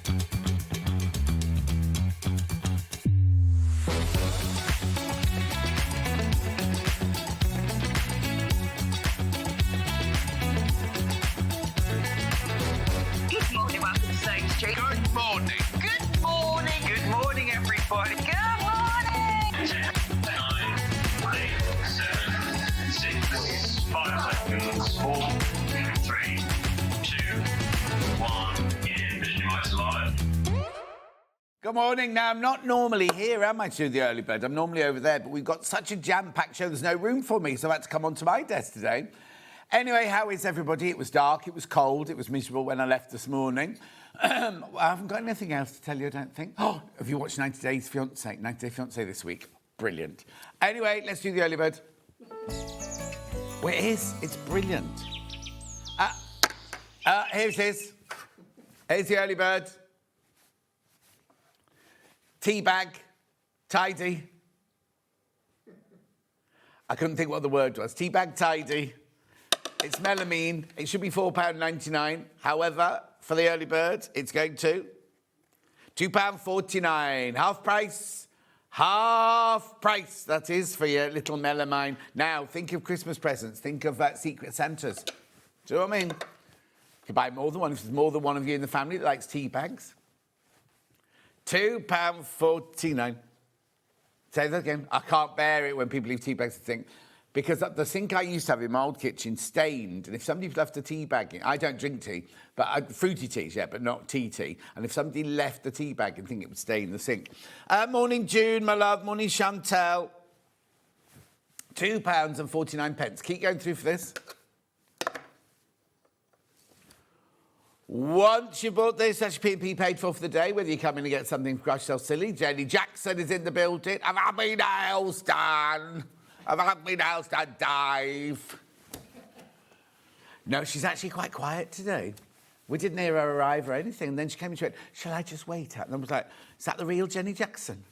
Good morning, welcome to SewingStreet. Good morning. Good morning. Good morning, everybody. Good morning. 10, 9, 8, 7, 6, 5 seconds, 4, 3, 2, 1, in Visualize Live. Good morning. Now, I'm not normally here, am I, to do the early bird? I'm normally over there, but we've got such a jam-packed show, there's no room for me, so I had to come onto my desk today. Anyway, how is everybody? It was dark, it was cold, it was miserable when I left this morning. I haven't got anything else to tell you, I don't think. Oh, have you watched 90 Day Fiancé this week? Brilliant. Anyway, let's do the early bird. Well, it is. It's brilliant. Here it is. Here's the early bird. Tea bag. Tidy. I couldn't think what the word was. Tea bag, tidy. It's melamine. It should be £4.99. However, for the early bird, it's going to £2.49. Half price. Half price, that is, for your little melamine. Now, think of Christmas presents. Think of Secret Santas. Do you know what I mean? You can buy more than one if there's more than one of you in the family that likes tea bags. £2.49. Say that again. I can't bear it when people leave tea bags to think. Because the sink I used to have in my old kitchen stained, and if somebody left a tea bag in, I don't drink tea, but fruity teas, yeah, but not tea. And if somebody left the tea bag, I think it would stain the sink. Morning, June, my love. Morning, Chantel. £2.49. Keep going through for this. Once you bought this, that's your PPP paid for the day, whether you come in and get something for Crush Yourself Silly. Jenny Jackson is in the building. Have I been nails done? Have I been nails done, Dave? No, she's actually quite quiet today. We didn't hear her arrive or anything. And then she came and she went, shall I just wait? And I was like, is that the real Jenny Jackson?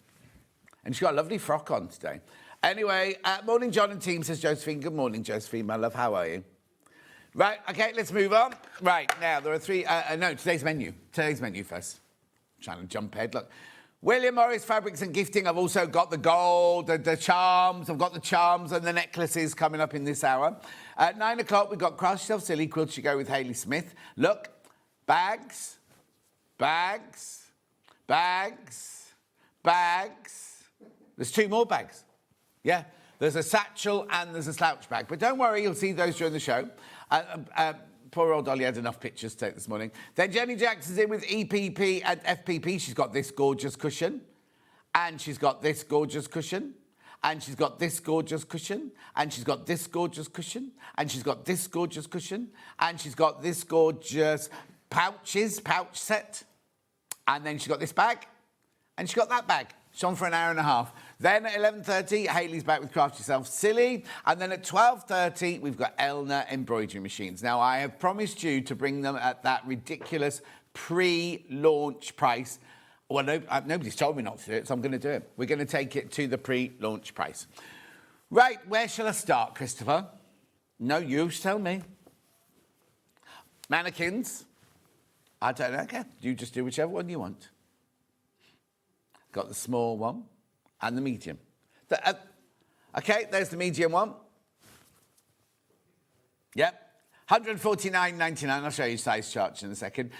And she's got a lovely frock on today. Anyway, morning, John and team, says Josephine. Good morning, Josephine, my love. How are you? Right, OK, let's move on. Right, now, there are three... today's menu. Today's menu first. I'm trying to jump ahead, look. William Morris Fabrics and Gifting. I've also got the gold, the charms. I've got the charms and the necklaces coming up in this hour. At 9 o'clock, we've got Crush Yourself Silly Quilt to go with Hayley Smith. Look, bags, bags, bags, bags. There's two more bags. Yeah, there's a satchel and there's a slouch bag. But don't worry, you'll see those during the show. Poor old Dolly had enough pictures to take this morning. Then Jenny Jackson's in with EPP and FPP. She's got this gorgeous cushion. And she's got this gorgeous cushion. And she's got this gorgeous cushion. And she's got this gorgeous cushion. And she's got this gorgeous cushion. And she's got this gorgeous pouch set. And then she's got this bag. And she's got that bag. She's on for an hour and a half. Then at 11:30, Hayley's back with Craft Yourself Silly. And then at 12:30, we've got Elna embroidery machines. Now, I have promised you to bring them at that ridiculous pre-launch price. Well, nobody's told me not to do it, so I'm going to do it. We're going to take it to the pre-launch price. Right, where shall I start, Christopher? No, you tell me. Mannequins. I don't know. Okay, you just do whichever one you want. Got the small one and the medium. Okay, there's the medium one. Yep. £149.99. I'll show you size charts in a second.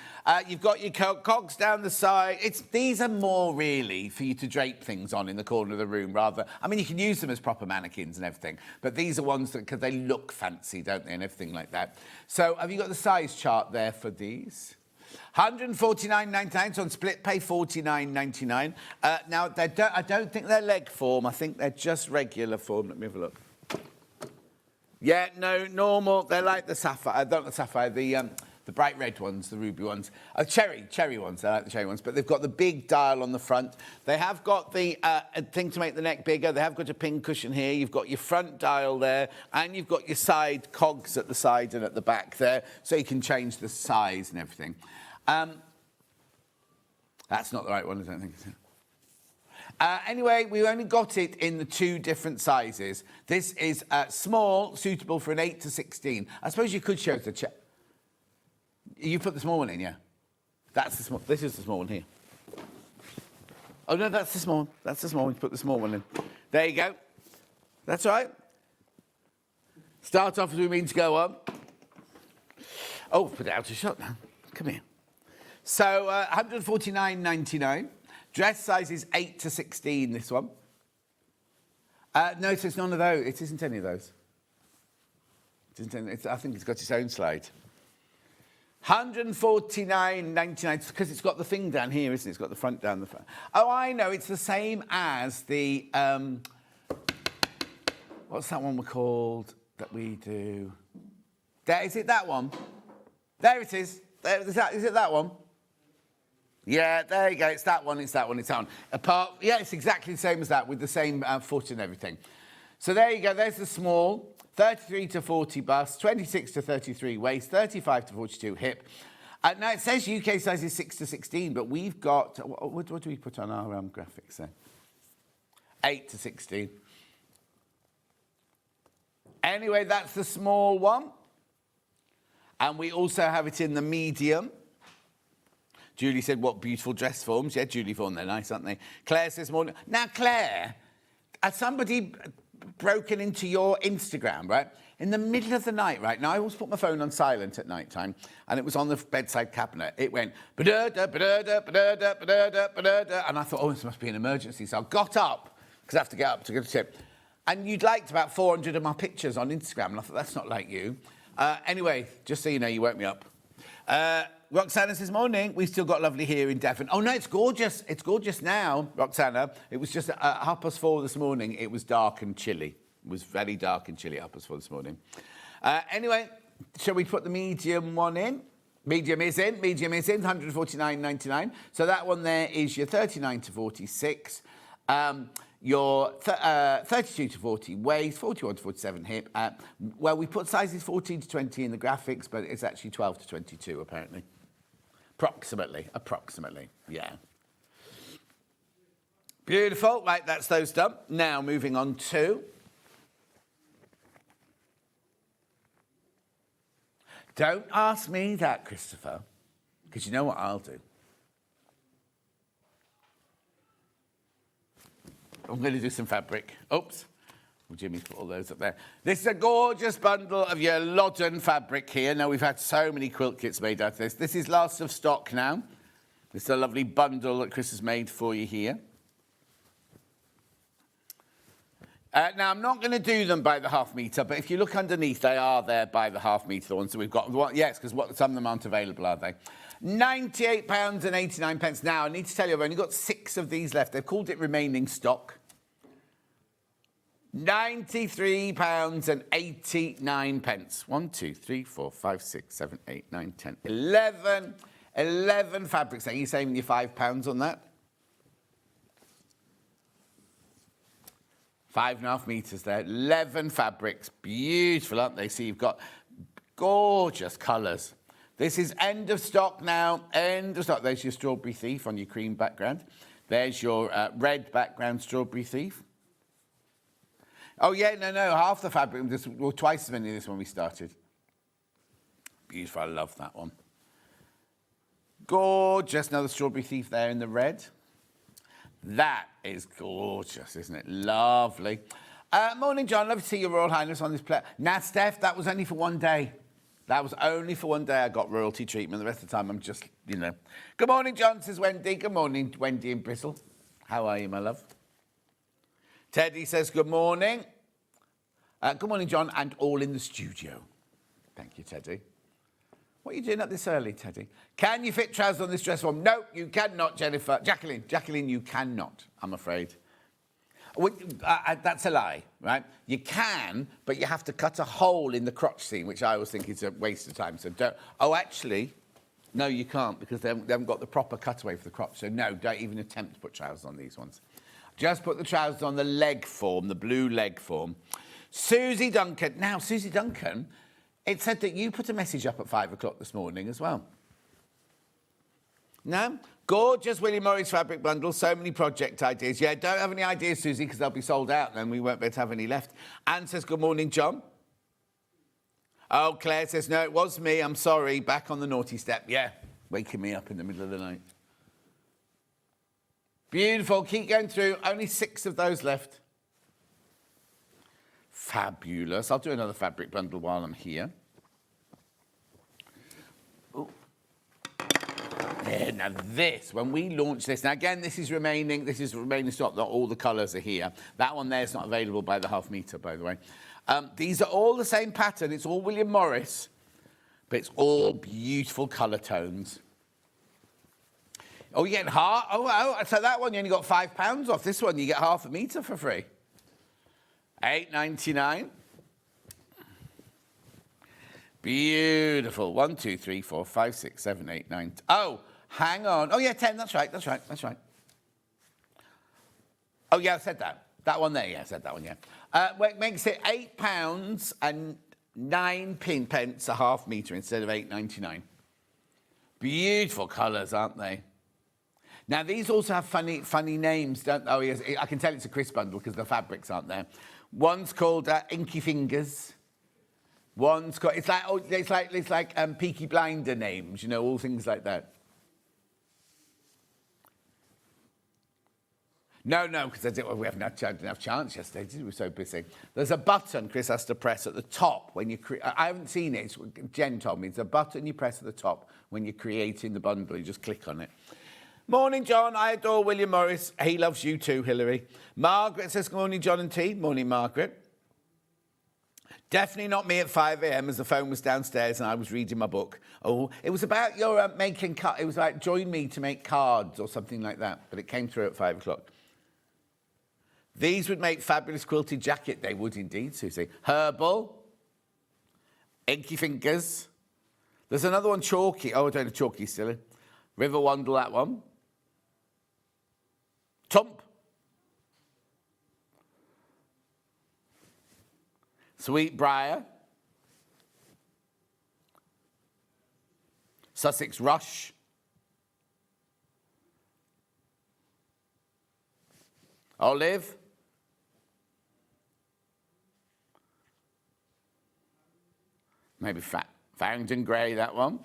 You've got your cogs down the side. These are more really for you to drape things on in the corner of the room rather. I mean, you can use them as proper mannequins and everything, but these are ones that, because they look fancy, don't they, and everything like that. So have you got the size chart there for these? £149.99, so on split pay £49.99. Now, I don't think they're leg form. I think they're just regular form. Let me have a look. Yeah, no, normal. They're like the sapphire. Not the sapphire, the bright red ones, the ruby ones. Cherry ones. I like the cherry ones. But they've got the big dial on the front. They have got the thing to make the neck bigger. They have got a pin cushion here. You've got your front dial there. And you've got your side cogs at the side and at the back there. So you can change the size and everything. That's not the right one, I don't think. Anyway, we only got it in the two different sizes. This is small, suitable for an 8 to 16. I suppose you could show the... You put the small one in, yeah? That's the small. This is the small one here. Oh, no, that's the small one. That's the small one. Put the small one in. There you go. That's all right. Start off as we mean to go on. Oh, put it out of shot now. Come here. So, 149.99. Dress size is 8 to 16, this one. No, it's none of those. It isn't any of those. I think it's got its own slide. 149.99, because it's got the thing down here, isn't it? It's got the front down the front. Oh, I know. It's the same as the... what's that one we're called that we do? There, is it that one? There it is. There, is it that one? Yeah, there you go. It's that one, it's that one, it's that one. Yeah, it's exactly the same as that with the same foot and everything. So there you go. There's the small. 33 to 40 bust, 26 to 33 waist, 35 to 42 hip. Now, it says UK size is 6 to 16, but we've got... What do we put on our graphics there? 8 to 16. Anyway, that's the small one. And we also have it in the medium. Julie said, what beautiful dress forms. Yeah, Julie Vaughan, they're nice, aren't they? Claire says, morning. Now, Claire, has somebody broken into your Instagram, right? In the middle of the night, right? Now, I always put my phone on silent at night time, and it was on the bedside cabinet. It went, ba-da-da, ba-da-da, ba-da-da, ba-da-da, ba-da-da, and I thought, oh, this must be an emergency. So I got up, because I have to get up to go to tip. And you'd liked about 400 of my pictures on Instagram, and I thought, that's not like you. Anyway, just so you know, you woke me up. Roxana says, morning. We've still got lovely here in Devon. Oh, no, it's gorgeous. It's gorgeous now, Roxana. It was just at 4:30 this morning. It was dark and chilly. It was very dark and chilly at 4:30 this morning. Anyway, shall we put the medium one in? Medium is in. Medium is in, 149.99. So that one there is your 39 to 46. Your 32 to 40 waist, 41 to 47 hip. Well, we put sizes 14 to 20 in the graphics, but it's actually 12 to 22, apparently. Approximately, yeah. Beautiful. Right, that's those done. Now, moving on to... Don't ask me that, Christopher, because you know what I'll do. I'm going to do some fabric. Oops. Well, Jimmy's put all those up there. This is a gorgeous bundle of your Loddon fabric here. Now, we've had so many quilt kits made out of this. This is last of stock now. This is a lovely bundle that Chris has made for you here. Now, I'm not going to do them by the half metre, but if you look underneath, they are there by the half metre, the ones that we've got. Yes, because some of them aren't available, are they? £98.89. Now, I need to tell you, I've only got 6 of these left. They've called it remaining stock. £93.89. 1, 2, 3, 4, 5, 6, 7, 8, 9, 10, 11 fabrics. Are you saving your £5 on that? 5.5 metres there. 11 fabrics. Beautiful, aren't they? So you've got gorgeous colours. This is end of stock now. End of stock. There's your Strawberry Thief on your cream background. There's your red background Strawberry Thief. Oh, yeah, no, half the fabric. Well, twice as many of this when we started. Beautiful. I love that one. Gorgeous. Another Strawberry Thief there in the red. That is gorgeous, isn't it? Lovely. Morning, John. Love to see your Royal Highness on this plate. Now, Steph, that was only for one day. That was only for one day I got royalty treatment. The rest of the time, I'm just, you know. Good morning, John, says Wendy. Good morning, Wendy in Bristol. How are you, my love? Teddy says good morning. Good morning, John, and all in the studio. Thank you, Teddy. What are you doing up this early, Teddy? Can you fit trousers on this dress form? No, you cannot, Jennifer. Jacqueline, you cannot, I'm afraid. That's a lie, right? You can, but you have to cut a hole in the crotch seam, which I always think is a waste of time. So don't... Oh, actually, no, you can't, because they haven't got the proper cutaway for the crotch. So no, don't even attempt to put trousers on these ones. Just put the trousers on the leg form, the blue leg form. Susie Duncan. Now, Susie Duncan, it said that you put a message up at 5 o'clock this morning as well. No? Gorgeous Willie Morris fabric bundle. So many project ideas. Yeah, don't have any ideas, Susie, because they'll be sold out then. We won't be able to have any left. Anne says, good morning, John. Oh, Claire says, no, it was me. I'm sorry. Back on the naughty step. Yeah, waking me up in the middle of the night. Beautiful. Keep going through. Only 6 of those left. Fabulous. I'll do another fabric bundle while I'm here. Ooh. Yeah, now this, when we launch this, now again, this is remaining stock, not all the colours are here. That one there is not available by the half metre, by the way. These are all the same pattern. It's all William Morris, but it's all beautiful colour tones. Oh, you get half, so that one you only got £5 off. This one you get half a metre for free. £8.99. Beautiful. 1, 2, 3, 4, 5, 6, 7, 8, 9. Oh, hang on. Oh, yeah, 10. That's right. Oh, yeah, I said that. That one there. Yeah, I said that one, yeah. What makes it £8 and 9 pence a half metre instead of £8.99. Beautiful colours, aren't they? Now, these also have funny names, don't they? Oh, yes, I can tell it's a crisp bundle because the fabrics aren't there. One's called Inky Fingers. One's got, it's like Peaky Blinder names, you know, all things like that. No, because we haven't had enough chance yesterday, did we? We're so busy. There's a button Chris has to press at the top when you create. I haven't seen it. Jen told me. It's a button you press at the top when you're creating the bundle. You just click on it. Morning, John. I adore William Morris. He loves you too, Hilary. Margaret says, good morning, John and T. Morning, Margaret. Definitely not me at 5 a.m. as the phone was downstairs and I was reading my book. Oh, it was about your making cards. It was like, join me to make cards or something like that. But it came through at 5 o'clock. These would make fabulous quilted jacket. They would indeed, Susie. Herbal. Inky Fingers. There's another one, Chalky. Oh, I don't know, Chalky still. River Wandle, that one. Tump. Sweet Briar. Sussex Rush. Olive. Maybe Farrington Grey, that one.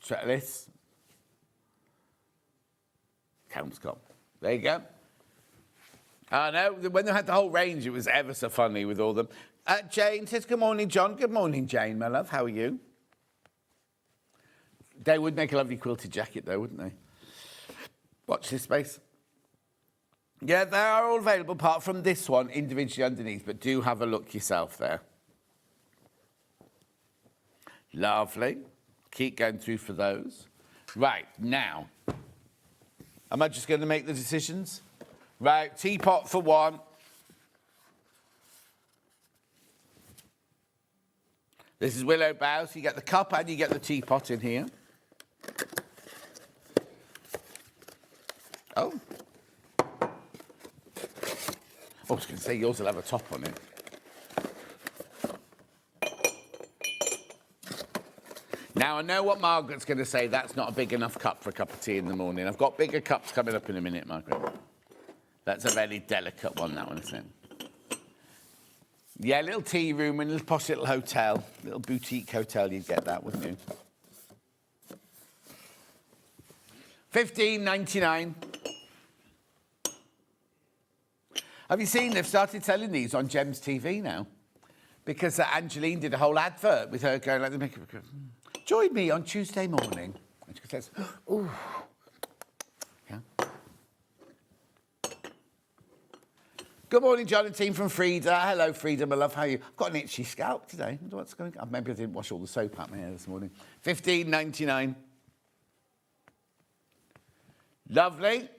Trellis. Kelmscott. There you go. I know, when they had the whole range, it was ever so funny with all them. Jane says, good morning, John. Good morning, Jane, my love. How are you? They would make a lovely quilted jacket, though, wouldn't they? Watch this space. Yeah, they are all available, apart from this one, individually underneath, but do have a look yourself there. Lovely. Keep going through for those. Right, now, am I just going to make the decisions? Right, teapot for one. This is Willow Bough, so you get the cup and you get the teapot in here. Oh. I was going to say yours will have a top on it. Now, I know what Margaret's going to say. That's not a big enough cup for a cup of tea in the morning. I've got bigger cups coming up in a minute, Margaret. That's a very delicate one, that one, isn't it? Yeah, little tea room in a little posh little hotel. Little boutique hotel, you'd get that, wouldn't you? $15.99. Have you seen they've started selling these on Gems TV now? Because Angeline did a whole advert with her going like the makeup. Join me on Tuesday morning. And she says, ooh. Yeah. Good morning, John and team from Frida. Hello, Frida, my love. How are you? I've got an itchy scalp today. I wonder what's going on. Maybe I didn't wash all the soap out my hair this morning. $15.99. Lovely.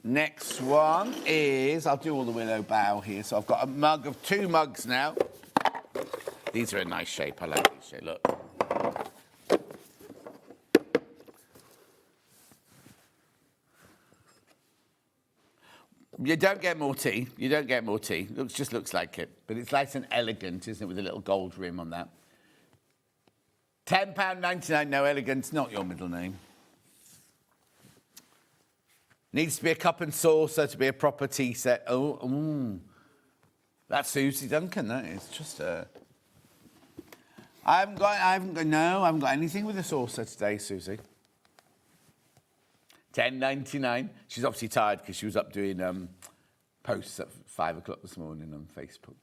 Next one is, I'll do all the Willow Bough here. So I've got a mug of 2 mugs now. These are a nice shape. I like this shape. Look. You don't get more tea. You don't get more tea. Just looks like it. But it's nice and elegant, isn't it, with a little gold rim on that. £10.99, no elegance, not your middle name. Needs to be a cup and saucer to be a proper tea set. Oh, that's Susie Duncan, that is. Just I haven't got anything with the saucer today, Susie. £10.99. She's obviously tired because she was up doing posts at 5 o'clock this morning on Facebook.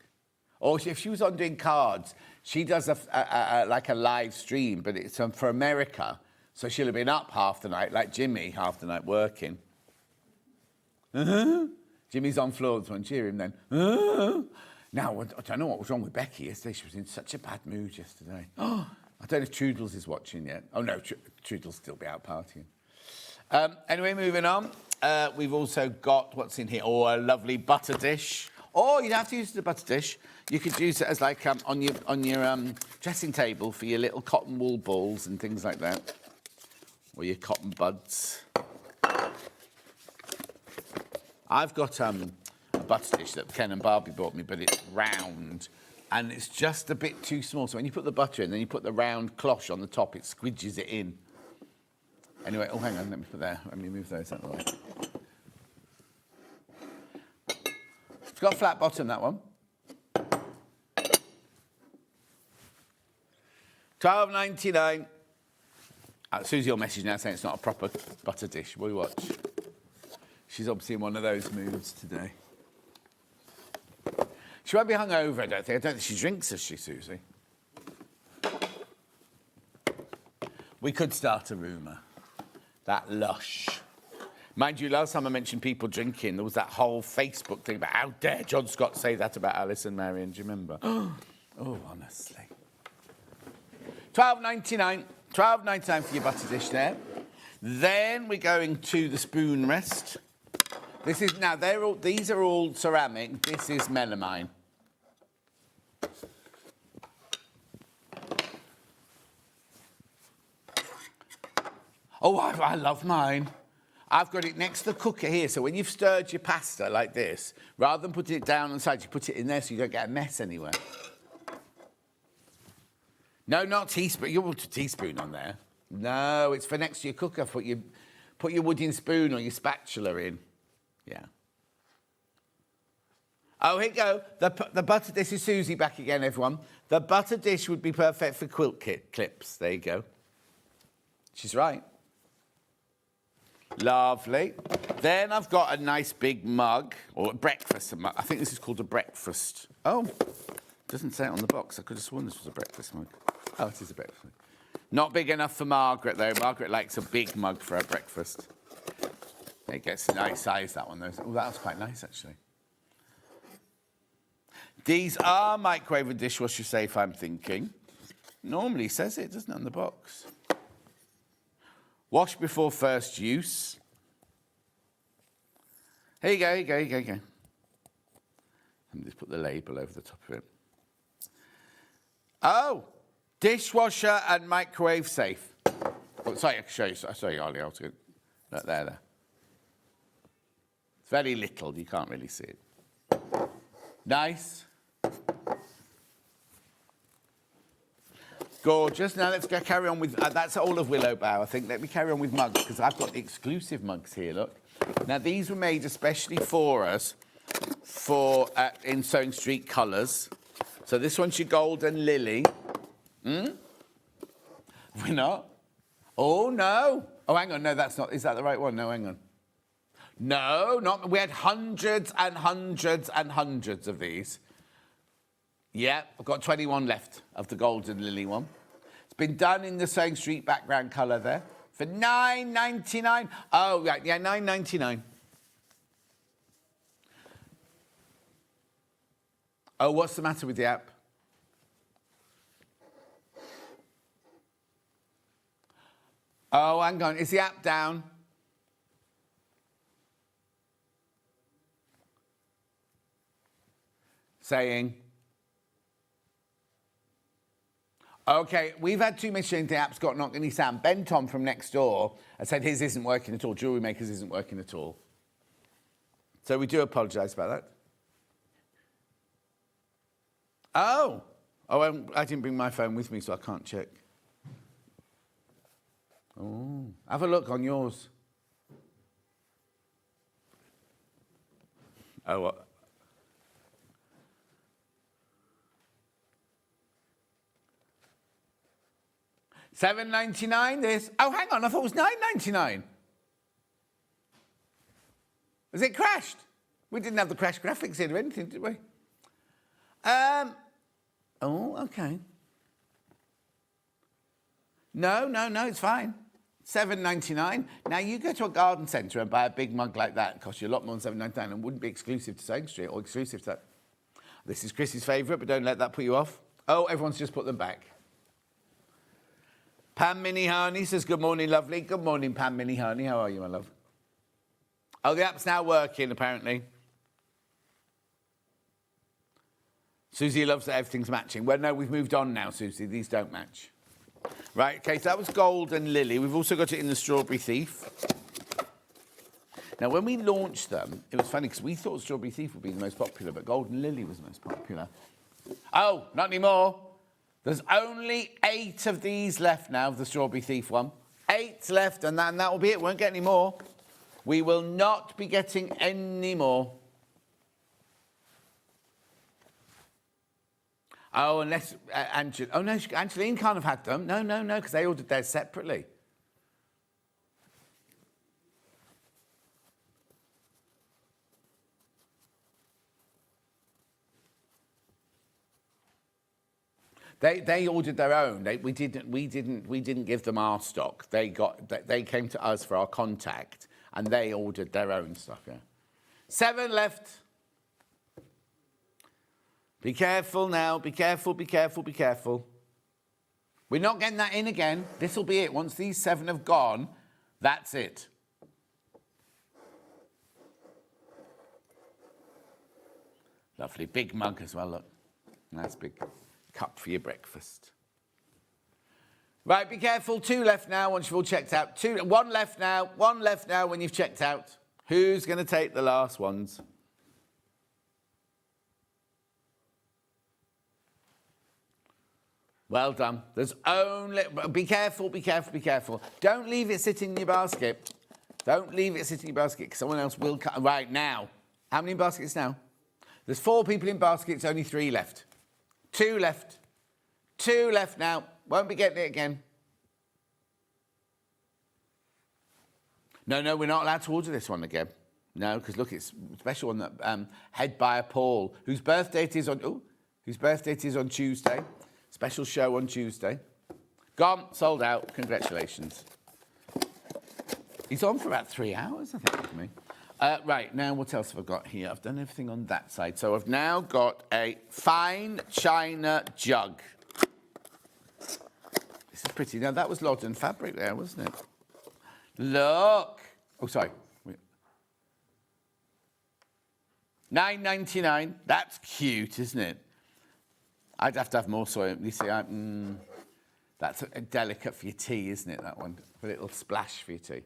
Or if she was on doing cards, she does like a live stream, but it's for America. So she'll have been up half the night, like Jimmy, half the night working. Jimmy's on floor, so I cheer him then. Now, I don't know what was wrong with Becky yesterday. She was in such a bad mood yesterday. I don't know if Trudels is watching yet. Oh, no, Trudels still be out partying. Anyway, moving on. We've also got, what's in here? Oh, a lovely butter dish. Or you don't have to use the butter dish. You could use it as like on your dressing table for your little cotton wool balls and things like that. Or your cotton buds. I've got a butter dish that Ken and Barbie bought me, but it's round and it's just a bit too small. So when you put the butter in, then you put the round cloche on the top, it squidges it in. Anyway, oh, hang on, let me move those out of the way. It's got a flat bottom, that one. £12.99. Susie will message now saying it's not a proper butter dish. Will you watch? She's obviously in one of those moods today. She won't be hungover, I don't think she drinks, does she, Susie? We could start a rumour. That Lush. Mind you, last time I mentioned people drinking, there was that whole Facebook thing about how dare John Scott say that about Alice and Marion, do you remember? Oh, honestly. £12.99. £12.99 for your butter dish there. Then we're going to the spoon rest. This is now these are all ceramic. This is melamine. Oh, I love mine. I've got it next to the cooker here, so when you've stirred your pasta like this, rather than putting it down on the side, you put it in there so you don't get a mess anywhere. No, not teaspoon. You put a teaspoon on there. No, it's for next to your cooker. Put your wooden spoon or your spatula in. Yeah. Oh, here you go. The butter. This is Susie back again, everyone. The butter dish would be perfect for quilt clips. There you go. She's right. Lovely. Then I've got a nice big mug, or a breakfast mug. I think this is called a breakfast. Oh, doesn't say it on the box. I could have sworn this was a breakfast mug. Oh, it is a breakfast mug. Not big enough for Margaret, though. Margaret likes a big mug for her breakfast. It gets a nice size, that one, though. Oh, that was quite nice, actually. These are microwave and dishwasher safe, I'm thinking. Normally says it, doesn't it, on the box? Wash before first use. Here you go. Let me just put the label over the top of it. Oh, dishwasher and microwave safe. Oh, sorry, I can show you. Sorry, Ollie, I'll do it. Look, there. It's very little, you can't really see it. Nice. Gorgeous. Now let's go carry on with, that's all of Willow Bough, I think. Let me carry on with mugs, because I've got the exclusive mugs here, look. Now, these were made especially for us in SewingStreet colours. So this one's your golden lily. We're not? Oh, no. Oh, hang on. No, that's not. Is that the right one? No, hang on. No, not. We had hundreds and hundreds and hundreds of these. Yeah, I've got 21 left of the golden lily one. It's been done in the SewingStreet background colour there for $9.99. Oh, right, yeah, $9.99. Oh, what's the matter with the app? Oh, hang on. Is the app down? Saying... OK, we've had too much change. The app's got not any sound. Ben Tom from next door has said his isn't working at all. Jewellery Makers isn't working at all. So we do apologise about that. Oh, I didn't bring my phone with me, so I can't check. Oh, have a look on yours. Oh, what? £7.99 this. Oh, hang on, I thought it was £9.99. Has it crashed? We didn't have the crash graphics in or anything, did we? Oh, okay. No, it's fine. £7.99. Now, you go to a garden centre and buy a big mug like that. It costs you a lot more than £7.99 and wouldn't be exclusive to SewingStreet or exclusive to that. This is Chris's favourite, but don't let that put you off. Oh, everyone's just put them back. Pam Minnie Harney says, good morning, lovely. Good morning, Pam Minnie Harney. How are you, my love? Oh, the app's now working, apparently. Susie loves that everything's matching. Well, no, we've moved on now, Susie. These don't match. Right, okay, so that was Gold and Lily. We've also got it in the Strawberry Thief. Now, when we launched them, it was funny because we thought Strawberry Thief would be the most popular, but Gold and Lily was the most popular. Oh, not anymore. There's only 8 of these left now, of the Strawberry Thief one. 8 left, and that will be it. Won't get any more. We will not be getting any more. Oh, unless oh no, Angeline can't have had them. No, because they ordered theirs separately. They ordered their own. We didn't give them our stock. They came to us for our contact, and they ordered their own stuff. Yeah. 7 left. Be careful now. Be careful. Be careful. Be careful. We're not getting that in again. This will be it. Once these 7 have gone, that's it. Lovely big mug as well. Look, nice big cup for your breakfast. Right, be careful. 2 left now once you've all checked out. 1 left now. 1 left now when you've checked out. Who's going to take the last ones? Well done. There's only... Be careful, be careful, be careful. Don't leave it sitting in your basket. Don't leave it sitting in your basket because someone else will come. Right, now. How many baskets now? There's 4 people in baskets, only 3 left. 2 left. 2 left now. Won't be getting it again. No, we're not allowed to order this one again. No, because look, it's a special one that head buyer Paul, whose birthday it is on Tuesday. Special show on Tuesday. Gone, sold out. Congratulations. He's on for about 3 hours, I think, with me. Right, now what else have I got here? I've done everything on that side. So I've now got a fine china jug. This is pretty. Now, that was Loddon fabric there, wasn't it? Look. Oh, sorry. £9.99. That's cute, isn't it? I'd have to have more soy. You see, that's delicate for your tea, isn't it, that one? A little splash for your tea.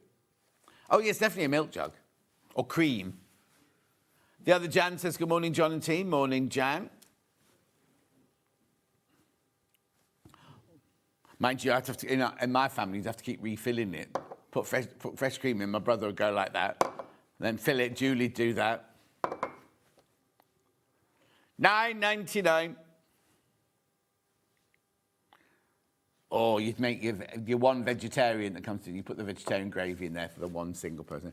Oh, yes, definitely a milk jug. Or cream. The other Jan says, good morning, John and team. Morning, Jan. Mind you, I'd have to, in my family, you'd have to keep refilling it. Put fresh cream in. My brother would go like that. Then fill it. Julie'd do that. £9.99. Or you'd make your one vegetarian that comes to you. You put the vegetarian gravy in there for the one single person.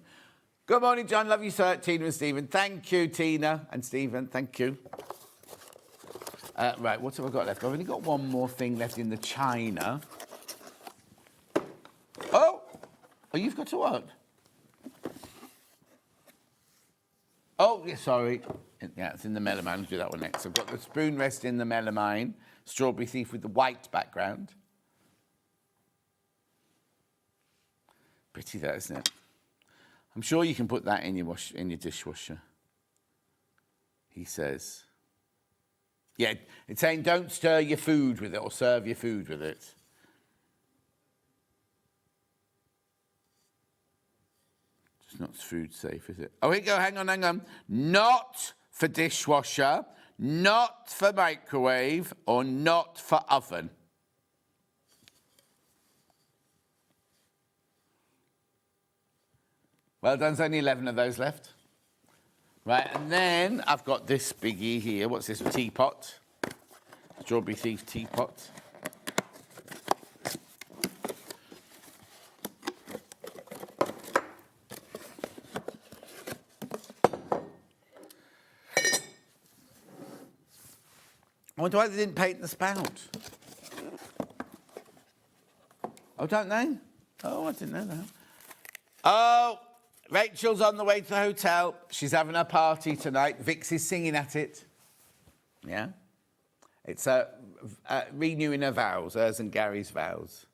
Good morning, John. Love you, sir. Tina and Stephen. Thank you, Tina and Stephen. Thank you. Right, what have I got left? I've only got one more thing left in the china. Oh, you've got to what? Oh, yeah, sorry. Yeah, it's in the melamine. I'll do that one next. I've got the spoon rest in the melamine. Strawberry Thief with the white background. Pretty that, isn't it? I'm sure you can put that in your dishwasher. He says. Yeah, it's saying don't stir your food with it or serve your food with it. It's not food safe, is it? Oh, here you go. Hang on. Not for dishwasher, not for microwave, or not for oven. Well done, there's only 11 of those left. Right, and then I've got this biggie here. What's this? A teapot. Strawberry Thief teapot. I wonder why they didn't paint the spout. Oh, don't they? Oh, I didn't know that. Oh, Rachel's on the way to the hotel. She's having a party tonight. Vix is singing at it. Yeah? It's renewing her vows, hers and Gary's vows.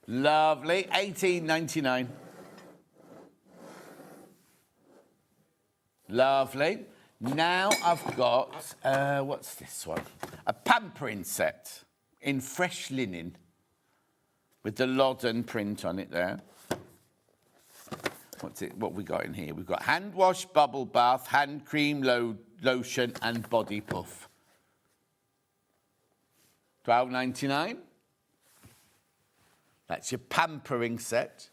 Lovely. $18.99. Lovely. Now I've got, what's this one? A pampering set in fresh linen with the Loddon print on it there. What we got in here? We've got hand wash, bubble bath, hand cream, lotion, and body puff. $12.99. That's your pampering set.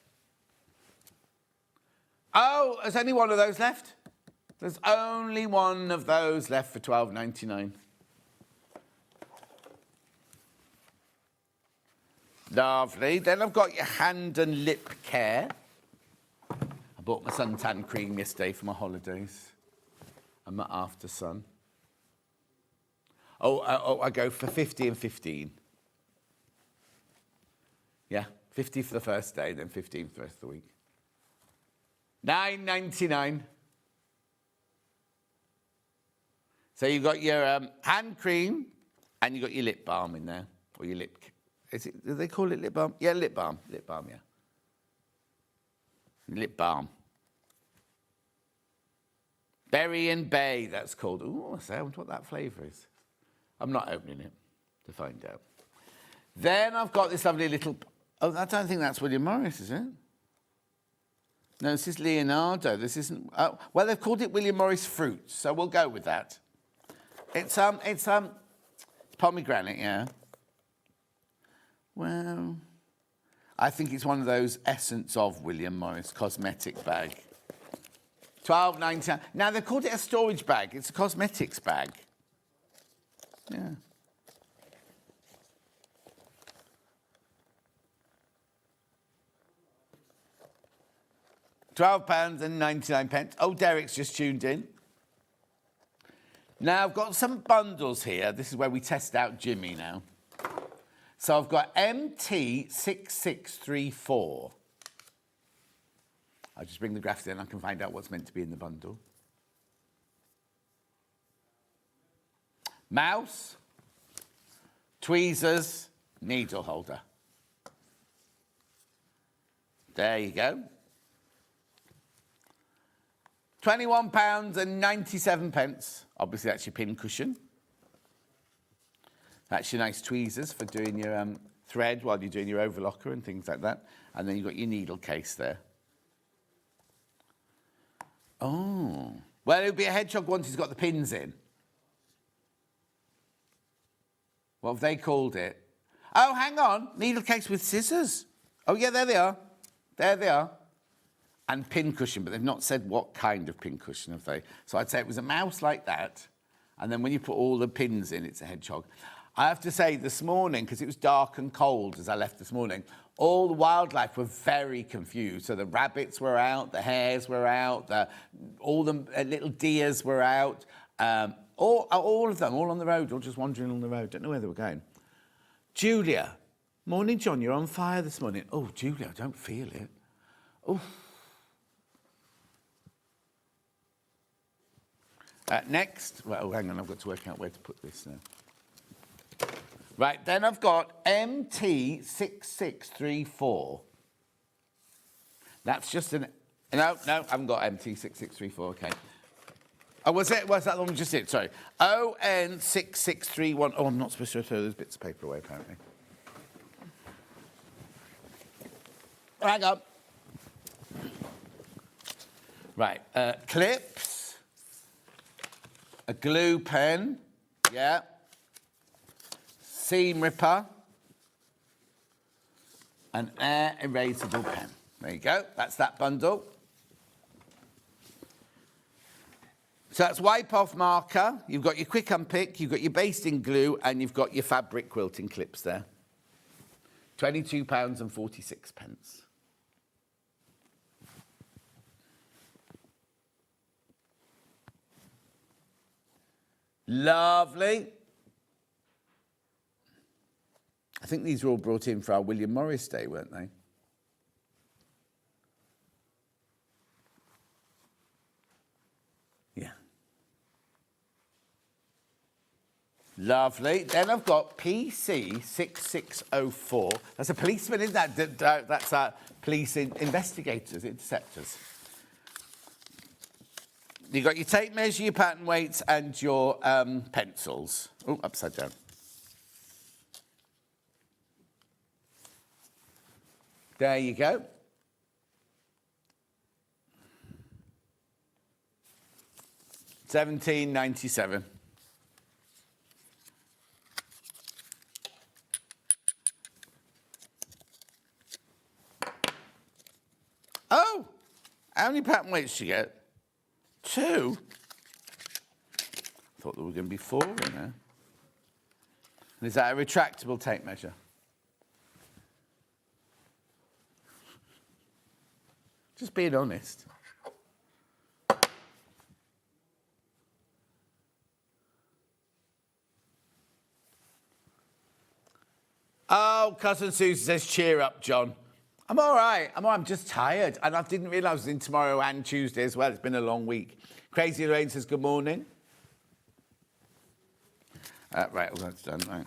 Oh, there's only one of those left. There's only one of those left for $12.99. Lovely. Then I've got your hand and lip care. I bought my suntan cream yesterday for my holidays. And my after sun. I go for 50 and 15. Yeah, 50 for the first day, then 15 for the rest of the week. $9.99. So you've got your hand cream and you've got your lip balm in there. Or your lip... do they call it lip balm? Yeah, lip balm. Lip balm, yeah. Lip balm. Berry and Bay, that's called. Ooh, I wonder what that flavour is. I'm not opening it to find out. Then I've got this lovely little... Oh, I don't think that's William Morris, is it? No, this is Leonardo. This isn't... Oh, well, they've called it William Morris Fruits, so we'll go with that. It's pomegranate, yeah. Well, I think it's one of those Essence of William Morris cosmetic bag. $12.99. Now, they've called it a storage bag. It's a cosmetics bag. Yeah. £12.99. Oh, Derek's just tuned in. Now, I've got some bundles here. This is where we test out Jimmy now. So I've got MT6634. I'll just bring the graphics in. I can find out what's meant to be in the bundle. Mouse, tweezers, needle holder. There you go. £21.97. Obviously, that's your pin cushion. That's your nice tweezers for doing your thread while you're doing your overlocker and things like that. And then you've got your needle case there. Oh. Well, it would be a hedgehog once he's got the pins in. What have they called it? Oh, hang on. Needle case with scissors. Oh, yeah, there they are. There they are. And pin cushion, but they've not said what kind of pin cushion have they. So I'd say it was a mouse like that. And then when you put all the pins in, it's a hedgehog. I have to say this morning, because it was dark and cold as I left this morning, all the wildlife were very confused. So the rabbits were out, the hares were out, all the little deers were out. All of them, all on the road, all just wandering on the road. Don't know where they were going. Julia. Morning, John. You're on fire this morning. Oh, Julia, I don't feel it. Oh. Next. Well, oh, hang on. I've got to work out where to put this now. Right, then I've got MT6634. That's just an... No, I haven't got MT6634, okay. Oh, was that the one we just did? Sorry. ON6631. Oh, I'm not supposed to throw those bits of paper away, apparently. Hang on. Right, clips. A glue pen. Yeah. Seam ripper. An air erasable pen. There you go. That's that bundle. So that's wipe off marker. You've got your quick unpick, you've got your basting glue, and you've got your fabric quilting clips there. £22.46. Lovely. I think these were all brought in for our William Morris Day, weren't they? Yeah. Lovely. Then I've got PC6604. That's a policeman, isn't that? That's police investigators, interceptors. You've got your tape measure, your pattern weights, and your pencils. Oh, upside down. There you go. $17.97. Oh, how many pattern weights did you get? 2? I thought there were going to be 4 in there. And is that a retractable tape measure? Just being honest. Oh, Cousin Susan says, cheer up, John. I'm all right. I'm just tired. And I didn't realise I was in tomorrow and Tuesday as well. It's been a long week. Crazy Lorraine says, good morning. Right, well, that's done, right.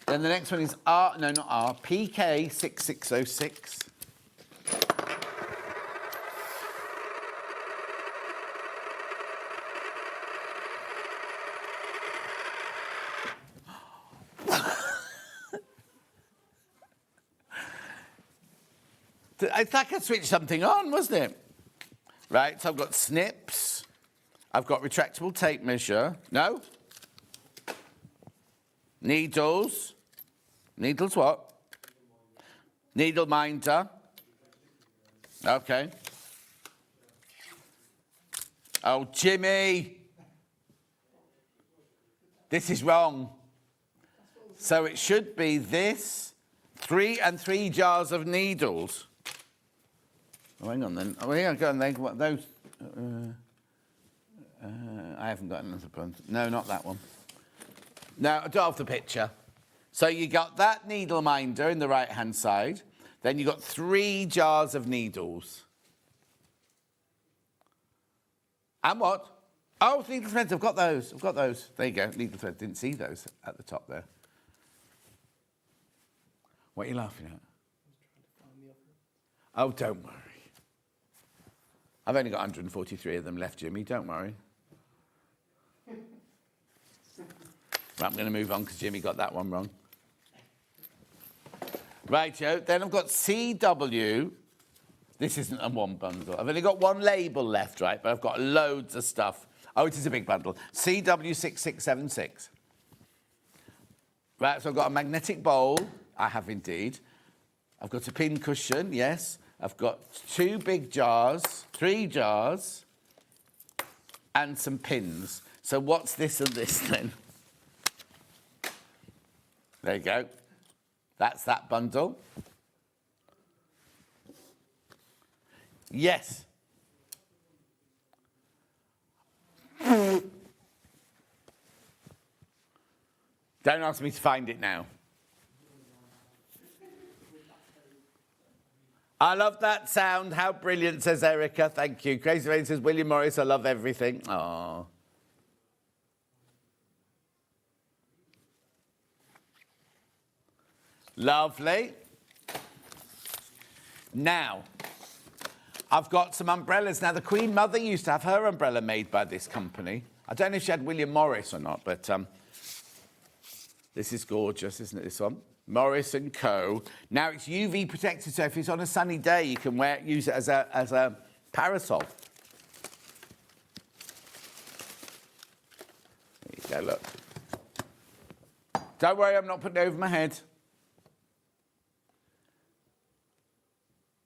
Then the next one is PK6606. It's like I switched something on, wasn't it? Right, so I've got snips. I've got retractable tape measure. No? Needles. Needles what? Needle minder. Okay. Oh, Jimmy. This is wrong. So it should be this, 3 jars of needles. Oh, hang on then. Oh, hang on, go on then. What, those? I haven't got another one. No, not that one. No, I don't have the picture. So you got that needle minder in the right-hand side. Then you got 3 jars of needles. And what? Oh, needle threads. I've got those. I've got those. There you go. Needle threads. Didn't see those at the top there. What are you laughing at? Oh, don't worry. I've only got 143 of them left, Jimmy. Don't worry. Right, I'm going to move on because Jimmy got that one wrong. Right, Joe. Then I've got CW. This isn't a one bundle. I've only got one label left, right? But I've got loads of stuff. Oh, it is a big bundle. CW6676. Right, so I've got a magnetic bowl. I have indeed. I've got a pin cushion, yes. I've got 2 big jars, 3 jars, and some pins. So what's this and this then? There you go. That's that bundle. Yes. Don't ask me to find it now. I love that sound. How brilliant, says Erica. Thank you. Crazy Rain says, William Morris, I love everything. Aww. Lovely. Now, I've got some umbrellas. Now, the Queen Mother used to have her umbrella made by this company. I don't know if she had William Morris or not, but this is gorgeous, isn't it, this one? Morris & Co. Now, it's UV protected, so if it's on a sunny day, you can use it as a parasol. There you go, look. Don't worry, I'm not putting it over my head.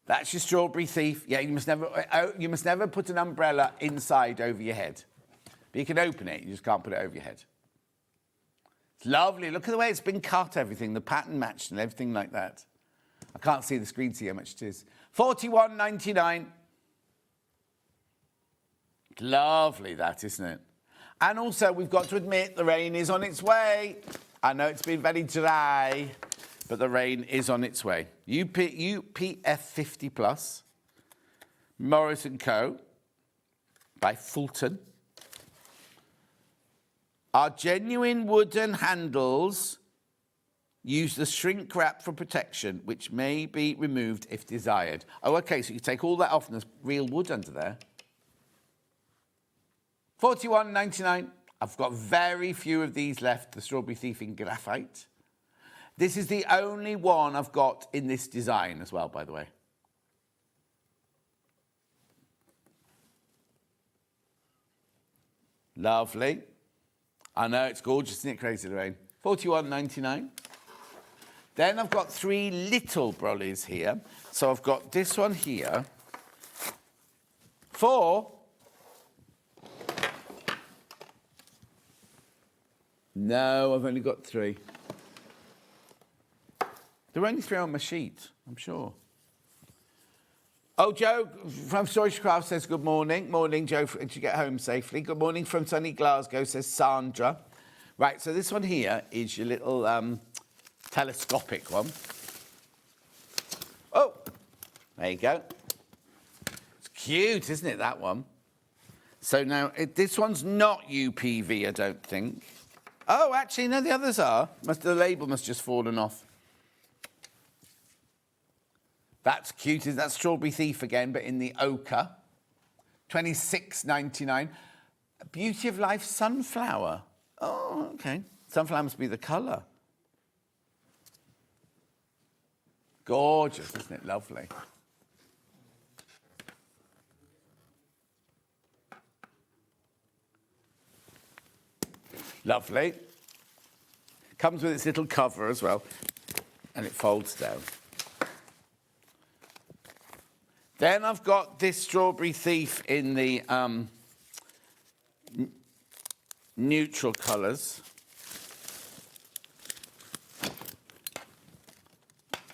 That's your strawberry thief. Yeah, you must never put an umbrella inside over your head. But you can open it, you just can't put it over your head. It's lovely. Look at the way it's been cut, everything, the pattern matched and everything like that. I can't see the screen to see how much it is. $41.99. Lovely, that, isn't it? And also, we've got to admit, the rain is on its way. I know it's been very dry, but the rain is on its way. EPP FPP Plus, Morris & Co. by Fulton. Our genuine wooden handles use the shrink wrap for protection, which may be removed if desired. Oh, okay, so you take all that off and there's real wood under there. $41.99. I've got very few of these left, the Strawberry Thief in graphite. This is the only one I've got in this design as well, by the way. Lovely. I know, it's gorgeous, isn't it, Crazy Lorraine? $41.99. Then I've got 3 little brollies here. So I've got this one here for... No, I've only got 3. There were only 3 on my sheet, I'm sure. Oh, Joe from Storage Craft says good morning. Morning, Joe. Did you get home safely? Good morning from sunny Glasgow, says Sandra. Right, so this one here is your little telescopic one. Oh, there you go. It's cute, isn't it, that one? So now, this one's not UPV, I don't think. Oh, actually, no, the others are. The label must just fallen off. That's cute. Is that Strawberry Thief again, but in the ochre? $26.99. Beauty of Life Sunflower. Oh, okay. Sunflower must be the colour. Gorgeous, isn't it? Lovely. Lovely. Comes with its little cover as well, and it folds down. Then I've got this Strawberry Thief in the neutral colours.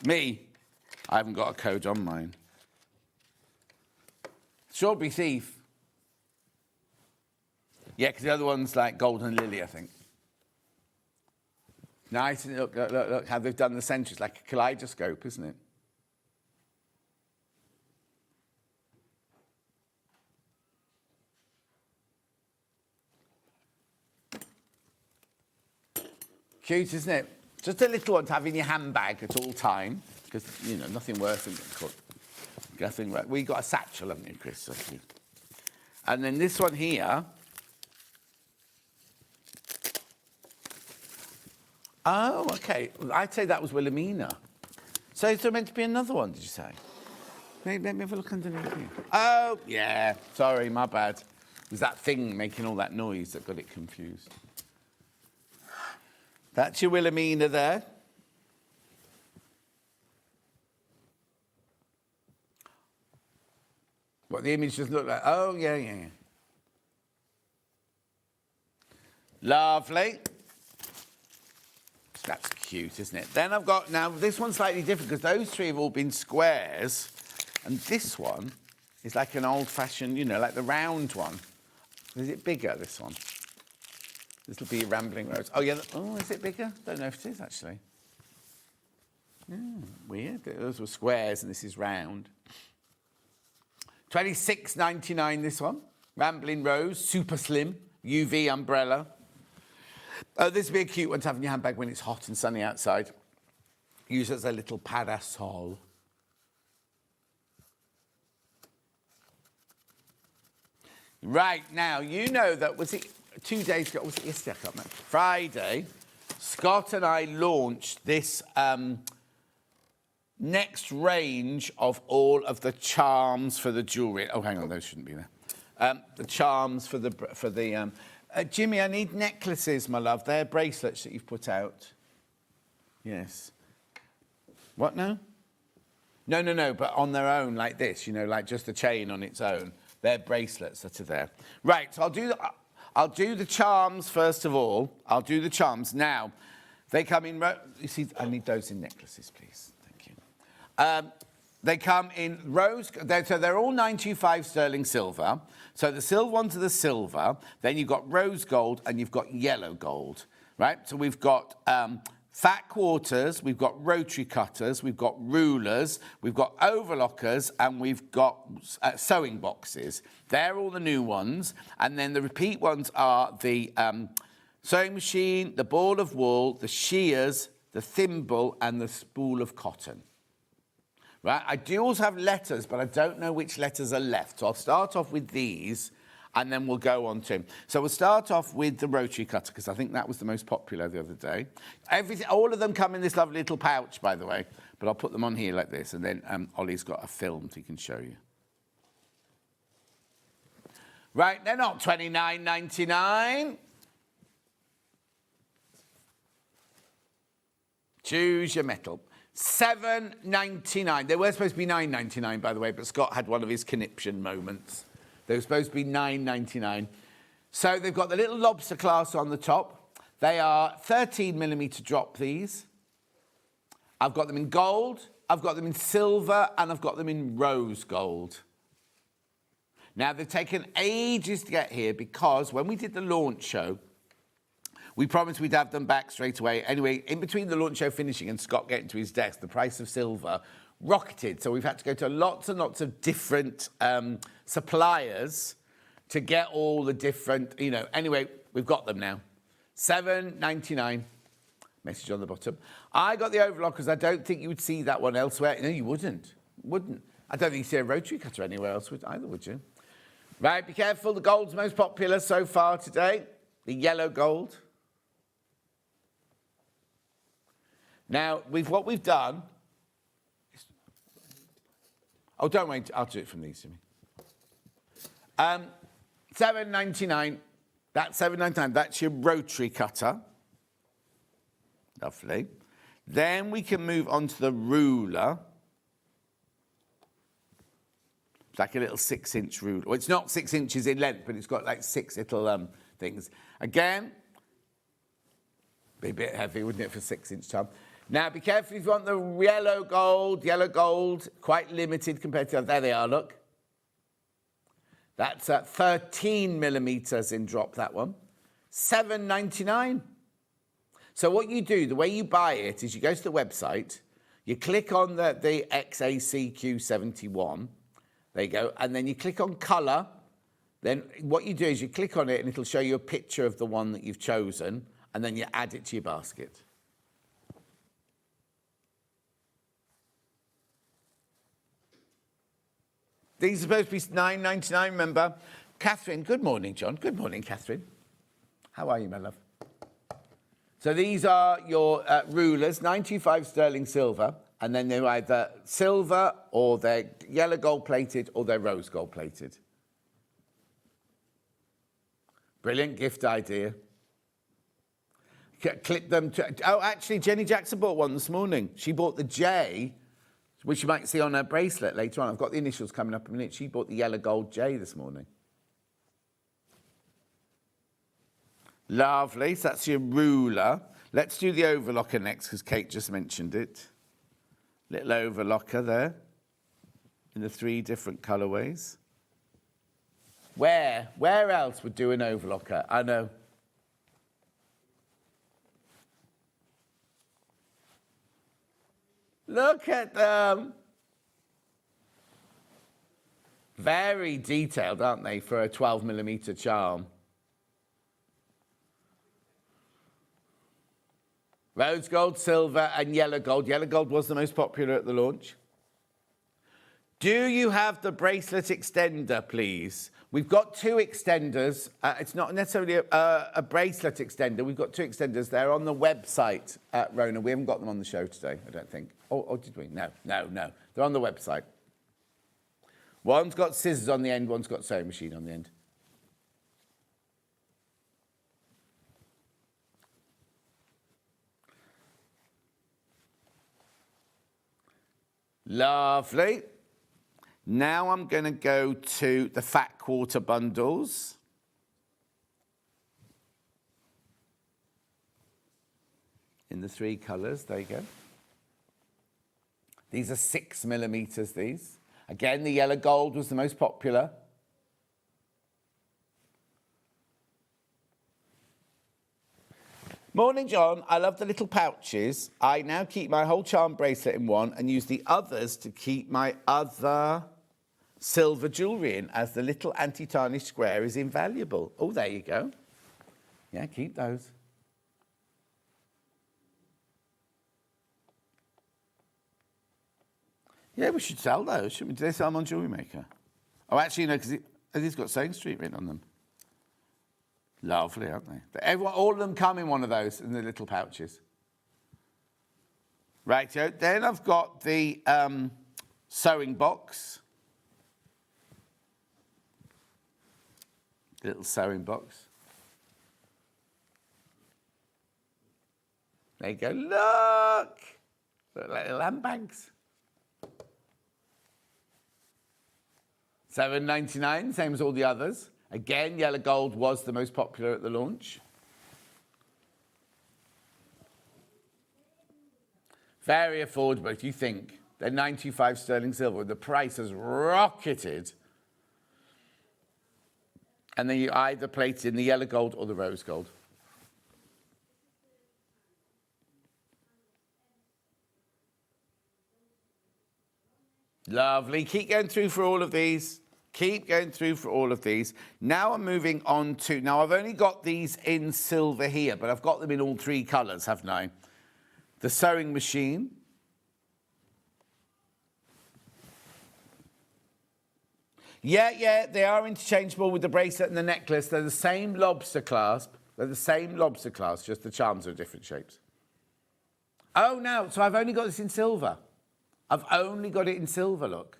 Me, I haven't got a code on mine. Strawberry Thief. Yeah, because the other one's like Golden Lily, I think. Nice, look how they've done the centres, like a kaleidoscope, isn't it? Cute, isn't it? Just a little one to have in your handbag at all time, because, you know, nothing worse than nothing. We got a satchel, haven't you, Chris? And then this one here. Oh, okay. I'd say that was Wilhelmina. So is there meant to be another one, did you say? Maybe, let me have a look underneath here. Oh, yeah. Sorry, my bad. It was that thing making all that noise that got it confused. That's your Wilhelmina there. What the image just looked like. Oh, yeah. Lovely. That's cute, isn't it? Then I've got, now this one's slightly different because those 3 have all been squares. And this one is like an old-fashioned, you know, like the round one. Is it bigger, this one? This will be Rambling Rose. Oh, yeah. Oh, is it bigger? Don't know if it is, actually. Weird. Those were squares and this is round. $26.99, this one. Rambling Rose, super slim, UV umbrella. Oh, this would be a cute one to have in your handbag when it's hot and sunny outside. Use it as a little parasol. Right, now, you know that, was it 2 days ago, was it yesterday? I can't remember. Friday, Scott and I launched this next range of all of the charms for the jewellery. Oh, hang on, those shouldn't be there. The charms for the Jimmy, I need necklaces, my love. They're bracelets that you've put out. Yes. What now? No, but on their own, like this, you know, like just the chain on its own. They're bracelets that are there. Right, so I'll do the charms first of all. I'll do the charms. Now, they come in... You see, I need those in necklaces, please. Thank you. They come in rose, so they're all 925 sterling silver. So the silver ones are the silver, then you've got rose gold and you've got yellow gold, right? So we've got fat quarters, we've got rotary cutters, we've got rulers, we've got overlockers, and we've got sewing boxes. They're all the new ones. And then the repeat ones are the sewing machine, the ball of wool, the shears, the thimble, and the spool of cotton. Right, I do also have letters, but I don't know which letters are left. So I'll start off with these, and then we'll go on to. So we'll start off with the rotary cutter, because I think that was the most popular the other day. All of them come in this lovely little pouch, by the way, but I'll put them on here like this, and then Ollie's got a film he can show you. Right, they're not $29.99. Choose your metal. $7.99. They were supposed to be $9.99, by the way, but Scott had one of his conniption moments. They were supposed to be $9.99. So they've got the little lobster clasp on the top. They are 13mm drop, these. I've got them in gold, I've got them in silver, and I've got them in rose gold. Now, they've taken ages to get here because when we did the launch show, we promised we'd have them back straight away. Anyway, in between the launch show finishing and Scott getting to his desk, the price of silver rocketed. So we've had to go to lots and lots of different suppliers to get all the different, Anyway, we've got them now. $7.99. Message on the bottom. I got the overlockers. I don't think you would see that one elsewhere. No, you wouldn't. I don't think you see a rotary cutter anywhere else either, would you? Right, be careful. The gold's most popular so far today. The yellow gold. Now, what we've done... Oh, don't worry, I'll do it from these, Jimmy. $7.99. That's $7.99. That's your rotary cutter. Lovely. Then we can move on to the ruler. It's like a little 6-inch ruler. Well, it's not 6 inches in length, but it's got like 6 little things. Again, be a bit heavy, wouldn't it, for 6-inch tub? Now, be careful if you want the yellow gold, quite limited compared to... There they are, look. That's 13mm in drop, that one. $7.99. So what you do, the way you buy it is you go to the website, you click on the XACQ71, there you go, and then you click on colour. Then what you do is you click on it and it'll show you a picture of the one that you've chosen, and then you add it to your basket. These are supposed to be $9.99, remember? Catherine, good morning, John. Good morning, Catherine. How are you, my love? So these are your rulers, 925 sterling silver, and then they're either silver or they're yellow gold plated or they're rose gold plated. Brilliant gift idea. Clip them to... Oh, actually, Jenny Jackson bought one this morning. She bought the J, which you might see on her bracelet later on. I've got the initials coming up in a minute. She bought the yellow gold J this morning. Lovely. So that's your ruler. Let's do the overlocker next because Kate just mentioned it. Little overlocker there in the 3 different colourways. Where else would do an overlocker? I know. Look at them. Very detailed, aren't they, for a 12mm charm? Rose gold, silver, and yellow gold. Yellow gold was the most popular at the launch. Do you have the bracelet extender, please? We've got 2 extenders. It's not necessarily a bracelet extender. We've got 2 extenders. They're on the website, Rona. We haven't got them on the show today, I don't think. Or did we? No. They're on the website. One's got scissors on the end, one's got sewing machine on the end. Lovely. Now I'm going to go to the fat quarter bundles. In the 3 colours, there you go. These are 6mm, these. Again, the yellow gold was the most popular. Morning, John. I love the little pouches. I now keep my whole charm bracelet in one and use the others to keep my other silver jewellery in, as the little anti-tarnish square is invaluable. Oh, there you go. Yeah, keep those. Yeah, we should sell those, shouldn't we? Do they sell them on Jewellery Maker? Oh, actually, no, because it's got SewingStreet written on them. Lovely, aren't they? But everyone, all of them come in one of those in the little pouches. Right, so then I've got the sewing box. Little sewing box. There you go. Look! Look like little handbags. $7.99, same as all the others. Again, yellow gold was the most popular at the launch. Very affordable if you think. They're £9.25 sterling silver. The price has rocketed. And then you either plate in the yellow gold or the rose gold. Lovely. Keep going through for all of these. Keep going through for all of these. Now I'm moving on to... Now, I've only got these in silver here, but I've got them in all three colours, haven't I? The sewing machine. Yeah, they are interchangeable with the bracelet and the necklace. They're the same lobster clasp. They're the same lobster clasp, just the charms are different shapes. Oh, no, so I've only got this in silver. I've only got it in silver, look.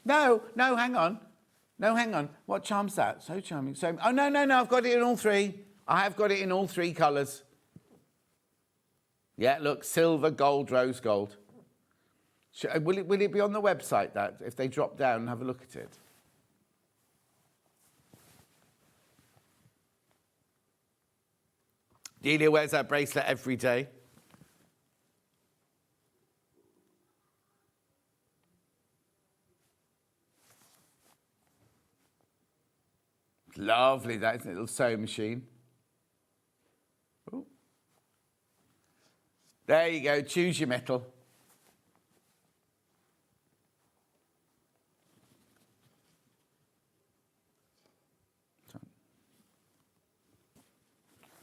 No, hang on. No, hang on. What charm's that? So charming. So, oh, no, I've got it in all three. I have got it in all three colours. Yeah, look, silver, gold, rose gold. Will it be on the website, that, if they drop down and have a look at it? Delia wears that bracelet every day. Lovely, that isn't it? Little sewing machine. Ooh. There you go, choose your metal.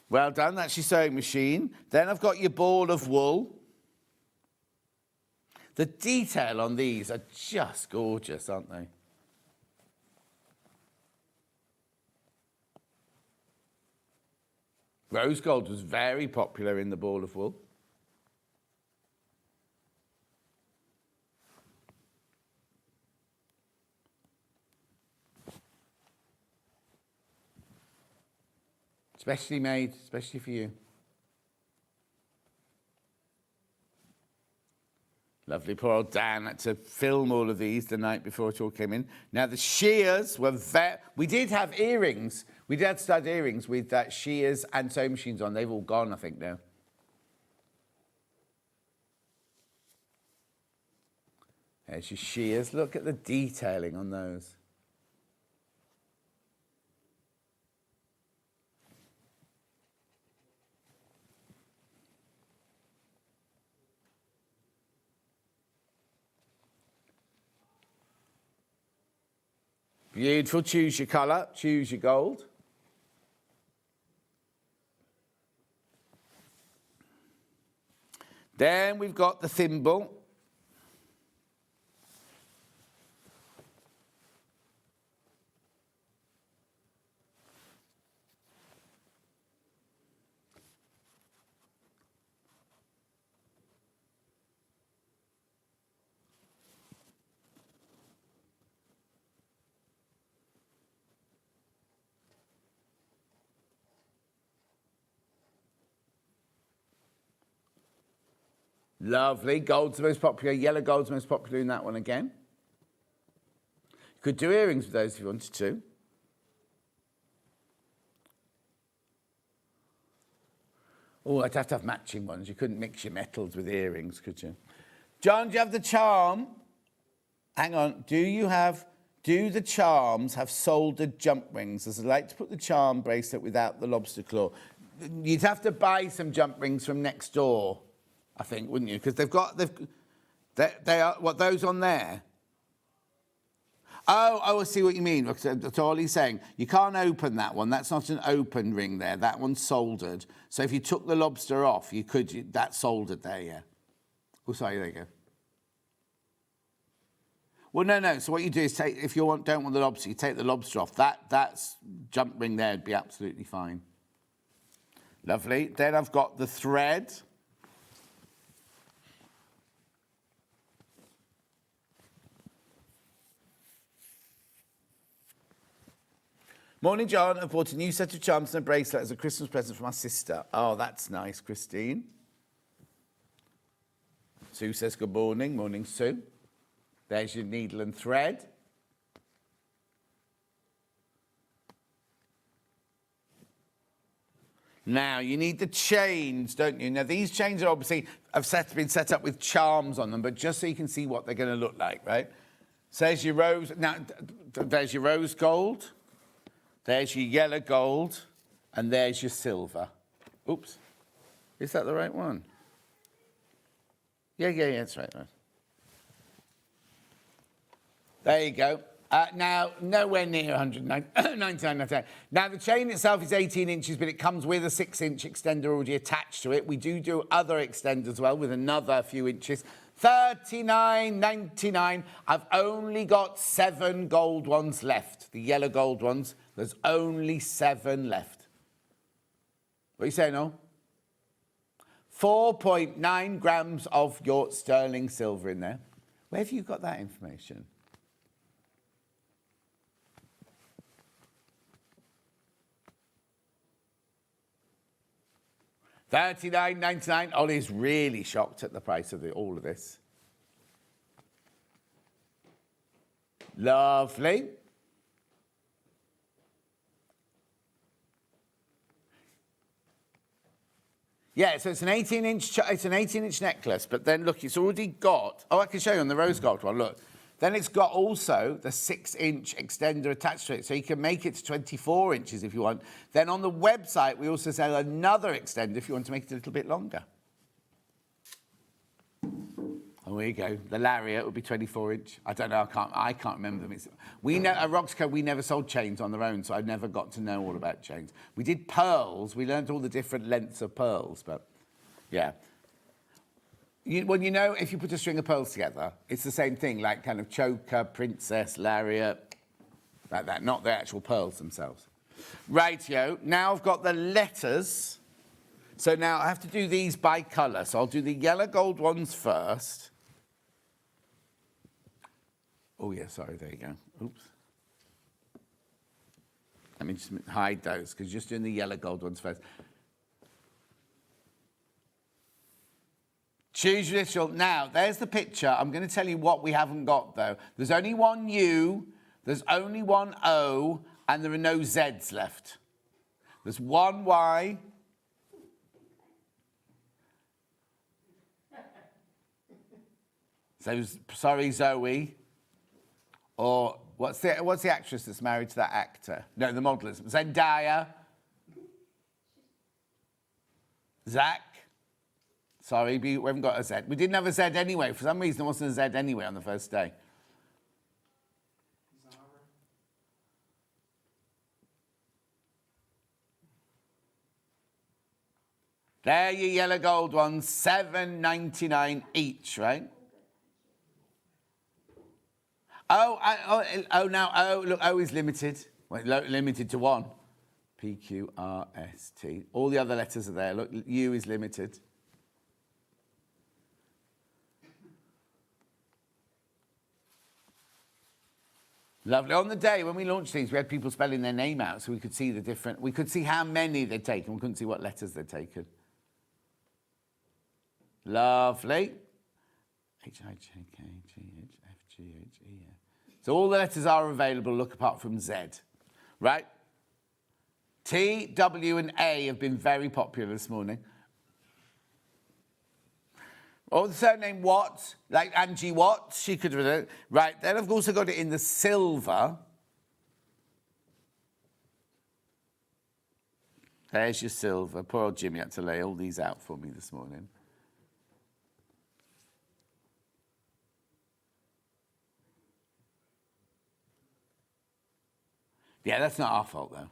Well done, that's your sewing machine. Then I've got your ball of wool. The detail on these are just gorgeous, aren't they? Rose gold was very popular in the ball of wool. Specially made, especially for you. Lovely, poor old Dan had to film all of these the night before it all came in. Now, the shears were we did have earrings. We did have stud earrings with shears and sewing machines on. They've all gone, I think, now. There's your shears. Look at the detailing on those. Beautiful. Choose your colour. Choose your gold. Then we've got the thimble. Lovely. Gold's the most popular. Yellow gold's the most popular in that one again. You could do earrings with those if you wanted to. Oh, I'd have to have matching ones. You couldn't mix your metals with earrings, could you? John, do you have the charm? Hang on. Do the charms have soldered jump rings? As I like to put the charm bracelet without the lobster claw. You'd have to buy some jump rings from next door, I think, wouldn't you? Because they are, what, those on there? Oh, I see what you mean. That's all he's saying. You can't open that one. That's not an open ring there. That one's soldered. So if you took the lobster off, that's soldered there, yeah. Oh, sorry, there you go. Well, no. So what you do is if you don't want the lobster, you take the lobster off. That's jump ring there would be absolutely fine. Lovely. Then I've got the thread. Morning, John. I bought a new set of charms and a bracelet as a Christmas present for my sister. Oh, that's nice, Christine. Sue says good morning. Morning, Sue. There's your needle and thread. Now, you need the chains, don't you? Now, these chains are obviously been set up with charms on them, but just so you can see what they're going to look like, right? So there's your rose. Now, there's your rose gold. There's your yellow gold, and there's your silver. Oops. Is that the right one? Yeah, that's right. There you go. Now, nowhere near 199. Now, the chain itself is 18 inches, but it comes with a 6-inch extender already attached to it. We do other extenders as well with another few inches. $39.99. I've only got 7 gold ones left. The yellow gold ones. There's only 7 left. What are you saying, no? 4.9 grams of your sterling silver in there. Where have you got that information? $39.99. Ollie's really shocked at the price of all of this. Lovely. Yeah, so it's an 18-inch necklace, but then look, it's already got. Oh, I can show you on the rose gold one. Look, then it's got also the 6-inch extender attached to it, so you can make it to 24 inches if you want. Then on the website, we also sell another extender if you want to make it a little bit longer. Oh, here you go. The lariat would be 24-inch. I don't know. I can't remember them. We know at Roxco we never sold chains on their own, so I never got to know all about chains. We did pearls. We learned all the different lengths of pearls, but yeah. Well, you know, if you put a string of pearls together, it's the same thing, like kind of choker, princess, lariat, like that. Not the actual pearls themselves. Rightio. Now I've got the letters. So now I have to do these by colour. So I'll do the yellow gold ones first. Oh, yeah, sorry, there you go. Oops. Let me just hide those, because you're just doing the yellow gold ones first. Choose your initial. Now, there's the picture. I'm going to tell you what we haven't got, though. There's only one U, there's only one O, and there are no Zs left. There's one Y. So, sorry, Zoe. Or what's the actress that's married to that actor? No, the model is Zendaya. Zach. Sorry, we haven't got a Z. We didn't have a Z anyway. For some reason, there wasn't a Z anyway on the first day. There, your yellow gold ones, $7.99 each, right? Look, O is limited. Wait, limited to 1. PQRST. All the other letters are there. Look, U is limited. Lovely. On the day when we launched these, we had people spelling their name out so we could see we could see how many they'd taken. We couldn't see what letters they'd taken. Lovely. H-I-J-K-G-H-F-G-H-E-F. So all the letters are available, look, apart from Z. Right? T, W, and A have been very popular this morning. Or the surname Watt, like Angie Watts, she could have done it. Right, then I've also got it in the silver. There's your silver. Poor old Jimmy had to lay all these out for me this morning. Yeah, that's not our fault, though.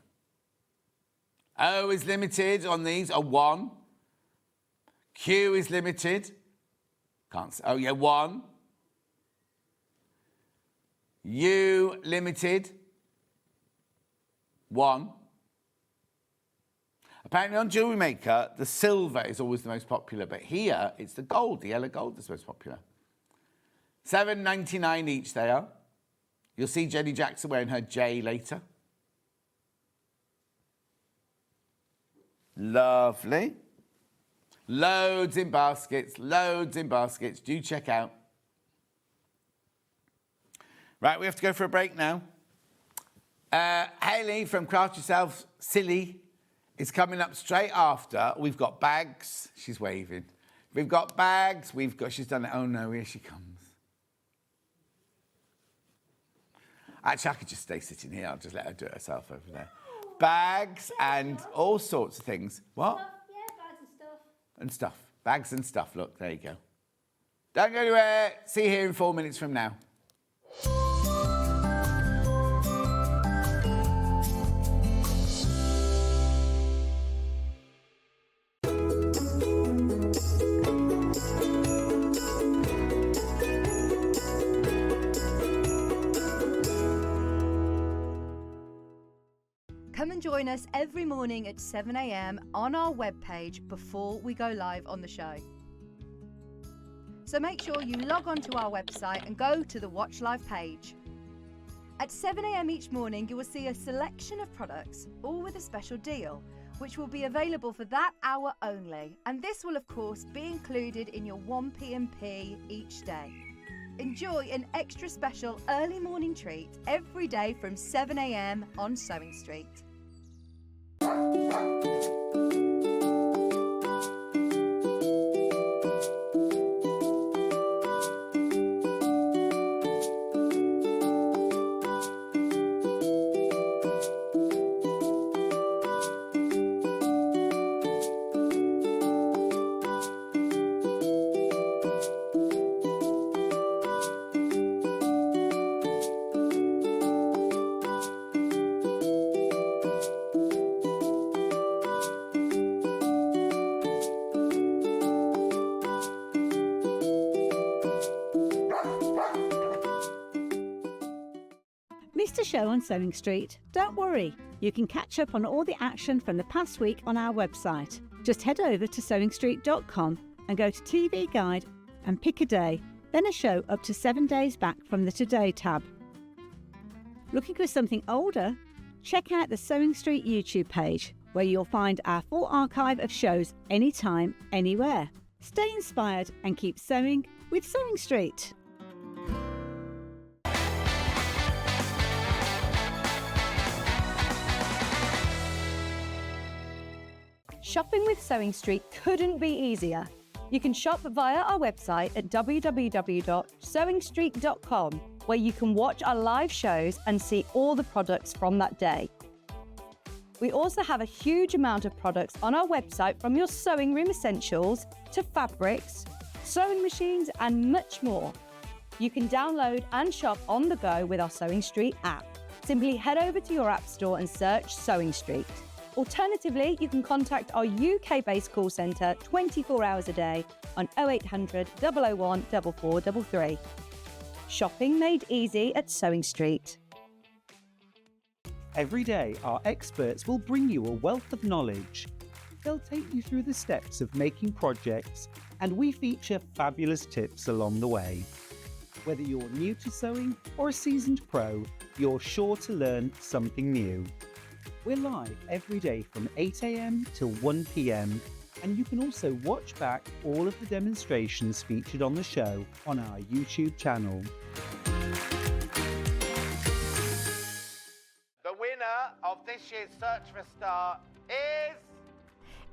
O is limited on these, a 1. Q is limited. Can't say. Oh, yeah, 1. U limited. 1. Apparently on Jewellery Maker, the silver is always the most popular, but here it's the gold, the yellow gold that's most popular. $7.99 each they are. You'll see Jenny Jackson wearing her J later. Lovely. Loads in baskets, loads in baskets. Do check out. Right, we have to go for a break now. Hayley from Craft Yourself Silly is coming up straight after. We've got bags. She's waving. We've got bags. She's done it. Oh no, here she comes. Actually, I could just stay sitting here. I'll just let her do it herself over there. Bags and all sorts of things. What? Yeah, bags and stuff. And stuff. Bags and stuff. Look, there you go. Don't go anywhere. See you here in 4 minutes from now. Come and join us every morning at 7 a.m. on our webpage before we go live on the show. So make sure you log on to our website and go to the Watch Live page. At 7 a.m. each morning, you will see a selection of products, all with a special deal, which will be available for that hour only. And this will, of course, be included in your 1p&p each day. Enjoy an extra special early morning treat every day from 7 a.m. on SewingStreet. Missed a show on SewingStreet? Don't worry, you can catch up on all the action from the past week on our website. Just head over to SewingStreet.com and go to TV Guide and pick a day, then a show up to 7 days back from the Today tab. Looking for something older? Check out the SewingStreet YouTube page, where you'll find our full archive of shows anytime, anywhere. Stay inspired and keep sewing with SewingStreet. Shopping with SewingStreet couldn't be easier. You can shop via our website at www.sewingstreet.com, where you can watch our live shows and see all the products from that day. We also have a huge amount of products on our website, from your sewing room essentials to fabrics, sewing machines and much more. You can download and shop on the go with our SewingStreet app. Simply head over to your app store and search SewingStreet. Alternatively, you can contact our UK-based call centre 24 hours a day on 0800 001 4433. Shopping made easy at SewingStreet. Every day, our experts will bring you a wealth of knowledge. They'll take you through the steps of making projects, and we feature fabulous tips along the way. Whether you're new to sewing or a seasoned pro, you're sure to learn something new. We're live every day from 8 a.m. till 1 p.m, and you can also watch back all of the demonstrations featured on the show on our YouTube channel. The winner of this year's Search for a Star is...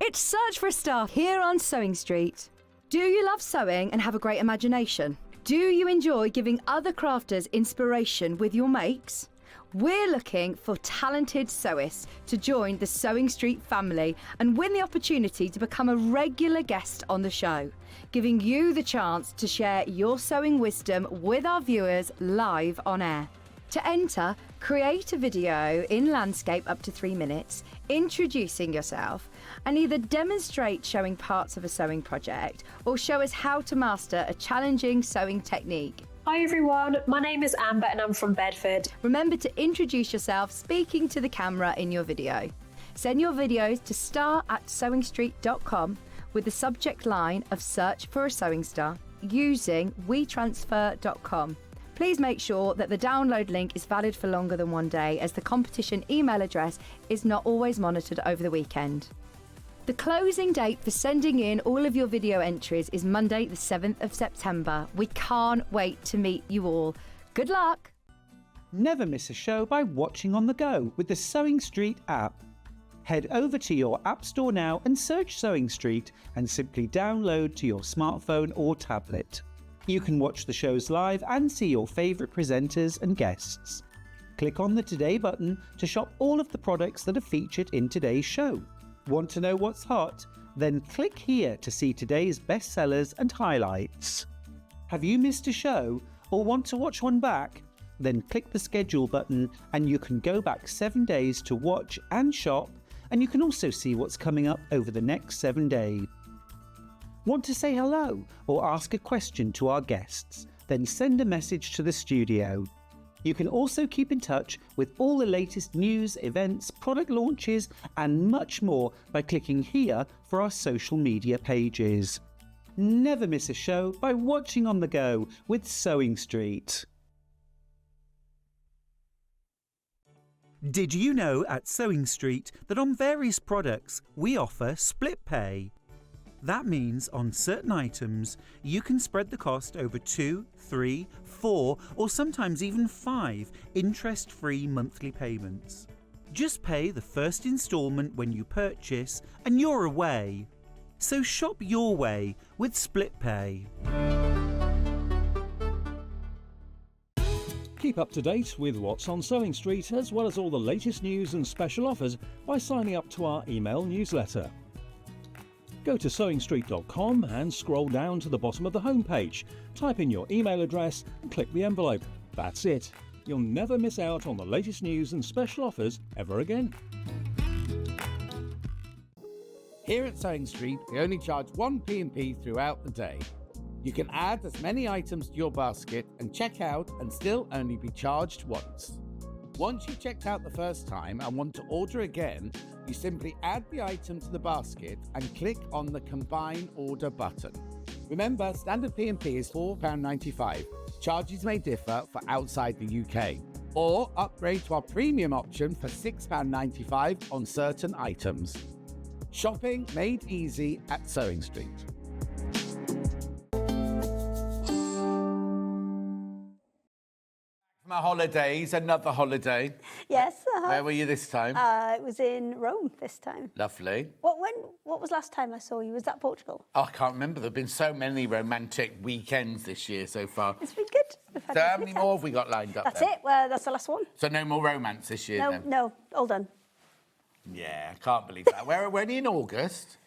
It's Search for a Star here on SewingStreet. Do you love sewing and have a great imagination? Do you enjoy giving other crafters inspiration with your makes? We're looking for talented sewists to join the Sewing Street family and win the opportunity to become a regular guest on the show, giving you the chance to share your sewing wisdom with our viewers live on air. To enter, create a video in landscape up to 3 minutes, introducing yourself, and either demonstrate showing parts of a sewing project or show us how to master a challenging sewing technique. Hi everyone, my name is Amber and I'm from Bedford. Remember to introduce yourself speaking to the camera in your video. Send your videos to star@sewingstreet.com with the subject line of search for a sewing star using wetransfer.com. Please make sure that the download link is valid for longer than 1 day, as the competition email address is not always monitored over the weekend. The closing date for sending in all of your video entries is Monday, the 7th of September. We can't wait to meet you all. Good luck! Never miss a show by watching on the go with the Sewing Street app. Head over to your App Store now and search Sewing Street and simply download to your smartphone or tablet. You can watch the shows live and see your favourite presenters and guests. Click on the Today button to shop all of the products that are featured in today's show. Want to know what's hot? Then click here to see today's bestsellers and highlights. Have you missed a show or want to watch one back? Then click the schedule button and you can go back 7 days to watch and shop, and you can also see what's coming up over the next 7 days. Want to say hello or ask a question to our guests? Then send a message to the studio. You can also keep in touch with all the latest news, events, product launches, and much more by clicking here for our social media pages. Never miss a show by watching on the go with Sewing Street. Did you know at Sewing Street that on various products we offer split pay? That means on certain items, you can spread the cost over 2, 3, 4, or sometimes even 5 interest-free monthly payments. Just pay the first instalment when you purchase and you're away. So shop your way with Split Pay. Keep up to date with what's on Sewing Street, as well as all the latest news and special offers by signing up to our email newsletter. Go to SewingStreet.com and scroll down to the bottom of the homepage. Type in your email address and click the envelope. That's it. You'll never miss out on the latest news and special offers ever again. Here at Sewing Street, we only charge 1 P&P throughout the day. You can add as many items to your basket and check out and still only be charged once. Once you've checked out the first time and want to order again, you simply add the item to the basket and click on the Combine Order button. Remember, standard P&P is £4.95. Charges may differ for outside the UK. Or upgrade to our premium option for £6.95 on certain items. Shopping made easy at Sewing Street. My holidays, another holiday. Yes. Where were you this time? It was in Rome this time. Lovely. What was last time I saw you? Was that Portugal? Oh, I can't remember. There have been so many romantic weekends this year so far. It's been good. We've had So a how good many time. more have we got lined up That's then? it. Well, that's the last one. So no more romance this year then? No, all done. Yeah, I can't believe that. We're only in August.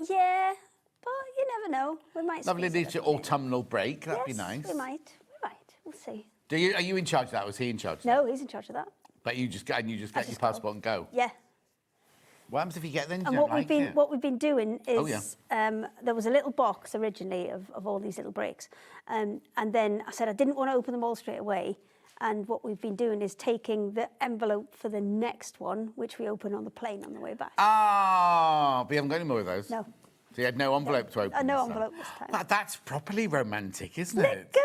Yeah, but you never know. We might. Lovely squeeze it little up a bit. autumnal break. That'd be Yes, nice. We might. We'll see. Are you in charge of that? Was he in charge of that? No, he's in charge of that. But you just get your just passport and go. Yeah. What happens if you get there and you And don't like it? what we've been doing is Oh, yeah. there was a little box originally of all these little breaks, and then I said I didn't want to open them all straight away. And what we've been doing is taking the envelope for the next one, which we open on the plane on the way back. Ah, but you haven't got any more of those? No. So you had no envelope to open? No this time? envelope this time. That's properly romantic, isn't Isn't it? it good?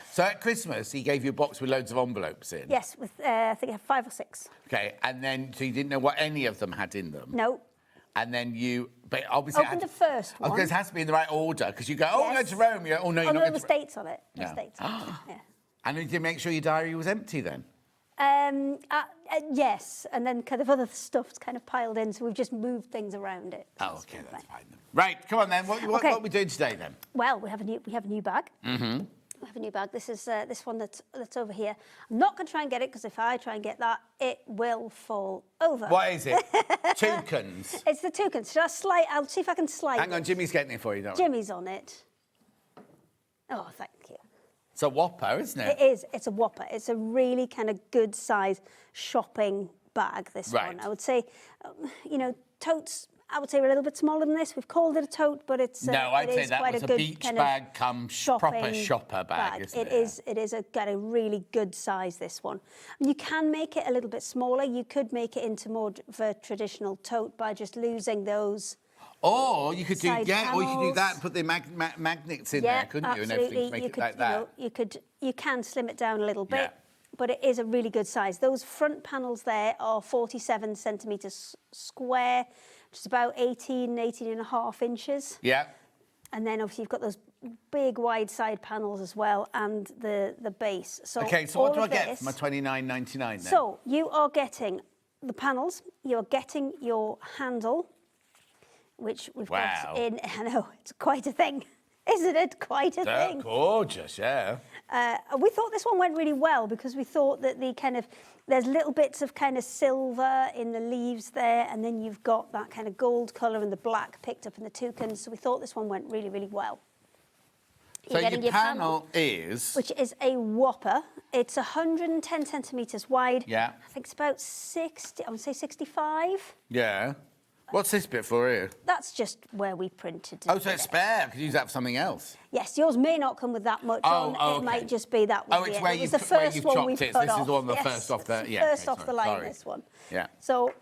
So at Christmas, he gave you a box with loads of envelopes in? Yes, with I think I have 5 or 6. Okay, and then, so you didn't know what any of them had in them? No. And then but obviously... Opened the first one. Because it has to be in the right order, because you go, oh, I'm going Yes. to Rome. Oh, no, you're not there going was to... dates on it. Yeah. There's dates on it. Yeah. And did you make sure your diary was empty then? Yes, and then kind of other stuff's kind of piled in, so we've just moved things around it. Oh, okay, that's fine then. Right, come on then. What are we doing today then? Well, we have a new bag. Mm-hmm. We have a new bag. This is this one that's over here. I'm not going to try and get it because if I try and get that, it will fall over. What is it? Toucans. It's the toucans. I'll see if I can slide. Hang on, Jimmy's getting it for you, don't Jimmy's on it. Oh, thank you. It's a whopper, isn't it? It is. It's a whopper. It's a really kind of good size shopping bag, this one. I would say, totes, I would say we're a little bit smaller than this. We've called it a tote, but it's I'd say that was a beach kind bag come proper shopper bag, isn't it? It is got a really good size, this one. You can make it a little bit smaller. You could make it into more of a traditional tote by just losing those. Or you could do side that, panels. and put the magnets in there, couldn't you? And everything to make it like that. You can slim it down a little bit. Yeah. But it is a really good size. Those front panels there are 47 centimetres square, which is about 18 and a half inches. Yeah. And then obviously you've got those big wide side panels as well, and the base. So okay, so what do I get for my $29.99 then? So you are getting the panels, you're getting your handle, which we've got in. I know, it's quite a thing. Isn't it quite a thing? Gorgeous, yeah. We thought this one went really well because we thought that there's little bits of kind of silver in the leaves there, and then you've got that kind of gold colour and the black picked up in the toucans. So we thought this one went really, really well. So your panel is? Which is a whopper. It's 110 centimetres wide. Yeah. I think it's about 60, I would say 65. Yeah. What's this bit for here? That's just where we printed it. Oh, so it's spare. I could use that for something else. Yes, yours may not come with that much on. Okay. It might just be that one. Oh, it's here. where It was you've the first one we chopped it. put This off. is the one the Yes, first off the... it's Yeah, first off the line, sorry. this one. Yeah. So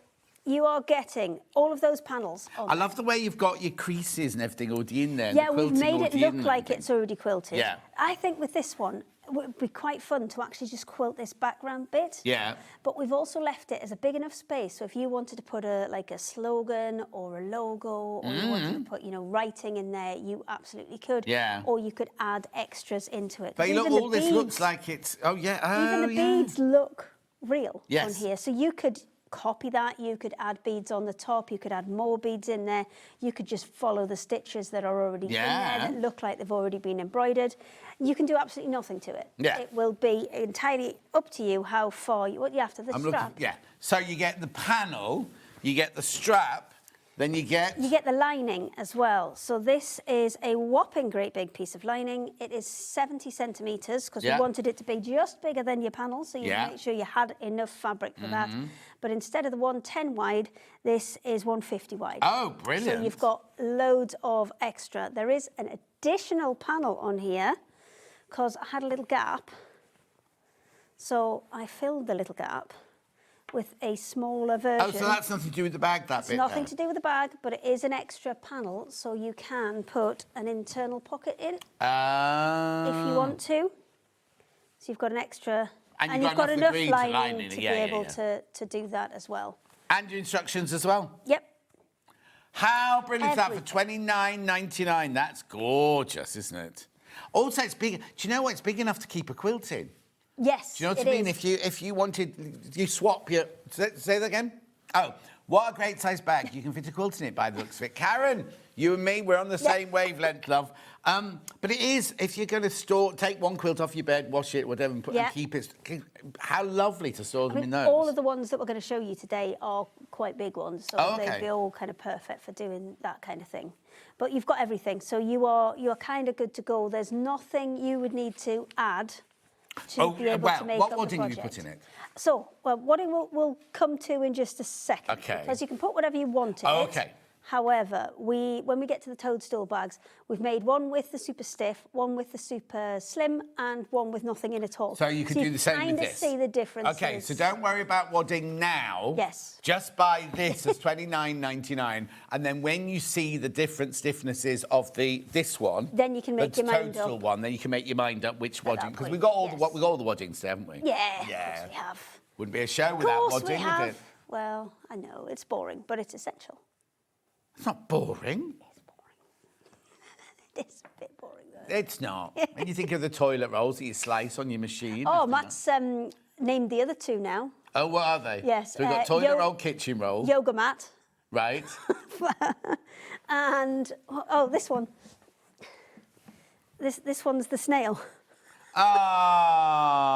you are getting all of those panels on. I love the way you've got your creases and everything already in there. Yeah, we've made it look like it's already quilted. Yeah. I think with this one, it would be quite fun to actually just quilt this background bit. Yeah. But we've also left it as a big enough space, so if you wanted to put a slogan or a logo, or you wanted to put, writing in there, you absolutely could. Yeah. Or you could add extras into it. But look, all this looks like it's... Oh, yeah. Oh, even the beads look real on here. So you could copy that, you could add beads on the top, you could add more beads in there, you could just follow the stitches that are already in there that look like they've already been embroidered. You can do absolutely nothing to it. Yeah. It will be entirely up to you how far what you have to the strap. So you get the panel, you get the strap, then you get... You get the lining as well. So this is a whopping great big piece of lining. It is 70 centimetres because we wanted it to be just bigger than your panel, so you make sure you had enough fabric for that. But instead of the 110 wide, this is 150 wide. Oh, brilliant. So you've got loads of extra. There is an additional panel on here because I had a little gap. So I filled the little gap with a smaller version. Oh, so that's nothing to do with the bag, that bit? It's nothing to do with the bag, but it is an extra panel, so you can put an internal pocket in if you want to. So you've got an extra... And you've got enough lining to be able to do that as well. And your instructions as well? Yep. How brilliant is that for $29.99? That's gorgeous, isn't it? Also, it's big. Do you know what? It's big enough to keep a quilt in. Yes, do you know what I mean? If you wanted, you swap your... Say that again? Oh, what a great size bag. You can fit a quilt in it by the looks of it. Karen, you and me, we're on the same wavelength, love. But it is, if you're going to take one quilt off your bed, wash it, whatever, and keep it... How lovely to store them in those. All of the ones that we're going to show you today are quite big ones, so they'd be all kind of perfect for doing that kind of thing. But you've got everything, so you're kind of good to go. There's nothing you would need to add to be able to make up the project. What wadding you put in it? So, wadding we'll come to in just a second. Okay. Because you can put whatever you want in it. Okay. However, when we get to the toadstool bags, we've made one with the super stiff, one with the super slim, and one with nothing in at all. So you could do the same with this? You kind of see the differences. Okay, so don't worry about wadding now. Yes. Just buy this as $29.99, and then when you see the different stiffnesses of this one, then you can make your mind up. The toadstool one, then you can make your mind up which wadding, because we've got all the waddings there, haven't we? Yeah, of course we have. Wouldn't be a show without wadding, would it? Well, I know it's boring, but it's essential. It's not boring. It's boring. It's a bit boring, though. It's not. When you think of the toilet rolls that you slice on your machine. Oh, Matt's named the other two now. Oh, what are they? Yes, So we've got toilet roll, kitchen roll. Yoga mat. Right. And, this one. This one's the snail. Ah.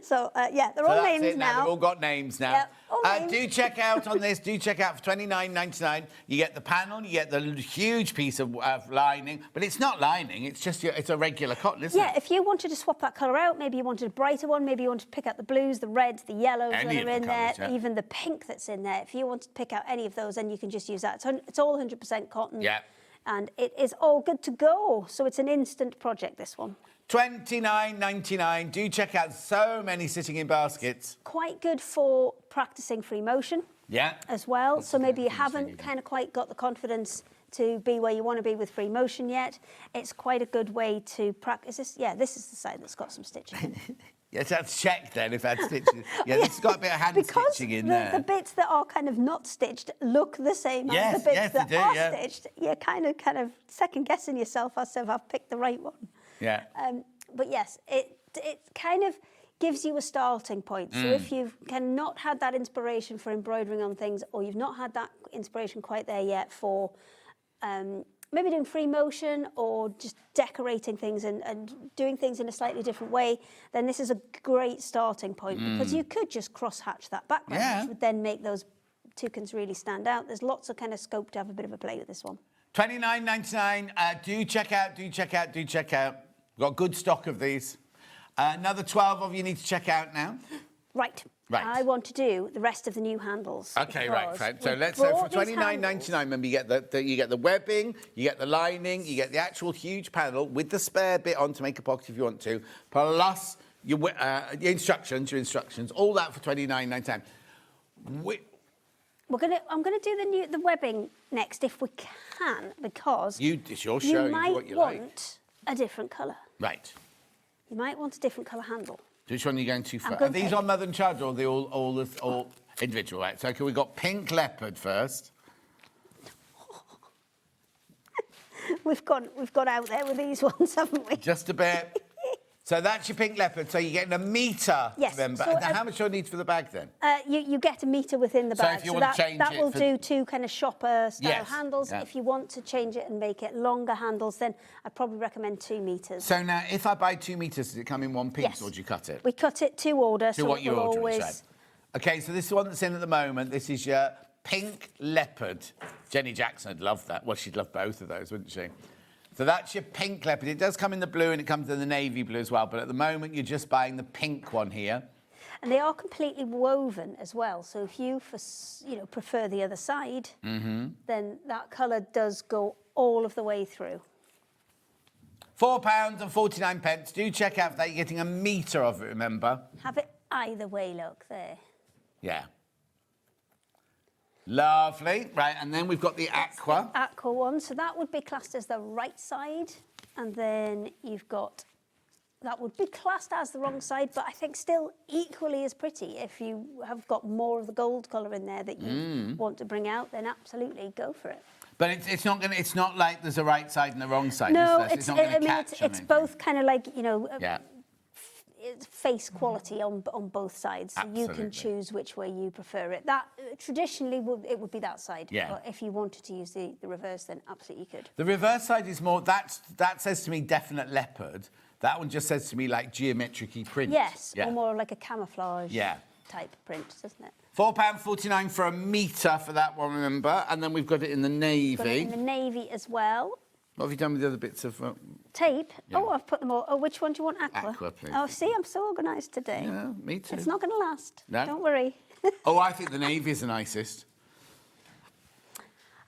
So, they're all named They've now. all got names now. Yep, all named. Do check out on this. Do check out for $29.99. You get the panel, you get the huge piece of lining, but it's not lining. It's just it's a regular cotton, isn't it? Yeah, if you wanted to swap that colour out, maybe you wanted a brighter one, maybe you wanted to pick out the blues, the reds, the yellows Any that of are the in colours, there, yeah. even the pink that's in there. If you want to pick out any of those, then you can just use that. It's all 100% cotton. Yeah. And it is all good to go. So it's an instant project, this one. $29.99. Do check out so many sitting in baskets. Quite good for practicing free motion. Yeah. As well. So maybe you haven't kind of quite got the confidence to be where you want to be with free motion yet. It's quite a good way to practice this. Yeah, this is the side that's got some stitching in it. Yes, that's checked then if it had stitching. Yeah, this has got a bit of hand stitching in there. The bits that are kind of not stitched look the same Yes, as the bits yes, that they do, are yeah. stitched. You're kind of second guessing yourself as if I've picked the right one. Yeah. But yes, it kind of gives you a starting point. So if you've not had that inspiration for embroidering on things, or you've not had that inspiration quite there yet for maybe doing free motion or just decorating things and doing things in a slightly different way, then this is a great starting point because you could just cross-hatch that background, which would then make those toucans really stand out. There's lots of kind of scope to have a bit of a play with this one. $29.99. Do check out. We've got good stock of these. Another 12 of you need to check out now. Right. I want to do the rest of the new handles. Okay, right. So for $29.99, remember you get the webbing, you get the lining, you get the actual huge panel with the spare bit on to make a pocket if you want to, plus your instructions, all that for $29.99. I'm gonna do the webbing next if we can, because it's your show. You might what you want a different colour. Right. You might want a different colour handle. Which one are you going to first? Are these on Mother and Child, or are they all individual? Right. So okay, we've got pink leopard first. We've gone out there with these ones, haven't we? Just a bit. So that's your pink leopard. So you're getting a metre, yes, remember? so, how much do I need for the bag then? You get a metre within the bag. So if you want to change that it... will do two kind of shopper-style handles. Yeah. If you want to change it and make it longer handles, then I'd probably recommend 2 metres. So now, if I buy 2 metres, does it come in one piece, yes. or do you cut it? We cut it to order, to so what you're ordering, always... right. OK, so this is one that's in at the moment. This is your pink leopard. Jenny Jackson would love that. Well, she'd love both of those, wouldn't she? So that's your pink leopard. It does come in the blue and it comes in the navy blue as well, but at the moment you're just buying the pink one here. And they are completely woven as well. So if you prefer the other side, then that colour does go all of the way through. £4.49. Do check out for that. You're getting a metre of it, remember? Have it either way, look, there. Yeah. Lovely. Right, and then we've got the aqua. The aqua one. So that would be classed as the right side. And then you've got... That would be classed as the wrong side, but I think still equally as pretty. If you have got more of the gold colour in there that you want to bring out, then absolutely go for it. But it's not gonna. It's not like there's a right side and a wrong side. No, it's not gonna catch it's both kind of like it's face quality on both sides. So you can choose which way you prefer it. That traditionally would be that side. Yeah. But if you wanted to use the reverse, then absolutely you could. The reverse side is more. That says to me definite leopard. That one just says to me like geometric-y print. Yes, yeah. or more like a camouflage type print, doesn't it? £4.49 for a metre for that one, remember? And then we've got it in the navy. Got it in the navy as well. What have you done with the other bits of... Tape? Yeah. Oh, I've put them all... Oh, which one do you want? Aqua? Aqua, please. Oh, see, I'm so organised today. Yeah, me too. It's not going to last. No? Don't worry. Oh, I think the navy is the nicest.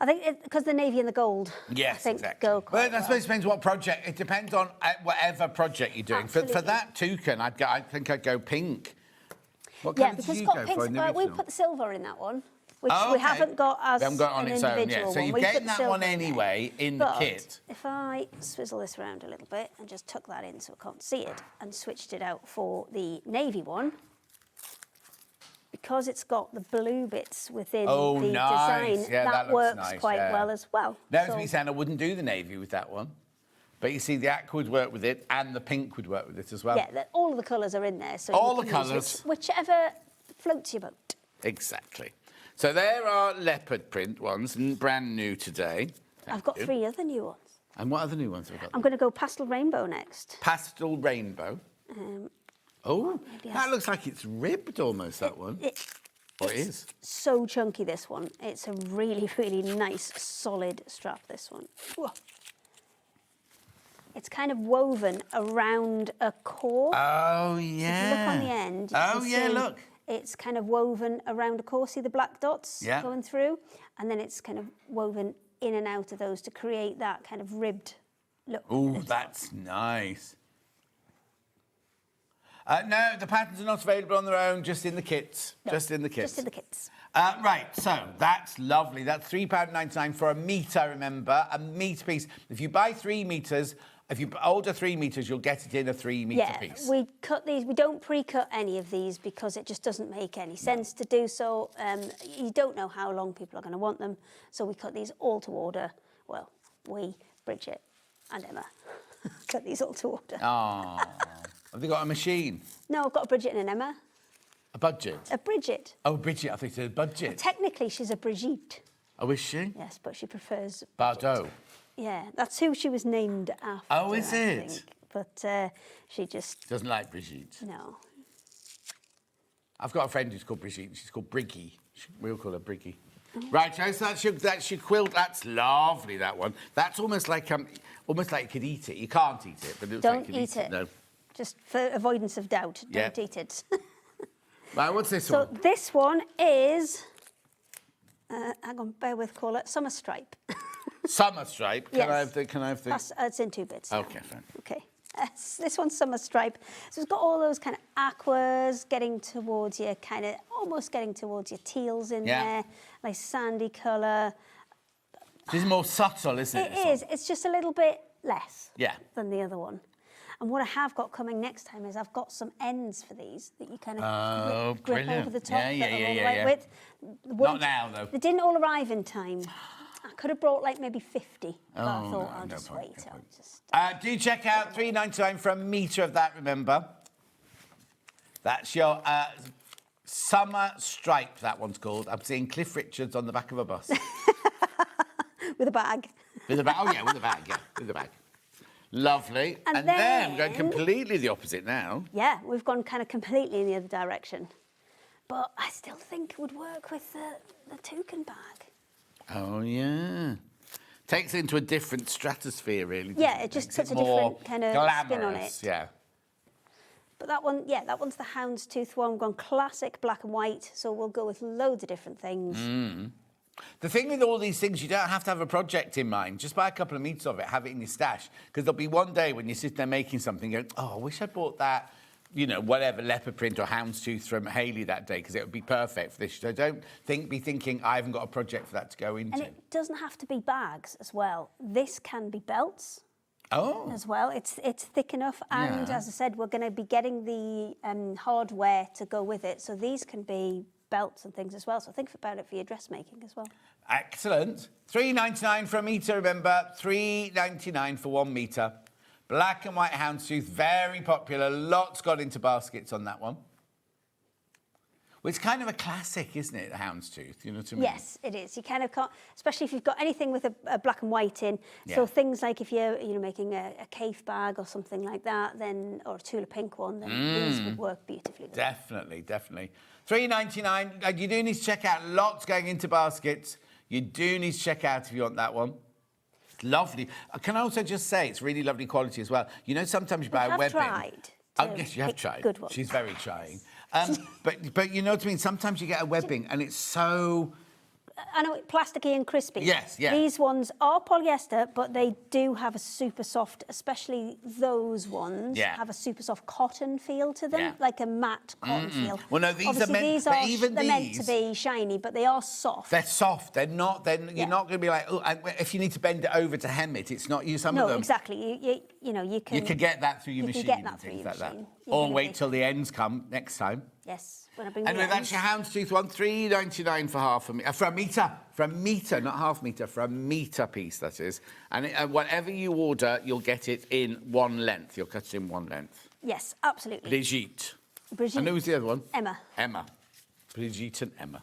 I think because the navy and the gold, yes, I think exactly. go quite well. I suppose it depends what project. It depends on whatever project you're doing. For that toucan, I think I'd go pink. What colour did you go for in the original? We put the silver in that one, which we haven't got as we haven't got it on an its own individual yet. So one. you're getting that one anyway in the kit. If I swizzle this around a little bit and just tuck that in so I can't see it, and switched it out for the navy one, because it's got the blue bits within the design, yeah, that looks works nice, quite well as well. That was me saying I wouldn't do the navy with that one. But you see, the aqua would work with it, and the pink would work with it as well. Yeah, all of the colours are in there. So All you the can use colours. whichever floats your boat. Exactly. So there are leopard print ones, brand new today. I've got 3 other new ones. And what other new ones have we got? I'm going to go pastel rainbow next. Pastel rainbow. Oh, that looks like it's ribbed almost, that one. Or it is. So chunky, this one. It's a really, really nice, solid strap, this one. Whoa. It's kind of woven around a core. Oh, If you yeah. look on the end, you can see Look. it's kind of woven around a core. See the black dots Yeah. going through? And then it's kind of woven in and out of those to create that kind of ribbed look. Oh, that's nice. No, the patterns are not available on their own, just in the kits. No, just in the kits. Just in the kits. Right, so that's lovely. That's £3.99 for a metre, remember, a metre piece. If you buy 3 metres, if you order 3 metres, you'll get it in a 3 metre piece. We cut these. We don't pre-cut any of these because it just doesn't make any sense to do so. You don't know how long people are going to want them, so we cut these all to order. Well, we, Bridget and Emma, cut these all to order. Oh, have they got a machine? No, I've got a Bridget and an Emma. A budget? A Bridget. Oh, Bridget, I think it's a budget. Technically, she's a Brigitte. Oh, is she? Yes, but she prefers Bardot. Yeah, that's who she was named after. Oh, is I it? think. But she just... Doesn't like Brigitte. No. I've got a friend who's called Brigitte. She's called Briggy. We'll call her Briggy. Right, so that's your quilt. That's lovely, that one. That's almost like you could eat it. You can't eat it, but it looks Don't like you could eat it. No. Just for avoidance of doubt, Yeah. don't eat it. Right, what's this So one? this one is... hang on, bear with, call it Summer Stripe. Summer stripe. Can Yes. I have the... It's in 2 bits. Okay, fine. Okay. This one's Summer Stripe. So it's got all those kind of aquas getting towards you, kind of almost getting towards your teals in there, like sandy colour. This is more subtle, isn't it? It is. It's just a little bit less Yeah. than the other one. And what I have got coming next time is I've got some ends for these that you kind of grip over the top that are all the right width. Not now, though. They didn't all arrive in time. I could have brought like maybe 50, but I thought no, I'll no just point, wait. no I'll point. just... Do check out £3.99 for a metre of that, remember. That's your Summer Stripe, that one's called. I'm seeing Cliff Richards on the back of a bus. With a bag. With a bag, oh yeah, with a bag, yeah, with a bag. Lovely. And then we're going then- completely the opposite now. Yeah, we've gone kind of completely in the other direction. But I still think it would work with the toucan bag. Oh, yeah. Takes it into a different stratosphere, really. Yeah, it just puts a different kind of spin on glamorous, it. Yeah. But that one, yeah, that one's the houndstooth one. We've gone classic black and white, so we'll go with loads of different things. The thing with all these things, you don't have to have a project in mind. Just buy a couple of meters of it, have it in your stash. Because there'll be one day when you sit there making something, going, oh, I wish I bought that, you know, whatever, leopard print or houndstooth from Hayley that day, because it would be perfect for this. So don't be thinking, I haven't got a project for that to go into. And it doesn't have to be bags as well. This can be belts as well. It's thick enough. And Yeah. as I said, we're going to be getting the hardware to go with it. So these can be belts and things as well. So think about it for your dressmaking as well. Excellent. £3.99 for a metre, remember. £3.99 for 1 metre. Black and white houndstooth, very popular. Lots got into baskets on that one. Well, it's kind of a classic, isn't it, the houndstooth? You know what I mean? Yes, it is. You kind of can't, especially if you've got anything with a black and white in. So Yeah. things like if you're making a cave bag or something like that, then or a Tula pink one, then these would work beautifully. With Definitely, definitely. £3.99. You do need to check out lots going into baskets. You do need to check out if you want that one. It's lovely. Can I also just say it's really lovely quality as well. You know, sometimes you buy a have webbing. tried Oh, to yes, you have pick tried. good ones. She's very trying. But you know what I mean? Sometimes you get a webbing and it's so... I know, plasticky and crispy. Yes, yeah. These ones are polyester, but they do have a super soft, especially those ones, Yeah. have a super soft cotton feel to them, Yeah. like a matte cotton feel. Well, no, these are Obviously, meant- these but are, even they're meant to these- be shiny, but they are soft. They're soft. They're not... You're not going to be like... Oh, if you need to bend it over to hem it, it's not you. Some No, of them... exactly. You know, you can... You can get that through your You can machine get that and through things your like that. machine. You're Or gonna wait be- till the ends come next time. Yes, when I bring Anyway, the that's your houndstooth one, $3.99 for half a metre. For a metre, not half metre, for a metre piece, that is. And whatever you order, you'll get it in one length. You'll cut it in one length. Yes, absolutely. Brigitte. Brigitte. And who's the other one? Emma. Emma. Brigitte and Emma.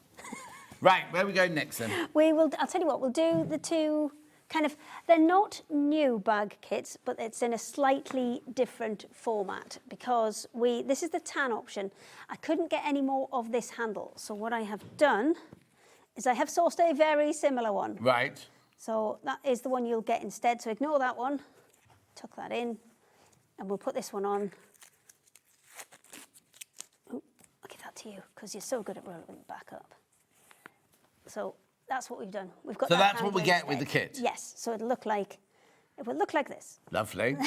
Right, where are we going next then? I'll tell you what, we'll do the two kind of, they're not new bag kits, but it's in a slightly different format because this is the tan option. I couldn't get any more of this handle. So what I have done is I have sourced a very similar one. Right. So that is the one you'll get instead. So ignore that one, tuck that in, and we'll put this one on. Ooh, I'll give that to you because you're so good at rolling it back up. So that's what we've done. We've got. So that that's what we handle get with the instead. kit? Yes. So it will look like this. Lovely.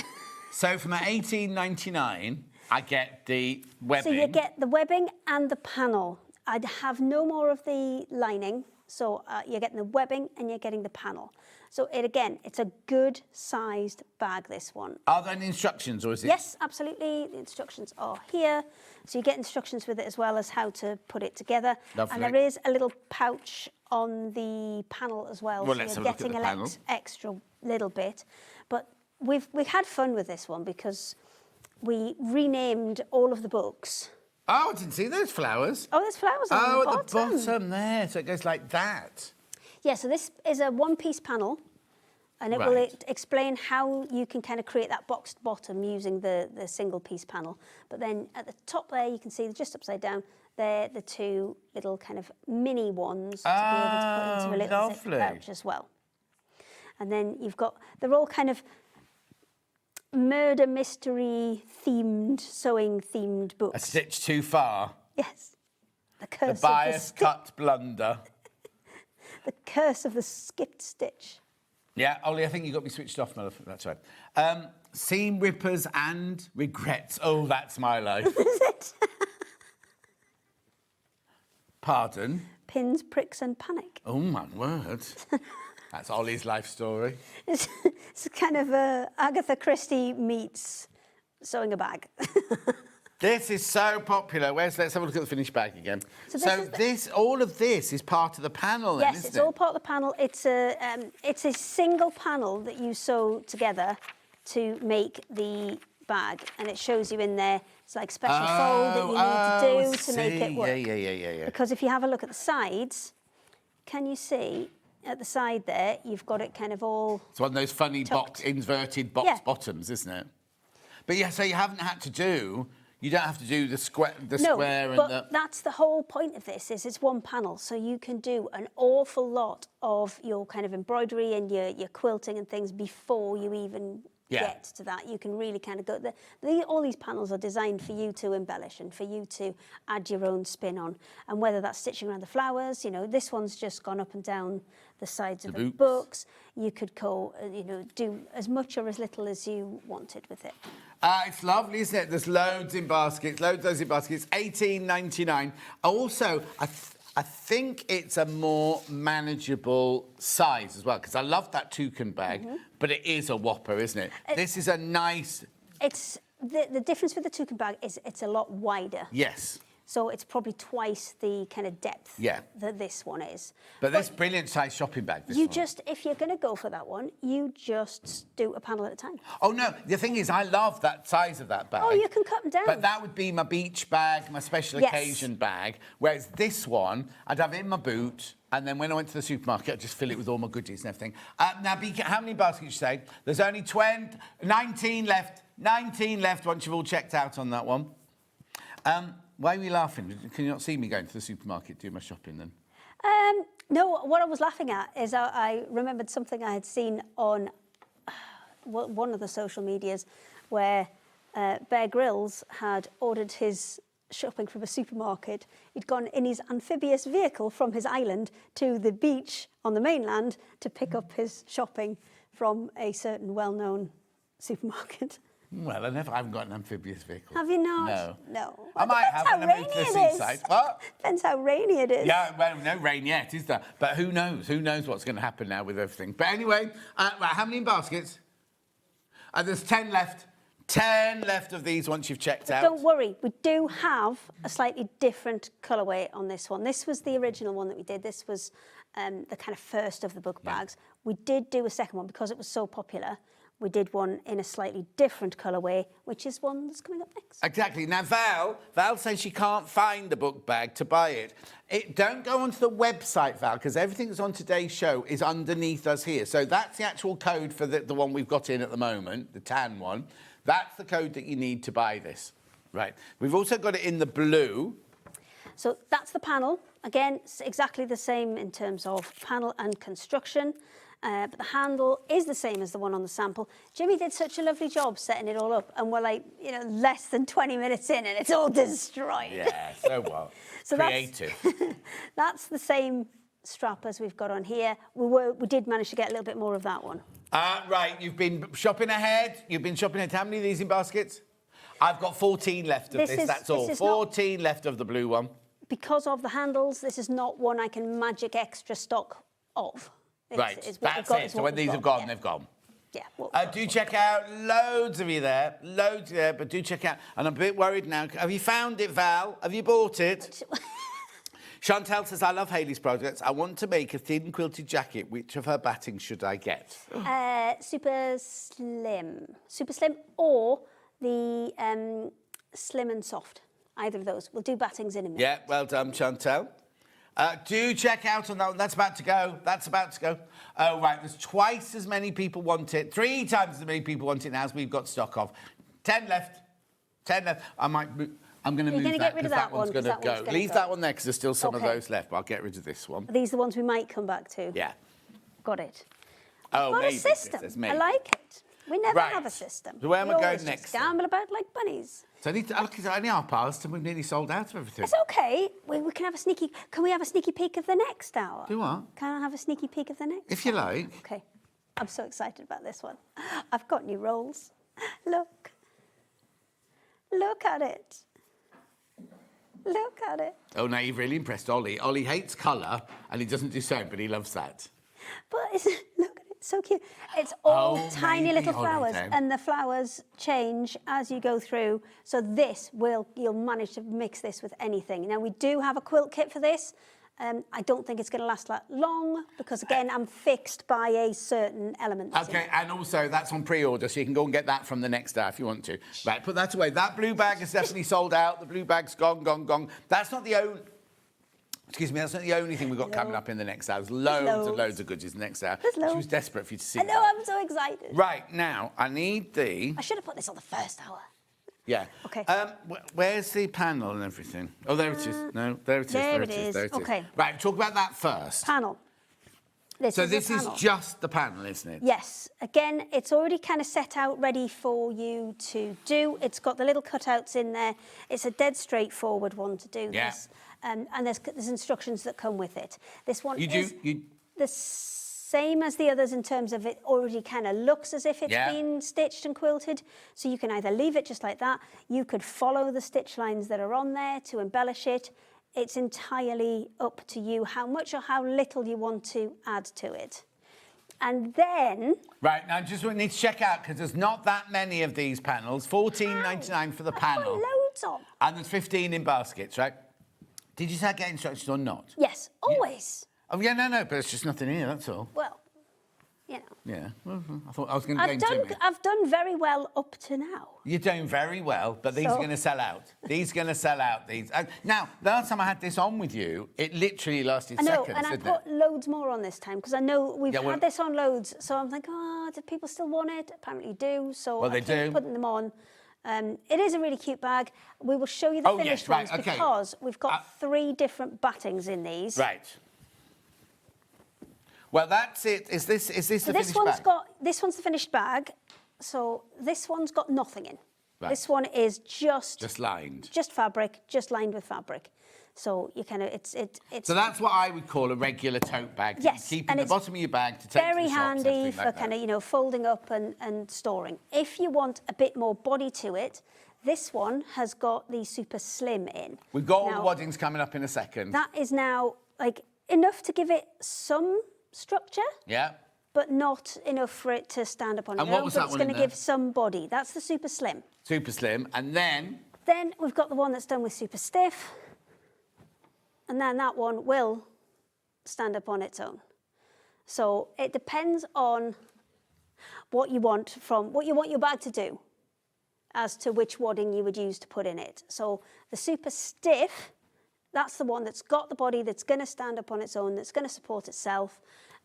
So from $18.99, I get the webbing. So you get the webbing and the panel. I'd have no more of the lining. So you're getting the webbing and you're getting the panel. So it's a good sized bag, this one. Are there any instructions or is it? Yes, absolutely. The instructions are here. So you get instructions with it as well as how to put it together. Lovely. And there is a little pouch on the panel as well. Well, so let's you're have a look getting at the panel. extra little bit. But we've had fun with this one because we renamed all of the books. Oh, I didn't see those flowers. Oh, there's flowers on the Oh, bottom. at the bottom there. So it goes like that. Yeah, so this is a one-piece panel, and it will explain how you can kind of create that boxed bottom using the single-piece panel. But then at the top there, you can see just upside down, they're the two little kind of mini ones to be able to put into a little zip pouch as well. And then they're all kind of murder mystery themed, sewing themed books. A stitch too far. Yes. The curse The bias cut blunder. The curse of the skipped stitch. Yeah, Ollie, I think you got me switched off, my love. That's right. Seam rippers and regrets. Oh, that's my life. Is it? Pardon? Pins, pricks and panic. Oh, my word. That's Ollie's life story. It's kind of Agatha Christie meets sewing a bag. This is so popular. Let's have a look at the finished bag again. So all of this is part of the panel, then, Yes, isn't it's it? all part of the panel. It's a single panel that you sew together to make the bag, and it shows you in there. It's like special fold that you need to do to make it work. Yeah. Because if you have a look at the sides, can you see at the side there, you've got it kind of all. It's one of those funny inverted box bottoms, isn't it? But yeah, so you don't have to do the square, but that's the whole point of this. Is it's one panel, so you can do an awful lot of your kind of embroidery and your quilting and things before you even get to that. You can really kind of go. All these panels are designed for you to embellish and for you to add your own spin on. And whether that's stitching around the flowers, this one's just gone up and down the sides of the books. You could go, do as much or as little as you wanted with it. It's lovely, isn't it? There's loads in baskets, $18.99. Also, I think it's a more manageable size as well, because I love that toucan bag, but it is a whopper, isn't it? This is a nice. It's the difference with the toucan bag is it's a lot wider. Yes. So it's probably twice the kind of depth that this one is. But this brilliant size shopping bag. If you're going to go for that one, you just do a panel at a time. Oh no, the thing is, I love that size of that bag. Oh, you can cut them down. But that would be my beach bag, my special occasion bag. Whereas this one, I'd have it in my boot, and then when I went to the supermarket, I'd just fill it with all my goodies and everything. Now, how many baskets you say? There's only 19 left. 19 left once you've all checked out on that one. Why are you laughing? Can you not see me going to the supermarket doing my shopping then? No, what I was laughing at is I remembered something I had seen on one of the social medias where Bear Grylls had ordered his shopping from a supermarket. He'd gone in his amphibious vehicle from his island to the beach on the mainland to pick up his shopping from a certain well-known supermarket. Well, I haven't got an amphibious vehicle. Have you not? No. I might have when I move to the seaside. What? Depends how rainy it is. Yeah, well, no rain yet, is there? But who knows? Who knows what's going to happen now with everything? But anyway, right, how many baskets? There's 10 left. 10 left of these once you've checked out. Don't worry, we do have a slightly different colourway on this one. This was the original one that we did. This was the kind of first of the book bags. We did do a second one because it was so popular. We did one in a slightly different colourway, which is one that's coming up next. Exactly. Now, Val says she can't find the book bag to buy it. Don't go onto the website, Val, because everything that's on today's show is underneath us here. So that's the actual code for the one we've got in at the moment, the tan one. That's the code that you need to buy this. Right. We've also got it in the blue. So that's the panel. Again, it's exactly the same in terms of panel and construction. But the handle is the same as the one on the sample. Jimmy did such a lovely job setting it all up, and we're like, less than 20 minutes in, and it's all destroyed. Yeah, so what? So creative. That's the same strap as we've got on here. We did manage to get a little bit more of that one. Right, you've been shopping ahead. How many of these in baskets? I've got 14 left of this. That's all. 14 left of the blue one. Because of the handles, this is not one I can magic extra stock of. Right, that's it. So when these have gone, they've gone. Yeah. Do check out. Loads of you there. But do check out. And I'm a bit worried now. Have you found it, Val? Have you bought it? Chantal says, I love Hayley's projects. I want to make a thin quilted jacket. Which of her battings should I get? Super slim, or the slim and soft. Either of those. We'll do battings in a minute. Yeah, well done, Chantal. Do check out on that one. That's about to go. Oh, right. There's twice as many people want it. 3 times as many people want it now as we've got stock of. 10 left. I'm going to move that because that one's going to go. Leave that one there because there's still some of those left, but I'll get rid of this one. Are these the ones we might come back to? Yeah. Got it. Oh, got maybe. a system. I like it. We never have a system. So where am I going next? Just gamble about like bunnies. So look, it's only half past and we've nearly sold out of everything. It's okay. We can have a sneaky... Can we have a sneaky peek of the next hour? Do what? Can I have a sneaky peek of the next If you like. Okay. I'm so excited about this one. I've got new rolls. Look. Look at it. Look at it. Oh, now you've really impressed Ollie. Ollie hates colour and he doesn't do sewing, but he loves that. But look at it. So cute. It's all tiny little flowers, and the flowers change as you go through. So you'll manage to mix this with anything. Now we do have a quilt kit for this. I don't think it's going to last that long because again, I'm fixed by a certain element. Okay, and also that's on pre-order, so you can go and get that from the next hour if you want to. Right, put that away. That blue bag is definitely sold out. The blue bag's gone. That's not the only... Excuse me, that's not the only thing we've got coming up in the next hour. There's loads of goodies in the next hour. She was desperate for you to see. I know, I'm so excited. Right, now, I need the... I should have put this on the first hour. Yeah. Okay. Where's the panel and everything? Oh, there it is. No, there it is. There it is. Okay. Right, talk about that first. Panel. This is just the panel, isn't it? Yes. Again, it's already kind of set out, ready for you to do. It's got the little cutouts in there. It's a dead straightforward one to do this. And there's instructions that come with it. This one is the same as the others in terms of it already kind of looks as if it's been stitched and quilted. So you can either leave it just like that. You could follow the stitch lines that are on there to embellish it. It's entirely up to you how much or how little you want to add to it. And then... Right, now just need to check out, because there's not that many of these panels. $14.99 for the panel. Loads on. And there's 15 in baskets, right? Did you say get instructions or not? Yes, always. Oh, yeah, no, but there's just nothing here, that's all. Well, you know. Yeah, I thought I was going to blame Jimmy. I've done very well up to now. You're doing very well, but these are going to sell out. These are going to sell out. Now, the last time I had this on with you, it literally lasted seconds, and I didn't put loads more on this time, because I know we've had this on loads, so I'm like, do people still want it? Apparently do, so I keep putting them on. It is a really cute bag. We will show you the finished ones because we've got 3 different battings in these. Right. Well, that's it. Is this the finished bag? This one's the finished bag. So this one's got nothing in. Right. This one is just lined. Just fabric, just lined with fabric. So you kind of it's. So that's what I would call a regular tote bag. Yes, keep in the bottom of your bag to take to the very shops, handy for like kind of folding up and storing. If you want a bit more body to it, this one has got the super slim in. We've got all the waddings coming up in a second. That is now like enough to give it some structure. Yeah. but not enough for it to stand up on And its what own, was but that it's one going in to there? give some body. That's the super slim. Super slim. And then... Then we've got the one that's done with super stiff, and then that one will stand up on its own. So it depends on what you want your bag to do as to which wadding you would use to put in it. So the super stiff, that's the one that's got the body that's going to stand up on its own, that's going to support itself.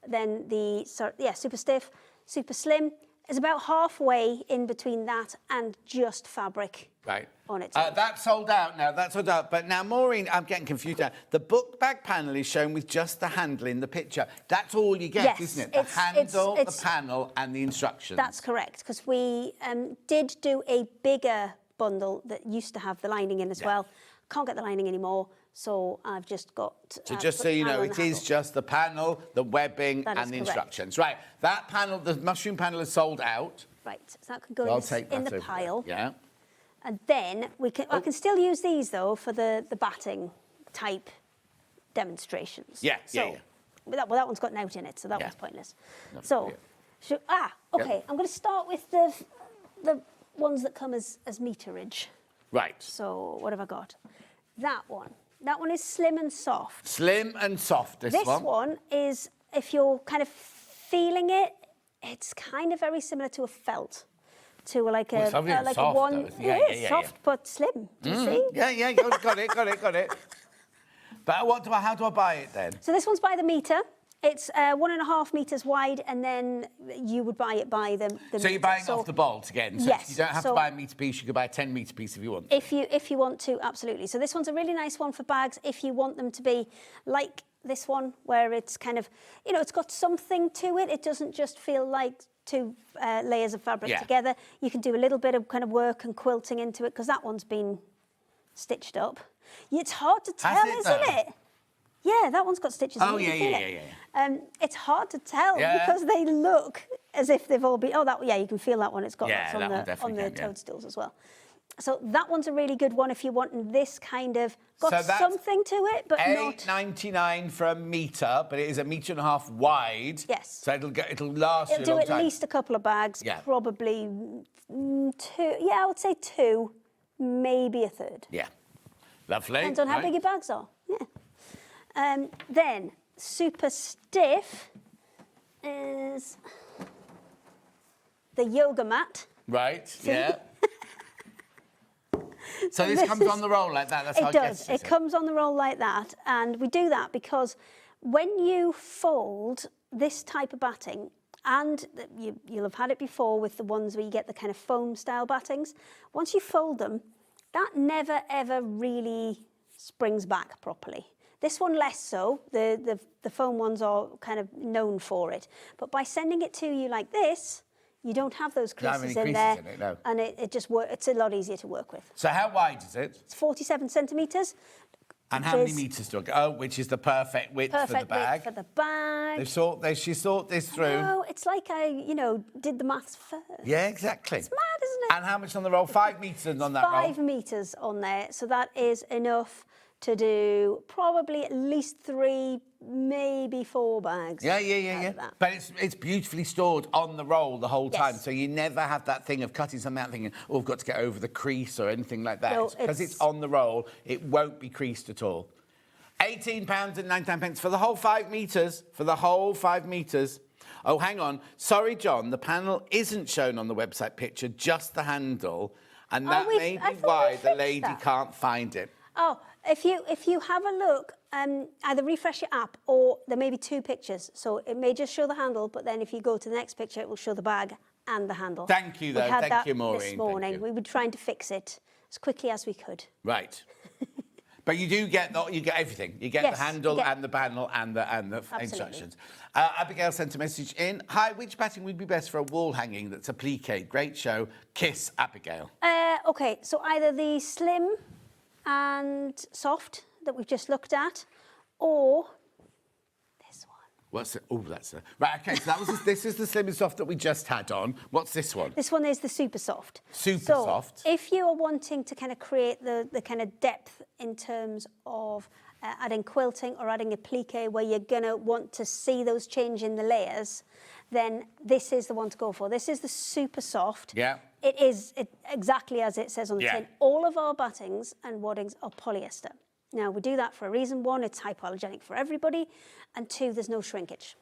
Then the super stiff, super slim is about halfway in between that and just fabric. Right. On its own. That's sold out now. That's sold out. But now, Maureen, I'm getting confused now. The book bag panel is shown with just the handle in the picture. That's all you get, Yes, isn't it? The handle, the panel, and the instructions. That's correct, because we did do a bigger bundle that used to have the lining in as well. Can't get the lining anymore, so I've just got... So just so you know, it is just the panel, the webbing, and the instructions. Right, that panel, the mushroom panel is sold out. Right, so that can go in the pile. Yeah. And then I can still use these, though, for the batting type demonstrations. Yeah, so, that one's got an out in it, so that one's pointless. No, so, okay, I'm going to start with the ones that come as meterage. Right. So, what have I got? That one. That one is slim and soft. Slim and soft, this one. This one is, if you're kind of feeling it, it's kind of very similar to a felt. To like a one, soft but slim. Do you see? Yeah, got it. But how do I buy it then? So this one's by the metre. It's 1.5 metres wide, and then you would buy it by the So you're buying off the bolt again? So yes. You don't have to buy a metre piece, you could buy a 10 metre piece if you want. If you want to, absolutely. So this one's a really nice one for bags if you want them to be like this one, where it's kind of, it's got something to it. It doesn't just feel like two layers of fabric together. You can do a little bit of kind of work and quilting into it, because that one's been stitched up. It's hard to tell, isn't it? Yeah, that one's got stitches. Oh, yeah. It's hard to tell because they look as if they've all been... you can feel that one. It's got lots on the toadstools as well. So that one's a really good one if you want this kind of... Got something to it, but not... $8.99 for a metre, but it is 1.5 metres wide. Yes. So it'll last you a long time. It'll do at least a couple of bags, probably 2. Yeah, I would say 2, maybe a third. Yeah. Lovely. Depends on how big your bags are. Yeah. Then, super stiff is the yoga mat. Right, yeah. So this comes on the roll like that? That's how it does. It comes on the roll like that. And we do that because when you fold this type of batting, and you'll have had it before with the ones where you get the kind of foam style battings, once you fold them, that never ever really springs back properly. This one less so. The foam ones are kind of known for it. But by sending it to you like this, you don't have those creases in there, and it just it's a lot easier to work with. So how wide is it? It's 47 centimetres. And how many metres do I go? Oh, which is the perfect width for the bag. Perfect width for the bag. She thought this through. Oh, it's like I, did the maths first. Yeah, exactly. It's mad, isn't it? And how much on the roll? 5 metres on that roll? 5 metres on there. So that is enough to do probably at least 3, maybe 4 bags. Yeah. But it's beautifully stored on the roll the whole time, so you never have that thing of cutting something out thinking, I've got to get over the crease or anything like that. Because it's on the roll, it won't be creased at all. £18.99 for the whole 5 metres. For the whole 5 metres. Oh, hang on. Sorry, John, the panel isn't shown on the website picture, just the handle. And that may be why the lady can't find it. Oh, if you have a look, either refresh your app or there may be 2 pictures. So it may just show the handle, but then if you go to the next picture, it will show the bag and the handle. Thank you, though. Thank you, Maureen. This morning. We were trying to fix it as quickly as we could. Right. But you do get everything. You get the handle and the panel and the instructions. Abigail sent a message in. Hi, which batting would be best for a wall hanging that's applique? Great show. Kiss, Abigail. OK, so either the slim and soft that we've just looked at, or this one. What's it? Oh, that's a... Right, OK, so this is the slim and soft that we just had on. What's this one? This one is the super soft. Super soft. If you are wanting to kind of create the kind of depth in terms of adding quilting or adding a plique where you're going to want to see those change in the layers, then this is the one to go for. This is the super soft. Yeah. It is exactly as it says on the tin. All of our battings and waddings are polyester. Now, we do that for a reason. One, it's hypoallergenic for everybody, and two, there's no shrinkage.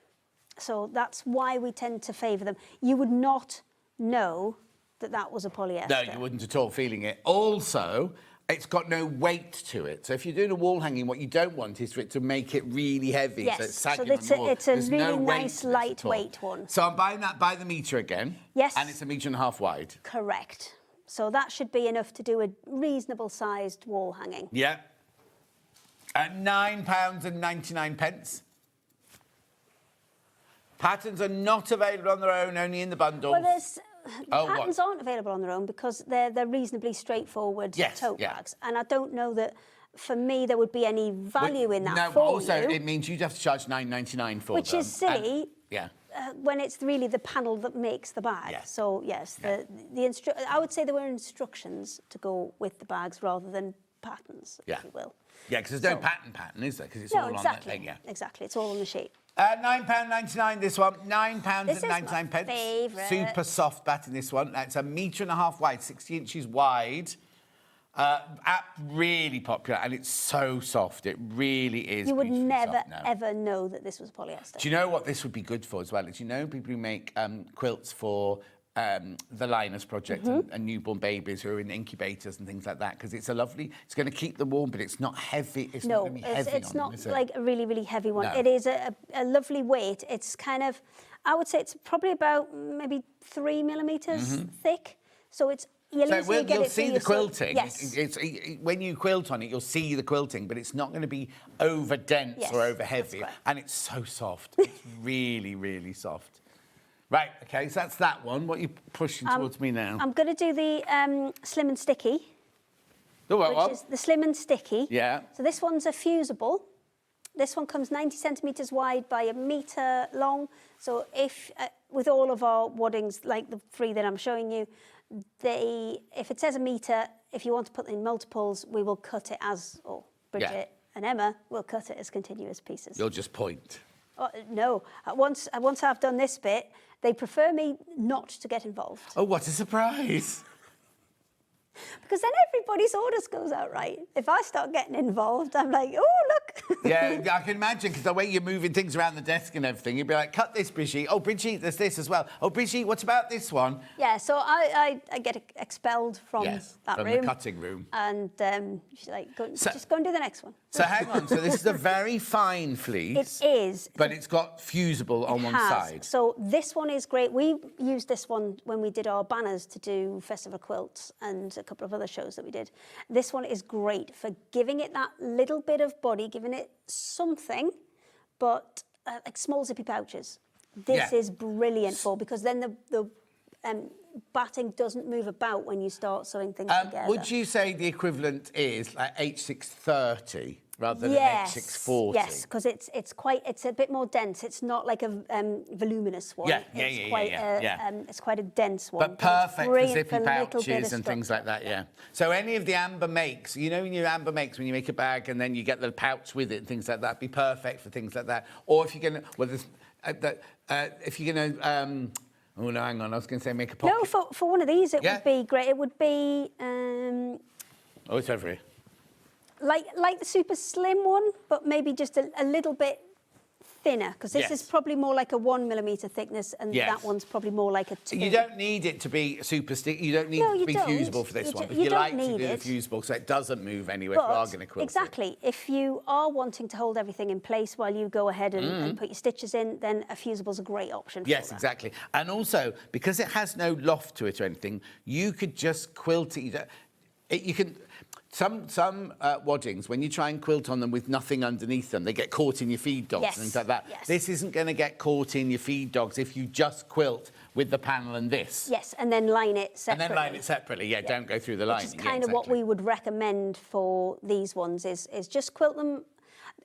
So that's why we tend to favour them. You would not know that that was a polyester. No, you wouldn't at all feeling it. Also, it's got no weight to it. So if you're doing a wall hanging, what you don't want is for it to make it really heavy. Yes, so it's sagging so on the wall. it's a There's really no weight nice to this at all. lightweight one. So I'm buying that by the metre again. Yes. And it's 1.5 metres wide. Correct. So that should be enough to do a reasonable sized wall hanging. Yeah. At £9.99. Patterns are not available on their own, only in the bundles. Well, there's Oh, patterns aren't available on their own because they're reasonably straightforward tote bags, and I don't know that for me there would be any value in that no, for but also you, it means you'd have to charge £9.99 for which them. is silly. Yeah. When it's really the panel that makes the bag. Yes. So yes, I would say there were instructions to go with the bags rather than patterns, if you will. Yeah, because there's no pattern, is there? Because it's all exactly. on that thing, yeah. Exactly, it's all on the sheet. £9.99 this one, This is my £9.99. favourite. Super soft batting this one. It's 1.5 metres wide, 60 inches wide. Really popular, and it's so soft. It really is. You would never, soft now. ever know that this was polyester. Do you know what this would be good for as well? Do you know people who make quilts for the Linus Project and newborn babies who are in incubators and things like that? Because it's it's going to keep them warm, but it's not heavy. It's not going to be heavy it's on not them, is it? like a really, really heavy one. No. It is a lovely weight. It's kind of, I would say it's probably about maybe 3 millimetres thick. So it's, you'll see the quilting. Yes. When you quilt on it, you'll see the quilting, but it's not going to be over dense or over heavy. And it's so soft. It's really, really soft. Right, OK, so that's that one. What are you pushing towards me now? I'm going to do the Slim and Sticky. The what which one? is the Slim and Sticky. Yeah. So this one's a fusible. This one comes 90 centimetres wide by 1 metre long. So if, with all of our waddings, like the 3 that I'm showing you, if it says 1 metre, if you want to put in multiples, we will cut it as, or Bridget and Emma will cut it as continuous pieces. You'll just point. No, once I've done this bit, they prefer me not to get involved. Oh, what a surprise. Because then everybody's orders goes out right. If I start getting involved, I'm like, oh, look. Yeah, I can imagine, because the way you're moving things around the desk and everything, you'd be like, cut this, Brigitte. Oh, Brigitte, there's this as well. Oh, Brigitte, what about this one? Yeah, so I get expelled from that from room. the cutting room. And she's like, just go and do the next one. So hang on, so this is a very fine fleece. It is. But it's got fusible on one side. So this one is great. We used this one when we did our banners to do Festival Quilts and a couple of other shows that we did. This one is great for giving it that little bit of body, giving it something, but like small zippy pouches. This is brilliant for, because then the batting doesn't move about when you start sewing things together. Would you say the equivalent is like H630 rather than H640? Yes, because it's a bit more dense. It's not like a voluminous one. It's quite a dense one. But perfect for zippy for pouches and things like that, yeah. So any of the Amber Makes, you know, when you Amber Makes, when you make a bag and then you get the pouch with it and things like that, be perfect for things like that. Or if you're going to, if you're going to, oh, no, hang on. I was going to say make a pocket. No, for one of these, it would be great. It would be... oh, it's over here. Like the super slim one, but maybe just a little bit thinner, because this is probably more like a 1 millimetre thickness, and that one's probably more like a 2. You don't need it to be super sticky. You don't need it to be fusible for this one. But you like to do the fusible so it doesn't move anywhere if you are going to quilt exactly. If you are wanting to hold everything in place while you go ahead and put your stitches in, then a fusible's a great option for Yes, that. exactly. And also, because it has no loft to it or anything, you could just quilt it. You can... Some waddings, when you try and quilt on them with nothing underneath them, they get caught in your feed dogs and things like that. Yes. This isn't going to get caught in your feed dogs if you just quilt with the panel and this. Yes, and then line it separately. And then line it separately, don't go through the lining. Which is kind of what we would recommend for these ones, is just quilt them.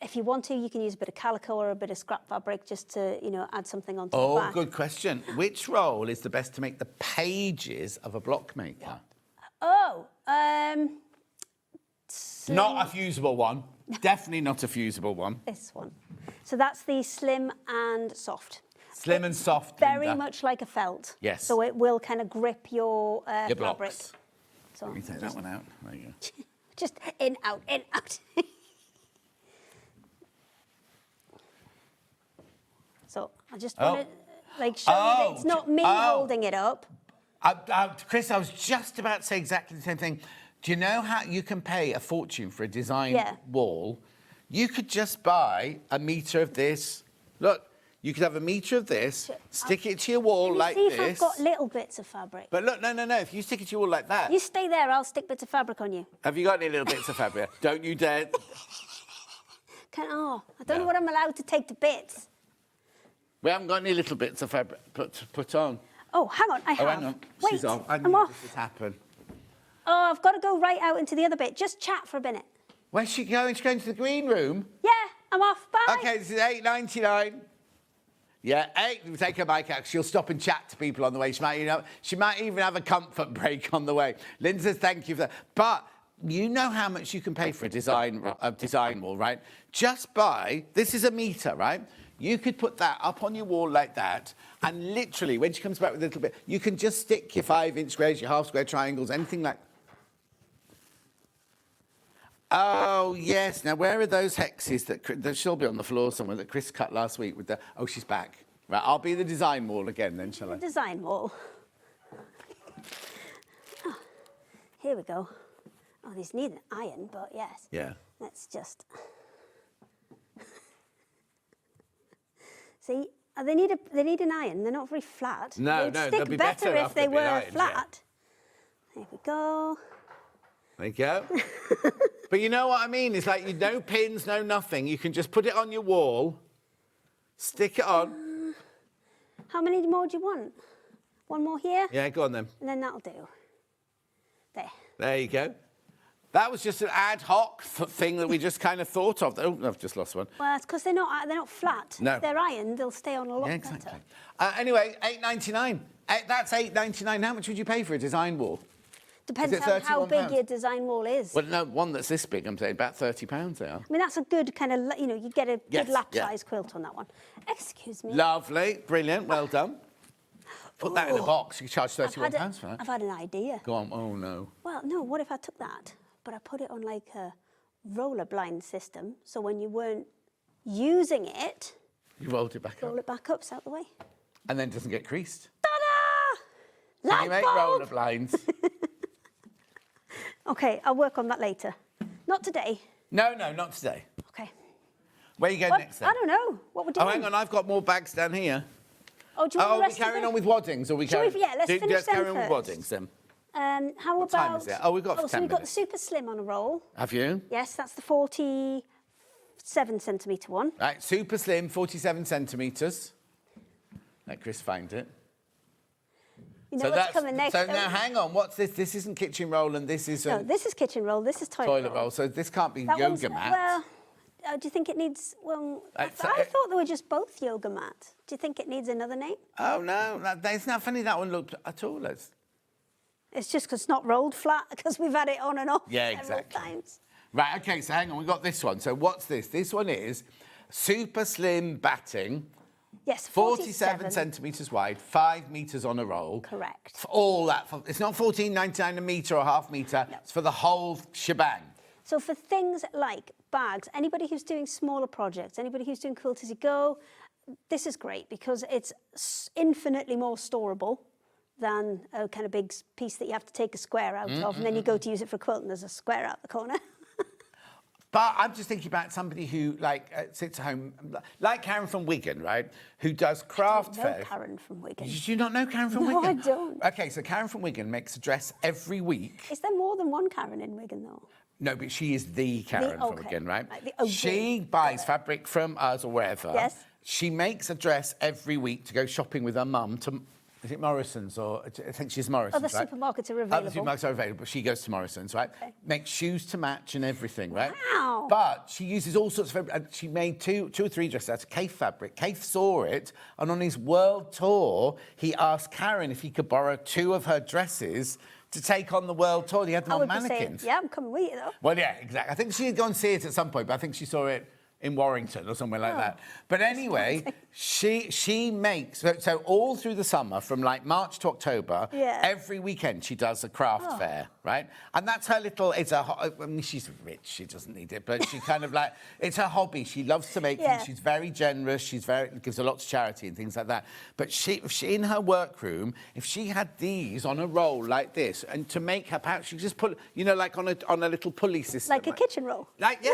If you want to, you can use a bit of calico or a bit of scrap fabric just to, add something onto the back. Oh, good question. Which roll is the best to make the pages of a block maker? Oh, slim. Not a fusible one. Definitely not a fusible one. This one. So that's the slim and soft. Slim and soft. Very Linda. much like a felt. Yes. So it will kind of grip your Your fabric. blocks. So Let me take that one out. There you go. just in, out, in, out. So I just want to like show you that it's not me holding it up. Chris, I was just about to say exactly the same thing. Do you know how you can pay a fortune for a design wall? You could just buy a metre of this. Look, you could have a metre of this, stick it to your wall like see this. if I've got little bits of fabric. But look, no. If you stick it to your wall like that. You stay there, I'll stick bits of fabric on you. Have you got any little bits of fabric? Don't you dare. I don't know what I'm allowed to take to bits. We haven't got any little bits of fabric to put on. Oh, hang on, I have. Oh, hang on. Wait, She's off. I I'm knew off. this would happen. Oh, I've got to go right out into the other bit. Just chat for a minute. Where's she going? She's going to the green room? Yeah, I'm off. Bye. Okay, this is £8.99. Yeah, take her bike out. She'll stop and chat to people on the way. She might even have a comfort break on the way. Lynn says thank you for that. But you know how much you can pay for a design wall, right? Just buy, this is a metre, right? You could put that up on your wall like that, and literally, when she comes back with a little bit, you can just stick your 5-inch squares, your half-square triangles, anything like. Oh, yes. Now, where are those hexes that she'll be on the floor somewhere that Chris cut last week with the... Oh, she's back. Right, I'll be the design wall again then, shall I? Design wall. Oh, here we go. Oh, these need an iron, but yes. Yeah. Let's just... See, they need an iron. They're not very flat. No, They'd no, stick they'll be better better if after they they've been were ironed, flat. There we go. There you go. But you know what I mean? It's like no pins, no nothing. You can just put it on your wall, stick it on. How many more do you want? One more here? Yeah, go on then. And then that'll do. There. There you go. That was just an ad hoc thing that we just kind of thought of. Oh, I've just lost one. Well, it's because they're not flat. No. If they're ironed, they'll stay on a lot Yeah, exactly. better. Anyway, £8.99. That's £8.99. How much would you pay for a design wall? Depends it on how big £31? your design wall is. Well, no, one that's this big, I'm saying about £30 they are. I mean, that's a good kind of, you get a Yes, good lap yeah. size quilt on that one. Excuse me. Lovely, brilliant, well done. Put that in a box. You charge £31 for that. I've had an idea. Go on. Oh no. Well, no, what if I took that, but I put it on like a roller blind system, so when you weren't using it, You rolled it back roll up. it back up, it's out the way. And then it doesn't get creased. Ta-da! Can Light you make bulb! roller blinds? Okay, I'll work on that later. Not today. No, not today. Okay. Where are you going What? next then? I don't know. What we're doing? Oh, hang on, I've got more bags down here. Oh, do you want Oh, the are we rest of carrying it? on with waddings? Or we Shall carry... we- yeah, let's finish Let's them carry on with first. waddings then. How What about... time is it? Oh, we've got 10 so we've got the minutes. super slim on a roll. Have you? Yes, that's the 47 centimetre one. Right, super slim, 47 centimetres. Let Chris find it. You know what's coming next. So don't now, you? hang on, what's this? This isn't kitchen roll and this isn't No, this is kitchen roll. This is toilet roll. So this can't be That one's- yoga mat. Well, do you think it needs? Well, I thought they were just both yoga mat. Do you think it needs another name? Oh, no, it's not funny that one looked at all as... It's just because it's not rolled flat because we've had it on and off Yeah, several exactly. times. Right, OK, so hang on, we've got this one. So what's this? This one is super slim batting. Yes, 47 centimetres wide, 5 metres on a roll. Correct. For all that, it's not $14.99 a metre or half metre, No. it's for the whole shebang. So for things like bags, anybody who's doing smaller projects, anybody who's doing Quilt As You Go, this is great because it's infinitely more storable than a kind of big piece that you have to take a square out of, and then you go to use it for a quilt and there's a square out the corner. But I'm just thinking about somebody who, sits at home, like Karen from Wigan, right, who does craft No, fairs. Karen from Wigan. Did you not know Karen from No, Wigan? I don't. OK, so Karen from Wigan makes a dress every week. Is there more than one Karen in Wigan, though? No, but she is the Karen from okay. Wigan, right? Like the OG. She buys fabric from us or wherever. Yes. She makes a dress every week to go shopping with her mum to... Is it Morrison's or... I think she's Morrison's, Other right? supermarkets are Other available. supermarkets are available. She goes to Morrison's, right? Okay. Makes shoes to match and everything, right? Wow. But she uses all sorts of fabric. And she made two or three dresses out of Kaif fabric. Kaif saw it, and on his world tour, he asked Karen if he could borrow 2 of her dresses to take on the world tour. You had them I on would be saying, mannequins. yeah, I'm coming with you, though. Well, yeah, exactly. I think she had gone and see it at some point, but I think she saw it in Warrington or somewhere like that. But anyway, she makes, so all through the summer, from like March to October, every weekend she does a craft fair, right? And that's her little, I mean, she's rich, she doesn't need it, but she kind of like, it's her hobby. She loves to make things. She's very generous. Gives a lot to charity and things like that. But she in her workroom, if she had these on a roll like this, and to make her pouch, she just put, you know, like on a little pulley system. Like a kitchen roll. Like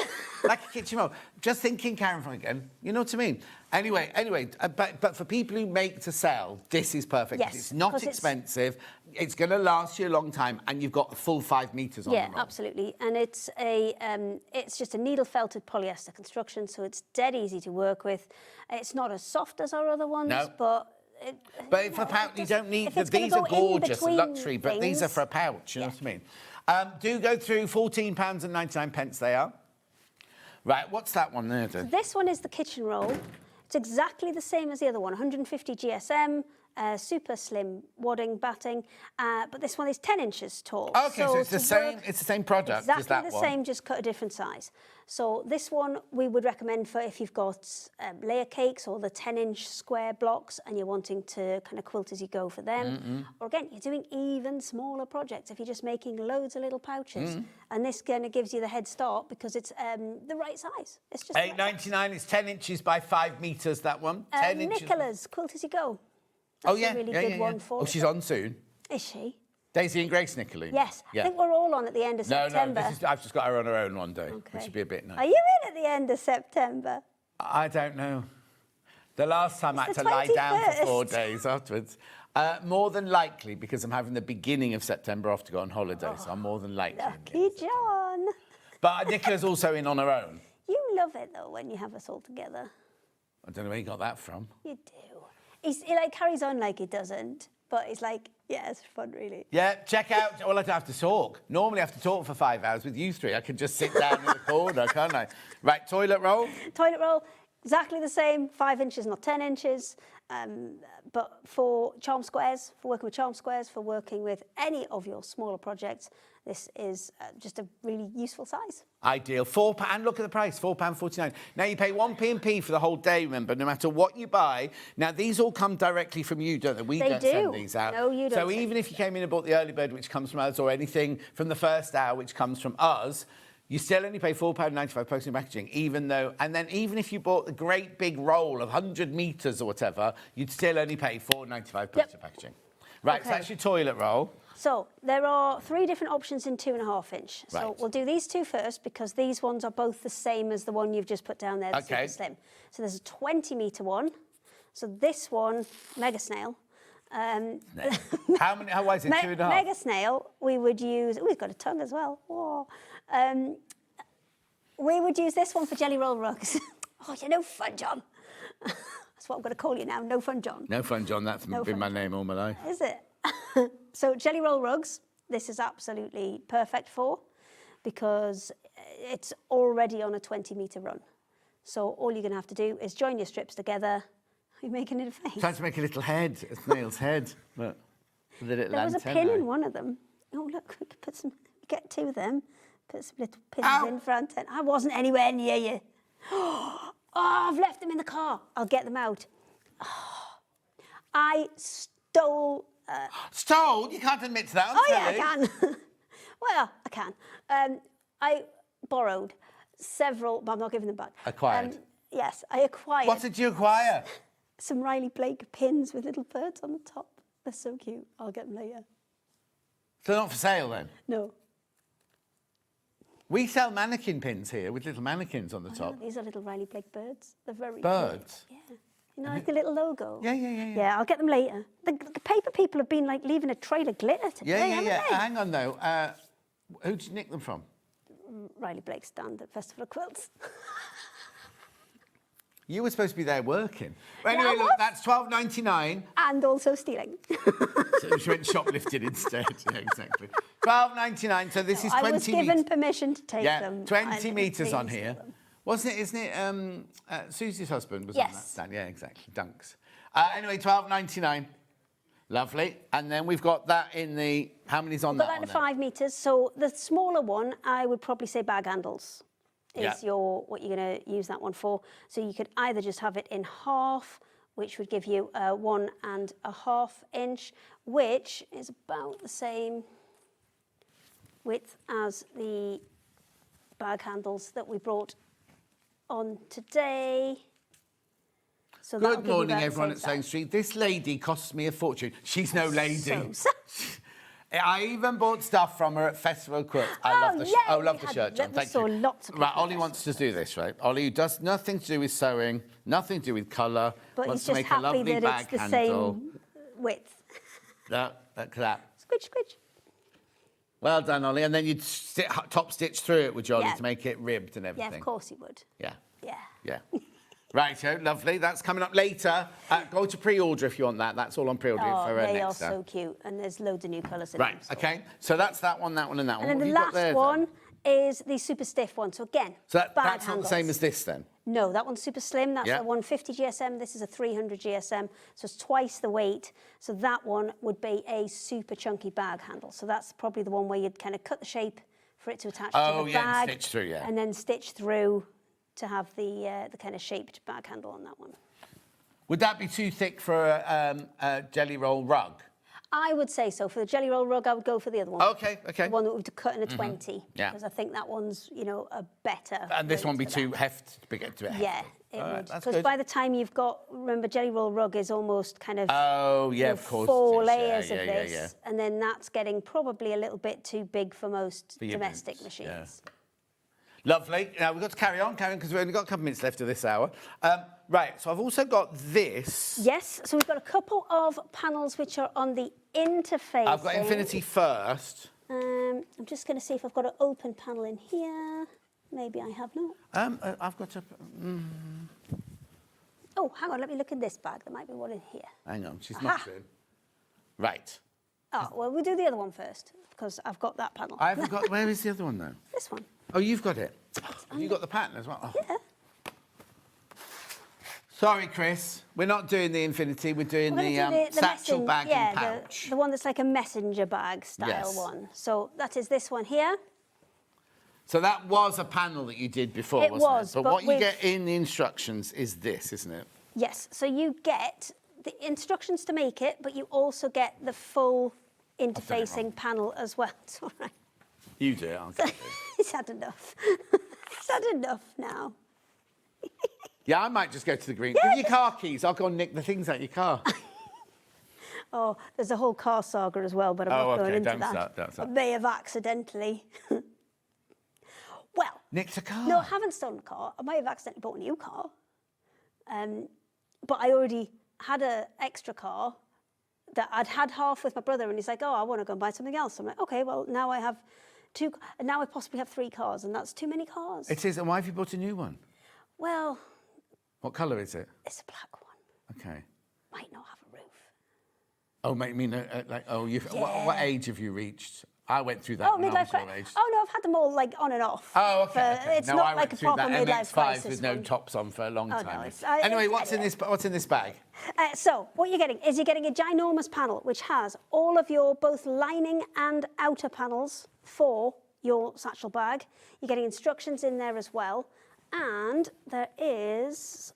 a kitchen roll. Just thinking, Karen, from again, you know what I mean? Anyway, but for people who make to sell, this is perfect. Yes, it's not expensive. It's going to last you a long time, and you've got the full 5 meters on the roll. Yeah, absolutely. And it's just a needle felted polyester construction, so it's dead easy to work with. It's not as soft as our other ones, but. For pouch, you don't need these are gorgeous and luxury, but these are for a pouch. You know what I mean? Do go through £14.99 they are. Right, what's that one there? So this one is the kitchen roll. It's exactly the same as the other one, 150 GSM, super slim wadding, batting, but this one is 10 inches tall. Okay, so it's the same. It's the same product as that one. Exactly the same, just cut a different size. So this one we would recommend for if you've got layer cakes or the 10-inch square blocks and you're wanting to kind of quilt as you go for them. Or again, you're doing even smaller projects if you're just making loads of little pouches. And this kind of gives you the head start because it's the right size. It's just $8.99. It's 10 inches by 5 meters. That one. 10 inches. Nicola's quilt as you go. That's a really good one for she's on soon. Is she? Daisy and Grace Nicolini. Yes. I think we're all on at the end of September. No, I've just got her on her own one day, which would be a bit nice. Are you in at the end of September? I don't know. The last time I had to lie down for 4 days afterwards. More than likely, because I'm having the beginning of September off to go on holiday, so I'm more than likely. Lucky John. But Nicola's also in on her own. You love it, though, when you have us all together. I don't know where you got that from. You do. He like carries on like he doesn't, but it's like, yeah, it's fun, really. Yeah, check out. Well, I don't have to talk. Normally I have to talk for 5 hours with you three. I can just sit down in the corner, can't I? Right, toilet roll. Toilet roll, exactly the same, 5 inches, not 10 inches. But for charm squares, for working with charm squares, for working with any of your smaller projects, this is just a really useful size. Ideal. £4, and look at the price, £4.49. Now, you pay 1p&p for the whole day, remember, no matter what you buy. Now, these all come directly from you, don't they? We don't send these out. No, you don't. So even if you came in and bought the early bird, which comes from us, or anything from the first hour, which comes from us, you still only pay £4.95 postage and packaging, even though, and then even if you bought the great big roll of 100 metres or whatever, you'd still only pay £4.95 postage and packaging. Right, so that's your toilet roll. So there are 3 different options in 2.5 inch. Right. So we'll do these 2 first because these ones are both the same as the one you've just put down there, the super slim. So there's a 20 metre one. So this one, mega snail. How wide is it? 2.5? Mega snail, we would use, we've got a tongue as well. Whoa. We would use this one for jelly roll rugs. Oh, you're no fun, John. That's what I'm going to call you now, no fun, John. No fun, John. That's been my name all my life. Is it? So jelly roll rugs, this is absolutely perfect for because it's already on a 20 metre run. So all you're going to have to do is join your strips together. Are you making it a face? Trying to make a little head, a snail's head. Look, with a little there was a pin in one of them. Oh, look, we could put some, get 2 of them, put some little pins in front. And I wasn't anywhere near you. Oh, I've left them in the car. I'll get them out. Oh, I stole... Stole? You can't admit to that. Yeah, I can. Well, I can. I borrowed several, but I'm not giving them back. Acquired? Yes, I acquired. What did you acquire? Some Riley Blake pins with little birds on the top. They're so cute. I'll get them later. They're not for sale then? No. We sell mannequin pins here with little mannequins on the top. These are little Riley Blake birds. They're very birds? Cute. Yeah. You know, like the little logo. Yeah. Yeah, I'll get them later. The paper people have been like leaving a trail of glitter today, haven't they? Hang on though. Who did you nick them from? Riley Blake's stand at Festival of Quilts. You were supposed to be there working. Well, anyway, look, that's $12.99. And also stealing. So she went shoplifting instead. Yeah, exactly. $12.99. So this is 20 I was given permission to take them. 20 metres on here. Wasn't it? Isn't it? Susie's husband was on that stand. Yeah, exactly. Dunks. Anyway, $12.99. Lovely. And then we've got that in the, how many's on But that that in one? 5 metres. So the smaller one, I would probably say bag handles is what you're going to use that one for. So you could either just have it in half, which would give you 1.5 inch, which is about the same width as the bag handles that we brought on today. So Good morning, everyone at Sewing Street. This lady costs me a fortune. She's no lady. I even bought stuff from her at Festival Quilt. I love the shirt, John. Thank you. Lots of right, Ollie wants to do this, right? Ollie does nothing to do with sewing, nothing to do with colour. But wants he's to just make a happy lovely that bag it's the handle. same width. Look at that. Squidge, squidge. Well done, Ollie. And then you'd top stitch through it, would you, Ollie, Yeah. to make it ribbed and everything? Yeah, of course he would. Yeah. Yeah. Yeah. Righto, lovely. That's coming up later. Go to pre-order if you want that. That's all on pre-order for they are next time. so cute, and there's loads of new colours in Right, them. okay. So that's that one, and that one. And What then have the you got last there, one then? is the super stiff one. So again, So bag that's not handles. the same as this, then? No, that one's super slim. That's Yeah. a 150 GSM. This is a 300 GSM. So it's twice the weight. So that one would be a super chunky bag handle. So that's probably the one where you'd kind of cut the shape for it to attach to the And bag. stitch through, yeah. And then stitch through to have the kind of shaped bag handle on that one. Would that be too thick for a jelly roll rug? I would say so. For the jelly roll rug, I would go for the other one. Okay. The one that would cut in a 20. Yeah. Because I think that one's, a better. And this weight one be for too that. hefty to get to it. Yeah, it All right, would. that's Because good. by the time you've got, remember, jelly roll rug is almost kind of Oh, yeah, of course. 4 it is. layers yeah, of yeah, this, yeah. and then that's getting probably a little bit too big for most For your domestic boots, machines. yeah. Lovely. Now, we've got to carry on, because we've only got a couple of minutes left of this hour. Right, so I've also got this. Yes, so we've got a couple of panels which are on the interface. I've got Infinity first. I'm just going to see if I've got an open panel in here. Maybe I have not. I've got a... Oh, hang on, let me look in this bag. There might be one in here. Hang on, she's not in. Right. Oh, well, we'll do the other one first, because I've got that panel. I haven't got... Where is the other one, though? This one. Oh, you've got it. Have you got the pattern as well? Oh. Yeah. Sorry, Chris. We're not doing the Infinity. We're doing We're gonna do the satchel bag and the, pouch. the one that's like a messenger bag style Yes. one. So that is this one here. So that was a panel that you did before, It wasn't was, it? But but what you with- get in the instructions is this, isn't it? Yes, so you get the instructions to make it, but you also get the full interfacing panel as well. It's all right. You do it. I'll get it. It's had enough. It's had enough now. Yeah, I might just go to the green. Yeah, Give your car keys. I'll go and nick the things out of your car. Oh, there's a whole car saga as well, but I'm Oh, not going okay, into don't that. start, don't start. I may have accidentally. Well, Nicked a car. no, I haven't stolen a car. I might have accidentally bought a new car. But I already had an extra car that I'd had half with my brother, and he's like, oh, I want to go and buy something else. I'm like, okay, well, now I have 2, and now I possibly have 3 cars, and that's too many cars. It is. And why have you bought a new one? Well, What colour is it? it's a black one. Okay. Might not have a roof. Oh, mate, you mean, what age have you reached? I went through that Oh, when I midlife was your crisis. age. Oh, no, I've had them all, like, on and off. Oh, okay. For- okay. It's No, not I like went a through proper that midlife MX-5 crisis with no one. tops on for a long Oh, no, time. it's- Anyway, it's- what's in this bag? So what you're getting is you're getting a ginormous panel which has all of your both lining and outer panels for your satchel bag. You're getting instructions in there as well, and there is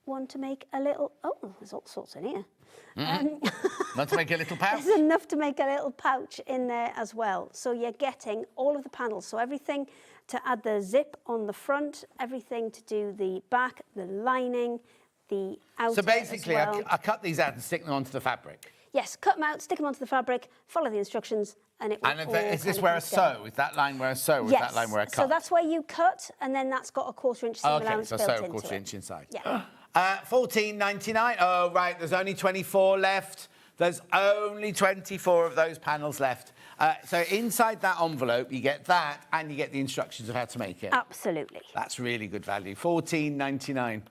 one to make a little. Oh, there's all sorts in here. Not to make a little pouch? There's enough to make a little pouch in there as well. So you're getting all of the panels. So everything to add the zip on the front, everything to do the back, the lining, the outer So basically, as well. I cut these out and stick them onto the fabric. Yes, cut them out, stick them onto the fabric, follow the instructions, and it will And all is this kind of where I come together. sew? Is that line where I sew, or is Yes. that line where I cut? So that's where you cut, and then that's got a 1/4 inch seam Okay, allowance so built sew a into 1/4 it. inch inside. Yeah. $14.99. Oh, right, there's only 24 left. There's only 24 of those panels left. So inside that envelope, you get that, and you get the instructions of how to make it. Absolutely. That's really good value. $14.99.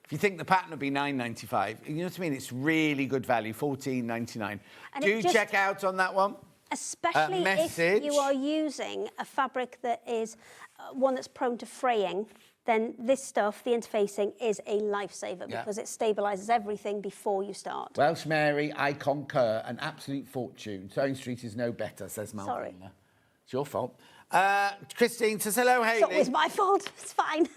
If you think the pattern would be $9.95, you know what I mean? It's really good value. $14.99. And Do it just- check out on that one. Especially if message. you are using a fabric that is one that's prone to fraying. then this stuff, the interfacing, is a lifesaver because it stabilises everything before you start. Welsh Mary, I concur. An absolute fortune. Sewing Street is no better, says Malvina. Sorry. It's your fault. Christine says, hello, Hayley. It's always my fault. It's fine.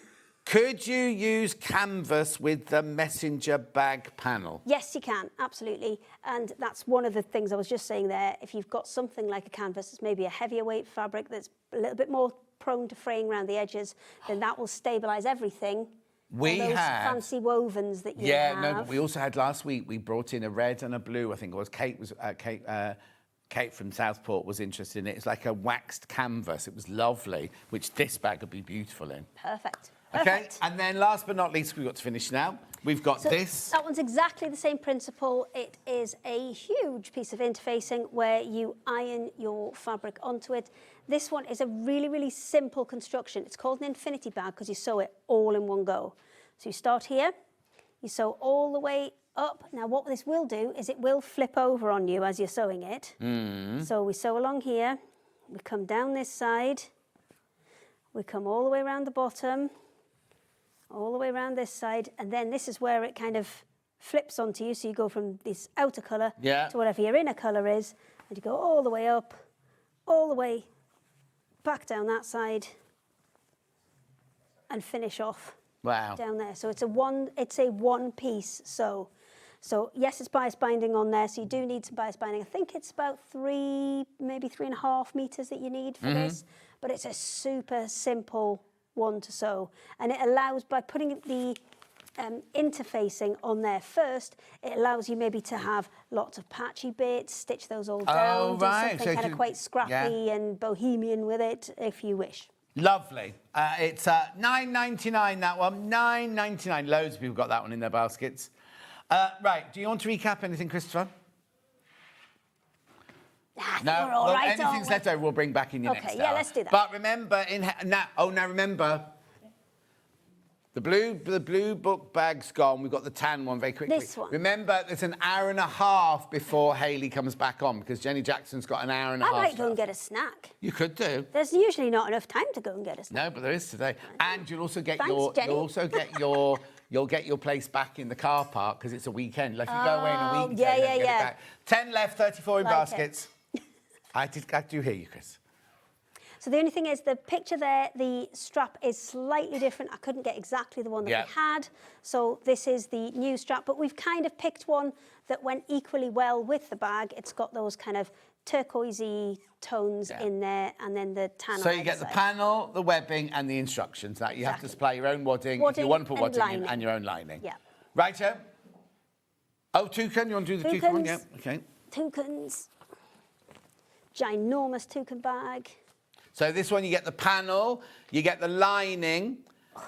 Could you use canvas with the messenger bag panel? Yes, you can, absolutely. And that's one of the things I was just saying there. If you've got something like a canvas, it's maybe a heavier weight fabric that's a little bit more prone to fraying around the edges, then that will stabilise everything. We those have fancy wovens that you have. no, but we also had last week, we brought in a red and a blue, I think it was. Kate from Southport was interested in it. It's like a waxed canvas. It was lovely, which this bag would be beautiful in. Perfect. Okay, and then last but not least, we've got to finish now. We've got this. That one's exactly the same principle. It is a huge piece of interfacing where you iron your fabric onto it. This one is a really, really simple construction. It's called an infinity bag because you sew it all in one go. So you start here, you sew all the way up. Now what this will do is it will flip over on you as you're sewing it. So we sew along here, we come down this side, we come all the way around the bottom, all the way around this side, and then this is where it kind of flips onto you. So you go from this outer colour to whatever your inner colour is, and you go all the way up, all the way back down that side, and finish off down there. So it's a one piece sew. So yes, it's bias binding on there, so you do need some bias binding. I think it's about 3, maybe 3.5 meters that you need for this, but it's a super simple one to sew, and it allows, by putting the interfacing on there first, it allows you maybe to have lots of patchy bits, stitch those all down, do something kind of quite scrappy and bohemian with it, if you wish. Lovely. It's $9.99, that one. $9.99. Loads of people got that one in their baskets. Right, do you want to recap anything, Christopher? No, we're all right, anything's left over, we'll bring back in your next hour. Okay, yeah, let's do that. But remember, now remember, the blue book bag's gone. We've got the tan one very quickly. This one. Remember, there's an hour and a half before Hayley comes back on because Jenny Jackson's got an hour and a half. I might go and get a snack. You could do. There's usually not enough time to go and get a snack. No, but there is today. And you'll also get Jenny. You'll get your place back in the car park because it's a weekend. Like if you go away in a week, yeah. Get it back. 10 left, 34 in Like baskets. I do hear you, Chris. So the only thing is the picture there, the strap is slightly different. I couldn't get exactly the one that we had. So this is the new strap, but we've kind of picked one that went equally well with the bag. It's got those kind of turquoisey tones in there, and then the tan. So you get the panel, the webbing, and the instructions. That you have to supply your own wadding if you want to put wadding in, and your own lining. Yeah. Righto. Oh, toucan. You want to do the toucan one? Yeah. Okay. Toucans. Ginormous toucan bag. So this one, you get the panel, you get the lining,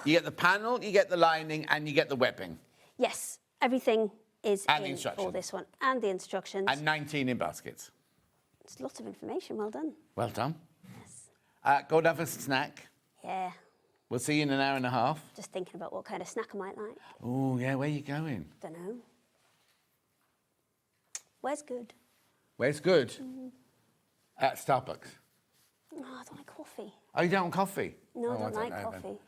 you get the panel, you get the lining, and you get the webbing. Yes, everything is and in the for this one, and the instructions. And 19 in baskets. It's lots of information. Well done. Well done. Yes. Go and have a snack. Yeah. We'll see you in an hour and a half. Just thinking about what kind of snack I might like. Oh, yeah, where are you going? Don't know. Where's good? Where's good? At Starbucks. No, I don't like coffee. Oh, you don't want coffee? No, Oh, I don't like know coffee. then.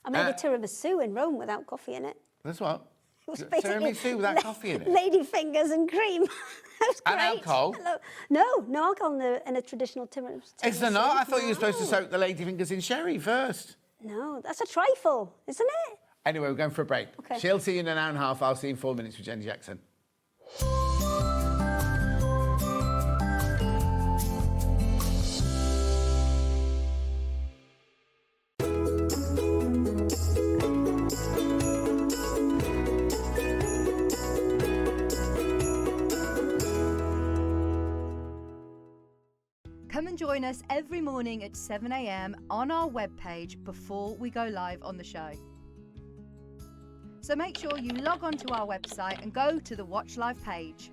I made a tiramisu in Rome without coffee in it. That's what? It was basically Tiramisu without coffee in it? Lady fingers and cream. That was And great. alcohol? No alcohol in a traditional tiramisu. Is there not? I thought you were supposed to soak the ladyfingers in sherry first. No, that's a trifle, isn't it? Anyway, we're going for a break. Okay. She'll see you in an hour and a half. I'll see you in 4 minutes with Jenny Jackson. Come and join us every morning at 7 a.m. on our webpage before we go live on the show. So make sure you log on to our website and go to the Watch Live page.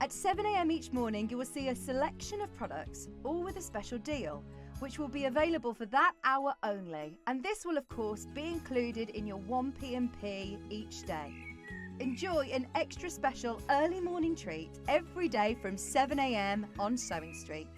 At 7 a.m. each morning, you will see a selection of products, all with a special deal, which will be available for that hour only. And this will, of course, be included in your 1 p.m.P each day. Enjoy an extra special early morning treat every day from 7 a.m. on Sewing Street.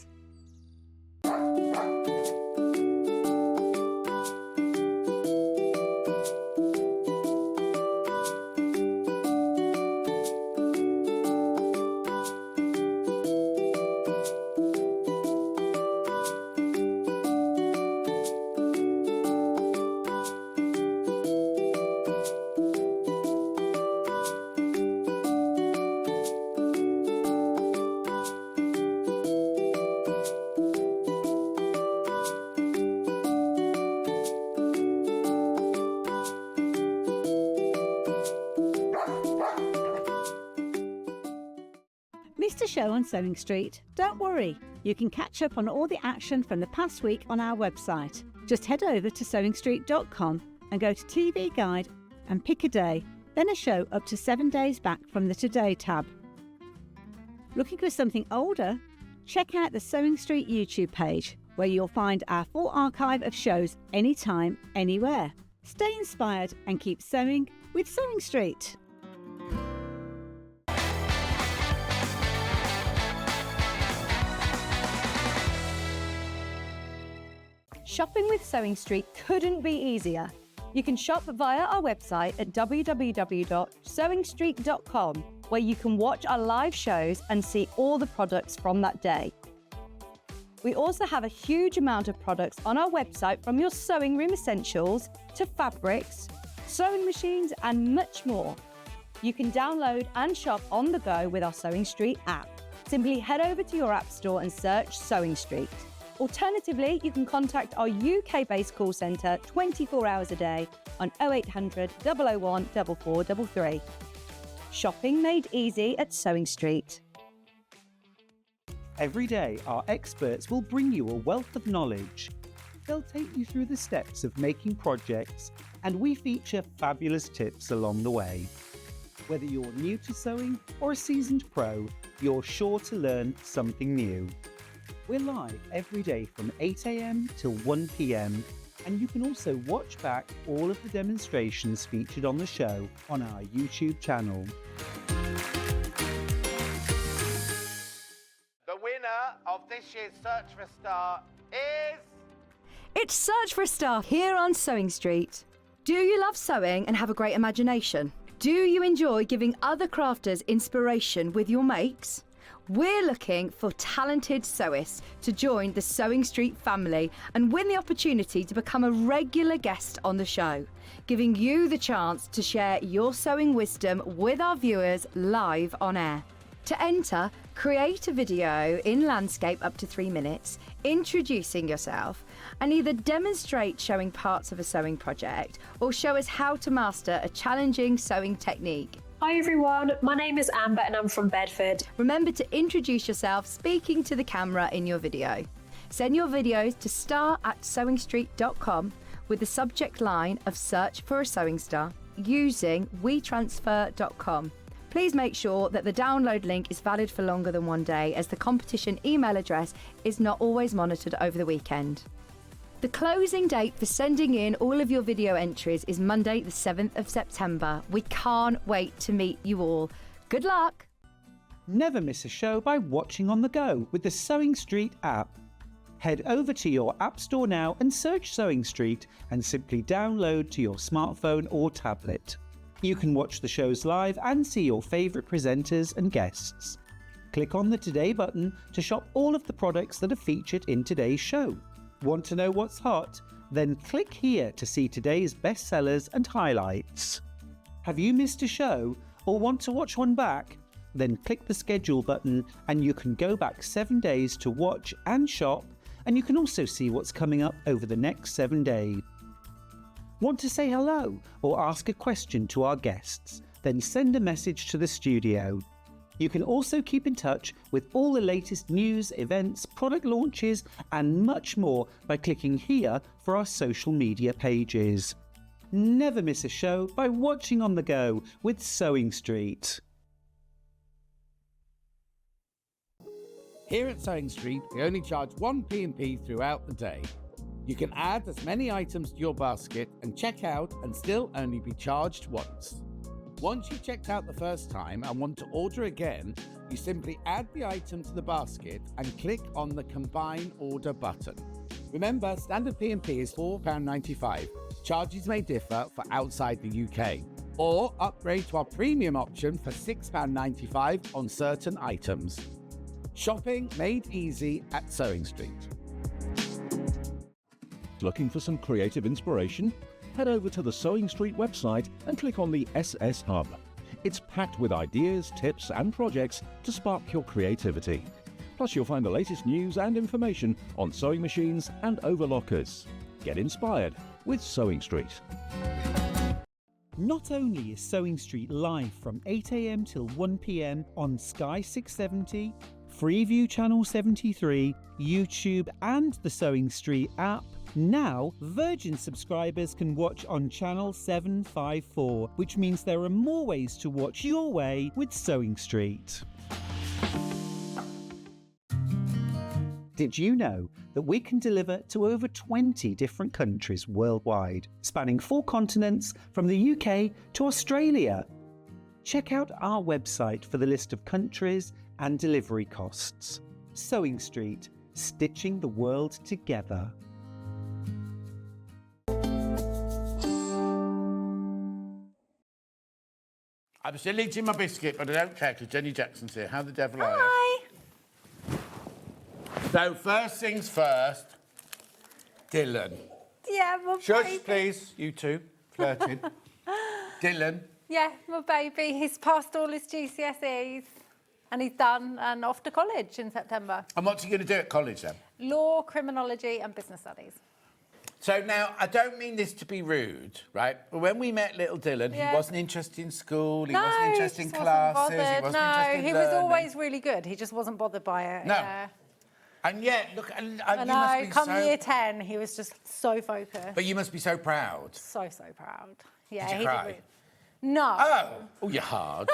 show on Sewing Street? Don't worry, you can catch up on all the action from the past week on our website. Just head over to SewingStreet.com and go to TV Guide and pick a day, then a show up to 7 days back from the Today tab. Looking for something older? Check out the Sewing Street YouTube page, where you'll find our full archive of shows anytime, anywhere. Stay inspired and keep sewing with Sewing Street. Shopping with Sewing Street couldn't be easier. You can shop via our website at www.sewingstreet.com, where you can watch our live shows and see all the products from that day. We also have a huge amount of products on our website, from your sewing room essentials to fabrics, sewing machines and much more. You can download and shop on the go with our Sewing Street app. Simply head over to your app store and search Sewing Street. Alternatively, you can contact our UK-based call centre 24 hours a day on 0800 001 4433. Shopping made easy at Sewing Street. Every day, our experts will bring you a wealth of knowledge. They'll take you through the steps of making projects, and we feature fabulous tips along the way. Whether you're new to sewing or a seasoned pro, you're sure to learn something new. We're live every day from 8 AM till 1 PM, and you can also watch back all of the demonstrations featured on the show on our YouTube channel. The winner of this year's Search for a Star is... It's Search for a Star here on Sewing Street. Do you love sewing and have a great imagination? Do you enjoy giving other crafters inspiration with your makes? We're looking for talented sewists to join the Sewing Street family and win the opportunity to become a regular guest on the show, giving you the chance to share your sewing wisdom with our viewers live on air. To enter, create a video in landscape up to 3 minutes, introducing yourself, and either demonstrate showing parts of a sewing project or show us how to master a challenging sewing technique. Hi everyone, my name is Amber and I'm from Bedford. Remember to introduce yourself speaking to the camera in your video. Send your videos to star@sewingstreet.com with the subject line of Search for a Sewing Star using wetransfer.com. Please make sure that the download link is valid for longer than 1 day, as the competition email address is not always monitored over the weekend. The closing date for sending in all of your video entries is Monday the 7th of September. We can't wait to meet you all. Good luck! Never miss a show by watching on the go with the Sewing Street app. Head over to your app store now and search Sewing Street and simply download to your smartphone or tablet. You can watch the shows live and see your favourite presenters and guests. Click on the Today button to shop all of the products that are featured in today's show. Want to know what's hot? Then click here to see today's bestsellers and highlights. Have you missed a show or want to watch one back? Then click the schedule button and you can go back 7 days to watch and shop, and you can also see what's coming up over the next 7 days. Want to say hello or ask a question to our guests? Then send a message to the studio. You can also keep in touch with all the latest news, events, product launches and much more by clicking here for our social media pages. Never miss a show by watching on the go with Sewing Street. Here at Sewing Street, we only charge 1 P&P throughout the day. You can add as many items to your basket and check out and still only be charged once. Once you've checked out the first time and want to order again, you simply add the item to the basket and click on the Combine Order button. Remember, standard P&P is £4.95. Charges may differ for outside the UK. Or upgrade to our premium option for £6.95 on certain items. Shopping made easy at Sewing Street. Looking for some creative inspiration? Head over to the Sewing Street website and click on the SS Hub. It's packed with ideas, tips and projects to spark your creativity. Plus you'll find the latest news and information on sewing machines and overlockers. Get inspired with Sewing Street. Not only is Sewing Street live from 8 a.m. till 1 p.m. on Sky 670, Freeview Channel 73, YouTube and the Sewing Street app, now Virgin subscribers can watch on Channel 754, which means there are more ways to watch your way with Sewing Street. Did you know that we can deliver to over 20 different countries worldwide, spanning 4 continents from the UK to Australia? Check out our website for the list of countries and delivery costs. Sewing Street, stitching the world together. I'm still eating my biscuit, but I don't care because Jenny Jackson's here. How the devil are you? Hi. So, first things first, Dylan. Yeah, my Shush, baby. please, you two, flirting. Dylan. Yeah, my baby. He's passed all his GCSEs and he's done and off to college in September. And what's he going to do at college then? Law, criminology and business studies. So now, I don't mean this to be rude, right? But when we met little Dylan, Yeah. he wasn't interested in school, he No, wasn't he interested in just classes, wasn't he bothered. wasn't interested in he was learning. always really good. He just wasn't bothered by it. No. Yeah. And yet, look, and I you know, must be come so... year 10, he was just so focused. But you must be so proud. So proud. Yeah, Did you he cry? did really... No. Oh, you're hard.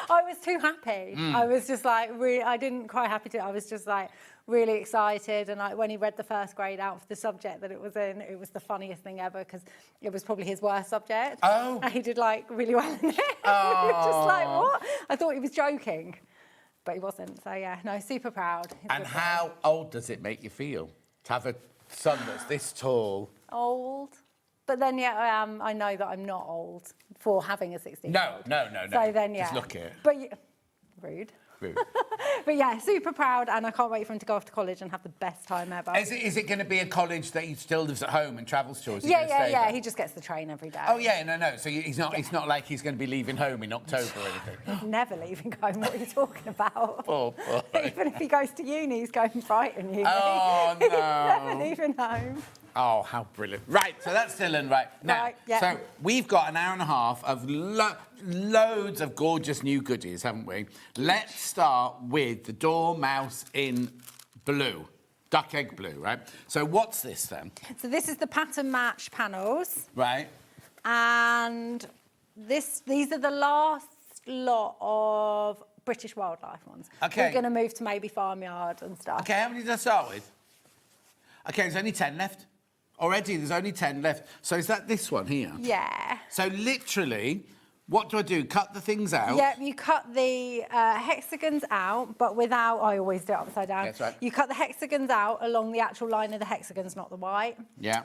I was too happy. I was just like, really, I didn't cry happy I was just like really excited. And like when he read the first grade out for the subject that it was in, it was the funniest thing ever because it was probably his worst subject. Oh. And he did like really well in it. We were just like, what? I thought he was joking, but he wasn't. So yeah, no, super proud. He's a And good boy. how old does it make you feel to have a son that's this tall? Old. But then, yeah, I know that I'm not old for having a 16-year-old. No. So then, yeah. Just look at it. But rude. Rude. But yeah, super proud, and I can't wait for him to go off to college and have the best time ever. Is it going to be a college that he still lives at home and travels to? Or is he Yeah, gonna yeah, stay yeah. there? He just gets the train every day. Oh yeah, no. So he's not. It's not like he's going to be leaving home in October or anything. He's never leaving home. What are you talking about? Oh boy. Even if he goes to uni, he's going Brighton uni. Oh, He's no. never leaving home. Oh, how brilliant! Right, so that's Dylan. Right now, Right, yeah. so we've got an hour and a half of loads of gorgeous new goodies, haven't we? Let's start with the Dormouse in blue, duck egg blue, right? So what's this then? So this is the pattern match panels, Right. and these are the last lot of British wildlife ones. Okay. We're going to move to maybe farmyard and stuff. Okay, how many did I start with? Okay, there's only 10 left. Already, there's only 10 left. So is that this one here? Yeah. So literally, what do I do? Cut the things out? Yep, you cut the hexagons out, but without... I always do it upside down. That's right. You cut the hexagons out along the actual line of the hexagons, not the white. Yeah.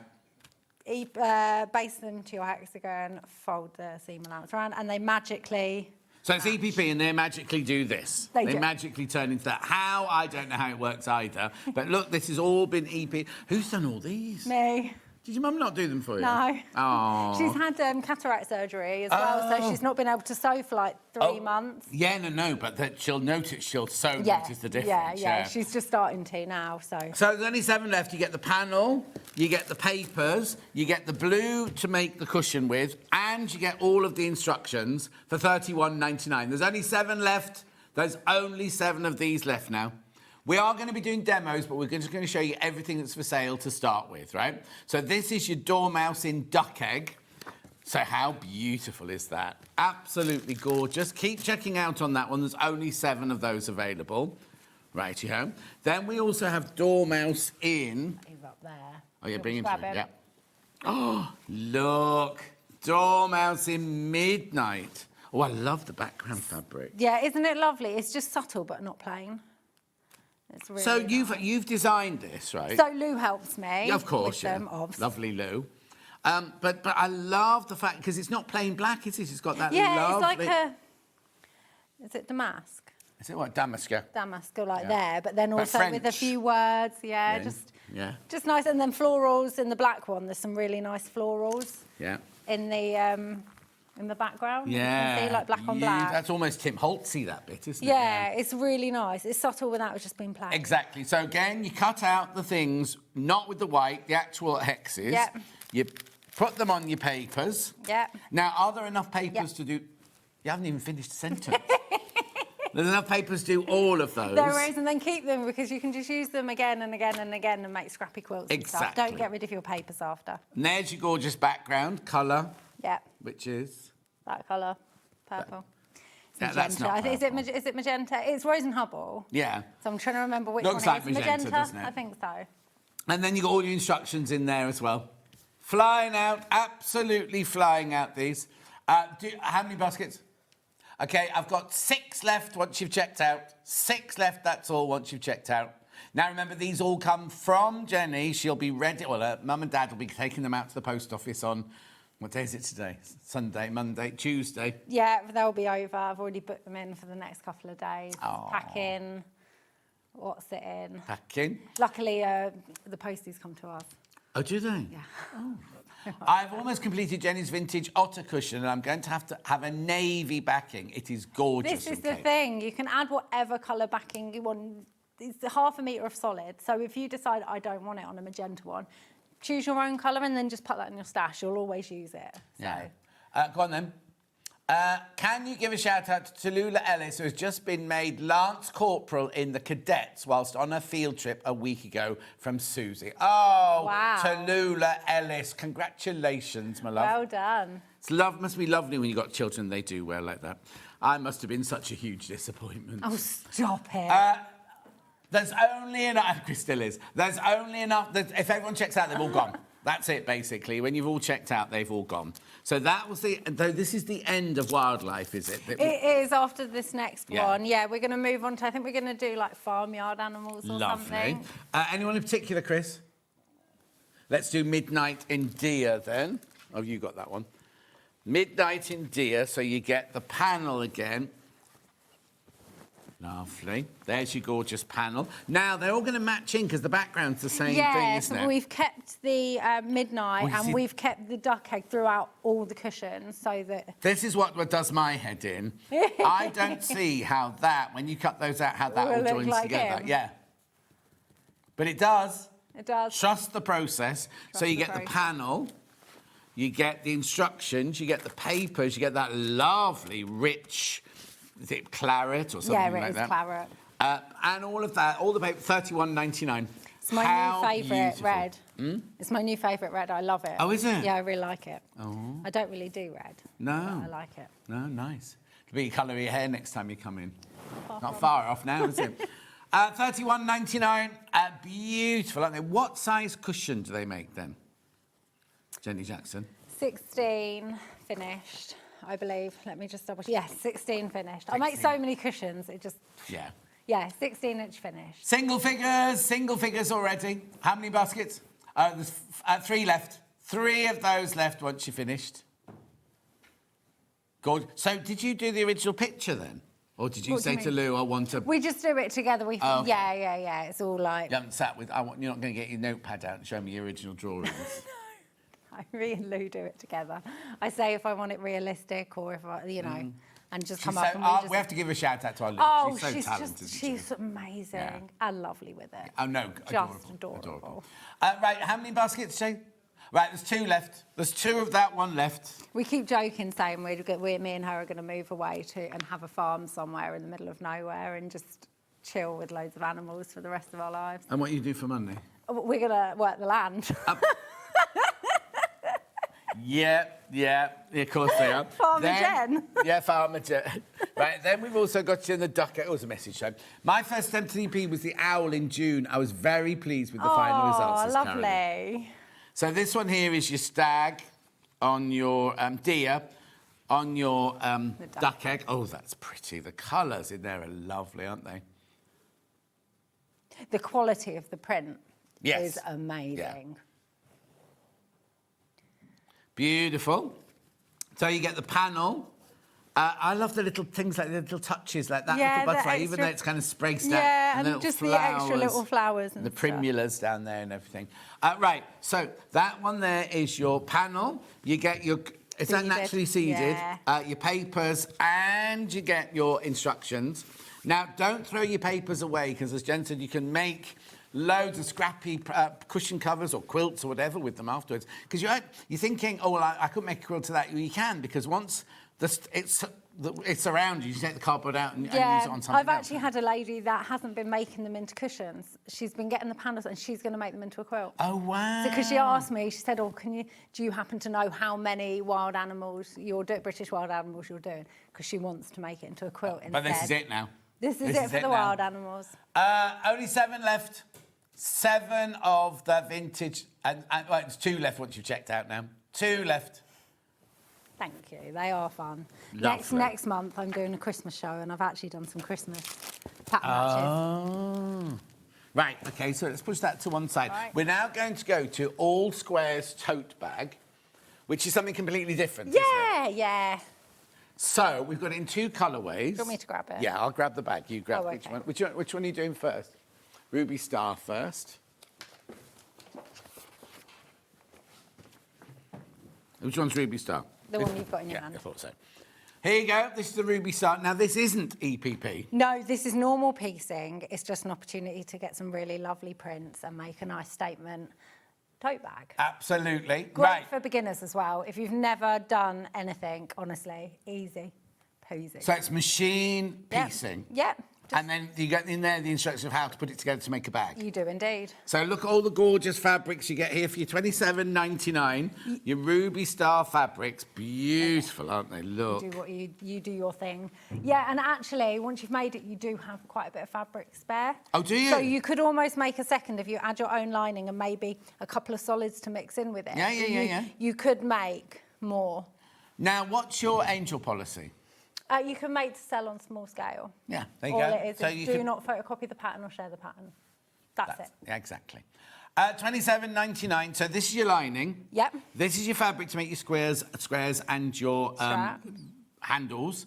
Base them to your hexagon, fold the seam allowance around, and they magically... So it's EPP and they magically do this. They do. magically turn into that. How? I don't know how it works either. But look, this has all been EP. Who's done all these? Me. Did your mum not do them for you? No. Oh. She's had cataract surgery as well, so she's not been able to sew for like 3 months. Yeah, no, but that she'll notice the difference. Yeah, she's just starting to now, so... So there's only 7 left. You get the panel, you get the papers, you get the blue to make the cushion with, and you get all of the instructions for £31.99. There's only 7 left. There's only 7 of these left now. We are going to be doing demos, but we're just going to show you everything that's for sale to start with, right? So this is your Dormouse in duck egg. So how beautiful is that? Absolutely gorgeous. Keep checking out on that one. There's only 7 of those available. Righty-ho. Then we also have Dormouse in... He's up there. Oh, yeah, bring him grab through. him. Yeah. Oh, look. Dormouse in midnight. Oh, I love the background fabric. Yeah, isn't it lovely? It's just subtle, but not plain. It's really So nice. you've designed this, right? So Lou helps me. Yeah, of course, with yeah. them, obs. Lovely Lou. But I love the fact, because it's not plain black, is it? It's got that Yeah, lovely... it's like a... Is it damask? Is it what, damask? Damask, or like Yeah. there, but then But also with a French. few words, Yeah. just nice. And then florals in the black one. There's some really nice florals Yeah. in the background. You Yeah. can see, like black on black. That's almost Tim Holtzy, that bit, isn't it? Yeah, it's really nice. It's subtle without it just being plain. Exactly. So again, you cut out the things, not with the white, the actual hexes. Yep. You Put them on your papers. Yeah. Now, are there enough papers to do... You haven't even finished the sentence. There's enough papers to do all of those. There is, and then keep them because you can just use them again and again and again and make scrappy quilts and stuff. Exactly. Don't get rid of your papers after. And there's your gorgeous background colour. Yeah. Which is... That colour, purple. Yeah, that's not purple. Is it magenta? It's Rose and Hubble. Yeah. So I'm trying to remember which Looks one like it is. magenta, doesn't it? I think so. And then you've got all your instructions in there as well. Flying out, absolutely flying out these. How many baskets? OK, I've got 6 left once you've checked out. 6 left, that's all once you've checked out. Now, remember, these all come from Jenny. She'll be ready. Well, Mum and Dad will be taking them out to the post office on... What day is it today? Sunday, Monday, Tuesday? Yeah, they'll be over. I've already booked them in for the next couple of days. Oh. Packing. What's it in? Packing. Luckily, the posties come to us. Oh, do they? Yeah. Oh. I've almost completed Jenny's vintage otter cushion and I'm going to have a navy backing. It is gorgeous. This is the thing. You can add whatever colour backing you want. It's 1/2 metre of solid. So if you decide, I don't want it on a magenta one, choose your own colour and then just put that in your stash. You'll always use it. So. Yeah. Go on then. Can you give a shout out to Tallulah Ellis, who has just been made Lance Corporal in the Cadets whilst on a field trip a week ago from Susie? Oh, wow. Tallulah Ellis, congratulations, my love. Well done. Must be lovely when you've got children they do well like that. I must have been such a huge disappointment. Oh, stop it. There's only enough... Chris still is. There's only enough... If everyone checks out, they've all gone. That's it, basically. When you've all checked out, they've all gone. So that was the... Though this is the end of wildlife, is it? It is after this next one. Yeah, we're going to move on to... I think we're going to do, like, farmyard animals or something. Anyone in particular, Chris? Let's do Midnight in Deer, then. Oh, you got that one. Midnight in Deer, so you get the panel again. Lovely. There's your gorgeous panel. Now, they're all going to match in because the background's the same thing, isn't it? Yeah, we've kept the midnight and we've kept the duck egg throughout all the cushions so that... This is what does my head in. I don't see how that, when you cut those out, how that all joins like together. him. Yeah. But it does. It does. Trust the process. So you get the panel, you get the instructions, you get the papers, you get that lovely, rich... Is it claret or something like that? Yeah, it is claret. And all of that, all the paper, $31.99. It's my new favourite red. It's my new favourite red. I love it. Oh, is it? Yeah, I really like it. Oh. I don't really do red. No. But I like it. No, nice. It'll be your colour of your hair next time you come in. Not far off now, is it? $31.99. Beautiful, aren't they? What size cushion do they make then? Jenny Jackson? 16 finished. I believe. Let me just double check. Yes, 16 finished. 16. I make so many cushions, it just... Yeah. Yeah, 16-inch finished. Single figures already. How many baskets? There's 3 left. 3 of those left once you're finished. Good. So did you do the original picture then? Or did you say to Lou, I want to... We just do it together. Oh, okay. Yeah. It's all like... You haven't sat with... You're not going to get your notepad out and show me your original drawings. Me and Lou do it together. I say if I want it realistic or if I, you know, and just come up and we have to give a shout out to our Lou. Oh, she's so talented. She's amazing and lovely with it. Oh, no, just adorable. Right, how many baskets, Jane? Right, there's 2 left. There's 2 of that one left. We keep joking, saying me and her are going to move away and have a farm somewhere in the middle of nowhere and just chill with loads of animals for the rest of our lives. And what you do for money? We're going to work the land. Yeah, of course they are. Farmer Jen. Yeah, Farmer Jen. Right, then we've also got you in the duck. It was a message show. My first attempt to EP was the owl in June. I was very pleased with the final results. Oh, lovely. Caroline. So this one here is your stag on your deer, on your duck egg. Oh, that's pretty. The colours in there are lovely, aren't they? The quality of the print is amazing. Yeah. Beautiful. So you get the panel. I love the little things like the little touches like that little butterfly, even though it's kind of spaced out. Yeah, and just flowers, the extra little flowers and the primulas down there and everything. Right, so that one there is your panel. You get your... Is that naturally seeded? Yeah. Your papers and you get your instructions. Now, don't throw your papers away because, as Jen said, you can make loads of scrappy cushion covers or quilts or whatever with them afterwards. Because you're thinking, oh, well, I couldn't make a quilt to that. Well, you can, because once it's around you, you take the cardboard out and use it on something I've else. actually had a lady that hasn't been making them into cushions. She's been getting the panels and she's going to make them into a quilt. Oh, wow. Because she asked me, she said, oh, do you happen to know how many wild animals British wild animals you're doing? Because she wants to make it into a quilt instead. But this is it now. This is it for the wild animals. Only 7 left. 7 of the vintage, well, it's 2 left once you've checked out now. 2 left. Thank you, they are fun. Lovely. Next month I'm doing a Christmas show and I've actually done some Christmas pattern matches. Right, okay, so let's push that to one side. Right. We're now going to go to All Squares Tote Bag, which is something completely different, isn't it? Yeah. So we've got it in 2 colourways. Do you want me to grab it? Yeah, I'll grab the bag. You grab Oh, which okay. one? Which one are you doing first? Ruby Star first. Which one's Ruby Star? The one you've got in your hand. I thought so. Here you go. This is the Ruby Star. Now, this isn't EPP. No, this is normal piecing. It's just an opportunity to get some really lovely prints and make a nice statement tote bag. Absolutely. Great Right. for beginners as well. If you've never done anything, honestly, easy peasy. So it's machine piecing. Yep. And then you get in there the instructions of how to put it together to make a bag. You do indeed. So look at all the gorgeous fabrics you get here for your $27.99. Your Ruby Star fabrics. Beautiful, aren't they? Look. You do your thing. Yeah, and actually, once you've made it, you do have quite a bit of fabric spare. Oh, do you? So you could almost make a second if you add your own lining and maybe a couple of solids to mix in with it. Yeah. You could make more. Now, what's your angel policy? You can make to sell on small scale. Yeah, there you All go. it is So is you do can- not photocopy the pattern or share the pattern. That's it. Yeah, exactly. $27.99. So this is your lining. Yep. This is your fabric to make your squares and your handles.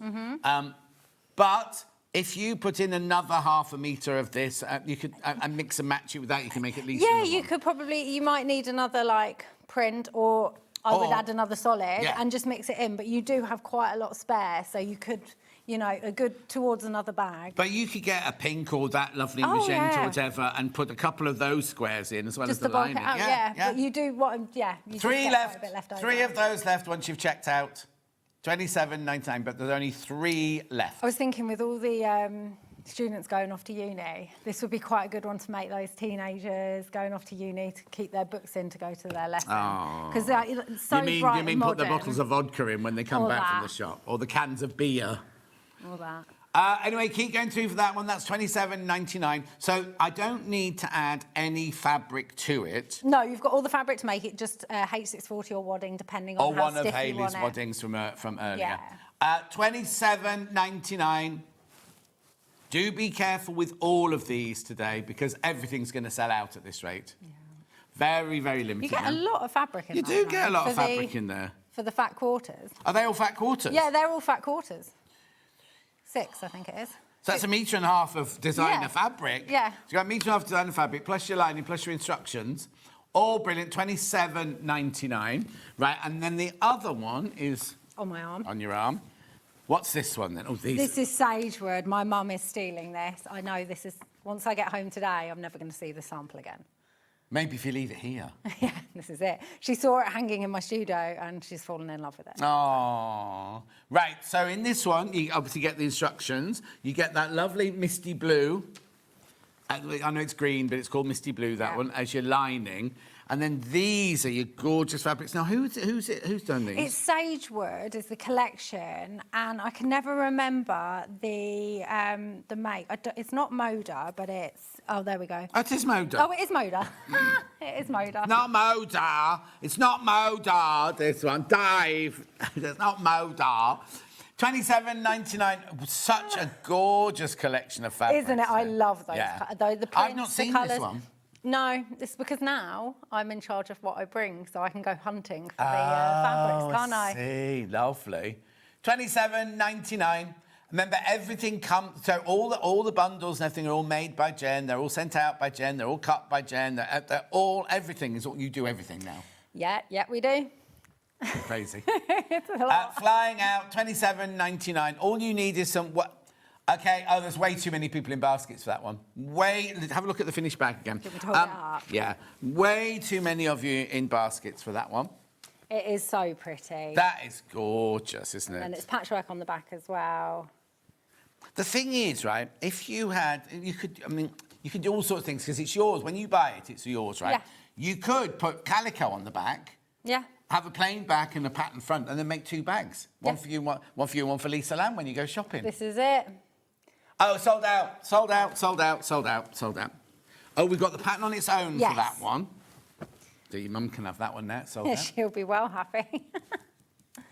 But if you put in another half a metre of this, you could and mix and match it with that, you can make at least. Yeah, another you one. could probably, you might need another like print or I would Or- add another solid Yeah. and just mix it in. But you do have quite a lot spare, so you could, you know, a good towards another bag. But you could get a pink or that lovely Oh, magenta yeah. or whatever and put a couple of those squares in as well Just as the to bulk it lining. out, yeah. But you do what, yeah. You just 3 get quite left. a bit left over. 3 of those left once you've checked out. $27.99, but there's only 3 left. I was thinking with all the students going off to uni, this would be quite a good one to make those teenagers going off to uni to keep their books in to go to their lesson. Because it's so you bright mean and put the modern. bottles of vodka in when they come All back from that. the shop, or the cans of beer? All that. Anyway, keep going through for that one. That's $27.99. So I don't need to add any fabric to it. No, you've got all the fabric to make it, just H640 or wadding, depending on Or how one of stiff you Hayley's want it. waddings from earlier. Yeah. $27.99. Do be careful with all of these today because everything's going to sell out at this rate. Yeah. Very, very limited. You get a now. lot of fabric in You there. do get a lot of fabric in there. For the fat quarters. Are they all fat quarters? Yeah, they're all fat quarters. 6, I think it is. So that's 1.5 meters of designer Yeah. fabric. Yeah. So you've got 1.5 meters of designer fabric, plus your lining, plus your instructions. All brilliant, $27.99. Right, and then the other one is... On my arm. On your arm. What's this one then? Oh, these. This is sagewood. My mum is stealing this. I know this is... Once I get home today, I'm never going to see the sample again. Maybe if you leave it here. Yeah, this is it. She saw it hanging in my studio and she's fallen in love with it. Oh, right. So in this one, you obviously get the instructions. You get that lovely misty blue. I know it's green, but it's called misty blue, that one, as your lining. And then these are your gorgeous fabrics. Now, who's done these? It's sagewood is the collection, and I can never remember the make. It's not Moda, but it's... Oh, there we go. Oh, it is Moda. Oh, it is Moda. It is Moda. Not Moda. It's not Moda, this one. Dave. It's not Moda. $27.99. Such a gorgeous collection of fabrics. Isn't it? I love those. Yeah. The prints, I've not seen the this colours. one. No, it's because now I'm in charge of what I bring, so I can go hunting for the fabrics, can't I? See, lovely. $27.99. Remember, everything comes. So all the bundles and everything are all made by Jen. They're all sent out by Jen. They're all cut by Jen. They're all everything is all you do everything now. Yeah, we do. Crazy. It's a lot. Flying out, $27.99. All you need is some. Okay, oh, there's way too many people in baskets for that one. Have a look at the finished bag again. Do you want me to hold it up? Yeah, way too many of you in baskets for that one. It is so pretty. That is gorgeous, isn't it? And it's patchwork on the back as well. The thing is, right, if you had, you could do all sorts of things because it's yours. When you buy it, it's yours, right? Yeah. You could put calico on the back. Yeah. Have a plain back and a pattern front, and then make 2 bags. One for you, one for you, one for Lisa Lamb when you go shopping. This is it. Oh, sold out, sold out, sold out, sold out, sold out. Oh, we've got the pattern on its own for that one. So your mum can have that one now, sold out. She'll be well happy.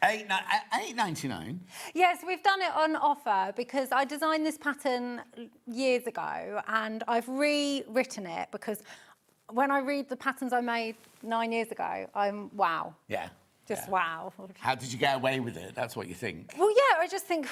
$8.99. Yes, we've done it on offer because I designed this pattern years ago and I've rewritten it because when I read the patterns I made 9 years ago, I'm wow. Yeah. Just wow. How did you get away with it? That's what you think. Well, yeah, I just think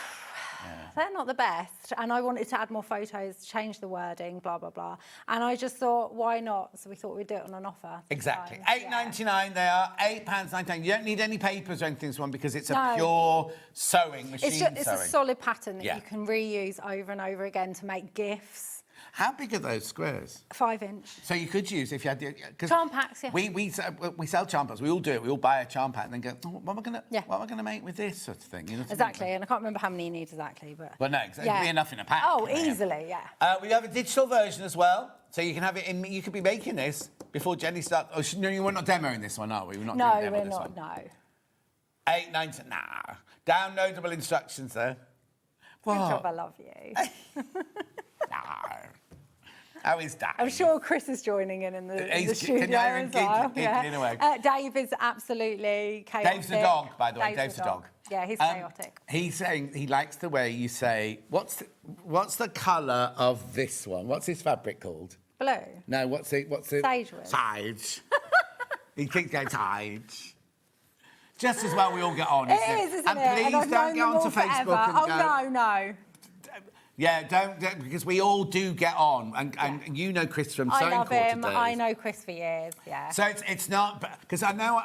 they're not the best. And I wanted to add more photos, change the wording, blah, blah, blah. And I just thought, why not? So we thought we'd do it on an offer. Exactly. $8.99 they are, £8.99. You don't need any papers or anything, this one, because it's a No. pure sewing machine. It's a solid pattern that Yeah. you can reuse over and over again to make gifts. How big are those squares? 5-inch. So you could use if you had the Charm packs, yeah. We sell charm packs. We all do it. We all buy a charm pack and then go, oh, what am I gonna make with this sort of thing? You know, Exactly, and I can't remember how many you need exactly, but... Well, no, it'd be enough in a pack. Oh, easily, yeah. We have a digital version as well, so you can have it in. You could be making this before Jenny starts. Oh, no, we're not demoing this one, are we? We're not. No, doing a demo we're this not. one. No. $8.99. Nah. Downloadable instructions there. Good What? job, I love you. How is Dave? I'm sure Chris is joining in the studio as well. Giggling away. Dave is absolutely chaotic. Dave's the dog, by the way. Dave's the dog. Yeah, he's chaotic. He's saying he likes the way you say, what's the colour of this one? What's this fabric called? Blue. No, what's it? Sagewood. Sage. He keeps going sage. Just as well we all get on, It is, isn't and it? please And I've don't known get them all onto Facebook forever. and go... Oh, no. Yeah, don't because we all do get on, and you know Chris from I Sewing love Quarter him. days. I know Chris for years, yeah. So it's not because I know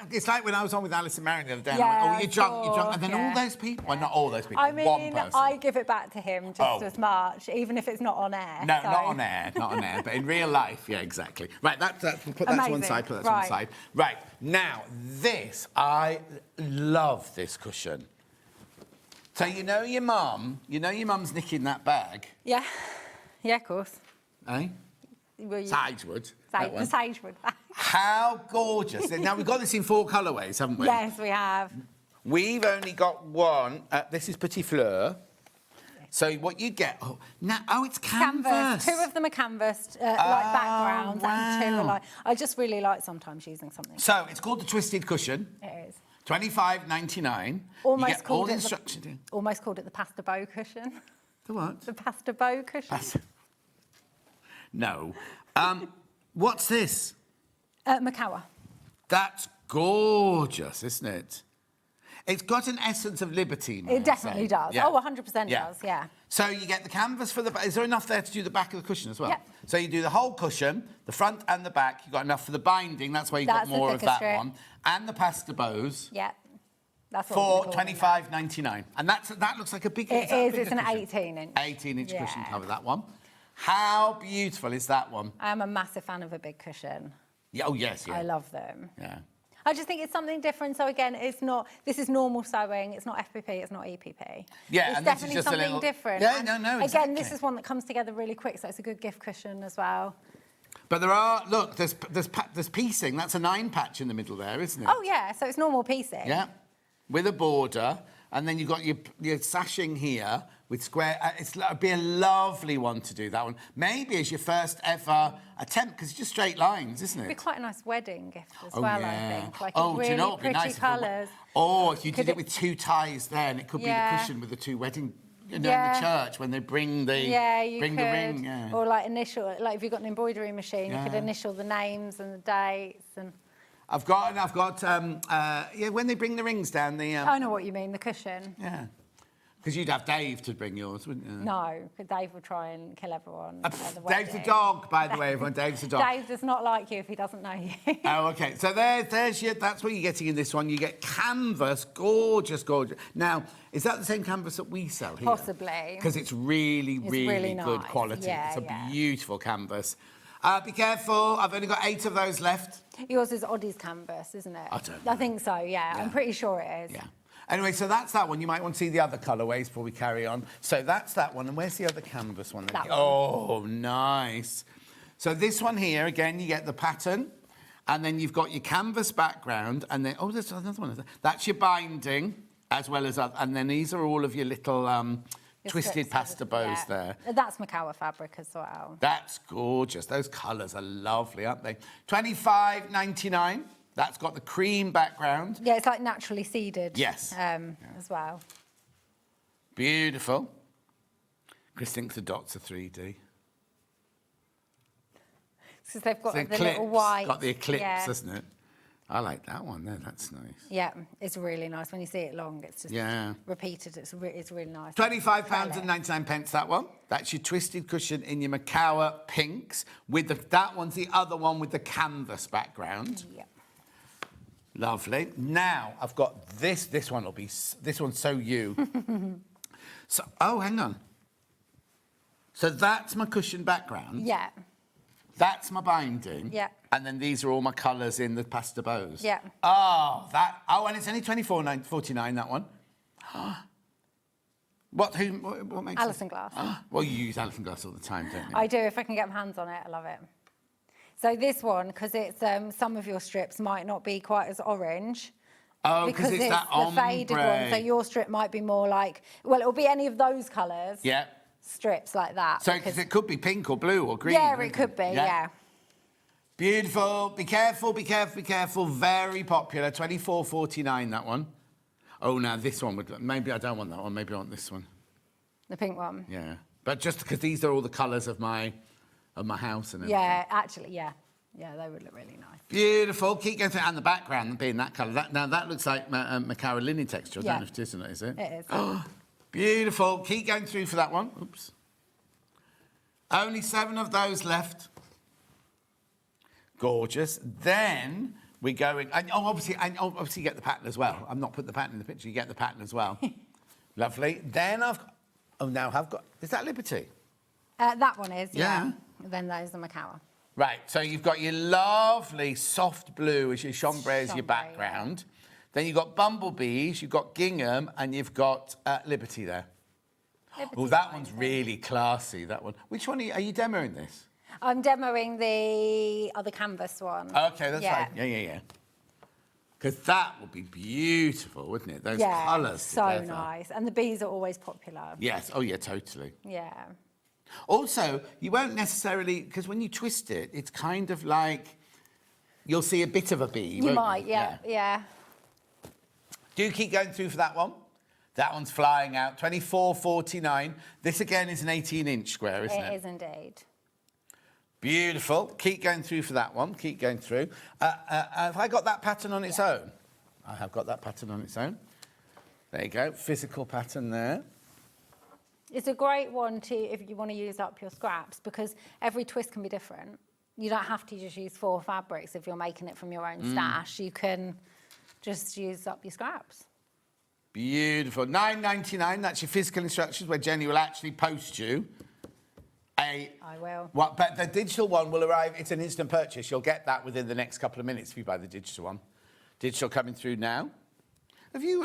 it's like when I was on with Alice and Marion the other day. And Yeah, I went, oh, I you're drunk, and then saw, all those people. Well, not all those people. I one mean, person. I give it back to him just as much, even if it's not on air. No, so. not on air, not on air, but in real life, yeah, exactly. Right, we'll put that to one Amazing. side. Put that to one Right. side. Right now, I love this cushion. So you know your mum's nicking that bag. Yeah. Yeah, of course. Eh? Well, Sagewood. The Sagewood. How gorgeous. Now, we've got this in 4 colourways, haven't we? Yes, we have. We've only got one. This is Petit Fleur. So what you get... it's canvas. 2 of them are canvassed, like backgrounds, and 2 are like... I just really like sometimes using something. So it's called the Twisted Cushion. It is. $25.99. Almost you get called all the it instructions in. Almost called it the pasta bow cushion. The what? The pasta bow cushion. No. What's this? Macawa. That's gorgeous, isn't it? It's got an essence of liberty. It definitely does. Yeah. Oh, 100% does, yeah. So you get the canvas for the... Is there enough there to do the back of the cushion as well? Yeah. So you do the whole cushion, the front and the back. You've got enough for the binding. That's why you've got That's the more of thicker that strip. one. And the pasta bows. Yeah. That's what For we call them. $25.99. And that looks like a big... It is. It's an cushion? 18-inch. 18-inch Yeah. cushion cover, that one. How beautiful is that one? I am a massive fan of a big cushion. Yeah, oh, yes, yeah. I love them. Yeah. I just think it's something different. So again, this is normal sewing. It's not FPP. It's not EPP. Yeah, it's and this is definitely just a something little... different. Yeah, And no, Again, exactly. this is one that comes together really quick, so it's a good gift cushion as well. But there's piecing. That's a 9 patch in the middle there, isn't it? Oh yeah, so it's normal piecing. Yeah, with a border, and then you've got your sashing here with square. It'd be a lovely one to do that one. Maybe as your first ever attempt, because it's just straight lines, isn't It'd be it? quite a nice wedding gift as Oh, well, yeah. I think. Like Oh, do really you know what'd be pretty nice? colours. If you did it with 2 ties there, and it could be the cushion with the 2 wedding. In the church when they bring the you bring could. the ring. Yeah. Or like if you've got an embroidery machine, you could Yeah. initial the names and the dates and. I've got when they bring the rings down the. I know what you mean, the cushion. Yeah. Because you'd have Dave to bring yours, wouldn't you? No, because Dave will try and kill everyone at the Dave's a wedding. dog, by the way, everyone. Dave's a dog. Dave does not like you if he doesn't know you. Oh, okay. So that's what you're getting in this one. You get canvas, gorgeous, gorgeous. Now, is that the same canvas that we sell here? Possibly. Because it's really, really good nice. quality. Yeah, it's a yeah. beautiful canvas. Be careful. I've only got 8 of those left. Yours is Oddie's canvas, isn't it? I don't know. I think so, yeah. I'm pretty sure it is. Yeah. Anyway, so that's that one. You might want to see the other colourways before we carry on. So that's that one. And where's the other canvas one? That one. Oh, nice. So this one here, again, you get the pattern, and then you've got your canvas background, and then, oh, there's another one. That's your binding, as well as, and then these are all of your little twisted pasta bows there. That's Macawa fabric as well. That's gorgeous. Those colours are lovely, aren't they? $25.99. That's got the cream background. Yeah, it's like naturally seeded. Yes. As well. Beautiful. Chris thinks the dots are 3D. Because they've got The the eclipse. little white. Got the eclipse, yeah. hasn't it? I like that one there. That's nice. Yeah, it's really nice. When you see it long, it's just repeated. It's really nice. £25.99, that one. That's your twisted cushion in your Macawa pinks. With that one's the other one with the canvas background. Yeah. Lovely. Now, I've got this. This one's so you. So, oh, hang on. So that's my cushion background. Yeah. That's my binding. Yeah. And then these are all my colours in the pasta bows. Yeah. Oh, and it's only $24.49, that one. What makes Alison Glass. Well, you use Alison Glass all the time, don't you? I do. If I can get my hands on it, I love it. So this one, because it's some of your strips might not be quite as orange. Oh, because it's that the faded one. ombre. So your strip might be more like, well, it'll be any of those colours. Yeah. Strips like that. So because it could be pink or blue or green. Yeah, it could be, yeah. Beautiful. Be careful, be careful, be careful. Very popular. $24.49, that one. Oh, now this one would... Maybe I don't want that one. Maybe I want this one. The pink one? Yeah. But just because these are all the colours of my house and everything. Yeah, actually, yeah. Yeah, they would look really nice. Beautiful. Keep going through. And the background being that colour. Now, that looks like Macawa linen texture. I don't know if it is or not, is it? It is. Beautiful. Keep going through for that one. Oops. Only 7 of those left. Gorgeous. Then we go in... And obviously you get the pattern as well. I'm not putting the pattern in the picture. You get the pattern as well. Lovely. Then I've got... Oh, now I've got... Is that Liberty? That one is, Yeah. Then there's the Macawa. Right, so you've got your lovely soft blue as your chambray as your background. Yeah. Then you've got bumblebees, you've got gingham, and you've got Liberty there. Oh, that one's really classy, that one. Which one are you demoing this? I'm demoing the other canvas one. Okay, that's fine. Yeah. Because that would be beautiful, wouldn't it? Those colours so nice. And the bees are always popular. Yes, oh yeah, totally. Yeah. Also, you won't necessarily, because when you twist it, it's kind of like, you'll see a bit of a bee, You might, yeah. Do keep going through for that one. That one's flying out, $24.49. This again is an 18-inch square, isn't it? It is indeed. Beautiful. Keep going through for that one. Keep going through. Have I got that pattern on its own? I have got that pattern on its own. There you go. Physical pattern there. It's a great one if you want to use up your scraps, because every twist can be different. You don't have to just use 4 fabrics if you're making it from your own stash. You can just use up your scraps. Beautiful. $9.99. That's your physical instructions, where Jenny will actually post you I will. But the digital one will arrive. It's an instant purchase. You'll get that within the next couple of minutes if you buy the digital one. Digital coming through now. Have you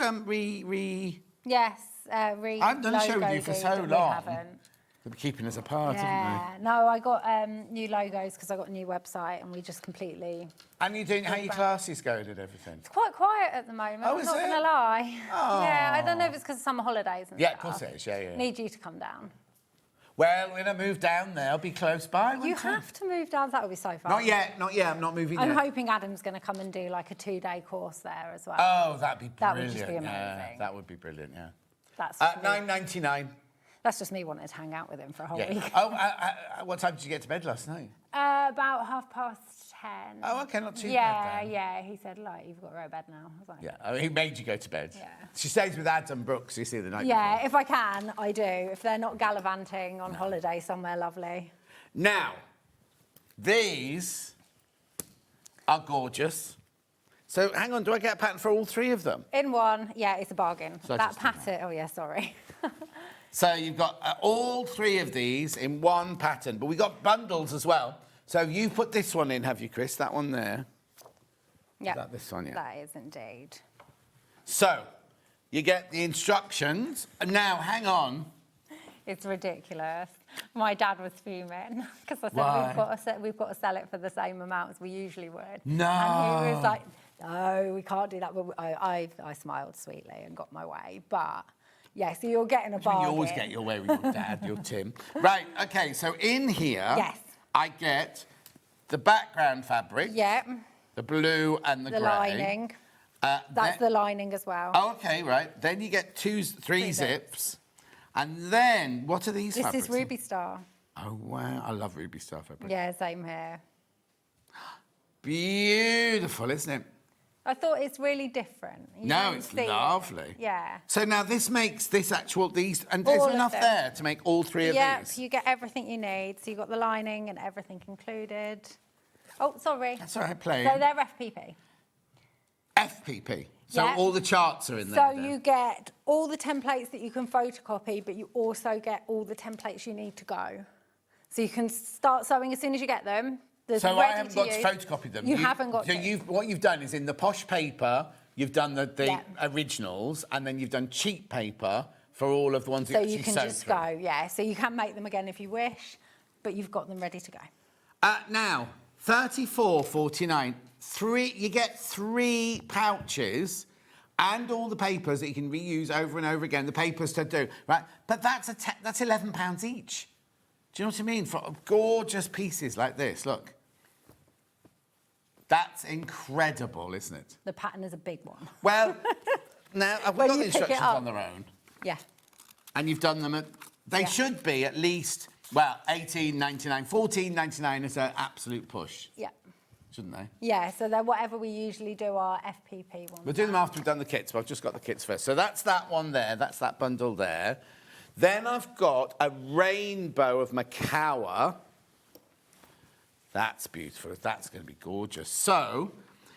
Yes. I've done a show with you for so long. We haven't. They're keeping us apart, haven't they? No, I got new logos because I got a new website and we just completely... And you're doing how your classes going and everything? It's quite quiet at the moment, Oh, I'm is not it? going to lie. Oh. Yeah, I don't know if it's because of summer holidays and stuff. Of course it is, yeah. Need you to come down. Well, when I move down there, I'll be close by. You have to move down, that would be so fun. Not yet, I'm not moving yet. I'm hoping Adam's going to come and do like a 2-day course there as well. Oh, that'd be brilliant. That would just be amazing. Yeah, that would be brilliant, yeah. That's $9.99. That's just me wanting to hang out with him for a whole week. Oh, what time did you get to bed last night? About 10:30. Oh, okay, not too bad Yeah, then. yeah. He said, like, you've got to go to bed now. I was like, Yeah, I mean, he made you go to bed. Yeah. She stays with Adam Brooks, you see, the night yeah, before. if I can, I do. If they're not gallivanting on holiday somewhere lovely. Now, these are gorgeous. So, hang on, do I get a pattern for all three of them? In one, yeah, it's a bargain. So I that just do that. pattern, oh yeah, sorry. So, you've got all three of these in one pattern, but we've got bundles as well. So, you put this one in, have you, Chris? That one there. Yeah, That this one, yeah. that is indeed. So, you get the instructions. Now, hang on. It's ridiculous. My dad was fuming because I said Why? we've got to sell it for the same amount as we usually would. No. And he was like, no, we can't do that. But I smiled sweetly and got my way. But yeah, so you're getting a bargain. You always get your way with your dad, your Tim. Right, okay, so in here, Yes. I get the background fabric, Yeah, the blue and the grey. lining. That's the lining as well. Oh, okay, right. Then you get three zips. And then, what are these This fabrics? is Ruby Star. Oh, wow. I love Ruby Star fabric. Yeah, same here. Beautiful, isn't it? I thought it's really different. You No, don't it's see it. lovely. Yeah. So now this makes these, and All there's of enough them. there to make all three of Yep, these. you get everything you need. So you've got the lining and everything included. Oh, sorry. That's all right, playing. So they're FPP. FPP. So Yeah. all the charts are in there. So then. you get all the templates that you can photocopy, but you also get all the templates you need to go. So you can start sewing as soon as you get them. There's So I ready haven't to got use. to photocopy them. You haven't got so to. what you've done is in the posh paper, you've done the Yeah. originals, and then you've done cheap paper for all of the ones So that you you actually can sew just through. go, yeah. So you can make them again if you wish, but you've got them ready to go. Now, 34.49. You get 3 pouches and all the papers that you can reuse over and over again. The papers to do, right? But that's £11 each. Do you know what I mean? For gorgeous pieces like this, look. That's incredible, isn't it? The pattern is a big one. Well, now I've When got the you pick it instructions up. on their own, Yeah. and you've done them at. They Yeah. should be at least $18.99, $14.99 is an absolute push, Yeah. shouldn't they? Yeah, so they're whatever we usually do our FPP ones. We'll do them after we've done the kits, but I've just got the kits first. So that's that one there, that's that bundle there. Then I've got a rainbow of Macawa. That's beautiful, that's going to be gorgeous. So,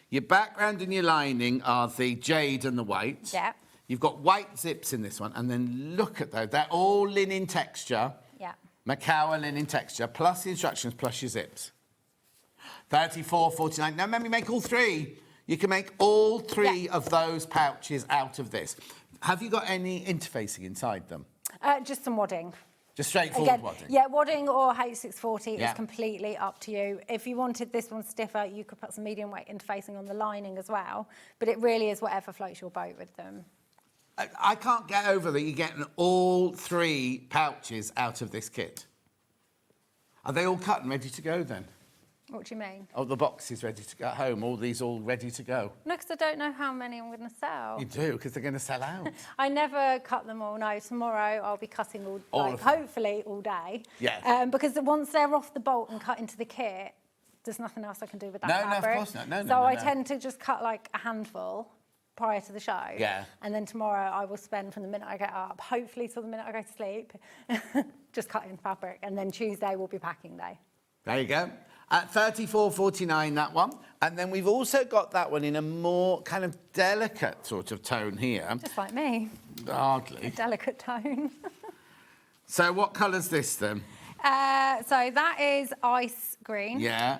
your background and your lining are the jade and the white. Yeah. You've got white zips in this one, and then look at those, they're all linen texture. Yeah. Macawa linen texture, plus the instructions, plus your zips. 34.49. Now, remember, you make all three. You can make all three of those pouches out of this. Have you got any interfacing inside them? Just some wadding. Just straightforward Again, wadding? yeah, wadding or H640 Yeah. is completely up to you. If you wanted this one stiffer, you could put some medium weight interfacing on the lining as well. But it really is whatever floats your boat with them. I can't get over that you're getting all 3 pouches out of this kit. Are they all cut and ready to go then? What do you mean? Oh, the box is ready to go at home. All these all ready to go. No, because I don't know how many I'm going to sell. You do, because they're going to sell out. I never cut them all. No, tomorrow I'll be cutting All like, of them? hopefully all day. Yeah. Because once they're off the bolt and cut into the kit, there's nothing else I can do with that No, no, of fabric. course not. No, no, so no, I no. tend to just cut like a handful prior to the show. Yeah. And then tomorrow I will spend from the minute I get up, hopefully till the minute I go to sleep, just cutting fabric. And then Tuesday will be packing day. There you go. At 34.49, that one. And then we've also got that one in a more kind of delicate sort of tone here. Just like me, Hardly. delicate tone. So what colour's this then? So that is ice green. Yeah.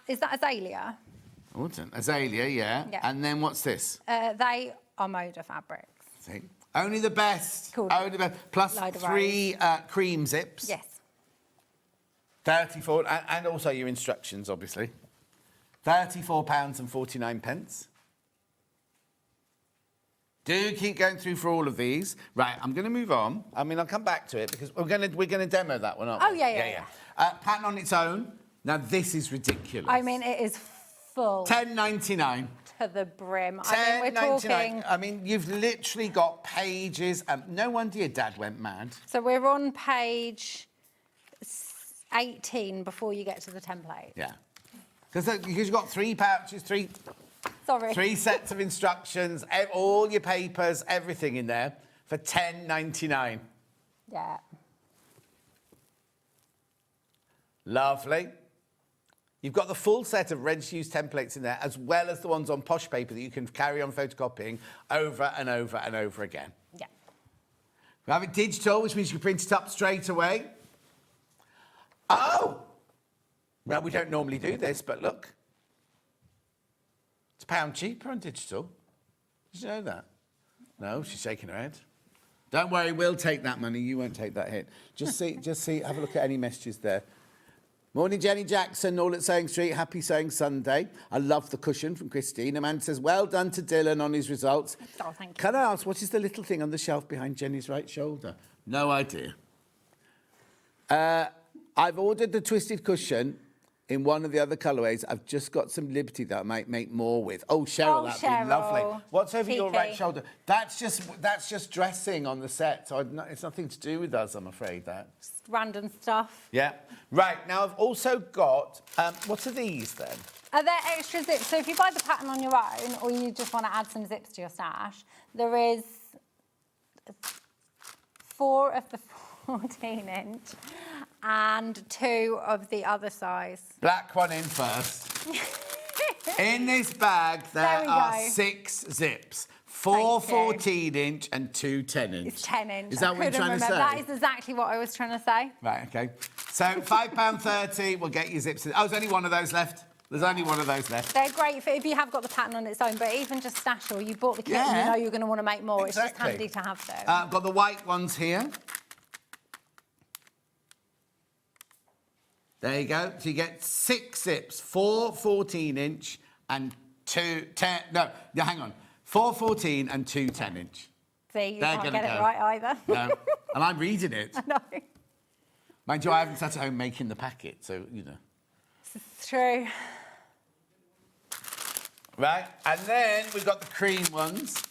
Is that azalea? Autumn. Azalea, yeah. Yeah. And then what's this? They are Moda fabrics. See? Only the best. Cool. Only the best. Plus Load of 3 cream zips. Yes. 34, and also your instructions, obviously. £34.49. Do keep going through for all of these. Right, I'm going to move on. I mean, I'll come back to it because we're going to demo that one, aren't we? Oh, yeah. Pattern on its own. Now, this is ridiculous. I mean, it is full. £10.99. To the brim. I mean, we're talking... I mean, you've literally got pages. No wonder your dad went mad. So we're on page 18 before you get to the template. Yeah. Because you've got 3 pouches, three sets of instructions, all your papers, everything in there for £10.99. Yeah. Lovely. You've got the full set of ready-to-use templates in there, as well as the ones on posh paper that you can carry on photocopying over and over and over again. Yeah. We have it digital, which means you can print it up straight away. Oh! Well, we don't normally do this, but look. It's £1 cheaper on digital. Did you know that? No, she's shaking her head. Don't worry, we'll take that money. You won't take that hit. Just see, have a look at any messages there. Morning, Jenny Jackson, all at Sewing Street. Happy Sewing Sunday. I love the cushion from Christine. Amanda says, well done to Dylan on his results. Oh, thank you. Can I ask, what is the little thing on the shelf behind Jenny's right shoulder? No idea. I've ordered the twisted cushion in one of the other colourways. I've just got some Liberty that I might make more with. Oh, Cheryl, that'd be lovely. What's over your right shoulder? That's just dressing on the set. So it's nothing to do with us, I'm afraid, that. Just random stuff. Yeah. Right, now I've also got, what are these then? Are there extra zips? So if you buy the pattern on your own, or you just want to add some zips to your stash, there is 4 of the 14-inch and 2 of the other size. Black one in first. In this bag, there are 6 zips. 4 14-inch and 2 10-inch. It's 10-inch. Is that what you're trying to say? That is exactly what I was trying to say. Right, OK. So £5.30 will get you zips. Oh, there's only one of those left. There's only one of those left. They're great for if you have got the pattern on its own, but even just stash or you bought the kit and you know you're going to want to make more. Exactly. It's just handy to have them. I've got the white ones here. There you go. So you get 6 zips, 4 14-inch and 2 10. No, hang on. 4 14 and 2 10-inch. See, you can't get it right either. No, and I'm reading it. I know. Mind you, I haven't sat at home making the packet, so, you know. It's true. Right, and then we've got the cream ones.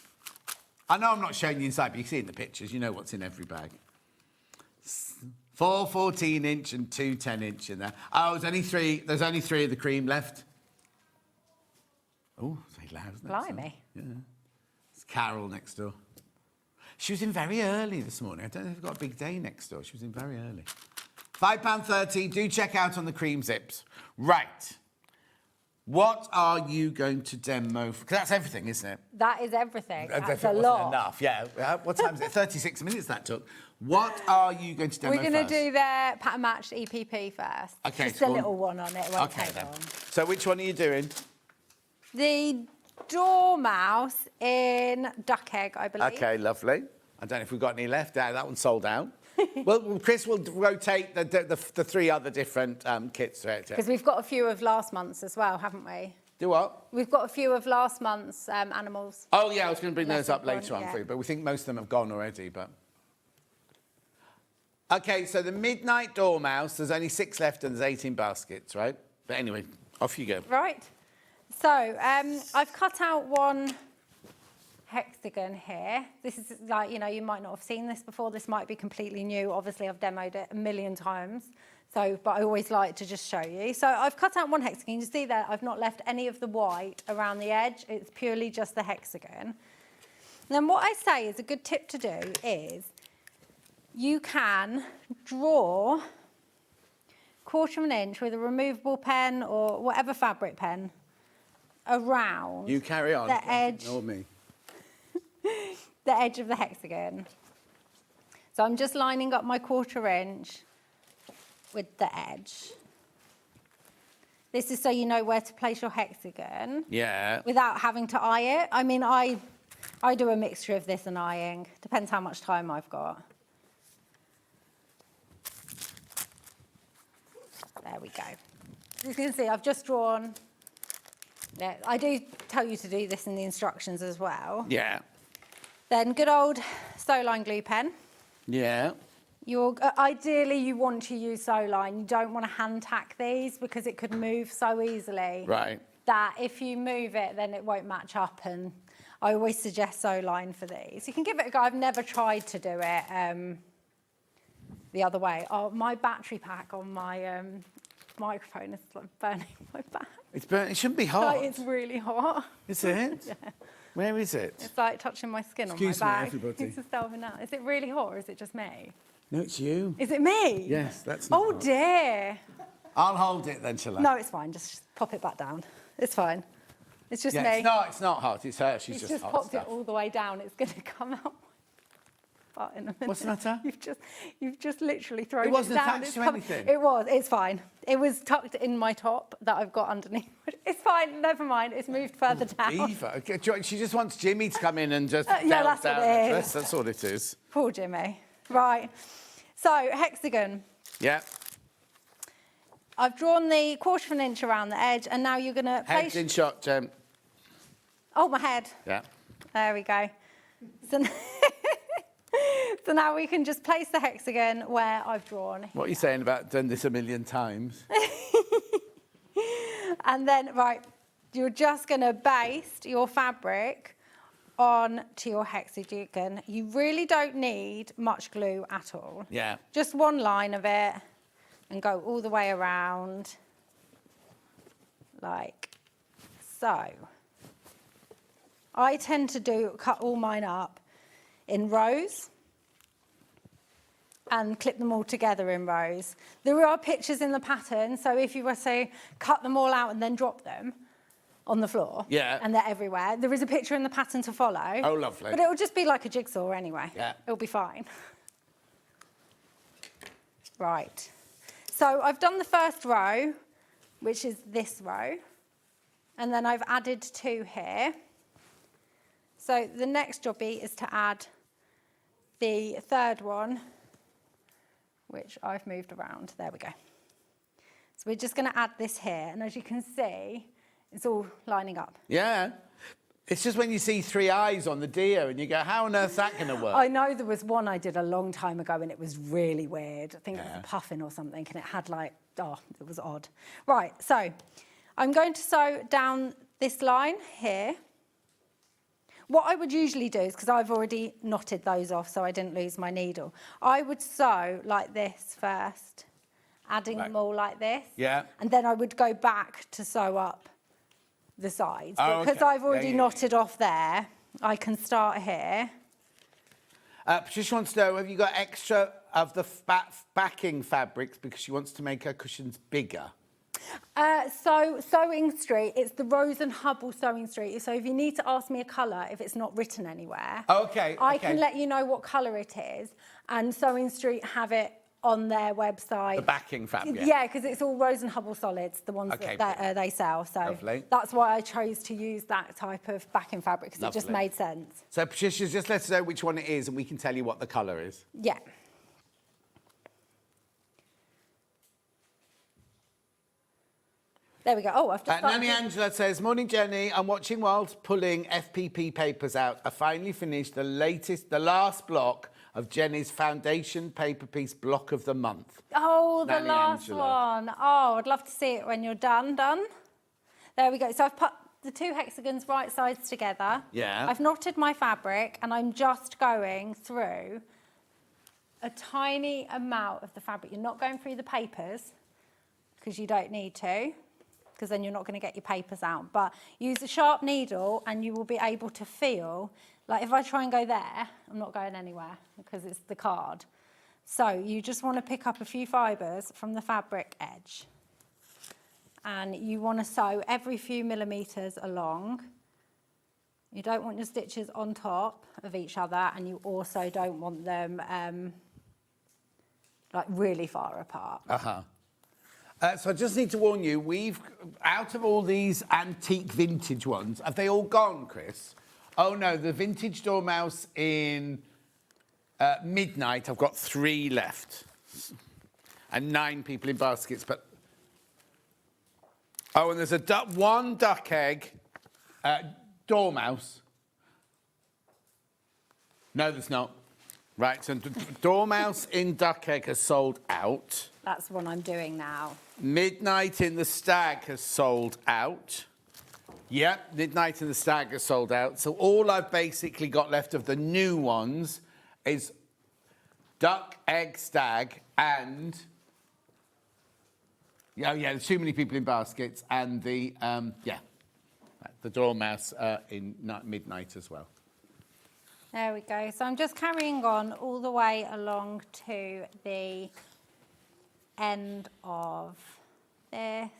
I know I'm not showing you inside, but you can see it in the pictures. You know what's in every bag. 4 14-inch and 2 10-inch in there. Oh, there's only 3 of the cream left. Oh, it's very loud, isn't it? Blimey. Yeah. It's Carol next door. She was in very early this morning. I don't know if we've got a big day next door. She was in very early. £5.30. Do check out on the cream zips. Right. What are you going to demo? Because that's everything, isn't it? That is everything. That's a wasn't lot. Enough. Yeah. What time is it? 36 minutes that took. What are you going to demo We're going to do their pattern matched EPP first. Okay. Just a little one on it. It won't take long. So which one are you doing? The Dormouse in Duck Egg, I believe. Okay, lovely. I don't know if we've got any left. That one's sold out. Well, Chris will rotate the 3 other different kits. Because we've got a few of last month's as well, haven't we? Do what? We've got a few of last month's animals. Oh, yeah, I was going to bring those up later on yeah. for you, but we think most of them have gone already, but... OK, so the Midnight Dormouse, there's only 6 left and there's 18 baskets, right? But anyway, off you go. Right. So, I've cut out one hexagon here. This is like, you know, you might not have seen this before. This might be completely new. Obviously, I've demoed it a million times. So, but I always like to just show you. So I've cut out one hexagon. You see there, I've not left any of the white around the edge. It's purely just the hexagon. And then what I say is a good tip to do is you can draw 1/4 inch with a removable pen or whatever fabric pen around You carry on. the edge. Ignore me. The edge of the hexagon. So I'm just lining up my 1/4 inch with the edge. This is so you know where to place your hexagon. Yeah. Without having to eye it. I mean, I do a mixture of this and eyeing. Depends how much time I've got. There we go. As you can see, I've just drawn. Yeah, I do tell you to do this in the instructions as well. Yeah. Then good old Sewline glue pen. Yeah. Ideally, you want to use Sewline. You don't want to hand tack these because it could move so easily. Right. that if you move it, then it won't match up. And I always suggest sew line for these. You can give it a go. I've never tried to do it the other way. Oh, my battery pack on my microphone is like burning my back. It's burning. It shouldn't be hot. Like, it's really hot. Is it? Yeah. Where is it? It's like touching my skin Excuse on my me, back. everybody. It's just over now. Is it really hot or is it just me? No, it's you. Is it me? Yes, that's not Oh hot. dear. I'll hold it then, shall I? No, it's fine. Just pop it back down. It's fine. It's just Yeah, me. it's not hot. It's her. She's He's just just hot popped stuff. it all the way down. It's going to come out. But in a minute. What's the matter? You've just literally thrown It wasn't down. attached It's to coming- anything. It was. It's fine. It was tucked in my top that I've got underneath. It's fine. Never mind. It's moved further down. Diva. Okay, she just wants Jimmy to come in and just yeah, delve that's what down it the is. dress. That's all it is. Poor Jimmy. Right. So hexagon. Yeah. I've drawn the 1/4 of an inch around the edge, and now you're going to Head's in shot, Jem. Oh, my head. Yeah. There we go. So, so now we can just place the hexagon where I've drawn. What are you saying about done this a million times? And then, right, you're just going to baste your fabric onto your hexagon. You really don't need much glue at all. Yeah. Just one line of it and go all the way around like so. I tend to cut all mine up in rows and clip them all together in rows. There are pictures in the pattern, so if you were to cut them all out and then drop them on the floor, Yeah. and they're everywhere, there is a picture in the pattern to follow. Oh, lovely. But it'll just be like a jigsaw anyway. Yeah. It'll be fine. Right. So I've done the first row, which is this row, and then I've added 2 here. So the next jobby is to add the third one, which I've moved around. There we go. So we're just going to add this here, and as you can see, it's all lining up. Yeah. It's just when you see 3 eyes on the deer and you go, how on earth's that going to work? I know there was one I did a long time ago and it was really weird. I think it was a puffin or something, and it had like, oh, it was odd. Right, so I'm going to sew down this line here. What I would usually do is, because I've already knotted those off so I didn't lose my needle, I would sew like this first, adding them all like this. Yeah. And then I would go back to sew up the sides. Oh, But because okay. I've already Yeah. knotted off there, I can start here. Patricia wants to know, have you got extra of the backing fabrics because she wants to make her cushions bigger? So SewingStreet, it's the Rose and Hubble SewingStreet. So if you need to ask me a colour, if it's not written anywhere, Okay, I okay. can let you know what colour it is. And SewingStreet have it on their website. The backing fabric. Yeah, because it's all Rose and Hubble solids, the ones Okay, that they sell. So Lovely. that's why I chose to use that type of backing fabric, because it just Lovely. made sense. So Patricia's just let us know which one it is and we can tell you what the colour is. Yeah. There we go. Oh, I've just started Nanny Angela says, morning Jenny, I'm watching whilst pulling FPP papers out. I finally finished the last block of Jenny's foundation paper piece block of the month. Oh, the Nanny last Angela. one. Oh, I'd love to see it when you're done. There we go. So I've put the 2 hexagons right sides together. Yeah. I've knotted my fabric and I'm just going through a tiny amount of the fabric. You're not going through the papers because you don't need to, because then you're not going to get your papers out. But use a sharp needle and you will be able to feel, like if I try and go there, I'm not going anywhere because it's the card. So you just want to pick up a few fibres from the fabric edge. And you want to sew every few millimetres along. You don't want your stitches on top of each other, and you also don't want them like really far apart. So I just need to warn you, we've, out of all these antique vintage ones, have they all gone, Chris? Oh no, the vintage dormouse in Midnight, I've got 3 left. And 9 people in baskets, but... Oh, and there's one duck egg dormouse. No, there's not. Right, so dormouse in duck egg has sold out. That's what I'm doing now. Midnight in the stag has sold out. Yep, Midnight and the Stag are sold out. So all I've basically got left of the new ones is Duck, Egg, Stag, and... yeah, there's too many people in baskets, and the Dormouse in Midnight as well. There we go. So I'm just carrying on all the way along to the end of this.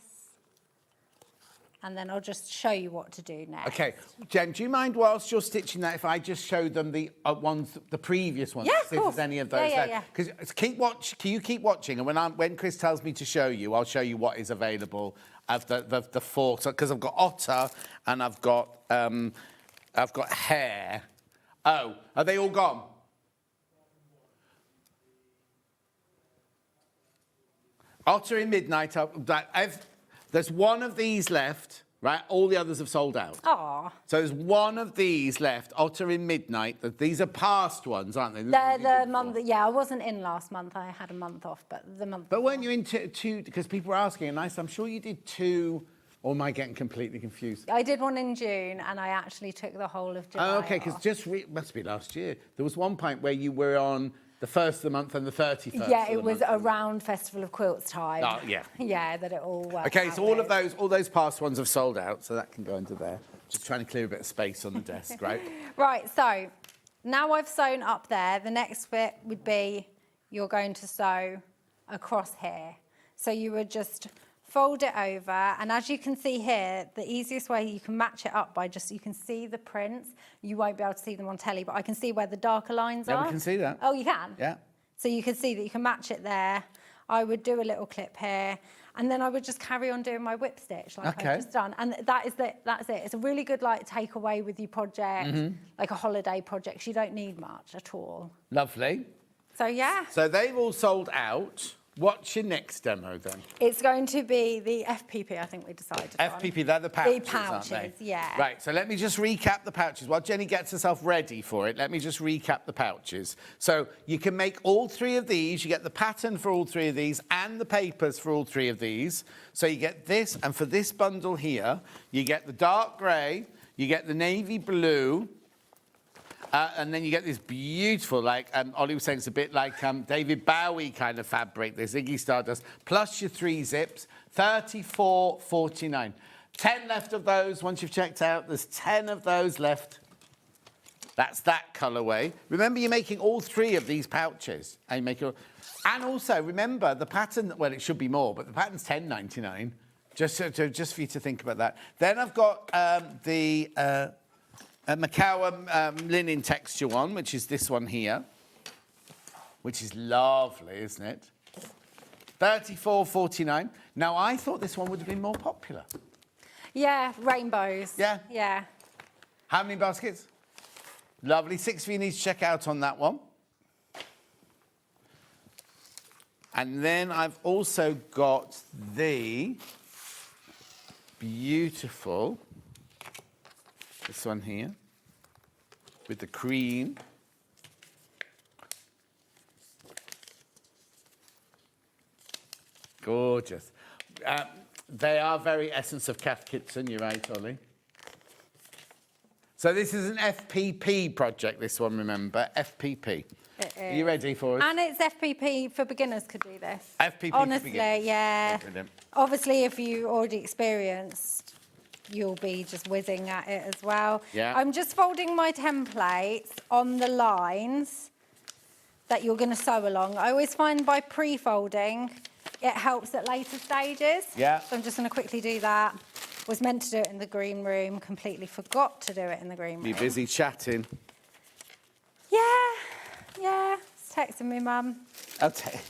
And then I'll just show you what to do next. Okay, Jen, do you mind whilst you're stitching that if I just show them the ones, the previous ones, Yeah, to see if there's any of those yeah. Because can you keep watching, and when Chris tells me to show you, I'll show you what is available of the four. Because I've got Otter and I've got Hare. Oh, are they all gone? Otter in Midnight. There's one of these left, right? All the others have sold out. Aw. So there's one of these left, Otter in Midnight. These are past ones, aren't they? They're the month, I wasn't in last month. I had a month off, but the month. But weren't you in two? Because people were asking, and I'm sure you did two. Or am I getting completely confused? I did one in June, and I actually took the whole of July. Oh, okay, because must be last year. There was one point where you were on the 1st of the month and the 31st. Yeah, it was around Festival of Quilts time. Oh, yeah. Yeah, that it all worked. Okay, so all those past ones have sold out, so that can go into there. Just trying to clear a bit of space on the desk, right? Right, so now I've sewn up there, the next bit would be you're going to sew across here. So you would just fold it over, and as you can see here, the easiest way you can match it up by you can see the prints. You won't be able to see them on telly, but I can see where the darker lines are. Yeah, we can see that. Oh, you can? Yeah. So you can see that you can match it there. I would do a little clip here, and then I would just carry on doing my whip stitch like I've just done. And that's it. It's a really good takeaway with your project, like a holiday project. You don't need much at all. Lovely. So yeah. So they've all sold out. What's your next demo then? It's going to be the FPP, I think we decided FPP, they're the pouches, The pouches, aren't they? yeah. Right, so let me just recap the pouches. While Jenny gets herself ready for it, let me just recap the pouches. So you can make all three of these. You get the pattern for all three of these and the papers for all three of these. So you get this, and for this bundle here, you get the dark grey, you get the navy blue, and then you get this beautiful, Ollie was saying, it's a bit like David Bowie kind of fabric, this Iggy Stardust, plus your 3 zips, $34.49. 10 left of those. Once you've checked out, there's 10 of those left. That's that colourway. Remember, you're making all 3 of these pouches. And also, remember, the pattern, well, it should be more, but the pattern's $10.99. Just for you to think about that. Then I've got the... Macao linen texture one, which is this one here, which is lovely, isn't it? $34.49. Now, I thought this one would have been more popular. Yeah, rainbows. Yeah? Yeah. How many baskets? Lovely. 6 for you need to check out on that one. And then I've also got the beautiful... this one here, with the cream. Gorgeous. They are very essence of Cath Kidston, you're right, Ollie. So this is an FPP project, this one, remember, FPP. It is. Are you ready for it? And it's FPP for beginners could do this. FPP Honestly, for beginners. yeah. Brilliant. Obviously, if you already experienced, you'll be just whizzing at it as well. Yeah. I'm just folding my templates on the lines that you're going to sew along. I always find by pre-folding, it helps at later stages. Yeah. So I'm just going to quickly do that. Was meant to do it in the green room, completely forgot to do it in the green room. You're busy chatting. Yeah. It's texting me, Mum. Okay.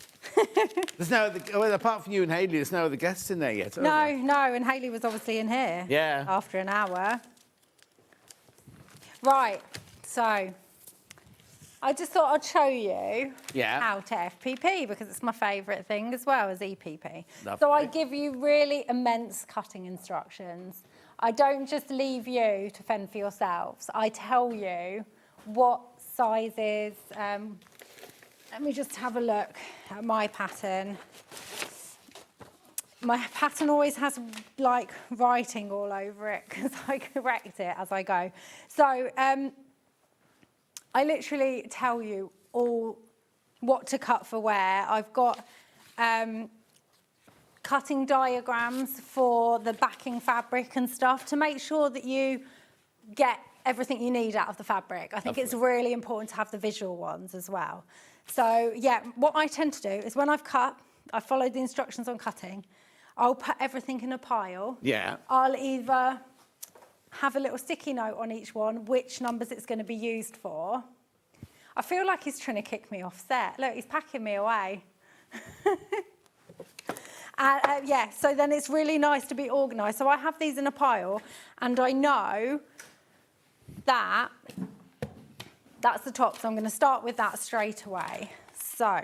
There's no other, well, apart from you and Hayley, there's no other guests in there yet, are there? No, and Hayley was obviously in here. Yeah. After an hour. Right, so I just thought I'd show you how to FPP because it's my favourite thing as well as EPP. Lovely. So I give you really immense cutting instructions. I don't just leave you to fend for yourselves. I tell you what sizes. Let me just have a look at my pattern. my pattern always has like writing all over it because I correct it as I go. So I literally tell you all what to cut for where. I've got cutting diagrams for the backing fabric and stuff to make sure that you get everything you need out of the fabric. I think it's really important to have the visual ones as well. So yeah, what I tend to do is when I've cut, I followed the instructions on cutting, I'll put everything in a pile. Yeah. I'll either have a little sticky note on each one, which numbers it's going to be used for. I feel like he's trying to kick me off set. Look, he's packing me away. Yeah, so then it's really nice to be organised. So I have these in a pile, and I know that that's the top, so I'm going to start with that straight away. So.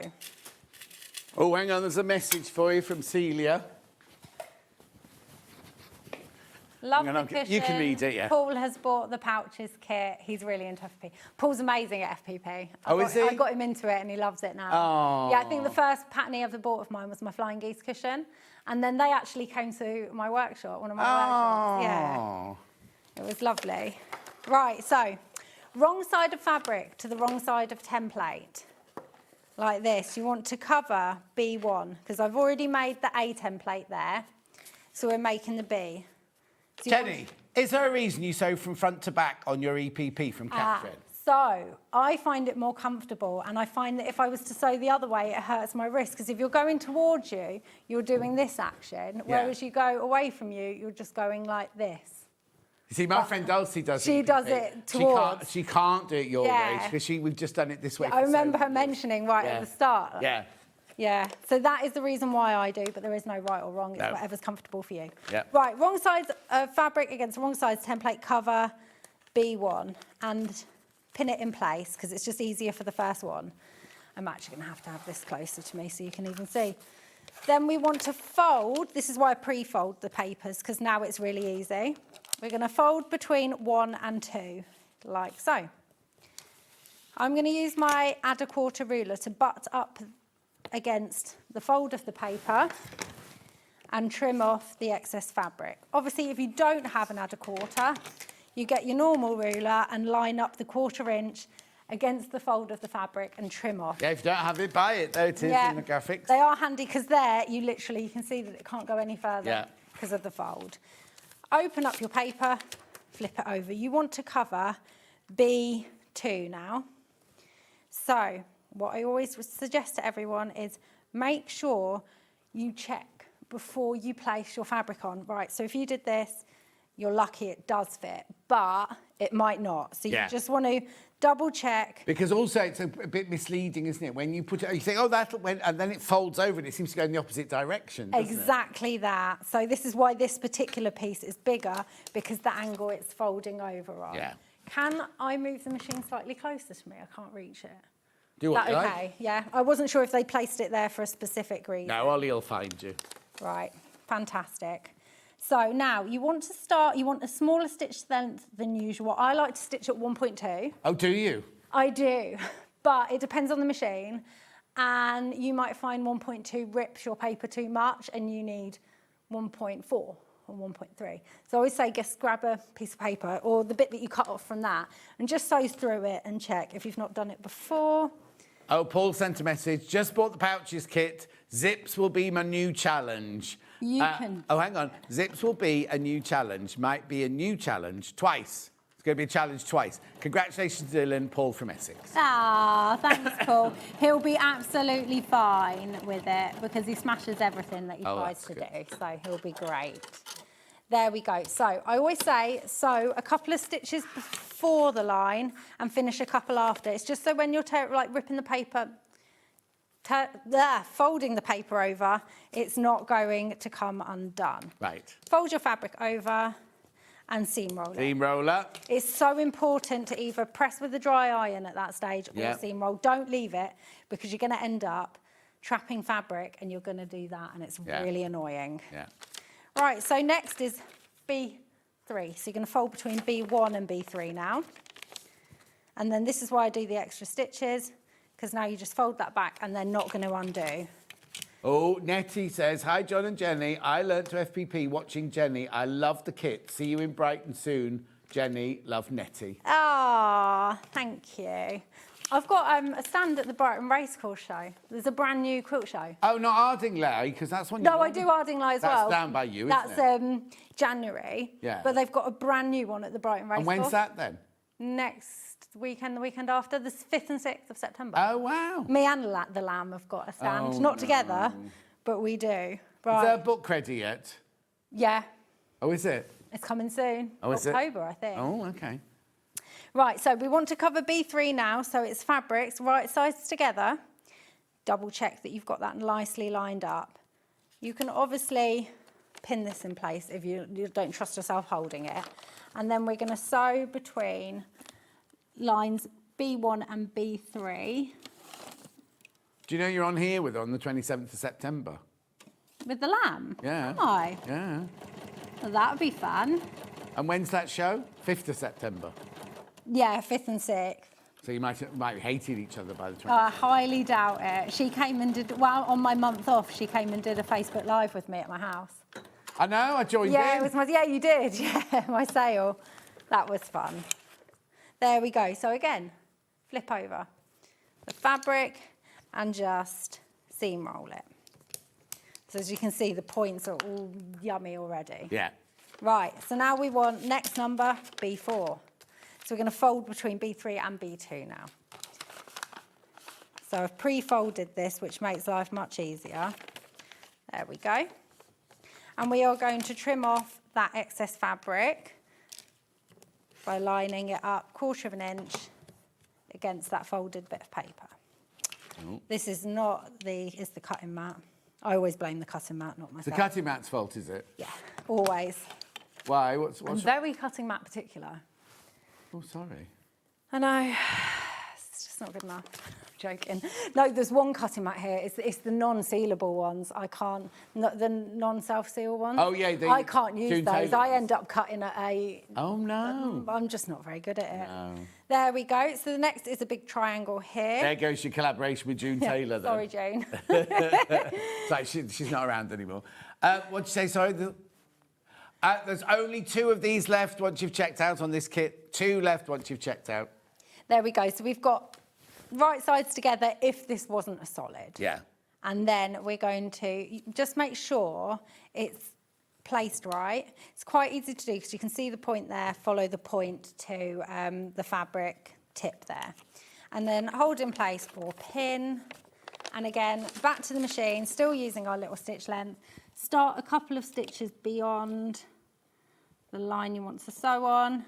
Oh, hang on, there's a message for you from Celia. Love the cushion. You can read it, yeah. Paul has bought the pouches kit. He's really into FPP. Paul's amazing at FPP. Is he? I got him into it and he loves it now. Oh. Yeah, I think the first pattern he ever bought of mine was my flying geese cushion. And then they actually came to my workshop, one of my workshops. Yeah. It was lovely. Right, so wrong side of fabric to the wrong side of template. Like this. You want to cover B1 because I've already made the A template there. So we're making the B. So Jenny, is there a reason you sew from front to back on your EPP from Catherine? So I find it more comfortable, and I find that if I was to sew the other way, it hurts my wrist, because if you're going towards you, you're doing this action, whereas you go away from you, you're just going like this. You see, my friend Dulcie does it. She does it towards. She can't do it your way, because we've just done it this way. I remember her mentioning at the start. Yeah. Yeah, so that is the reason why I do, but there is no right or wrong. It's whatever's comfortable for you. Yeah. Right, wrong sides of fabric against wrong sides template, cover B1 and pin it in place because it's just easier for the first one. I'm actually going to have this closer to me so you can even see. Then we want to fold. This is why I pre-fold the papers because now it's really easy. We're going to fold between 1 and 2, like so. I'm going to use my add a quarter ruler to butt up against the fold of the paper and trim off the excess fabric. Obviously, if you don't have an add a quarter, you get your normal ruler and line up the 1/4 inch against the fold of the fabric and trim off. Yeah, if you don't have it, buy it. There it is in the graphics. They are handy because there you can see that it can't go any further because of the fold. Open up your paper, flip it over. You want to cover B2 now. So what I always suggest to everyone is make sure you check before you place your fabric on. Right, so if you did this, you're lucky it does fit, but it might not. So you just want to double check. Because also it's a bit misleading, isn't it? When you put it, you think, oh, that'll win, and then it folds over and it seems to go in the opposite direction. Exactly that. So this is why this particular piece is bigger, because the angle it's folding over on. Yeah. Can I move the machine slightly closer to me? I can't reach it. Do what that you okay? like. Yeah. I wasn't sure if they placed it there for a specific reason. No, Ollie will find you. Right. Fantastic. So now you want a smaller stitch length than usual. I like to stitch at 1.2. Oh, do you? I do, but it depends on the machine. And you might find 1.2 rips your paper too much and you need 1.4 or 1.3. So I always say just grab a piece of paper or the bit that you cut off from that and just sew through it and check if you've not done it before. Oh, Paul sent a message. Just bought the pouches kit. Zips will be my new challenge. You can. Oh, hang on. Zips will be a new challenge. Might be a new challenge twice. It's going to be a challenge twice. Congratulations, Dylan. Paul from Essex. Ah, thanks, Paul. He'll be absolutely fine with it because he smashes everything that he tries to do. So he'll be great. There we go. So I always say sew a couple of stitches before the line and finish a couple after. It's just so when you're ripping the paper, folding the paper over, it's not going to come undone. Right. Fold your fabric over and seam roll it. Seam roller. It's so important to either press with a dry iron at that stage or seam roll. Don't leave it because you're going to end up trapping fabric and you're going to do that and it's really annoying. Yeah. Right, so next is B3. So you're going to fold between B1 and B3 now. And then this is why I do the extra stitches, because now you just fold that back and they're not going to undo. Oh, Nettie says, hi, John and Jenny. I learnt to FPP watching Jenny. I love the kit. See you in Brighton soon. Jenny, love Nettie. Ah, thank you. I've got a stand at the Brighton Racecourse show. There's a brand new quilt show. Oh, not Ardingly, because that's one. No, I do Ardingly as well. That's down by you, That's isn't it? January. Yeah. But they've got a brand new one at the Brighton Racecourse. And when's that then? Next weekend, the weekend after, the 5th and 6th of September. Oh, wow. Me and the Lamb have got a stand. Oh, Not together, but we do. Is Right. there a book ready yet? Yeah, Oh, is it? it's coming soon. Oh, is it? October, I think. Oh, okay. Right, so we want to cover B3 now, so it's fabrics, right sides together. Double check that you've got that nicely lined up. You can obviously pin this in place if you don't trust yourself holding it. And then we're going to sew between lines B1 and B3. Do you know you're on here with on the 27th of September? With the lamb? Yeah. Hi. Yeah. Well, that would be fun. And when's that show? 5th of September. Yeah, 5th and 6th. So you might have hated each other by the 20th. I highly doubt it. She came and did, well, on my month off, she came and did a Facebook Live with me at my house. I know, I joined in. Yeah, it was yeah, you did. Yeah, my sale. That was fun. There we go. So again, flip over the fabric and just seam roll it. So as you can see, the points are all yummy already. Yeah. Right, so now we want next number, B4. So we're going to fold between B3 and B2 now. So I've pre-folded this, which makes life much easier. There we go. And we are going to trim off that excess fabric by lining it up 1/4 inch against that folded bit of paper. Oh. This is not it's the cutting mat. I always blame the cutting mat, not myself. The cutting mat's fault, is it? Yeah, always. Why? What's I'm very cutting mat particular. Oh, sorry. I know. It's just not good enough. I'm joking. No, there's one cutting mat here. It's the non-sealable ones. I can't. Not the non-self-seal ones. Oh, yeah. I can't use June those. Taylor I ones. end up cutting at a. Oh, no. I'm just not very good at it. No. There we go. So the next is a big triangle here. There goes your collaboration with June Taylor, then. Sorry, June. It's like she's not around anymore. What'd you say? Sorry. There's only 2 of these left once you've checked out on this kit. 2 left once you've checked out. There we go. So we've got right sides together if this wasn't a solid. Yeah. And then we're going to just make sure it's placed right. It's quite easy to do because you can see the point there, follow the point to the fabric tip there. And then hold in place or pin. And again, back to the machine, still using our little stitch length. Start a couple of stitches beyond the line you want to sew on.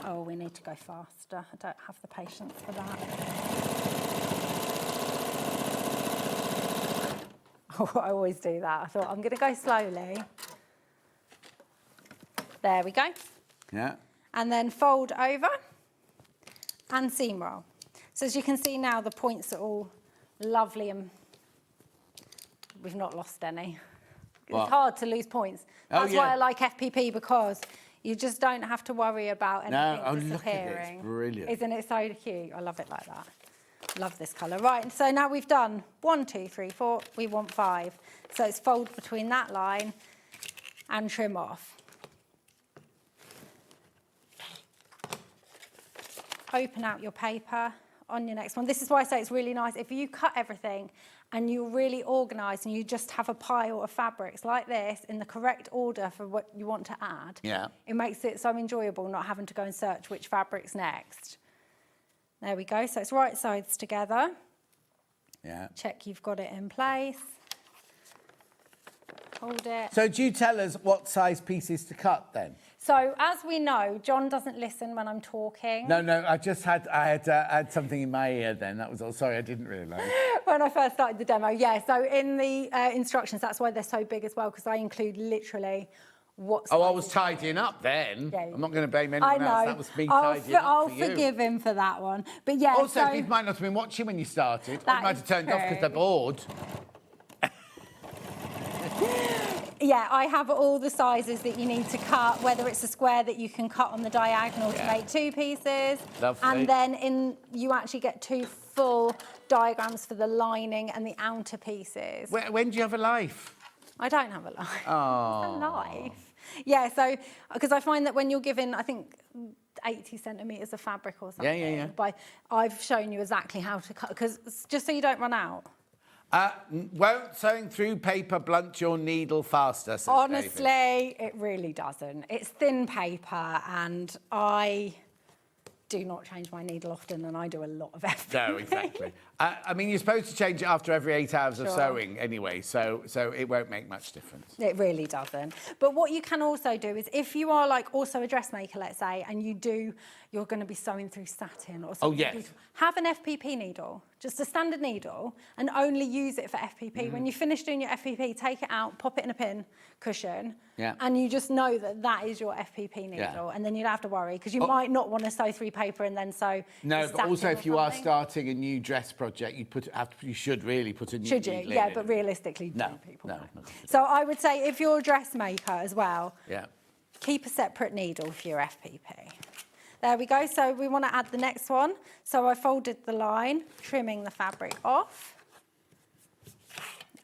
Oh, we need to go faster. I don't have the patience for that. Oh, I always do that. I thought I'm going to go slowly. There we go. Yeah. And then fold over and seam roll. So as you can see now, the points are all lovely and we've not lost any. What? It's hard to lose points. Oh, That's why I like FPP, because you just don't have to worry about anything look at it, disappearing. it's brilliant. Isn't it so cute? I love it like that. Love this colour. Right, so now we've done 1, 2, 3, 4. We want 5. So it's fold between that line and trim off. Open out your paper on your next one. This is why I say it's really nice. If you cut everything and you're really organised and you just have a pile of fabrics like this in the correct order for what you want to add, it makes it so enjoyable not having to go and search which fabric's next. There we go. So it's right sides together. Yeah. Check you've got it in place. Hold it. So do you tell us what size pieces to cut then? So as we know, John doesn't listen when I'm talking. No, I had something in my ear then. That was all. Sorry, I didn't realise. When I first started the demo, yeah. So in the instructions, that's why they're so big as well, because I include literally what. Oh, I was tidying up then. Yeah. I'm not going to blame anyone else. That was me tidying up I'll for you. forgive him for that one. But yeah. Also, so, people might not have been watching when you started. They That might is have turned off because they're true. bored. Yeah, I have all the sizes that you need to cut, whether it's a square that you can cut on the diagonal to make 2 pieces. Lovely. And then you actually get 2 full diagrams for the lining and the outer pieces. When do you have a life? I don't have a life. Oh. A life. Yeah, so, because I find that when you're given, I think, 80 centimetres of fabric or something. Yeah. But I've shown you exactly how to cut, because just so you don't run out. Won't sewing through paper blunt your needle faster, says Honestly, David. it really doesn't. It's thin paper, and I do not change my needle often, and I do a lot of FPP. No, exactly. I mean, you're supposed to change it after every 8 hours of Sure. sewing anyway, so it won't make much difference. It really doesn't. But what you can also do is, if you are like also a dressmaker, let's say, and you're going to be sewing through satin or something. yes. beautiful, have an FPP needle, just a standard needle, and only use it for FPP. When you finish doing your FPP, take it out, pop it in a pin cushion, and you just know that that is your FPP needle, and then you don't have to worry, because you might not want to sew through paper and then sew. No, the but also satin if or you are something. starting a new dress project, you should really put a new Should you? needle Yeah, in. but realistically, No, do people? no. So I would say, if you're a dressmaker as well, Yeah. keep a separate needle for your FPP. There we go. So we want to add the next one. So I folded the line, trimming the fabric off.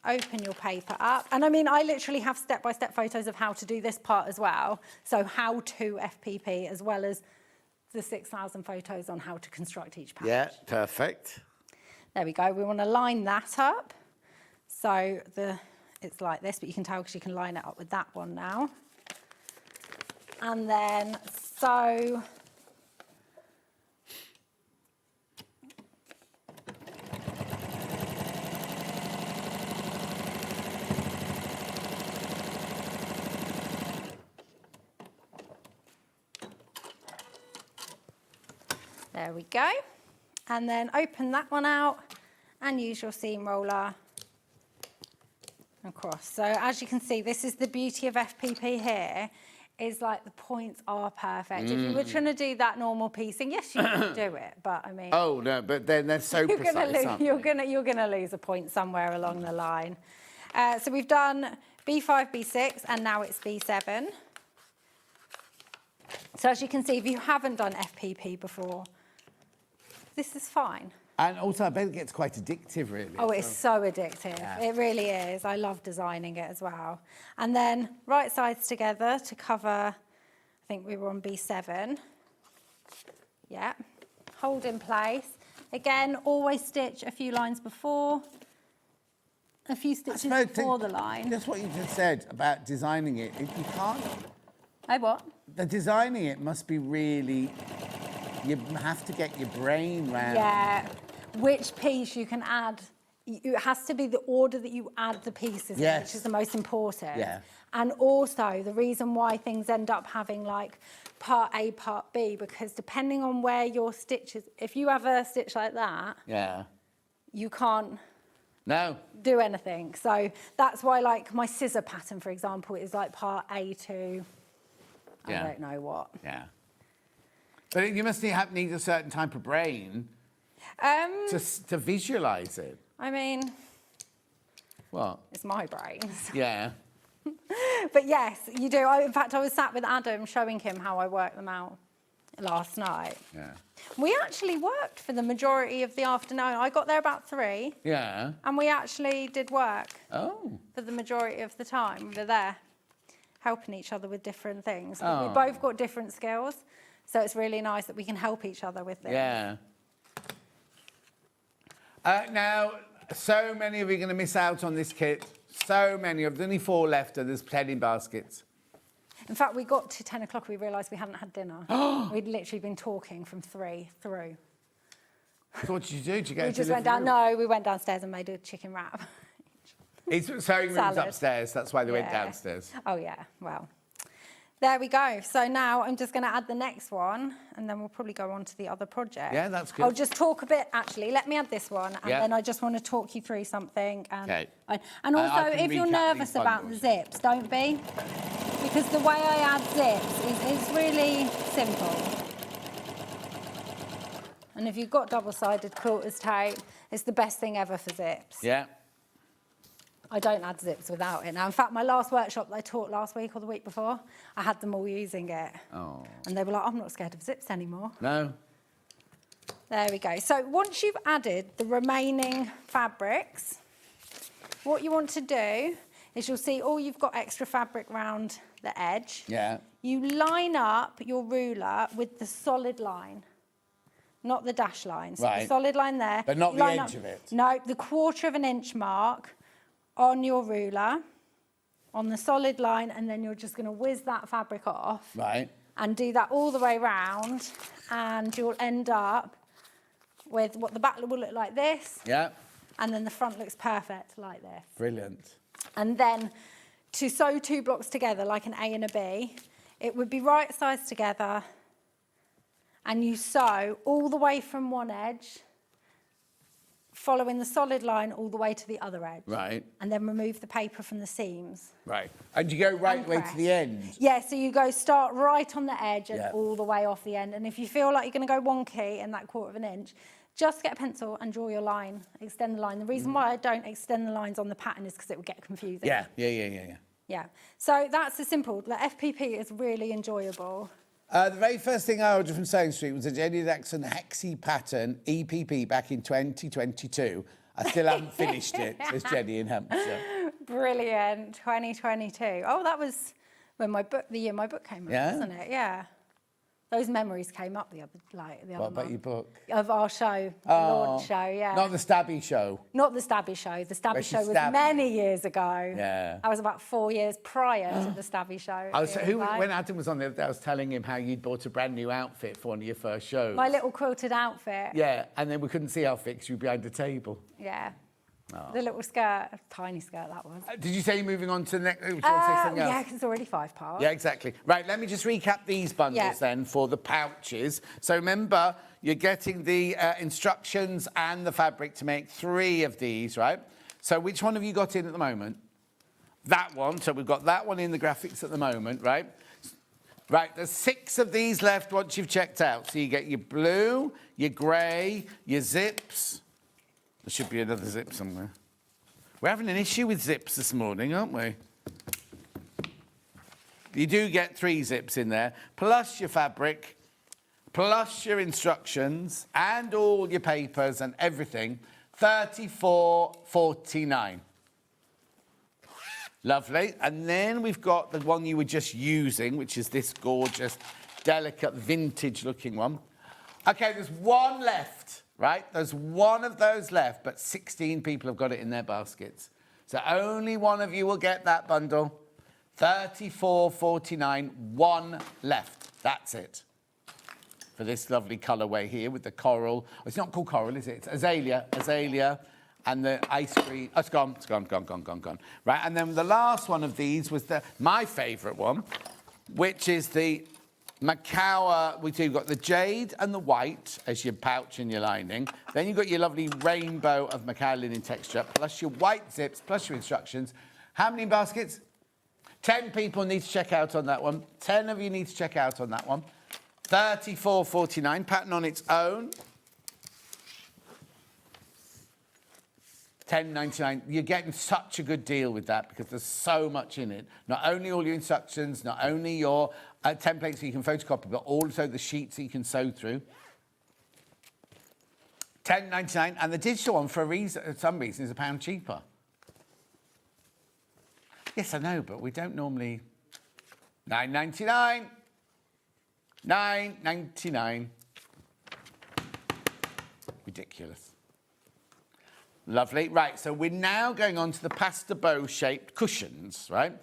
Open your paper up. And I mean, I literally have step-by-step photos of how to do this part as well. So how to FPP, as well as the 6,000 photos on how to construct each patch. Yeah, perfect. There we go. We want to line that up. So it's like this, but you can tell because you can line it up with that one now. And then sew there we go. And then open that one out and use your seam roller across. So as you can see, this is the beauty of FPP here, is like the points are perfect. If you were trying to do that normal piecing, yes, you can do it, but I mean... Oh, no, but then they're so precise, aren't they? You're gonna lose a point somewhere along the line. So we've done B5, B6, and now it's B7. So as you can see, if you haven't done FPP before, this is fine. And also, I bet it gets quite addictive, really. Oh, it's so addictive. Yeah. It really is. I love designing it as well. And then right sides together to cover, I think we were on B7. Yeah. Hold in place. Again, always stitch a few lines before, a few stitches before the line. Just what you just said about designing it. You can't... Oh, what? The designing it must be really... You have to get your brain round. Yeah, which piece you can add. It has to be the order that you add the pieces in, which is the most important. Yeah. And also the reason why things end up having like part A, part B, because depending on where your stitches, if you have a stitch like that, you can't do anything. So that's why, like, my scissor pattern, for example, is like part A to I don't know what. Yeah. But you must need a certain type of brain to visualise it. I mean... What? It's my brain. So. Yeah. But yes, you do. In fact, I was sat with Adam showing him how I worked them out last night. Yeah. We actually worked for the majority of the afternoon. I got there about 3. Yeah. And we actually did work. Oh. For the majority of the time. We were there, helping each other with different things. Oh. We both got different skills. So it's really nice that we can help each other with this. Yeah. Now, so many of you are going to miss out on this kit. So many. There's only 4 left, and there's 10 in baskets. In fact, we got to 10 o'clock, we realised we hadn't had dinner. We'd literally been talking from 3 through. So what did you do? Did you get We just went down, we went downstairs and made a chicken wrap. It's sewing room's Salad. upstairs, that's why they went downstairs. Oh, yeah, well. There we go. So now I'm just going to add the next one, and then we'll probably go on to the other project. Yeah, that's good. I'll just talk a bit, actually. Let me add this one, and then I just want to talk you through something. And, Okay. and also, I can if you're recap nervous these about the bundles. zips, don't be. Because the way I add zips is really simple. And if you've got double-sided quilter's tape, it's the best thing ever for zips. Yeah. I don't add zips without it. Now, in fact, my last workshop that I taught last week or the week before, I had them all using it. Oh. And they were like, I'm not scared of zips anymore. No. There we go. So once you've added the remaining fabrics, what you want to do is you'll see all you've got extra fabric round the edge. Yeah. You line up your ruler with the solid line, not the dash line. So Right. the solid line there. But not you the line edge up- of it. No, the 1/4 of an inch mark on your ruler, on the solid line, and then you're just going to whiz that fabric off. Right. And do that all the way round, and you'll end up with what the back will look like this, Yeah. and then the front looks perfect like this. Brilliant. And then to sew 2 blocks together like an A and a B, it would be right sides together, and you sew all the way from one edge, following the solid line all the way to the other edge. Right. And then remove the paper from the seams. Right. And you go right And way to press. the end. Yeah, so you start right on the edge and Yeah. all the way off the end. And if you feel like you're going to go wonky in that 1/4 of an inch, just get a pencil and draw your line, extend the line. The reason why I don't extend the lines on the pattern is because it will get confusing. Yeah. Yeah. Yeah. So that's the simple. The FPP is really enjoyable. The very first thing I ordered from Sewing Street was a Jenny Jackson Hexie pattern EPP back in 2022. I still haven't finished it, says Jenny in Hampshire. Brilliant. 2022. Oh, that was when the year my book came out, Yeah? wasn't it? Yeah. Those memories came up the other What month. about your book? Of our show, the launch show, yeah. Not the Stabby show. Not the Stabby show. The Stabby Where she show was stabbed many years ago. Yeah. I was about 4 years prior to the Stabby show. When Adam was on the other day, I was telling him how you'd bought a brand new outfit for one of your first shows. My little quilted outfit. Yeah, and then we couldn't see our fit because you were behind the table. Yeah. The little skirt, tiny skirt that was. Did you say you're moving on to the next? Something else? Yeah, because it's already 5 parts. Yeah, exactly. Right, let me just recap these bundles then for the pouches. So remember, you're getting the instructions and the fabric to make 3 of these, right? So which one have you got in at the moment? That one. So we've got that one in the graphics at the moment, right? Right, there's 6 of these left once you've checked out. So you get your blue, your grey, your zips. There should be another zip somewhere. We're having an issue with zips this morning, aren't we? You do get 3 zips in there, plus your fabric, plus your instructions, and all your papers and everything. $34.49. Lovely. And then we've got the one you were just using, which is this gorgeous, delicate, vintage-looking one. Okay, there's one left. Right, there's one of those left, but 16 people have got it in their baskets. So only one of you will get that bundle. $34.49, one left. That's it. For this lovely colourway here with the coral. Oh, it's not called coral, is it? It's azalea, and the ice cream. Oh, it's gone. Right, and then the last one of these was my favourite one, which is the Macawa. We've got the jade and the white as your pouch and your lining. Then you've got your lovely rainbow of Macawa linen texture, plus your white zips, plus your instructions. How many baskets? 10 people need to check out on that one. 10 of you need to check out on that one. $34.49, pattern on its own. $10.99. You're getting such a good deal with that because there's so much in it. Not only all your instructions, not only your templates that you can photocopy, but also the sheets that you can sew through. $10.99, and the digital one, for some reason, is £1 cheaper. Yes, I know, but we don't normally. $9.99. $9.99. Ridiculous. Lovely. Right, so we're now going on to the pasta bow-shaped cushions, right?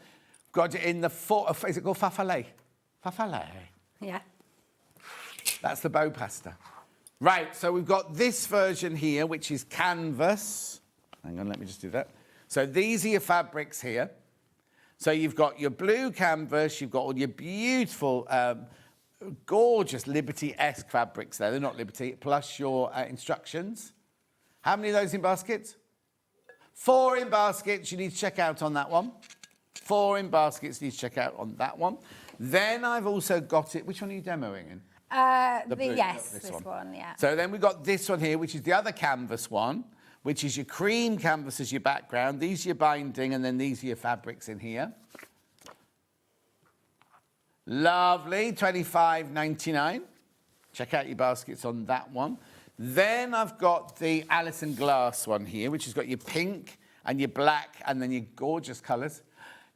Got it in the is it called farfalle? Farfalle. Yeah. That's the bow pasta. Right, so we've got this version here, which is canvas. Hang on, let me just do that. So these are your fabrics here. So you've got your blue canvas, you've got all your beautiful, gorgeous Liberty-esque fabrics there. They're not Liberty, plus your instructions. How many of those in baskets? 4 in baskets. You need to check out on that one. 4 in baskets. You need to check out on that one. Then I've also got it. Which one are you demoing in? Yes, this one, yeah. So then we've got this one here, which is the other canvas one, which is your cream canvas as your background. These are your binding, and then these are your fabrics in here. Lovely, $25.99. Check out your baskets on that one. Then I've got the Alison Glass one here, which has got your pink and your black and then your gorgeous colours.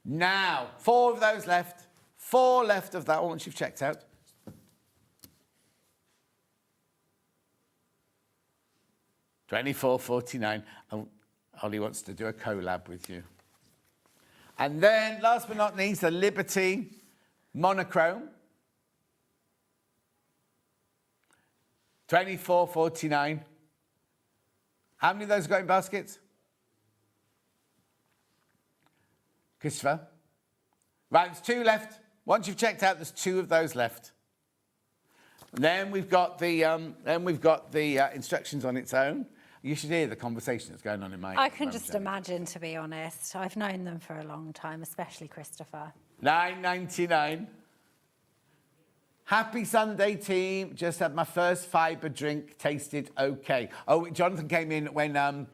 Now, 4 of those left. 4 left of that one once you've checked out. $24.49. And Ollie wants to do a collab with you. And then, last but not least, the Liberty Monochrome. $24.49. How many of those got in baskets? Christopher? Right, there's 2 left. Once you've checked out, there's 2 of those left. And then we've got the instructions on its own. You should hear the conversation that's going on in my. I can just imagine, to be honest. I've known them for a long time, especially Christopher. $9.99. Happy Sunday, team. Just had my first fibre drink. Tasted okay. Oh, Jonathan came in when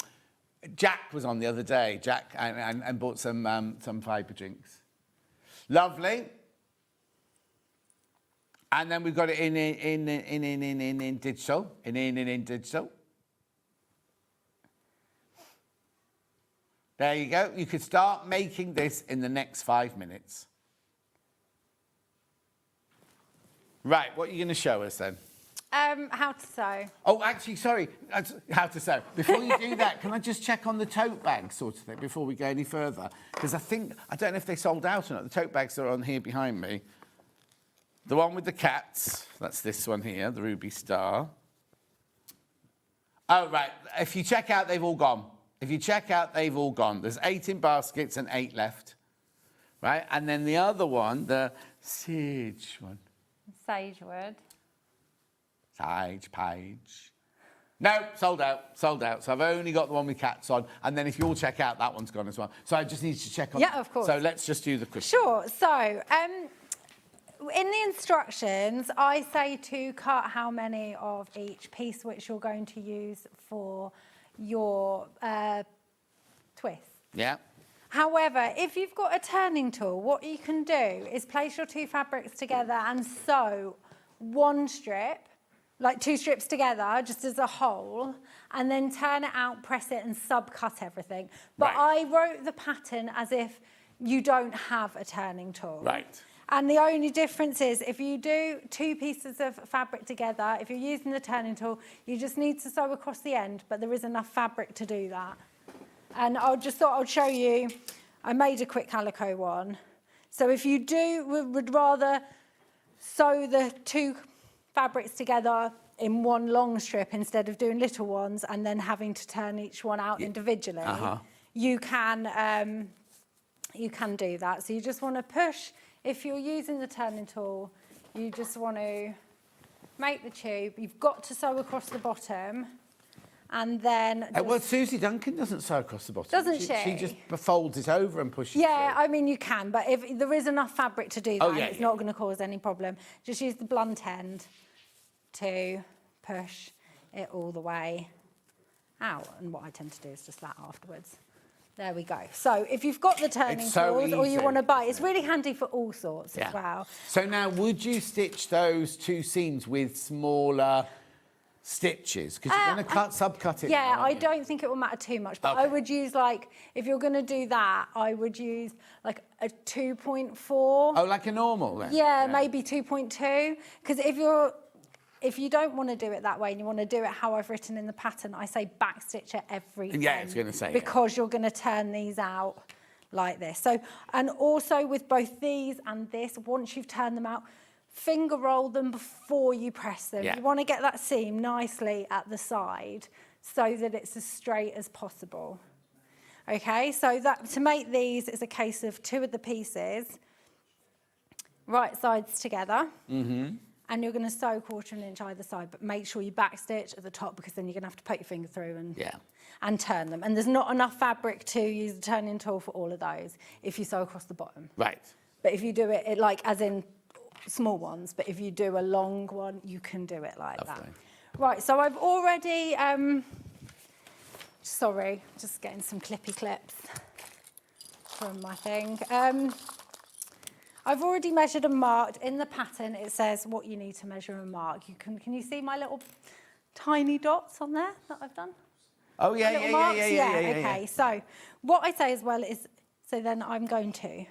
Jack was on the other day. Jack and bought some fibre drinks. Lovely. And then we've got it in digital. In digital. There you go. You could start making this in the next 5 minutes. Right, what are you going to show us then? How to sew. Oh, actually, sorry. How to sew. Before you do that, can I just check on the tote bag sort of thing before we go any further? Because I don't know if they sold out or not. The tote bags are on here behind me. The one with the cats, that's this one here, the Ruby Star. Oh, right. If you check out, they've all gone. If you check out, they've all gone. There's 8 in baskets and 8 left. Right? And then the other one, the Sage one. Sagewood. Sage page. No, sold out. Sold out. So I've only got the one with cats on. And then if you all check out, that one's gone as well. So I just need to check on. Yeah, of course. So let's just do the question. Sure. So, in the instructions, I say to cut how many of each piece which you're going to use for your twist. Yeah. However, if you've got a turning tool, what you can do is place your 2 fabrics together and sew 1 strip, like 2 strips together, just as a whole, and then turn it out, press it, and subcut everything. But Right. I wrote the pattern as if you don't have a turning tool. Right. And the only difference is if you do 2 pieces of fabric together, if you're using the turning tool, you just need to sew across the end, but there is enough fabric to do that. And I just thought I'd show you, I made a quick calico one. So if you would rather sew the 2 fabrics together in 1 long strip instead of doing little ones and then having to turn each one out individually, you can do that. So you just want to push. If you're using the turning tool, you just want to make the tube. You've got to sew across the bottom. And then... well, Susie Duncan doesn't sew across the bottom. Doesn't she? She just folds it over and pushes Yeah, through. I mean, you can, but if there is enough fabric to do that, it's not going to cause any problem. Just use the blunt end to push it all the way out. And what I tend to do is just that afterwards. There we go. So if you've got the turning tools or you want to buy, it's really handy for all sorts as well. So now, would you stitch those 2 seams with smaller stitches? Because you're going to subcut it. Yeah, now, I don't think it will matter too much, but I would use, like, if you're going to do that, I would use like a 2.4. Oh, like a normal then? Yeah, maybe 2.2. Because if you don't want to do it that way and you want to do it how I've written in the pattern, I say backstitch at every end. Yeah, I was going to say. Because you're going to turn these out like this. So, and also with both these and this, once you've turned them out, finger roll them before you press them. Yeah. You want to get that seam nicely at the side so that it's as straight as possible. Okay, so that to make these is a case of 2 of the pieces, right sides together. And you're going to sew 1/4 inch either side, but make sure you backstitch at the top because then you're going to have to poke your finger through and turn them. And there's not enough fabric to use the turning tool for all of those if you sew across the bottom. Right. But if you do it like as in small ones, but if you do a long one, you can do it like that. Right, so I've already Sorry, just getting some clippy clips from my thing. I've already measured and marked. In the pattern, it says what you need to measure and mark. Can you see my little tiny dots on there that I've done? Oh, yeah, Little yeah, marks? yeah, yeah, yeah, yeah. Okay, so what I say as well is, so then I'm going to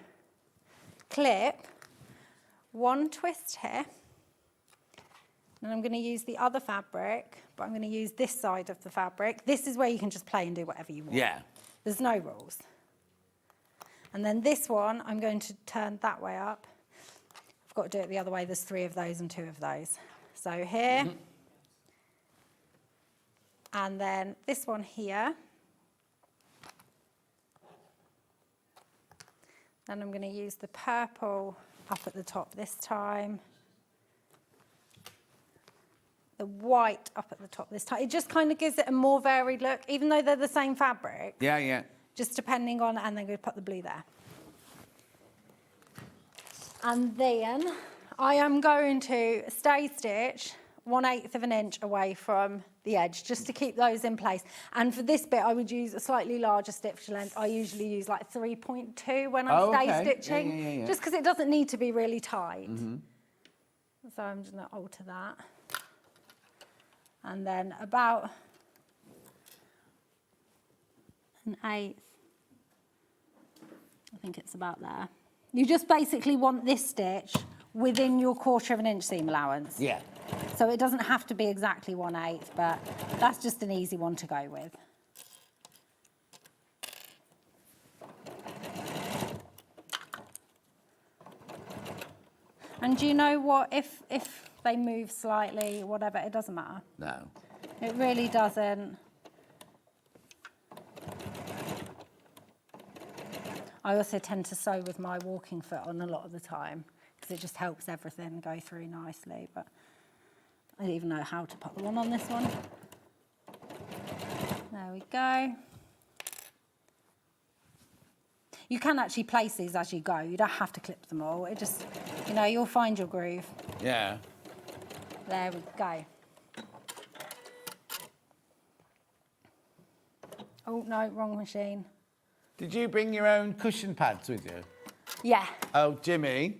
clip one twist here, and I'm going to use the other fabric, but I'm going to use this side of the fabric. This is where you can just play and do whatever you want. Yeah. There's no rules. And then this one, I'm going to turn that way up. I've got to do it the other way. There's 3 of those and 2 of those. So here, and then this one here. Then I'm going to use the purple up at the top this time. The white up at the top this time. It just kind of gives it a more varied look, even though they're the same fabric. Yeah, yeah. Just depending on, and then we put the blue there. And then I am going to stay stitch 1/8 of an inch away from the edge, just to keep those in place. And for this bit, I would use a slightly larger stitch length. I usually use like 3.2 when I'm stay stitching, just because it doesn't need to be really tight. So I'm just going to alter that. And then about 1/8. I think it's about there. You just basically want this stitch within your 1/4 of an inch seam allowance. Yeah. So it doesn't have to be exactly 1/8, but that's just an easy one to go with. And do you know what? If they move slightly, whatever, it doesn't matter. No. It really doesn't. I also tend to sew with my walking foot on a lot of the time because it just helps everything go through nicely. But I don't even know how to put the one on this one. There we go. You can actually place these as you go. You don't have to clip them all. It just, you know, you'll find your groove. Yeah. There we go. Oh, no, wrong machine. Did you bring your own cushion pads with you? Yeah. Oh, Jimmy.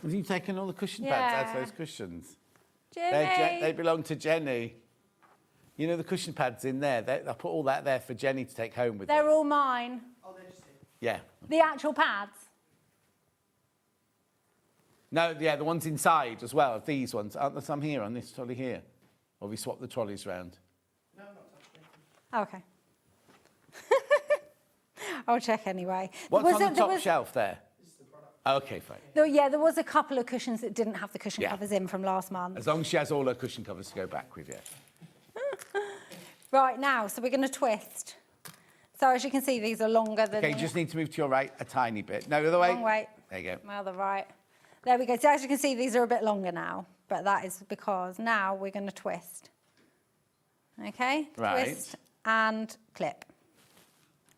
Have you taken all the cushion pads out of those cushions? Jimmy! They belong to Jenny. You know the cushion pads in there? I put all that there for Jenny to take home with her. They're all mine. Oh, they're just here. Yeah. The actual pads? No, yeah, the ones inside as well. These ones. Aren't there some here on this trolley here? Or we swapped the trolleys round? No, not touching. Okay. I'll check anyway. What's on the top shelf there? Okay, fine. There was a couple of cushions that didn't have the cushion covers in from last month. As long as she has all her cushion covers to go back with you. Right, now, so we're going to twist. So as you can see, these are longer than... Okay, you just need to move to your right a tiny bit. No, the other way. Wrong way. There you go. My other right. There we go. So as you can see, these are a bit longer now, but that is because now we're going to twist. Okay? Right. Twist and clip.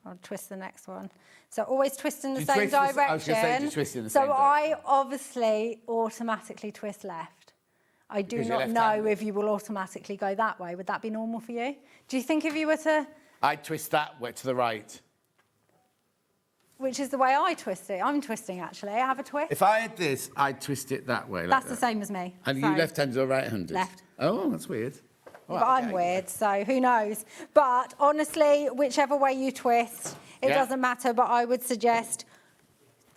I'll twist the next one. So always twist in the You same twist this- direction. I was gonna say, do you twist in the same So I obviously automatically twist left. I do 'Cause you're not know left-handed. if you will automatically go that way. Would that be normal for you? Do you think if you were to... I'd twist that way to the right. Which is the way I twist it. I'm twisting, actually. I have a twist. If I had this, I'd twist it that way. That's like the that. same as me. And So- you left-handed or right-handed? Left. Oh, that's weird. All But right, I'm okay. weird, so who knows? But honestly, whichever way you twist, it Yeah. doesn't matter. But I would suggest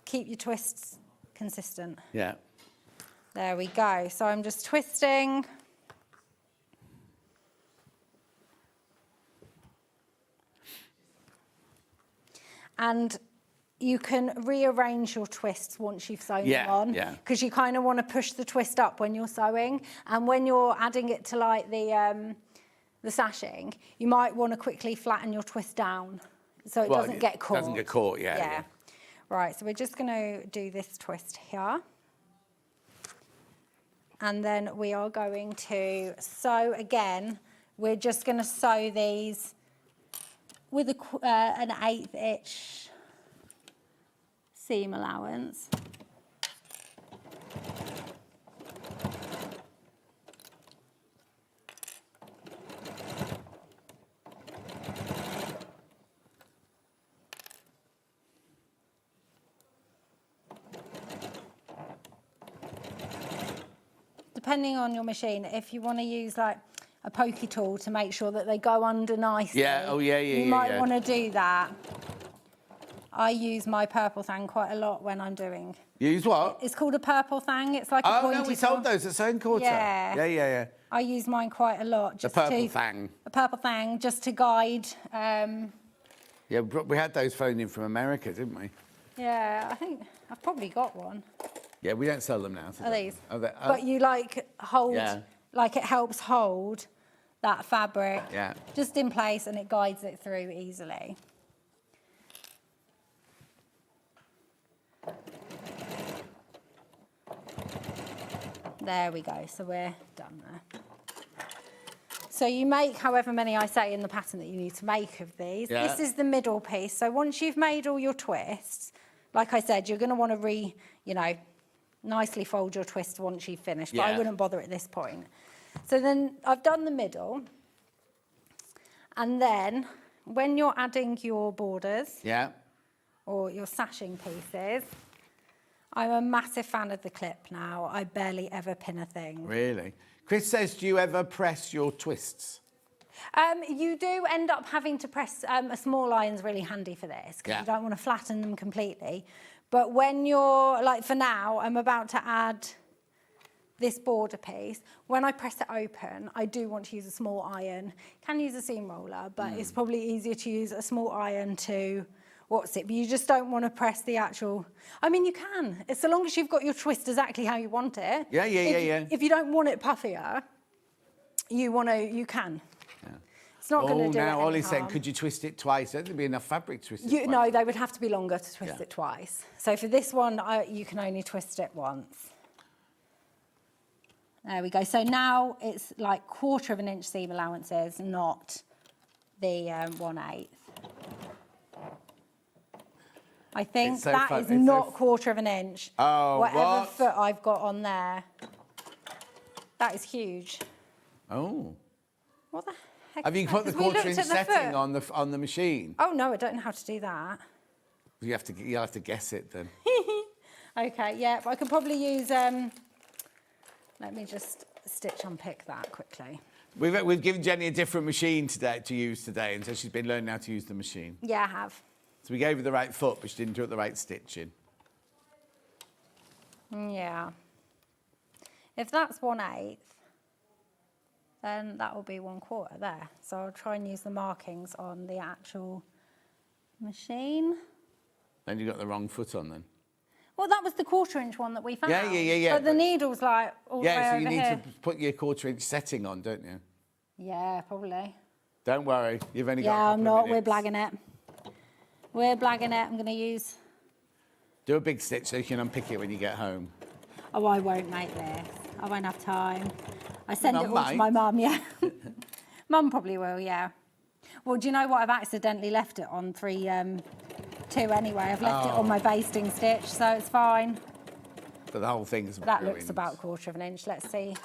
keep your twists consistent. Yeah. There we go. So I'm just twisting. And you can rearrange your twists once you've sewn Yeah, them on. yeah. Because you kind of want to push the twist up when you're sewing. And when you're adding it to like the sashing, you might want to quickly flatten your twist down so it Well, doesn't it get caught. doesn't get caught, yeah, yeah. Right, so we're just going to do this twist here. And then we are going to sew again. We're just going to sew these with an 1/8 inch seam allowance. depending on your machine, if you want to use like a pokey tool to make sure that they go under nicely. Yeah, oh yeah, You might want to do that. I use my purple thang quite a lot when I'm doing. Use what? It's called a purple thang. It's like a pointy no, we tool. sold those at Sewing Quarter. Yeah. Yeah. I use mine quite a lot. Just The purple thang. A purple thang, just to guide. Yeah, we had those phoned in from America, didn't we? Yeah, I think I've probably got one. Yeah, we don't sell them now. Are these? Oh. But you like hold, Yeah. like it helps hold that fabric Yeah. just in place, and it guides it through easily. There we go, so we're done there. So you make however many I say in the pattern that you need to make of these. Yeah. This is the middle piece. So once you've made all your twists, like I said, you're going to want to nicely fold your twist once you've finished, but I Yeah. wouldn't bother at this point. So then I've done the middle. And then when you're adding your borders Yeah. or your sashing pieces, I'm a massive fan of the clip now. I barely ever pin a thing. Really? Chris says, do you ever press your twists? You do end up having to press, a small iron's really handy for this because Yeah. you don't want to flatten them completely. But when you're, like for now, I'm about to add this border piece. When I press it open, I do want to use a small iron. Can use a seam roller, but it's probably easier to use a small iron to, but you just don't want to press the actual, I mean, you can, it's so long as you've got your twist exactly how you want it. Yeah. If you don't want it puffier, you can. Yeah. It's not going to do it now any Ollie said, harm. could you twist it twice? There'd be enough fabric to twist it twice. No, they would have to be longer to twist Yeah. it twice. So for this one, you can only twist it once. There we go. So now it's like 1/4 of an inch seam allowances, not the 1/8. I think It's so that fun- is it's so not 1/4 of an inch. Oh, Whatever what? foot I've got on there. That is huge. Oh. What the heck? Have you is put that? the 'Cause we 1/4 looked inch at the setting foot. on the machine? Oh no, I don't know how to do that. You'll have to guess it then. Okay, yeah, but I could probably use, let me just stitch unpick that quickly. We've given Jenny a different machine today to use today, and so she's been learning how to use the machine. Yeah, I have. So we gave her the right foot, but she didn't do it the right stitching. Yeah. If that's 1/8, then that will be 1/4 there. So I'll try and use the markings on the actual machine. Then you got the wrong foot on then. Well, that was the 1/4 inch one that we found. Yeah. But the needle's like all the way Yeah, so over you need here. to put your 1/4 inch setting on, don't you? Yeah, probably. Don't worry, you've only got a Yeah, I'm couple not. of We're minutes. blagging it. We're blagging it. I'm going to use... Do a big stitch so you can unpick it when you get home. Oh, I won't make this. I won't have time. I send Mum it all to might. my mum, yeah. Mum probably will, yeah. Well, do you know what? I've accidentally left it on 3/2 anyway. I've left it on my basting stitch, so it's fine. But the whole thing's That brilliant. looks about 1/4 of an inch. Let's see.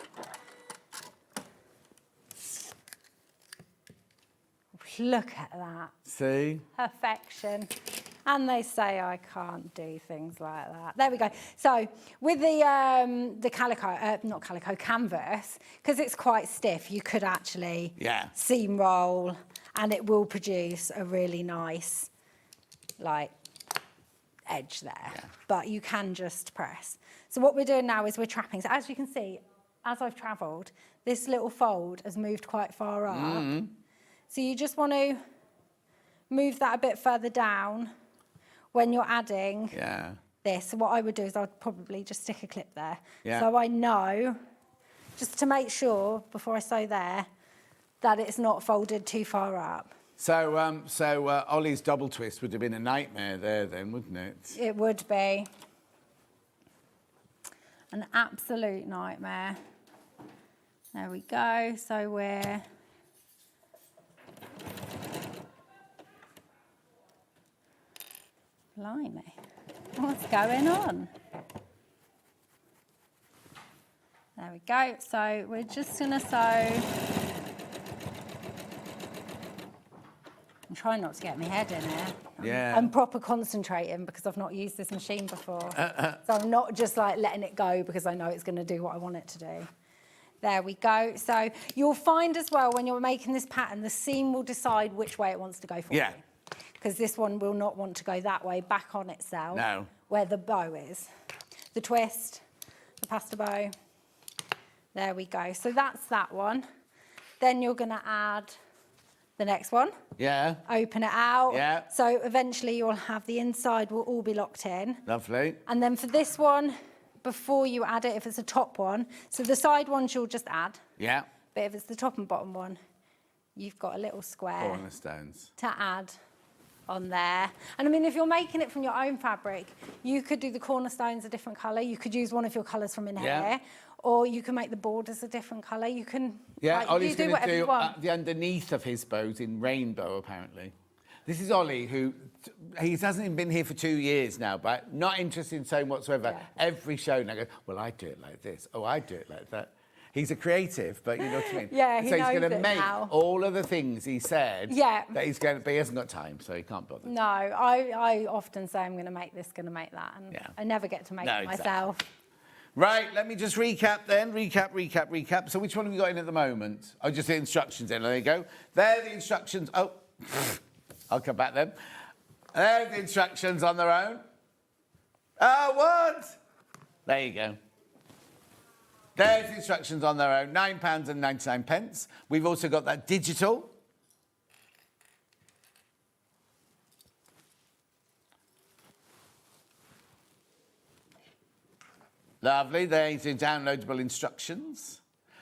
Look at that. See? Perfection. And they say I can't do things like that. There we go. So with the calico, not calico, canvas, because it's quite stiff, you could actually seam roll, and it will produce a really nice, like, edge there. Yeah. But you can just press. So what we're doing now is we're trapping. So as you can see, as I've travelled, this little fold has moved quite far up. So you just want to move that a bit further down when you're adding this. So what I would do is I'd probably just stick a clip there. Yeah. So I know, just to make sure before I sew there, that it's not folded too far up. So, Ollie's double twist would have been a nightmare there then, wouldn't it? It would be an absolute nightmare. There we go. So we're... Blimey, what's going on? There we go. So we're just going to sew. I'm trying not to get my head in here. Yeah. I'm proper concentrating because I've not used this machine before. So I'm not just like letting it go because I know it's going to do what I want it to do. There we go. So you'll find as well when you're making this pattern, the seam will decide which way it wants to go for you. Because this one will not want to go that way, back on itself. No. Where the bow is. The twist, the pasta bow. There we go. So that's that one. Then you're going to add the next one. Yeah. Open it out. Yeah. So eventually you'll have the inside will all be locked in. Lovely. And then for this one, before you add it, if it's a top one, so the side ones you'll just add. Yeah. But if it's the top and bottom one, you've got a little square Cornerstones. to add on there. And I mean, if you're making it from your own fabric, you could do the cornerstones a different colour. You could use one of your colours from in here. Or you can make the borders a different colour. You can, Yeah, Ollie's you do going whatever to you do want. the underneath of his bows in rainbow, apparently. This is Ollie, who he hasn't even been here for 2 years now, but not interested in sewing whatsoever. Every show now goes, well, I do it like this. Oh, I do it like that. He's a creative, but you know what I mean? Yeah, he so he's knows going to it make now. all of the things he said that he's going to, but he hasn't got time, so he can't bother. No, I often say I'm going to make this, going to make that, and I never get to make it exactly. myself. Right, let me just recap then. Recap. So which one have we got in at the moment? Oh, just the instructions in. There you go. There are the instructions. Oh, I'll come back then. There are the instructions on their own. Oh, what? There you go. There's the instructions on their own. £9.99. We've also got that digital. Lovely. There's the downloadable instructions.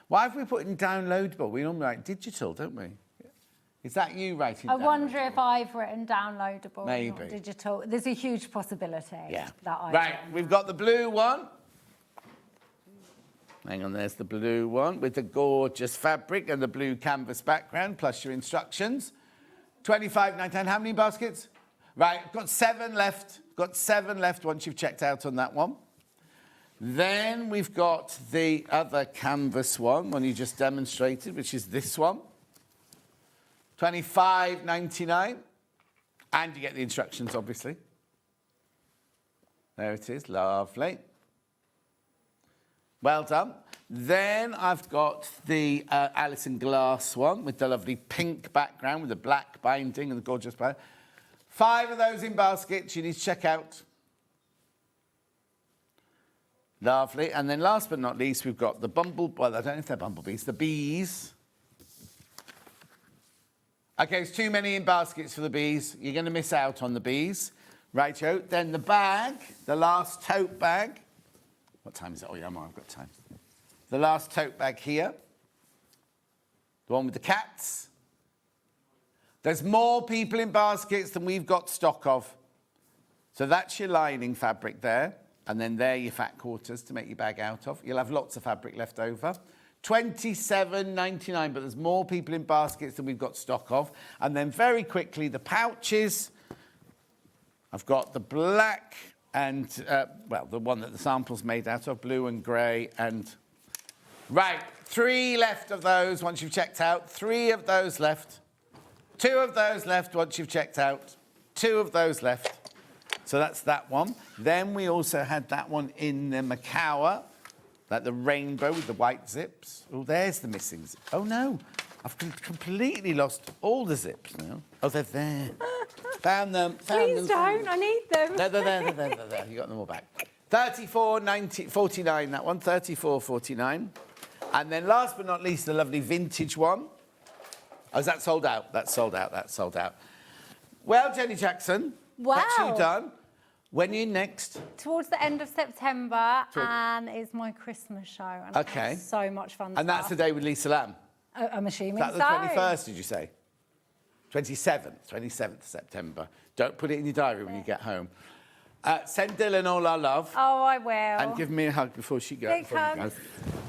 Why have we put in downloadable? We normally write digital, don't we? Is that you writing I wonder if I've written downloadable, Maybe. not digital. There's a huge possibility that I Right, we've got the blue one. Hang on, there's the blue one with the gorgeous fabric and the blue canvas background, plus your instructions. £25.99. How many baskets? Right, got 7 left. Got 7 left once you've checked out on that one. Then we've got the other canvas one you just demonstrated, which is this one. £25.99. And you get the instructions, obviously. There it is. Lovely. Well done. Then I've got the Alison Glass one with the lovely pink background with the black binding and the gorgeous binding. 5 of those in baskets. You need to check out. Lovely. And then last but not least, we've got the well, I don't know if they're bumblebees, the bees. Okay, it's too many in baskets for the bees. You're going to miss out on the bees. Righto. Then the bag, the last tote bag. What time is it? Oh, yeah, I've got time. The last tote bag here. The one with the cats. There's more people in baskets than we've got stock of. So that's your lining fabric there. And then there your fat quarters to make your bag out of. You'll have lots of fabric left over. £27.99, but there's more people in baskets than we've got stock of. And then very quickly, the pouches. I've got the black and, well, the one that the sample's made out of, blue and grey. And, right, 3 left of those once you've checked out. 3 of those left. 2 of those left once you've checked out. 2 of those left. So that's that one. Then we also had that one in the Macawa, like the rainbow with the white zips. Oh, there's the missing zip. Oh, no. I've completely lost all the zips now. Oh, they're there. Found them. Please don't. I need them. They're there. You got them all back. £34.49, that one. £34.49. And then last but not least, the lovely vintage one. Oh, is that sold out? That's sold out. Well, Jenny Jackson. Wow. That's you done. When are you next? Towards the end of September, and it's my Christmas show. And I have so much fun. And that's the day with Lisa Lamb. I'm assuming Is that the 21st, did you say? 27th of September. Don't put it in your diary when you get home. Send Dylan all our love. Oh, I will. And give me a hug before she goes. Big hugs.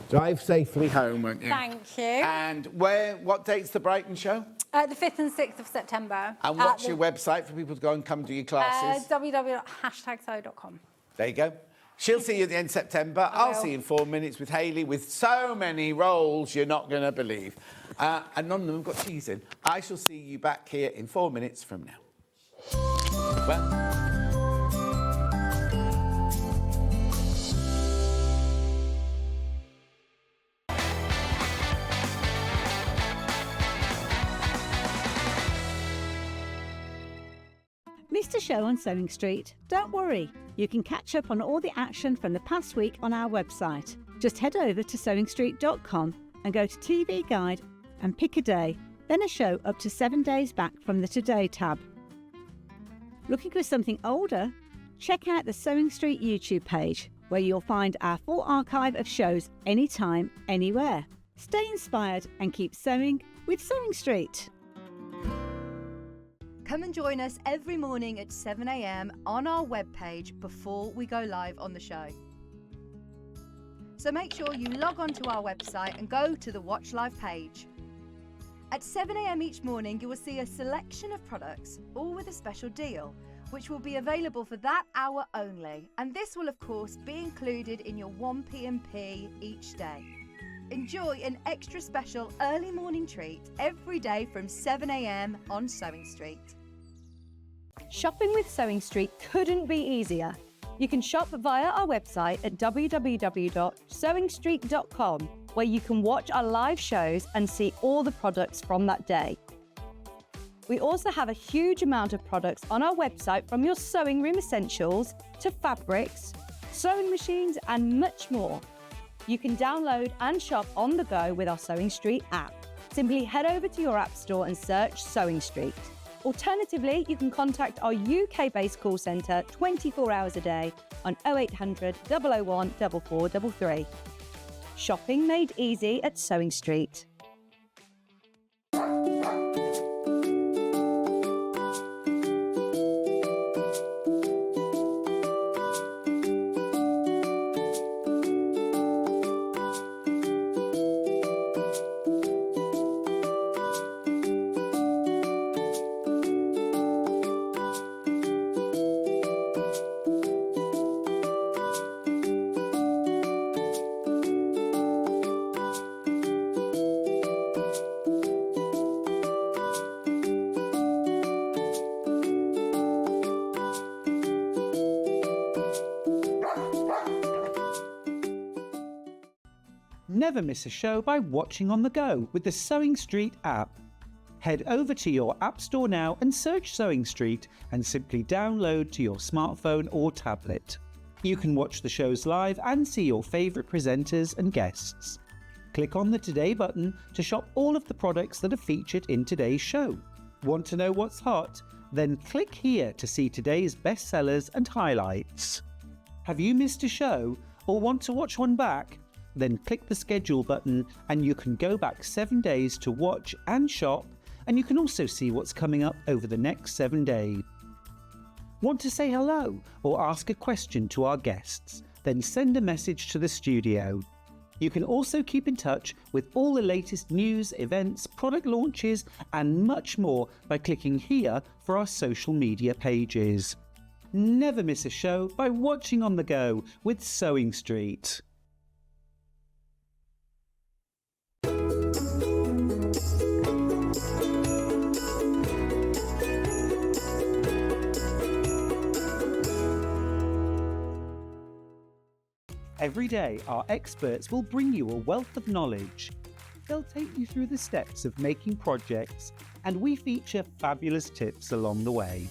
Drive safely home, won't you? Thank you. And what date's the Brighton show? The 5th and 6th of September. And what's your website for people to go and come do your classes? www.hashtagsew.com. There you go. She'll see you at the end of September. I'll see you in 4 minutes with Hayley with so many rolls you're not going to believe. And none of them have got cheese in. I shall see you back here in 4 minutes from now. Well... missed a show on Sewing Street? Don't worry, you can catch up on all the action from the past week on our website. Just head over to SewingStreet.com and go to TV Guide and pick a day, then a show up to 7 days back from the Today tab. Looking for something older? Check out the Sewing Street YouTube page, where you'll find our full archive of shows anytime, anywhere. Stay inspired and keep sewing with Sewing Street. Come and join us every morning at 7 a.m. on our webpage before we go live on the show. So make sure you log on to our website and go to the Watch Live page. At 7 a.m. each morning, you will see a selection of products, all with a special deal, which will be available for that hour only. And this will, of course, be included in your 1PMP each day. Enjoy an extra special early morning treat every day from 7 a.m. on Sewing Street. Shopping with Sewing Street couldn't be easier. You can shop via our website at www.sewingstreet.com, where you can watch our live shows and see all the products from that day. We also have a huge amount of products on our website, from your sewing room essentials to fabrics, sewing machines and much more. You can download and shop on the go with our Sewing Street app. Simply head over to your app store and search Sewing Street. Alternatively, you can contact our UK-based call centre 24 hours a day on 0800 001 4433. Shopping made easy at Sewing Street. Never miss a show by watching on the go with the Sewing Street app. Head over to your app store now and search Sewing Street and simply download to your smartphone or tablet. You can watch the shows live and see your favourite presenters and guests. Click on the Today button to shop all of the products that are featured in today's show. Want to know what's hot? Then click here to see today's bestsellers and highlights. Have you missed a show or want to watch one back? Then click the schedule button and you can go back 7 days to watch and shop, and you can also see what's coming up over the next 7 days. Want to say hello or ask a question to our guests? Then send a message to the studio. You can also keep in touch with all the latest news, events, product launches and much more by clicking here for our social media pages. Never miss a show by watching on the go with Sewing Street. Every day, our experts will bring you a wealth of knowledge. They'll take you through the steps of making projects, and we feature fabulous tips along the way.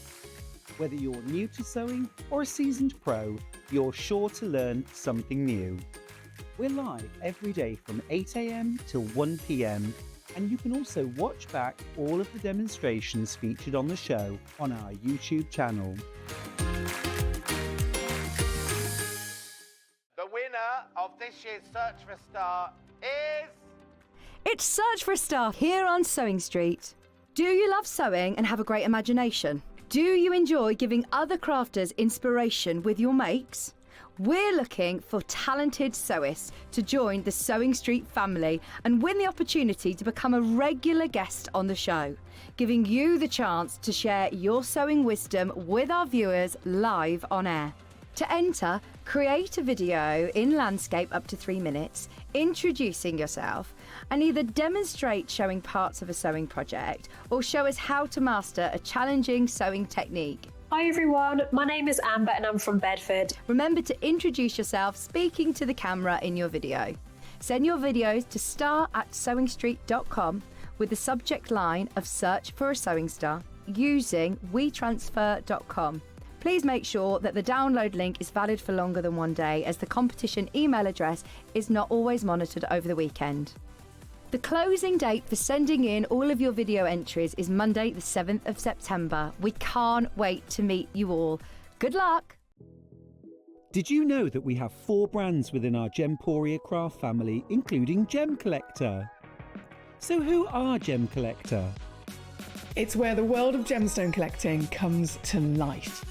Whether you're new to sewing or a seasoned pro, you're sure to learn something new. We're live every day from 8 a.m. till 1 p.m, and you can also watch back all of the demonstrations featured on the show on our YouTube channel. The winner of this year's Search for a Star is... It's Search for a Star here on Sewing Street. Do you love sewing and have a great imagination? Do you enjoy giving other crafters inspiration with your makes? We're looking for talented sewists to join the Sewing Street family and win the opportunity to become a regular guest on the show, giving you the chance to share your sewing wisdom with our viewers live on air. To enter, create a video in landscape up to 3 minutes, introducing yourself, and either demonstrate showing parts of a sewing project or show us how to master a challenging sewing technique. Hi everyone, my name is Amber and I'm from Bedford. Remember to introduce yourself speaking to the camera in your video. Send your videos to star@sewingstreet.com with the subject line of Search for a Sewing Star. using wetransfer.com. Please make sure that the download link is valid for longer than 1 day, as the competition email address is not always monitored over the weekend. The closing date for sending in all of your video entries is Monday, the 7th of September. We can't wait to meet you all. Good luck! Did you know that we have 4 brands within our Gemporia craft family, including Gem Collector? So who are Gem Collector? It's where the world of gemstone collecting comes to life.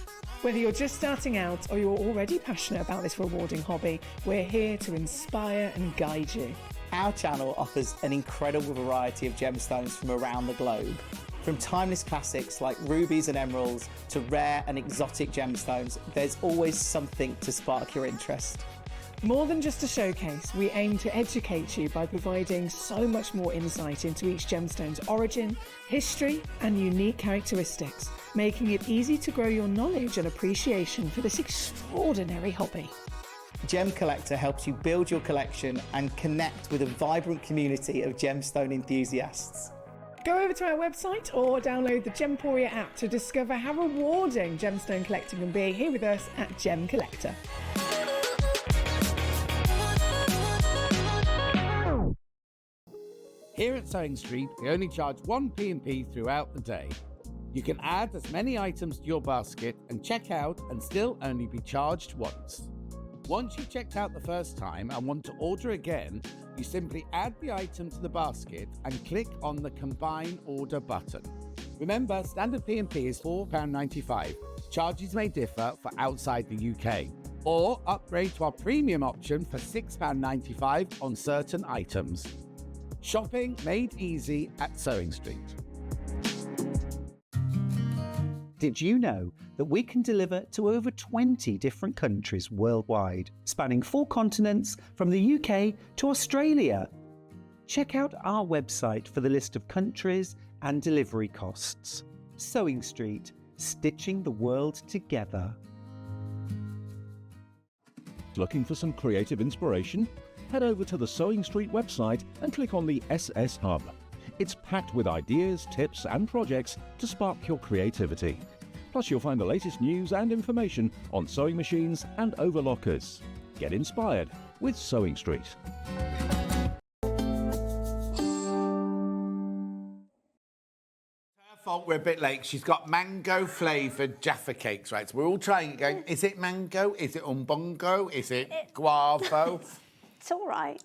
Whether you're just starting out or you're already passionate about this rewarding hobby, we're here to inspire and guide you. Our channel offers an incredible variety of gemstones from around the globe. From timeless classics like rubies and emeralds to rare and exotic gemstones, there's always something to spark your interest. More than just a showcase, we aim to educate you by providing so much more insight into each gemstone's origin, history, and unique characteristics, making it easy to grow your knowledge and appreciation for this extraordinary hobby. Gem Collector helps you build your collection and connect with a vibrant community of gemstone enthusiasts. Go over to our website or download the Gemporia app to discover how rewarding gemstone collecting can be here with us at Gem Collector. Here at Sewing Street, we only charge 1 P&P throughout the day. You can add as many items to your basket and check out and still only be charged once. Once you've checked out the first time and want to order again, you simply add the item to the basket and click on the Combine Order button. Remember, standard P&P is £4.95. Charges may differ for outside the UK. Or upgrade to our premium option for £6.95 on certain items. Shopping made easy at Sewing Street. Did you know that we can deliver to over 20 different countries worldwide, spanning 4 continents from the UK to Australia? Check out our website for the list of countries and delivery costs. Sewing Street, stitching the world together. Looking for some creative inspiration? Head over to the Sewing Street website and click on the SS Hub. It's packed with ideas, tips and projects to spark your creativity. Plus you'll find the latest news and information on sewing machines and overlockers. Get inspired with Sewing Street. Her fault we're a bit late. She's got mango flavoured Jaffa cakes, right? So we're all trying it going, is it mango? Is it umbongo? Is it guavo? It's all right.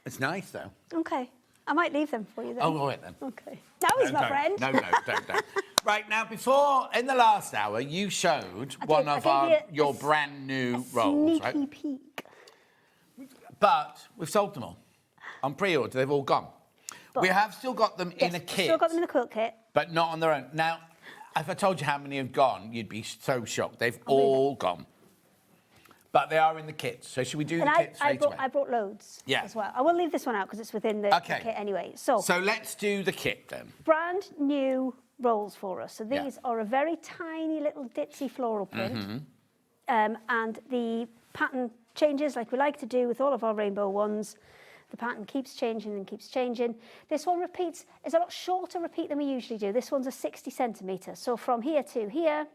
It's nice though. Okay. I might leave them for you then. Oh, all right then. Okay. Now he's my friend. No, don't. Right, now before, in the last hour, you showed one of your brand new rolls, right? Sneaky peek. But we've sold them all. On pre-order, they've all gone. But we have still got them in a kit. Still got them in the quilt kit. But not on their own. Now, if I told you how many have gone, you'd be so shocked. They've all gone. But they are in the kits. So should we do the kits straight away? I brought loads as well. I will leave this one out because it's within the kit anyway. So let's do the kit then. Brand new rolls for us. So these are a very tiny little ditzy floral print. And the pattern changes like we like to do with all of our rainbow ones. The pattern keeps changing and keeps changing. This one is a lot shorter repeat than we usually do. This one's a 60 centimetres. So from here to here,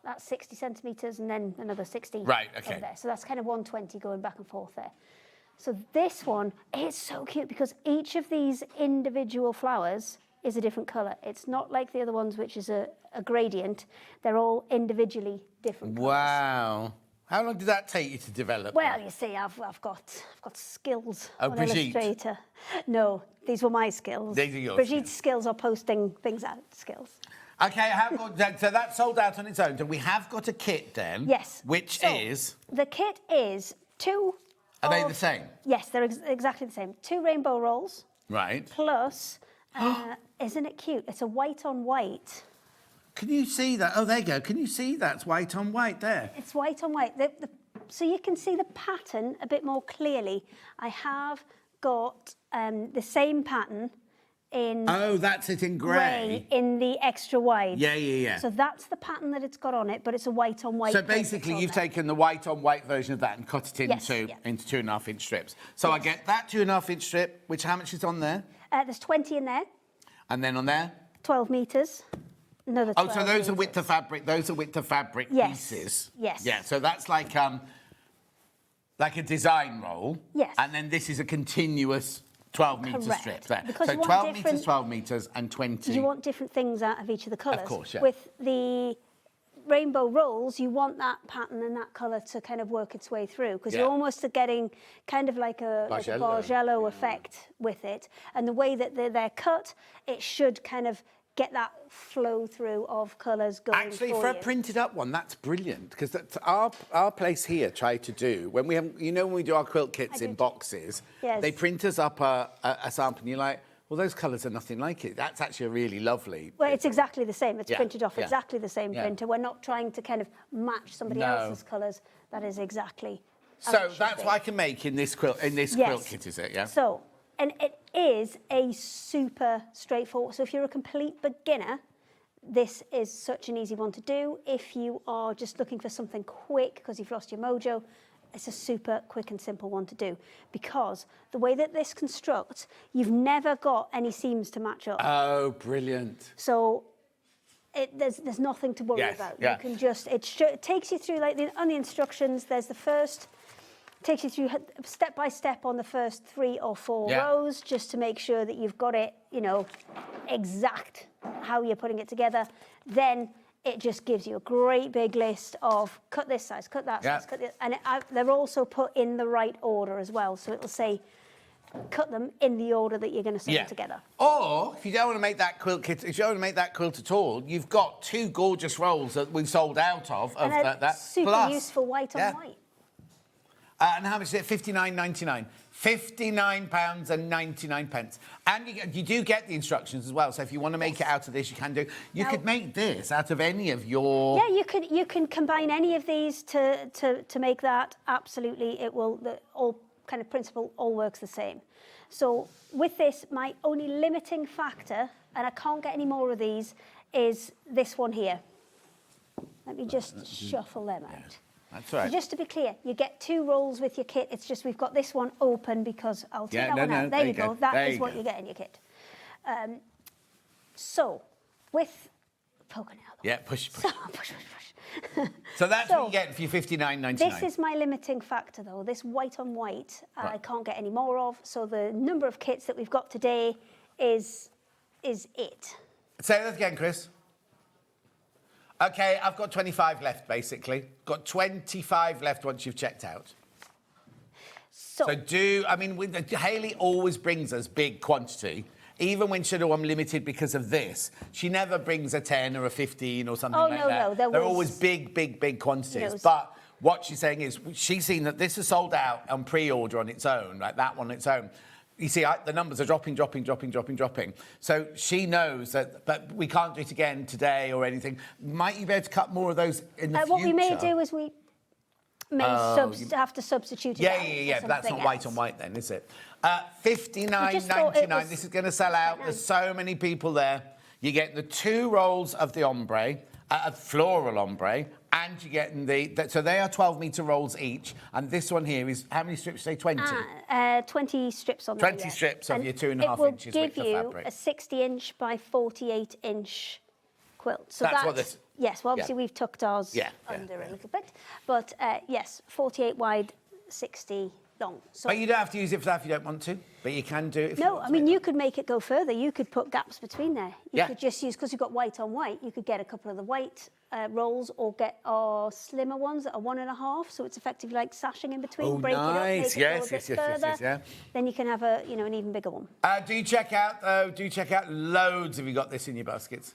that's 60 centimetres and then another 60 over there. So that's kind of 120 going back and forth there. So this one is so cute because each of these individual flowers is a different colour. It's not like the other ones, which is a gradient. They're all individually different colours. Wow. How long did that take you to develop? Well, you see, I've got skills Oh, on Brigitte. Illustrator. No, these were my skills. These are yours. Brigitte's skills are posting things out skills. Okay, so that's sold out on its own. So we have got a kit then. Yes. Which So, is? The kit is two. Are they the same? Yes, they're exactly the same. 2 rainbow rolls. Right. Plus, isn't it cute? It's a white on white. Can you see that? Oh, there you go. Can you see that? It's white on white there. It's white on white. So you can see the pattern a bit more clearly. I have got the same pattern in... Oh, that's it in grey. In the extra wide. Yeah. So that's the pattern that it's got on it, but it's a white on white. So basically, you've taken the white on white version of that and cut it into 2.5 inch strips. So I get that 2.5 inch strip, which how much is on there? There's 20 in there. And then on there? 12 metres. Another 12 Oh, so those are metres. width of fabric. Those are width of fabric Yes. pieces. Yes. Yeah. So that's like a design roll. Yes. And then this is a continuous 12-metre Correct. strip there. Because So you want 12 metres, different- 12 metres, and 20. You want different things out of each of the colours. course, yeah. With the rainbow rolls, you want that pattern and that colour to kind of work its way through, because Yeah. you're almost getting kind of like a Bargello effect with it. And the way that they're cut, it should kind of get that flow through of colours going Actually, for for a you. printed up one, that's brilliant, because that's our place here tried to do, when we have, you know, when we do our quilt kits in boxes, Yes. they print us up a sample and you're like, well, those colours are nothing like it. That's actually a really lovely. Well, it's exactly the same. It's Yeah, printed off yeah. exactly the same Yeah. printer. We're not trying to kind of match somebody No. else's colours. That is exactly as So it should that's be. what I can make in this quilt Yes. quilt kit, is it? Yeah. So, and it is a super straightforward. So if you're a complete beginner, this is such an easy one to do. If you are just looking for something quick because you've lost your mojo, it's a super quick and simple one to do, because the way that this constructs, you've never got any seams to match up. Oh, brilliant. So there's nothing to worry Yes, about. yeah. You can just, it takes you through, like on the instructions, there's the first, takes you through step by step on the first 3 or 4 Yeah. rows, just to make sure that you've got it, you know, exact how you're putting it together. Then it just gives you a great big list of cut this size, cut that Yeah. size, cut this, and they're also put in the right order as well. So it'll say, cut them in the order that you're going to sew them together. Or if you don't want to make that quilt kit, if you don't want to make that quilt at all, you've got 2 gorgeous rolls that we've sold out of And they're that. super Plus, useful white yeah. on white. And how much is it? £59.99. £59.99. And you do get the instructions as well. So if you want to make it out of this, you can do. You Now- could make this out of any of your. Yeah, you can combine any of these to make that. Absolutely, it will. The all kind of principle all works the same. So with this, my only limiting factor, and I can't get any more of these, is this one here. Let me just shuffle them out. That's right. So just to be clear, you get 2 rolls with your kit. It's just we've got this one open because I'll take that one out. There you go. That is what you get in your kit. So with poking out. Yeah, push. So, push. So that's what you get for your £59.99. This is my limiting factor, though. This white on white, I Right. can't get any more of. So the number of kits that we've got today is it. Say that again, Chris. Okay, I've got 25 left, basically. Got 25 left once you've checked out. So Hayley always brings us big quantity. Even when she'll I'm limited because of this, she never brings a 10 or a 15 or something Oh, like no, that. no, there They're was- always big quantities. Those- But what she's saying is she's seen that this is sold out on pre-order on its own, like that one on its own. You see, the numbers are dropping. So she knows that, but we can't do it again today or anything. Might you be able to cut more of those in the future? What we may do is we may have to substitute it out for But that's not something white else. on white then, is it? I just thought it £59.99. was- This is going to sell out. There's so many people there. You get the 2 rolls of the ombre, floral ombre, and you're getting so they are 12-metre rolls each. And this one here is, how many strips say 20? 20 strips on there. 20 yeah. strips of And your 2.5 inches It will width give of you fabric. a 60-inch by 48-inch quilt. So That's what this- Yes, well, obviously yeah. we've tucked ours under a little bit. But yes, 48 wide, 60 long. So But you don't have to use it for that if you don't want to. But you can do it if you no, want I to. mean, you could make it go further. You could put gaps between there. You Yeah. could just use, because you've got white on white, you could get a couple of the white rolls or get our slimmer ones that are 1.5. So it's effectively like sashing in between, Oh, break it up, make nice. it Yes, go a bit yes, further. yeah. Then you can have an even bigger one. Do check out loads if you got this in your baskets.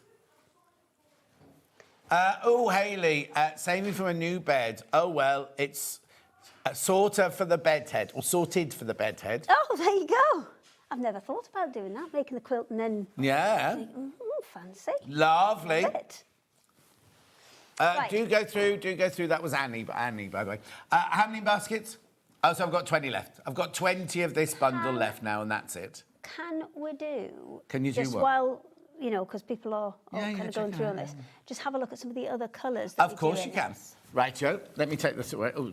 Hayley, saving from a new bed. Oh, well, it's sorted for the bed head. Oh, there you go. I've never thought about doing that, making the quilt and then... Yeah. Fancy. Lovely. Love it. Right. Do go through. That was Annie, by the way. How many baskets? Oh, so I've got 20 left. I've got 20 of this bundle left now, and that's it. Can we do... Can you do just what? while, because people are kind of check going it through out, on this, just have a look at some of the other colours. Of course you can. Right, Joe. Let me take this away. Oh,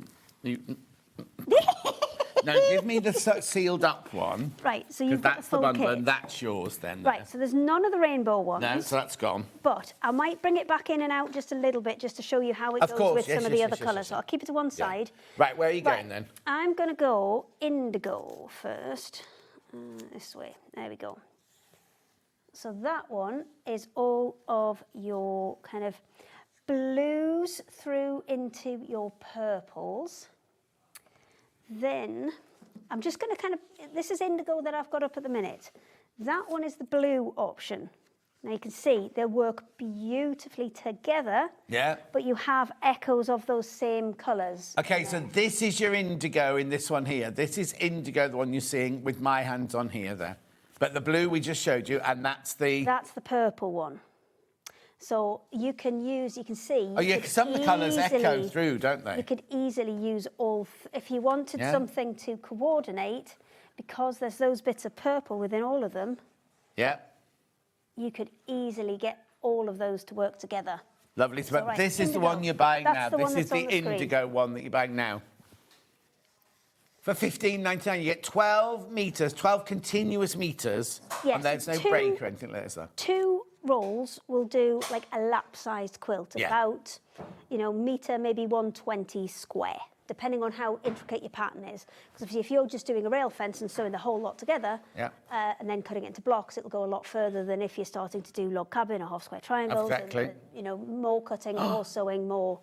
No, give me the sealed up one. Right, so 'cause you've got that's the full bundle kit. and that's yours then. Right, so there's none of the rainbow ones. No, so that's gone. But I might bring it back in and out just a little bit just to show you how it Of goes course, with yes, some of yes, the yes, other yes, colours. yes, So I'll keep it to one side. Right, where are you going then? I'm going to go indigo first. This way. There we go. So that one is all of your kind of blues through into your purples. Then I'm just going to kind of, this is indigo that I've got up at the minute. That one is the blue option. Now you can see they work beautifully together. Yeah. But you have echoes of those same colours. Okay, so this is your indigo in this one here. This is indigo, the one you're seeing with my hands on here there. But the blue we just showed you, and that's the... That's the purple one. So you can use, you can see... Oh, yeah, 'cause some of the colours echo through, don't they? You could easily use all... if you wanted something to coordinate, because there's those bits of purple within all of them... Yeah. You could easily get all of those to work together. Lovely. So, but right, this is the indigo. one you're buying That's now. the This one is that's the on the screen. indigo one that you're buying now. For $15.99, you get 12 metres, 12 continuous metres, Yes, and there's no break or anything like that. So. 2 rolls will do like a lap-sized quilt, Yeah. about, you know, metre, maybe 120 square, depending on how intricate your pattern is. Because obviously, if you're just doing a rail fence and sewing the whole lot together, Yeah. and then cutting it into blocks, it'll go a lot further than if you're starting to do log cabin or half square triangles. Exactly. And, you know, more cutting, more sewing, more.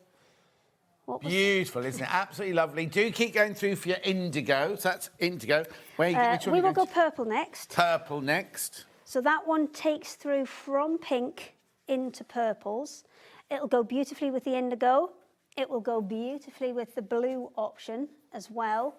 Beautiful, isn't it? Absolutely lovely. Do keep going through for your indigo. So that's indigo. Which one We are will you go going purple next. to? Purple next. So that one takes through from pink into purples. It'll go beautifully with the indigo. It will go beautifully with the blue option as well.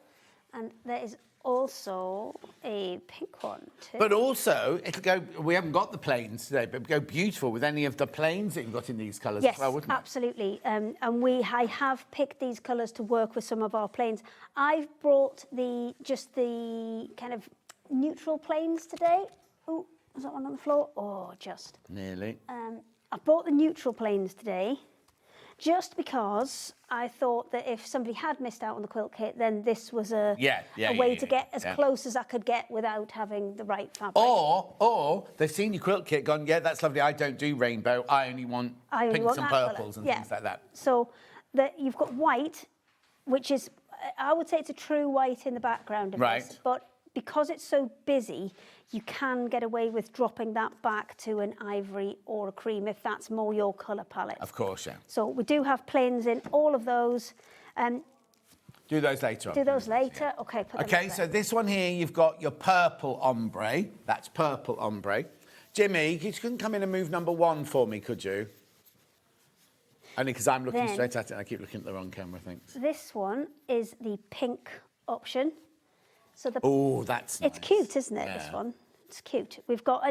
And there is also a pink one too. But also, it'll go, we haven't got the plains today, but it'll go beautiful with any of the plains that you've got in these colours Yes, as well, wouldn't it? absolutely. And I have picked these colours to work with some of our plains. I've brought just the kind of neutral plains today. Oh, is that one on the floor? Oh, just. Nearly. I bought the neutral plains today just because I thought that if somebody had missed out on the quilt kit, then this was a way to get as close as I could get without having the right fabric. Or they've seen your quilt kit, gone, yeah, that's lovely, I don't do rainbow, I only want pinks and purples and things like that. So you've got white, which is, I would say it's a true white in the background of this, but because it's so busy, you can get away with dropping that back to an ivory or a cream if that's more your colour palette. Of course, yeah. So we do have plains in all of those. Do those later on. Do those later? Yeah. Okay, put them Okay, up so there. this one here, you've got your purple ombre. That's purple ombre. Jimmy, you couldn't come in and move number 1 for me, could you? Only because I'm looking Then- straight at it and I keep looking at the wrong camera, thanks. This one is the pink option. So Oh, that's It's nice. cute, isn't it, this one? It's cute. You've got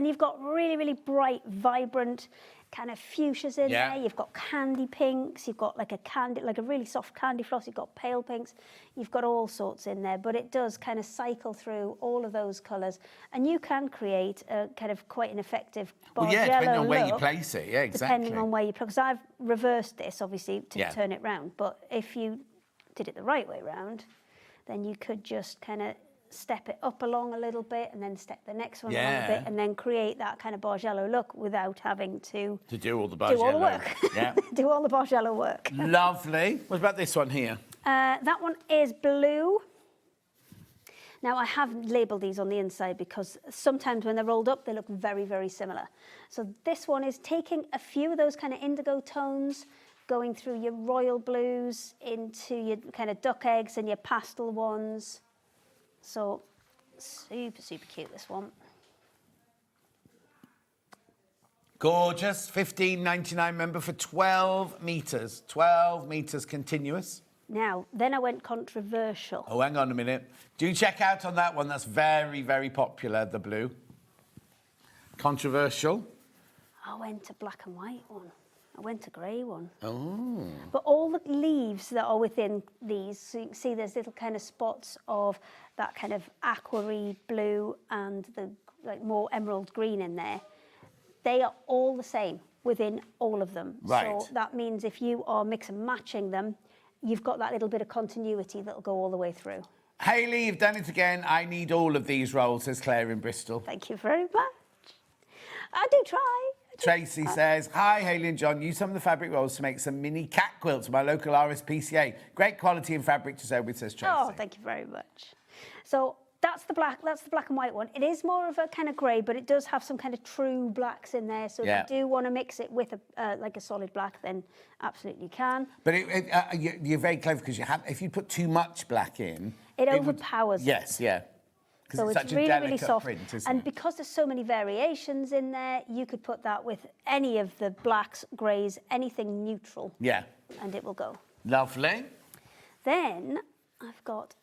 really, really bright, vibrant kind of fuchsias in there. You've got candy pinks. You've got like a really soft candy floss. You've got pale pinks. You've got all sorts in there, but it does kind of cycle through all of those colours, and you can create a kind of quite an effective Well, yeah, depending on where you place it. Yeah, exactly. Depending on where you place, because I've reversed this obviously to turn it round. But if you did it the right way round, then you could just kind of step it up along a little bit and then step the next one along a bit and then create that kind of Bargello look without having to do all the Bargello. do all the work. Yeah. Do all the Bargello work. Lovely. What about this one here? That one is blue. Now, I have labelled these on the inside because sometimes when they're rolled up, they look very, very similar. So this one is taking a few of those kind of indigo tones, going through your royal blues into your kind of duck eggs and your pastel ones. So super, super cute, this one. Gorgeous. $15.99, remember, for 12 metres. 12 metres continuous. Now, then I went controversial. Oh, hang on a minute. Do check out on that one. That's very, very popular, the blue. Controversial. I went to black and white one. I went to grey one. Oh. But all the leaves that are within these, so you can see there's little kind of spots of that kind of aqua blue and the like more emerald green in there. They are all the same within all of them. Right. So that means if you are mix and matching them, you've got that little bit of continuity that'll go all the way through. Hayley, you've done it again. I need all of these rolls, says Claire in Bristol. Thank you very much. I do try. Tracy says, hi, Hayley and John. Use some of the fabric rolls to make some mini cat quilts for my local RSPCA. Great quality and fabric to sew with, says Tracy. Oh, thank you very much. So that's the black and white one. It is more of a kind of grey, but it does have some kind of true blacks in there. So if you do want to mix it with like a solid black, then absolutely can. But you're very clever because if you put too much black in... It overpowers. Yes, yeah. So it's it's such really, a delicate really soft. print, isn't and it? because there's so many variations in there, you could put that with any of the blacks, greys, anything neutral. Yeah. And it will go. Lovely. Then I've got,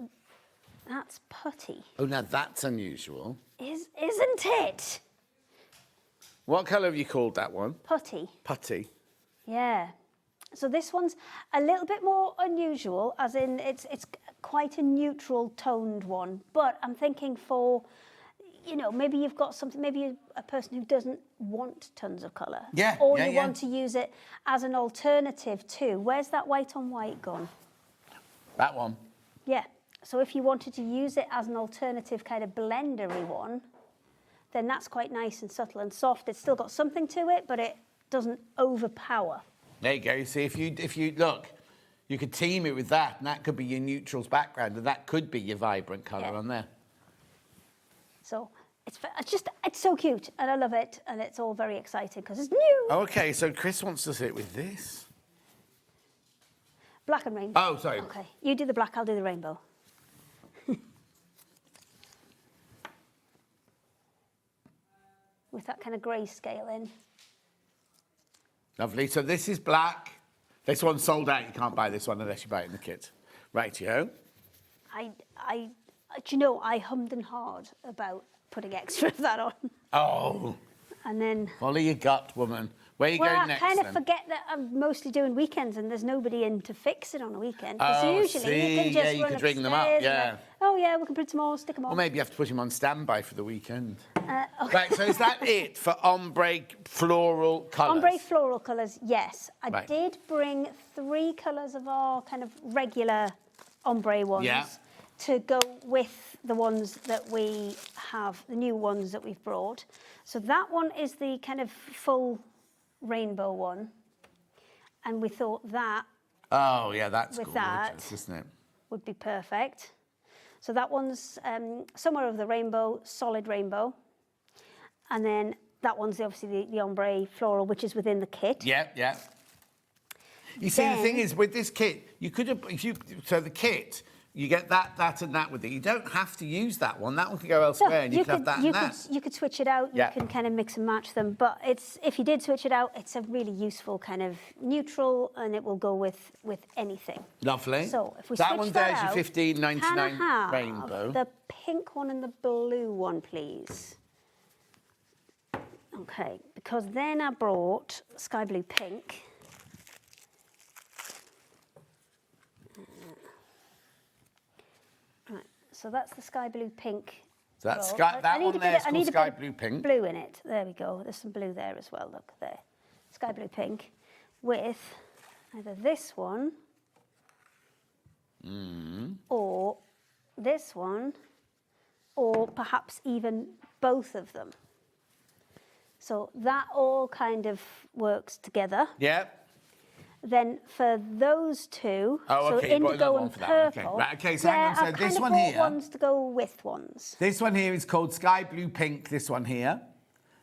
that's putty. Oh, now that's unusual. Isn't it? What colour have you called that one? Putty. Putty. Yeah. So this one's a little bit more unusual, as in it's quite a neutral toned one. But I'm thinking for, you know, maybe you've got something, maybe a person who doesn't want tons of colour. Yeah. Or you want to use it as an alternative too. Where's that white on white gone? That one. Yeah. So if you wanted to use it as an alternative kind of blendery one, then that's quite nice and subtle and soft. It's still got something to it, but it doesn't overpower. There you go. See, if you look, you could team it with that, and that could be your neutrals background, and that could be your vibrant colour on there. So it's so cute, and I love it, and it's all very exciting because it's new. Okay, so Chris wants to sit with this. Black and rainbow. Oh, sorry. Okay, you do the black, I'll do the rainbow. With that kind of grayscale in. Lovely. So this is black. This one's sold out. You can't buy this one unless you buy it in the kit. Rightio. Do you know, I hummed and hawed about putting extra of that on. Oh. And then... Follow your gut, woman. Where are you going next, I kind of then? forget that I'm mostly doing weekends and there's nobody in to fix it on a weekend. Because Oh, usually you can just you run could ring them up, upstairs and yeah. then, oh yeah, we can print some more, stick them on. Or maybe you have to put him on standby for the weekend. Okay. Right, so is that it for ombre floral colours? Ombre floral colours, yes. I Right. did bring 3 colours of our kind of regular ombre ones to go with the ones that we have, the new ones that we've brought. So that one is the kind of full rainbow one. And we thought that Oh, yeah, that's with gorgeous, that isn't it? would be perfect. So that one's somewhere over the rainbow, solid rainbow. And then that one's obviously the ombre floral, which is within the kit. Yeah, yeah. You see, the thing is, with this kit, you could have, so the kit, you get that and that with it. You don't have to use that one. That one could go elsewhere, and you could have that and that. You could switch it out. Yeah. You can kind of mix and match them. But if you did switch it out, it's a really useful kind of neutral, and it will go with anything. Lovely. So if we that switch one that there's out, your $15.99 can I have rainbow. the pink one and the blue one, please? Okay, because then I brought sky blue pink. Right, so that's the sky blue pink. So that's roll. that one there is called sky blue pink. Blue in it. There we go. There's some blue there as well. Look there, sky blue pink, with either this one or this one, or perhaps even both of them. So that all kind of works together. Yeah. Then for those two, Oh, okay, so you brought another indigo one and for that one, okay. purple. Right, okay, so hang on, so I've this kind of one bought here- ones to go with ones. This one here is called sky blue pink, this one here.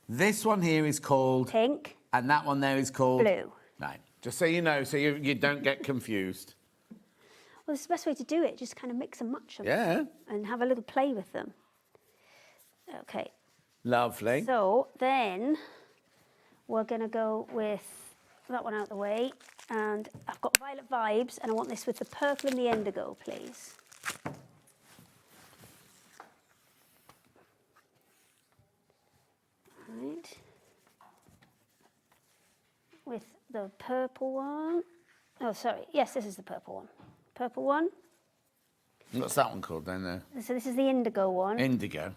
This one here is called... Pink. And that one there is called... Blue. Right, just so you know, so you don't get confused. Well, it's the best way to do it. Just kind of mix and match them. Yeah. And have a little play with them. Okay. Lovely. So then we're going to go with that one out the way. And I've got Violet Vibes, and I want this with the purple and the indigo, please. Right. With the purple one. Oh, sorry. Yes, this is the purple one. Purple one. What's that one called then? There? So this is the indigo one. Indigo.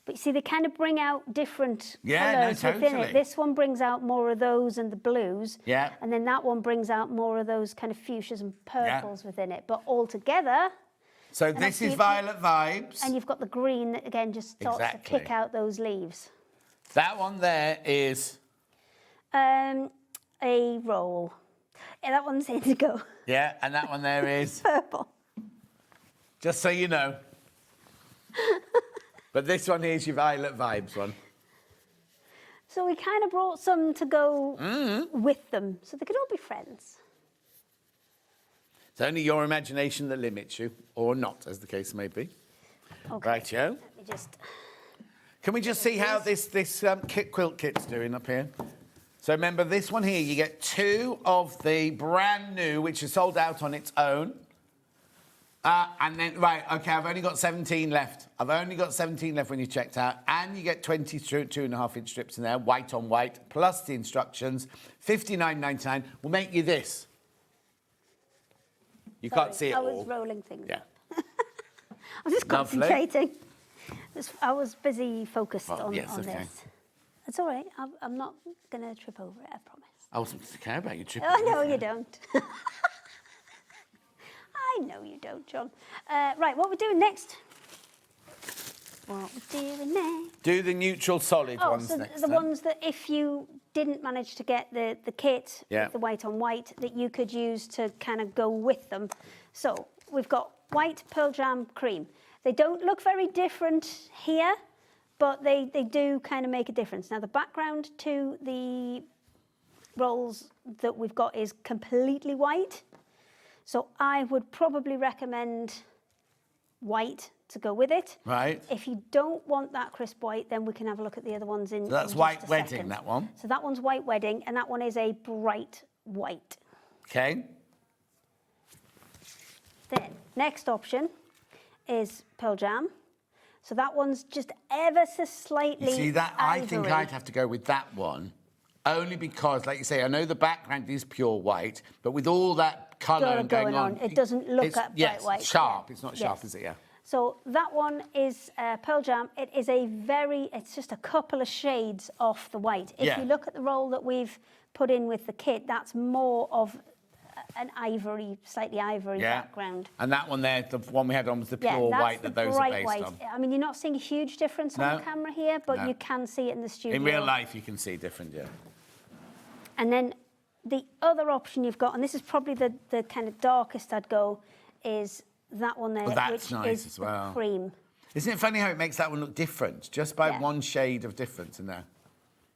But you see, they kind of bring out different Yeah, no, colours within totally. it. This one brings out more of those and the blues. Yeah. And then that one brings out more of those kind of fuchsias and purples within it. But all together, So And this obviously is you- Violet Vibes. And you've got the green that, again, just starts Exactly. to pick out those leaves. That one there is, A roll. Yeah, that one's indigo. yeah, and that one there is, Purple. just so you know. But this one here is your Violet Vibes one. So we kind of brought some to go Mm-hmm. with them, so they could all be friends. It's only your imagination that limits you, or not, as the case may be. Okay. Rightio. Let me just... Can we just see how this quilt kit's doing up here? So remember, this one here, you get 2 of the brand new, which are sold out on its own. And then, right, OK, I've only got 17 left. I've only got 17 left when you checked out. And you get 20 2.5-inch strips in there, white on white, plus the instructions. $59.99 will make you this. You can't see it I all. was rolling things Yeah. up. I was just Lovely. concentrating. I was busy focused Oh, on yes, okay. this. It's all right. I'm not going to trip over it, I promise. I wasn't to care about you tripping. Oh, no, you don't. I know you don't, John. Right, what we're doing next? What we're doing next? Do the neutral solid Oh, ones so next the time. ones that if you didn't manage to get the kit, Yeah. with the white on white, that you could use to kind of go with them. So we've got white, pearl jam, cream. They don't look very different here, but they do kind of make a difference. Now, the background to the rolls that we've got is completely white. So I would probably recommend white to go with it. Right. If you don't want that crisp white, then we can have a look at the other ones in. So that's in just White a Wedding, second. that one. So that one's White Wedding, and that one is a bright white. Okay. Then, next option is Pearl Jam. So that one's just ever so slightly You see that? I think ivory. I'd have to go with that one, only because, like you say, I know the background is pure white, but with all that colour going on, it doesn't look it's, at yes, bright white. sharp. Yeah. It's not sharp, Yes. is it? Yeah. So that one is Pearl Jam. It is it's just a couple of shades off the white. If Yeah. you look at the roll that we've put in with the kit, that's more of an ivory, slightly ivory background. And that one there, the one we had on was the pure that's white the that those are bright based white. on. I mean, you're not seeing a huge difference on No. the camera here, but No. you can see it in the studio. In real life, you can see different, yeah. And then the other option you've got, and this is probably the kind of darkest I'd go, is that one there, Well, that's which nice is as well. the cream. Isn't it funny how it makes that one look different, just by Yeah. one shade of difference in there?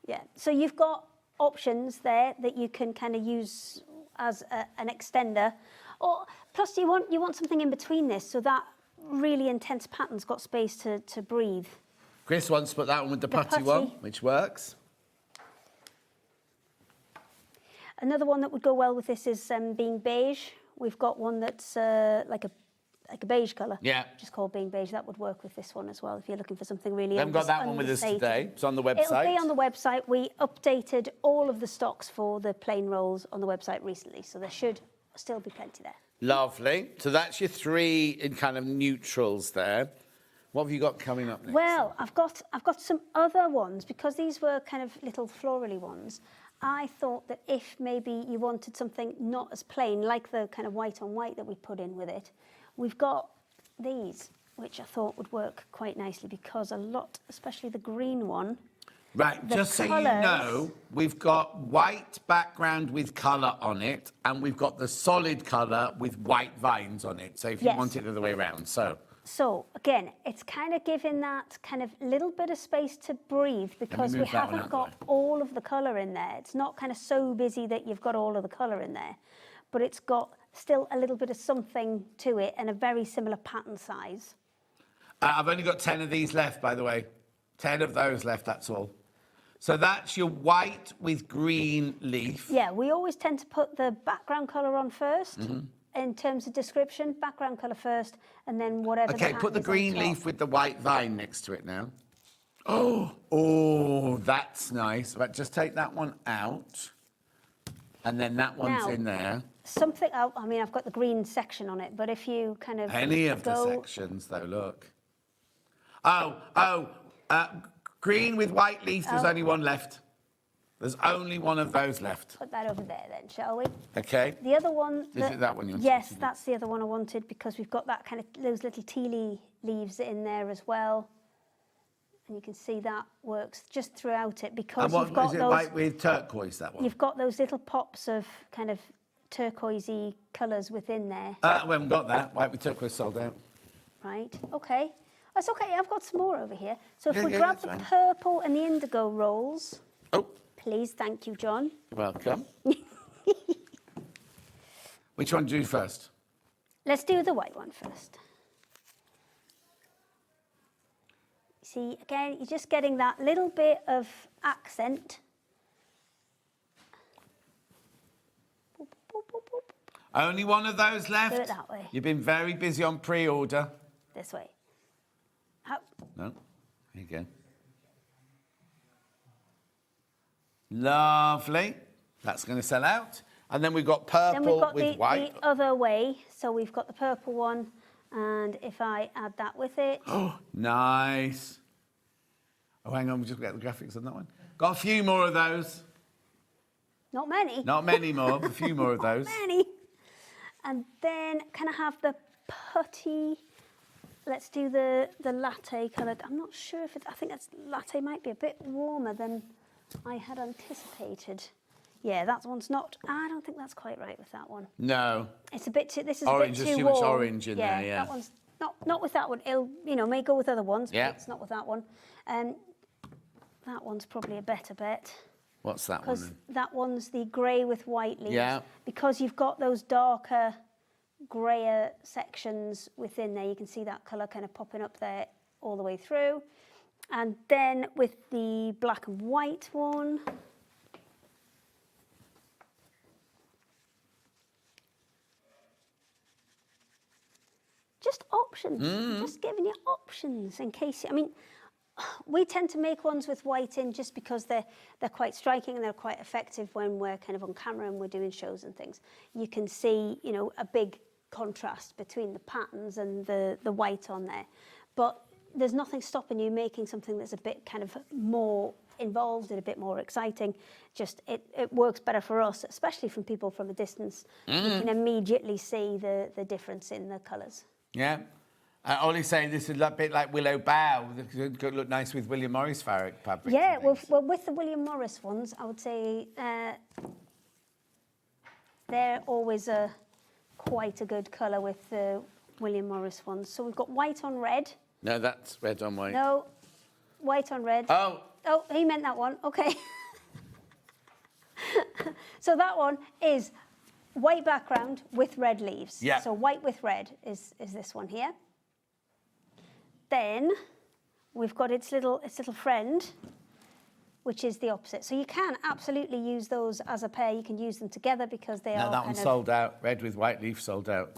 Yeah. So you've got options there that you can kind of use as an extender, or plus you want something in between this, so that really intense pattern's got space to breathe. Chris wants to put that one with the putty putty. one, which works. Another one that would go well with this is being beige. We've got one that's like a beige colour. Yeah. Just called being beige. That would work with this one as well if you're looking for something really. We haven't got that one with us understated. today. It's on the It'll website. be on the website. We updated all of the stocks for the plain rolls on the website recently, so there should still be plenty there. Lovely. So that's your 3 in kind of neutrals there. What have you got coming up next? Well, I've got some other ones because these were kind of little florally ones. I thought that if maybe you wanted something not as plain, like the kind of white on white that we put in with it, we've got these, which I thought would work quite nicely because a lot, especially the green one. Right, the just so you colours- know, we've got white background with colour on it, and we've got the solid colour with white vines on it. So if you Yes. want it the other way around, So again, it's kind of giving that kind of little bit of space to breathe because we move that one haven't out got all of the colour in there. It's not kind of so busy that you've got all of the colour in there, but it's got still a little bit of something to it and a very similar pattern size. I've only got 10 of these left, by the way. 10 of those left, that's all. So that's your white with green leaf. Yeah, we always tend to put the background colour on first. Mm-hmm. In terms of description, background colour first, and then whatever. Okay, put the green leaf with the white vine next to it now. Oh, that's nice. But just take that one out. And then that one's Now, in there. Something. I mean, I've got the green section on it, but if you kind of Any of the go, sections, though, look. Green with white leaf, there's only one left. There's only one of those left. Put that over there then, shall we? Okay. The other one... Is it that one you wanted? Yes, that's the other one I wanted because we've got that kind of, those little tea leaves in there as well. And you can see that works just throughout it because And what, you've got is it those... white with turquoise, that one? You've got those little pops of kind of turquoisey colours within there. We haven't got that. White with turquoise sold out. Right, okay. That's okay, I've got some more over here. So if Yeah, we yeah, grab that's the fine. purple and the indigo rolls... Oh. Please, thank you, John. You're welcome. Which one do you do first? Let's do the white one first. See, again, you're just getting that little bit of accent. Boop, boop, boop, boop. Only one of those left? Do it that way. You've been very busy on pre-order. This way. Up. No, there you go. Lovely. That's going to sell out. And then we've got Then we've purple got with white. the other way. So we've got the purple one, and if I add that with it. Oh, nice. Oh, hang on, we'll just get the graphics on that one. Got a few more of those. Not many. Not many more, but a few more of those. Not many. And then can I have the putty? Let's do the latte coloured. I'm not sure if I think that's latte might be a bit warmer than I had anticipated. Yeah, that one's not. I don't think that's quite right with that one. No. It's a bit too. This is Orange, a bit there's too too warm. much orange in there, yeah. That one's not with that one. It'll may go with other ones. Yeah. But it's not with that one. That one's probably a better bet. What's that one Because then? that one's the grey with white leaves. Yeah. Because you've got those darker, greyer sections within there. You can see that colour kind of popping up there all the way through. And then with the black and white one, just options. Just giving you options in case. I mean, we tend to make ones with white in just because they're quite striking and they're quite effective when we're kind of on camera and we're doing shows and things. You can see, a big contrast between the patterns and the white on there. But there's nothing stopping you making something that's a bit kind of more involved and a bit more exciting. Just it works better for us, especially from people from a distance. You can immediately see the difference in the colours. Yeah. Ollie's saying this is a bit like Willow Bough. It could look nice with William Morris fabric. Yeah, well, with the William Morris ones, I would say they're always quite a good colour with the William Morris ones. So we've got white on red. No, that's red on white. No, white on red. Oh. Oh, he meant that one. Okay. So that one is white background with red leaves. Yeah. So white with red is this one here. Then we've got its little friend, which is the opposite. So you can absolutely use those as a pair. You can use them together because they are. No, that one's sold out. Red with white leaf sold out.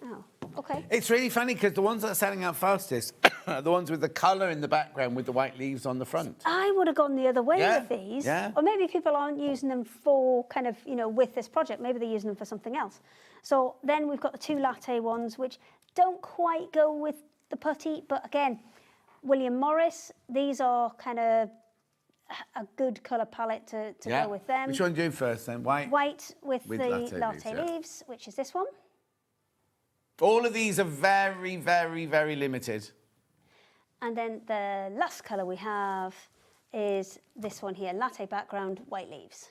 Oh, okay. It's really funny because the ones that are selling out fastest are the ones with the colour in the background with the white leaves on the front. I would have gone the other way with these. Yeah. Or maybe people aren't using them for kind of, with this project. Maybe they're using them for something else. So then we've got the two latte ones, which don't quite go with the putty. But again, William Morris, these are kind of a good colour palette to go with them. Which one do you do first then? White? White with the latte leaves, which is this one. All of these are very, very, very limited. And then the last colour we have is this one here, latte background, white leaves.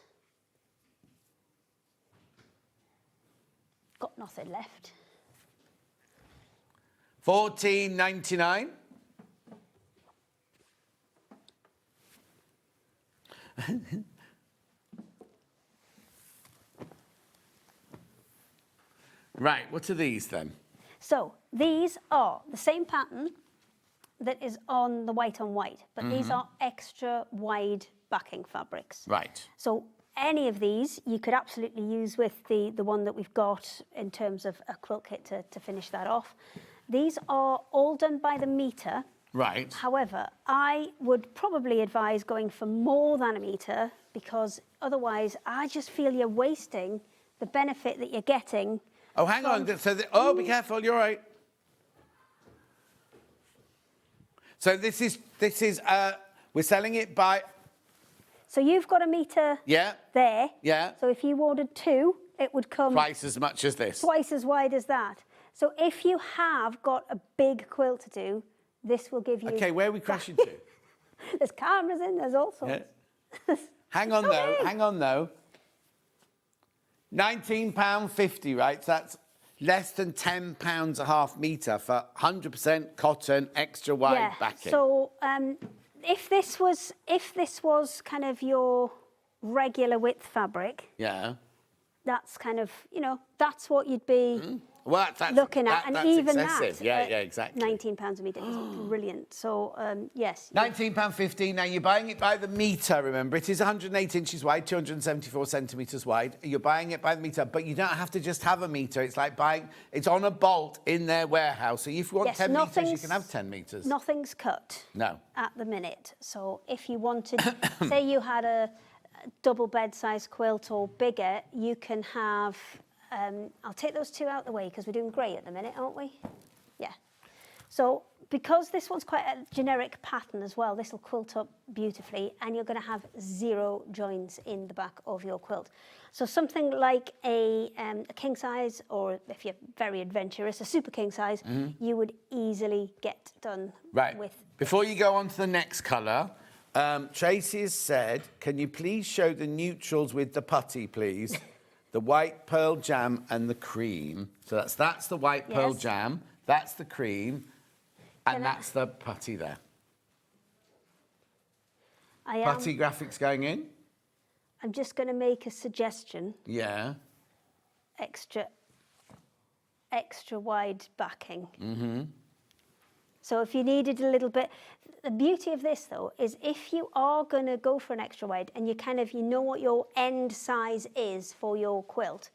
Got nothing left. $14.99. Right, what are these then? So these are the same pattern that is on the white on white, but these are extra wide backing fabrics. Right. So any of these you could absolutely use with the one that we've got in terms of a quilt kit to finish that off. These are all done by the metre. Right. However, I would probably advise going for more than a metre because otherwise I just feel you're wasting the benefit that you're getting. Oh, hang on. So, be careful. You're right. So this is we're selling it by So you've got a metre there. Yeah. So if you ordered 2, it would come... Twice as much as this. Twice as wide as that. So if you have got a big quilt to do, this will give you... Okay, where are we crashing to? There's cameras in, there's all sorts. Yeah. Hang on though. £19.50, right? So that's less than £10 a half metre for 100% cotton, extra wide backing. So if this was kind of your regular width fabric, that's kind of, you know, that's what you'd be looking at. And that's even excessive. that, exactly. £19 a metre is brilliant. So, yes. £19.50. Now, you're buying it by the metre, remember. It is 108 inches wide, 274 centimetres wide. You're buying it by the metre, but you don't have to just have a metre. It's like buying... It's on a bolt in their warehouse. So if you want 10 metres, you can have 10 metres. Nothing's cut. No. At the minute. So if you wanted... say you had a double bed size quilt or bigger, you can have... I'll take those 2 out the way because we're doing grey at the minute, aren't we? Yeah. So because this one's quite a generic pattern as well, this will quilt up beautifully and you're going to have 0 joins in the back of your quilt. So something like a king size, or if you're very adventurous, a super king size, you would easily get done with. Before you go on to the next colour, Tracy has said, can you please show the neutrals with the putty, please? The white pearl jam and the cream. So that's the white pearl jam, that's the cream, and that's the putty there. Putty graphics going in? I'm just going to make a suggestion. Yeah. Extra wide backing. So if you needed a little bit... The beauty of this, though, is if you are going to go for an extra wide and you know what your end size is for your quilt,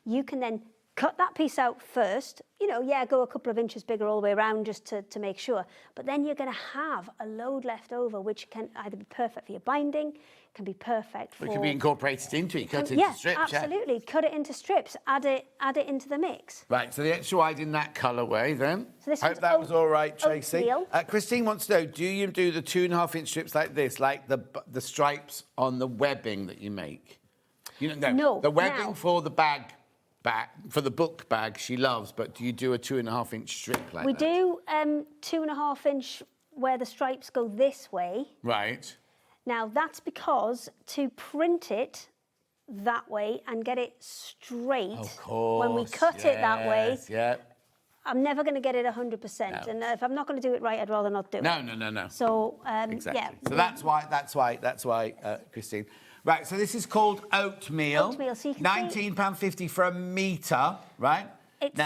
you can then cut that piece out first, you know, go a couple of inches bigger all the way around just to make sure. But then you're going to have a load left over, which can either be perfect for your binding, can be perfect for... It can be incorporated into it, cut it into strips. Absolutely. Cut it into strips, add it into the mix. Right, so the extra wide in that colourway then. So this Hope that was all right, Tracy. Oatmeal. Christine wants to know, do you do the 2.5-inch strips like this, like the stripes on the webbing that you make? You know, no. The webbing for the bag, for the book bag she loves, but do you do a 2.5-inch strip like that? We do 2.5-inch where the stripes go this way. Right. Now, that's because to print it that way and get it straight, of course, when we cut it that way, yeah. I'm never going to get it 100%. No. And if I'm not going to do it right, I'd rather not do it. No. So, exactly. yeah. So that's why, Christine. Right, so this is called oatmeal. Oatmeal, so you can £19.50 for a metre, right? It's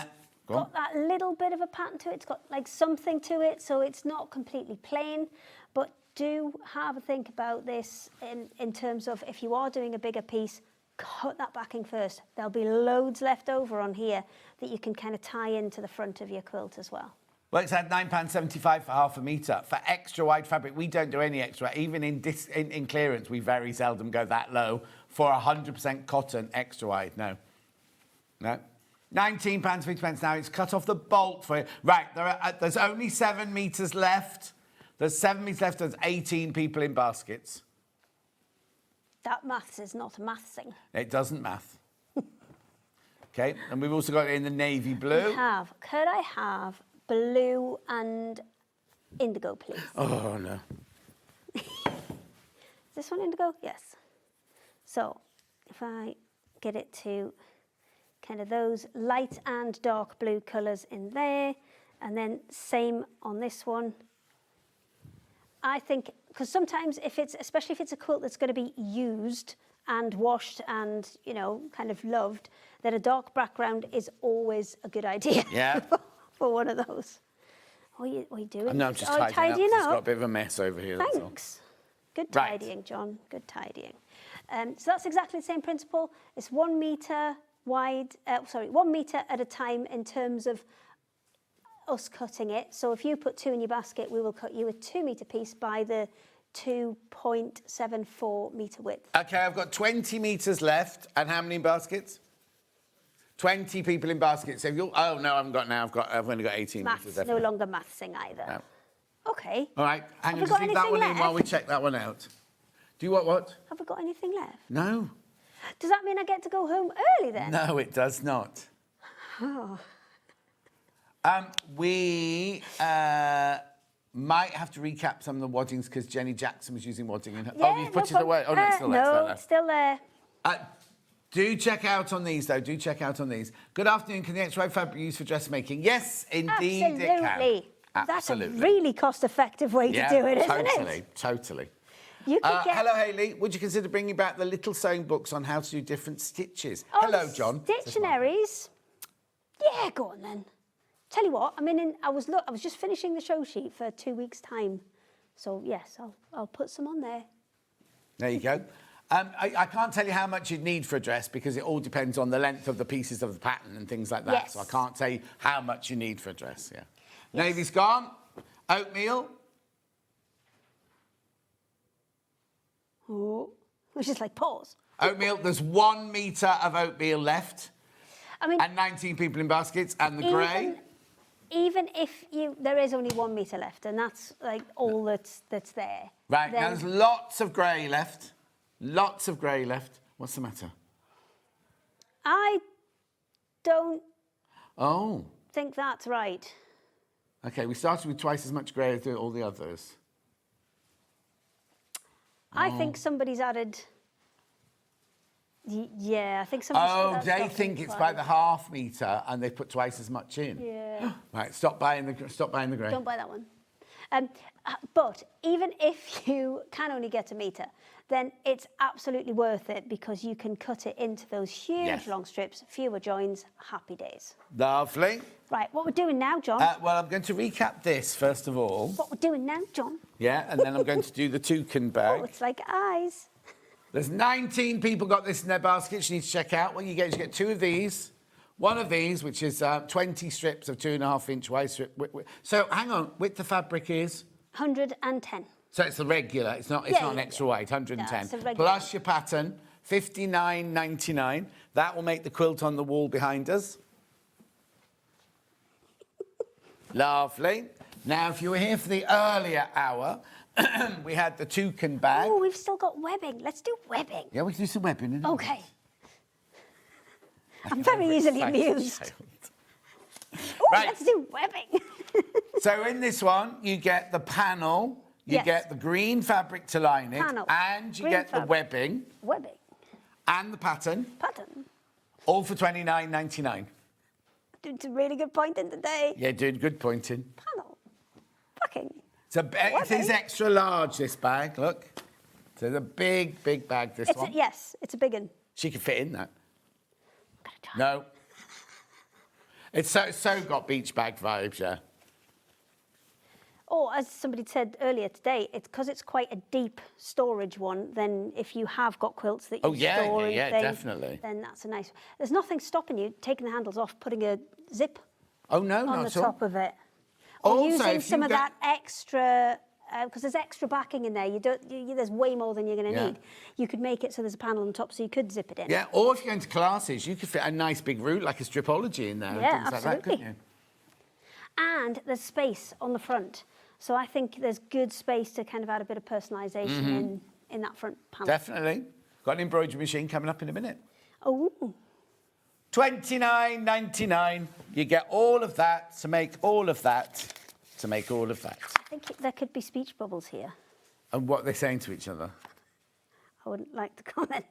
got that little bit of a pattern to it. It's got like something to it, so it's not completely plain. But do have a think about this in terms of if you are doing a bigger piece, cut that backing first. There'll be loads left over on here that you can kind of tie into the front of your quilt as well. Well, it's at £9.75 for half a metre. For extra wide fabric, we don't do any extra. Even in clearance, we very seldom go that low. For 100% cotton extra wide, no. £19.50 now. It's cut off the bolt for it. Right, there's only 7 metres left. There's 7 metres left. There's 18 people in baskets. That maths is not mathsing. It doesn't math. Okay, and we've also got it in the navy blue. Could I have blue and indigo, please? Oh, no. Is this one indigo? Yes. So if I get it to kind of those light and dark blue colours in there, and then same on this one. I think, because sometimes especially if it's a quilt that's going to be used and washed and, you know, kind of loved, that a dark background is always a good idea. Yeah. For one of those. What are you doing? No, I'm just tidying up. It's got a bit of a mess over here. Thanks. Good tidying, John. Good tidying. So that's exactly the same principle. It's 1 metre wide, 1 metre at a time in terms of us cutting it. So if you put 2 in your basket, we will cut you a 2 metre piece by the 2.74 metre width. Okay, I've got 20 metres left. And how many baskets? 20 people in baskets. So no, I haven't got now. I've only got 18 metres left. No longer mathsing either. No. Okay. All right, hang on, just leave that one in while we check that one out. Do you want what? Have we got anything left? No. Does that mean I get to go home early then? No, it does not. Oh. We might have to recap some of the waddings because Jenny Jackson was using wadding in her... Yeah, oh, you've put it away. Oh, no, it's still there. No, it's still there. Do check out on these, though. Do check out on these. Good afternoon. Can the extra fabric be used for dressmaking? Yes, indeed it can. Absolutely. That's a Absolutely. really cost-effective way to do it, isn't it? Totally. You could get... Hello, Hayley. Would you consider bringing back the little sewing books on how to do different stitches? Oh, Hello, John. Dictionaries? Yeah, go on then. Tell you what, I was just finishing the show sheet for 2 weeks' time. So, yes, I'll put some on there. There you go. I can't tell you how much you'd need for a dress because it all depends on the length of the pieces of the pattern and things like that. Yes. So I can't tell you how much you need for a dress, yeah. Yes. Navy's gone. Oatmeal. Oh, which is like pause. Oatmeal, there's 1 metre of oatmeal left. And 19 people in baskets. And the grey. Even if there is only 1 metre left, and that's like all that's there. Right, now there's lots of grey left. Lots of grey left. What's the matter? I don't think that's right. OK, we started with twice as much grey as all the others. I think somebody's added... Yeah, I think somebody's... Oh, they think it's by the half metre and they put twice as much in. Yeah. Right, stop buying the grey. Don't buy that one. But even if you can only get a metre, then it's absolutely worth it because you can cut it into those huge long strips, fewer joins, happy days. Lovely. Right, what we're doing now, John? Well, I'm going to recap this, first of all. What we're doing now, John? Yeah, and then I'm going to do the toucan bag. Oh, it's like eyes. There's 19 people got this in their baskets. You need to check out. What you get 2 of these, 1 of these, which is 20 strips of 2.5-inch wide strip. So, hang on, width of fabric is? 110. So it's the regular, it's not an extra wide, 110. No, plus your pattern, $59.99. That will make the quilt on the wall behind us. Lovely. Now, if you were here for the earlier hour, we had the toucan bag. Oh, we've still got webbing. Let's do webbing. Yeah, we can do some webbing. OK. I'm very easily amused. Oh, right. Let's do webbing. So in this one, you get the panel, you get the green fabric to line it, and you get the webbing. Webbing. And the pattern. Pattern. All for $29.99. It's a really good pointing today. Yeah, doing good pointing. Panel. Fucking. It is extra large, this bag, look. So it's a big, big bag, this one. Yes, it's a big one. She could fit in that. No. It's so got beach bag vibes, yeah. Or, as somebody said earlier today, it's because it's quite a deep storage one, then if you have got quilts that you store... definitely. Then that's a nice... There's nothing stopping you taking the handles off, putting a zip on the top of it. Or also, using some of that extra... Because there's extra backing in there. There's way more than you're going to need. You could make it so there's a panel on top so you could zip it in. Yeah, or if you're going to classes, you could fit a nice big root, like a stripology in there. Yeah, and things like that, couldn't you? And there's space on the front. So I think there's good space to kind of add a bit of personalisation in that front panel. Definitely. Got an embroidery machine coming up in a minute. Oh. $29.99. You get all of that to make all of that to make all of that. I think there could be speech bubbles here. And what are they saying to each other? I wouldn't like to comment.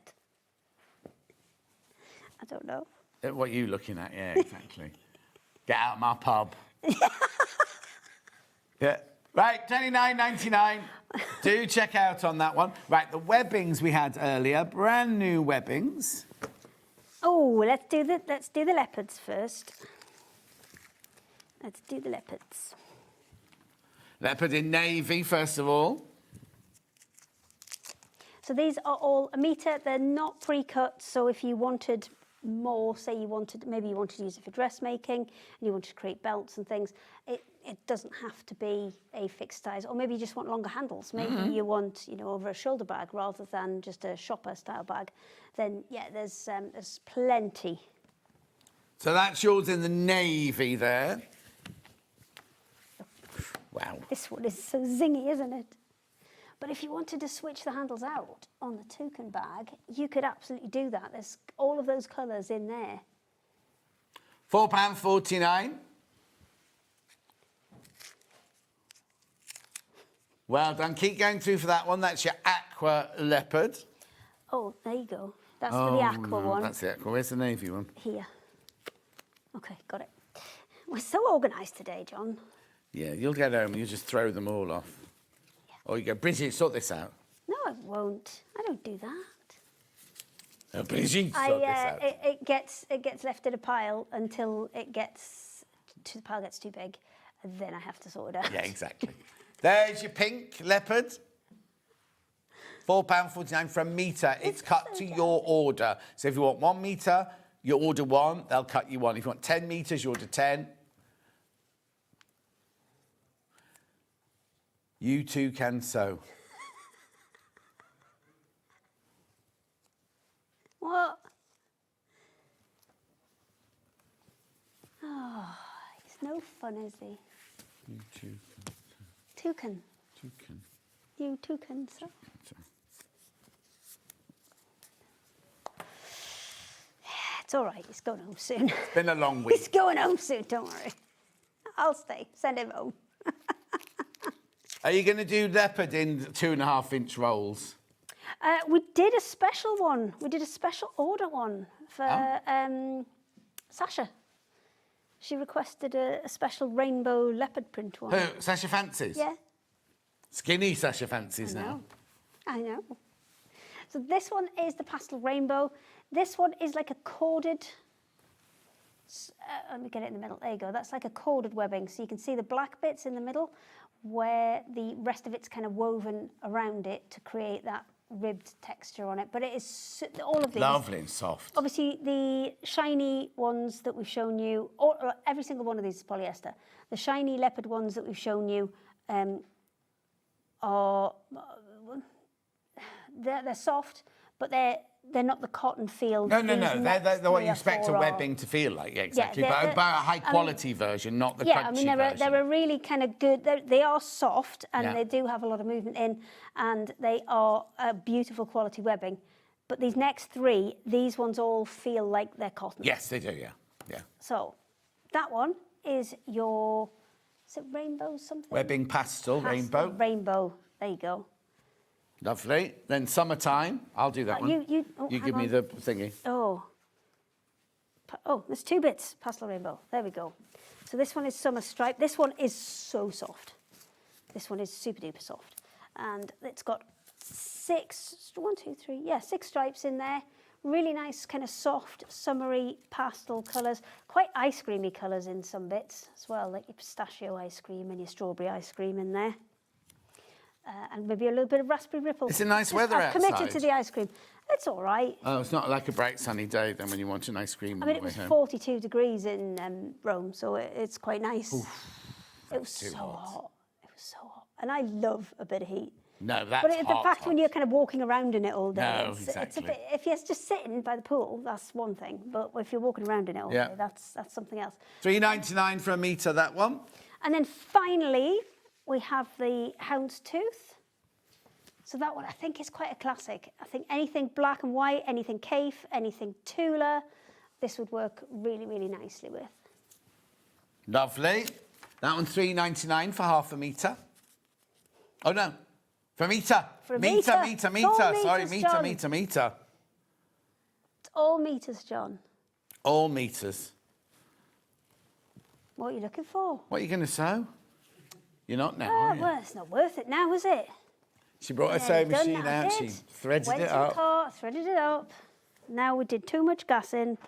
I don't know. What are you looking at? Yeah, exactly. Get out of my pub. Yeah. Right, $29.99. Do check out on that one. Right, the webbings we had earlier, brand new webbings. Oh, let's do the leopards first. Let's do the leopards. Leopard in navy, first of all. So these are all a metre. They're not pre-cut, so if you wanted more, say maybe you wanted to use it for dressmaking and you wanted to create belts and things, it doesn't have to be a fixed size. Or maybe you just want longer handles. Maybe you want, over a shoulder bag rather than just a shopper style bag. Then yeah, there's plenty. So that's yours in the navy there. Wow. This one is so zingy, isn't it? But if you wanted to switch the handles out on the toucan bag, you could absolutely do that. There's all of those colours in there. £4.49. Well done. Keep going through for that one. That's your aqua leopard. Oh, there you go. That's for the aqua one. That's the aqua. Where's the navy one? Here. Okay, got it. We're so organised today, John. Yeah, you'll get home and you just throw them all off. Yeah. Or you go, Bridget, sort this out. No, I won't. I don't do that. Oh, Bridget, sort this out. It gets left in a pile until the pile gets too big, and then I have to sort it out. Yeah, exactly. There's your pink leopard. £4.49 for a metre. It's cut to your order. So if you want 1 metre, you order 1, they'll cut you 1. If you want 10 metres, you order 10. You too can sew. What? Oh, he's no fun, is he? You too can. Toucan. Toucan. You toucan, so. It's all right. He's going home soon. It's been a long week. He's going home soon. Don't worry. I'll stay. Send him home. Are you going to do leopard in 2.5-inch rolls? We did a special one. We did a special order one for Sasha. She requested a special rainbow leopard print one. Who? Sasha Fancies? Yeah. Skinny Sasha Fancies now. I know. So this one is the pastel rainbow. This one is like a corded... let me get it in the middle. There you go. That's like a corded webbing. So you can see the black bits in the middle where the rest of it's kind of woven around it to create that ribbed texture on it. But it is all of these. Lovely and soft. Obviously, the shiny ones that we've shown you, every single one of these is polyester. The shiny leopard ones that we've shown you are... They're soft, but they're not the cotton feel. No. They're what you expect a webbing to feel like. Yeah, exactly. Yeah, but a high quality version, not the crunchy yeah, I mean, version. they're a really kind of good... They are soft, and Yeah. they do have a lot of movement in, and they are a beautiful quality webbing. But these next three, these ones all feel like they're cotton. Yes, they do, yeah. So that one is your... Is it rainbow something? Webbing pastel rainbow. Rainbow. There you go. Lovely. Then summertime. I'll do that one. You give me the thingy. Oh, there's 2 bits, pastel rainbow. There we go. So this one is summer stripe. This one is so soft. This one is super duper soft. And it's got 6 stripes in there. Really nice kind of soft, summery pastel colours. Quite ice creamy colours in some bits as well, like your pistachio ice cream and your strawberry ice cream in there. And maybe a little bit of raspberry ripple. It's a nice weather outside. I've committed to the ice cream. It's all right. Oh, it's not like a bright sunny day then when you want an ice cream I on mean, the it way was home. 42 degrees in Rome, so it's quite nice. It was so hot. It was so hot. And I love a bit of heat. No, that's But the fact when you're kind of walking around in it all day, No, it's exactly. a bit, if you're just sitting by the pool, that's one thing. But if you're walking around in it all Yeah. day, that's something else. $3.99 for a metre, that one. And then finally, we have the houndstooth. So that one, I think, is quite a classic. I think anything black and white, anything Kaif, anything Tula, this would work really, really nicely with. Lovely. That one's $3.99 for half a metre. Oh, no. For a metre. For a metre. metre. Metre. It's all Sorry, metres, metre, John. metre. It's all metres, John. All metres. What are you looking for? What are you going to sew? You're not now, are you? Well, it's not worth it now, is it? She brought her Yeah, sewing done machine that, I out. She did. threaded Went it to the up. car, threaded it up. Now we did too much gassing.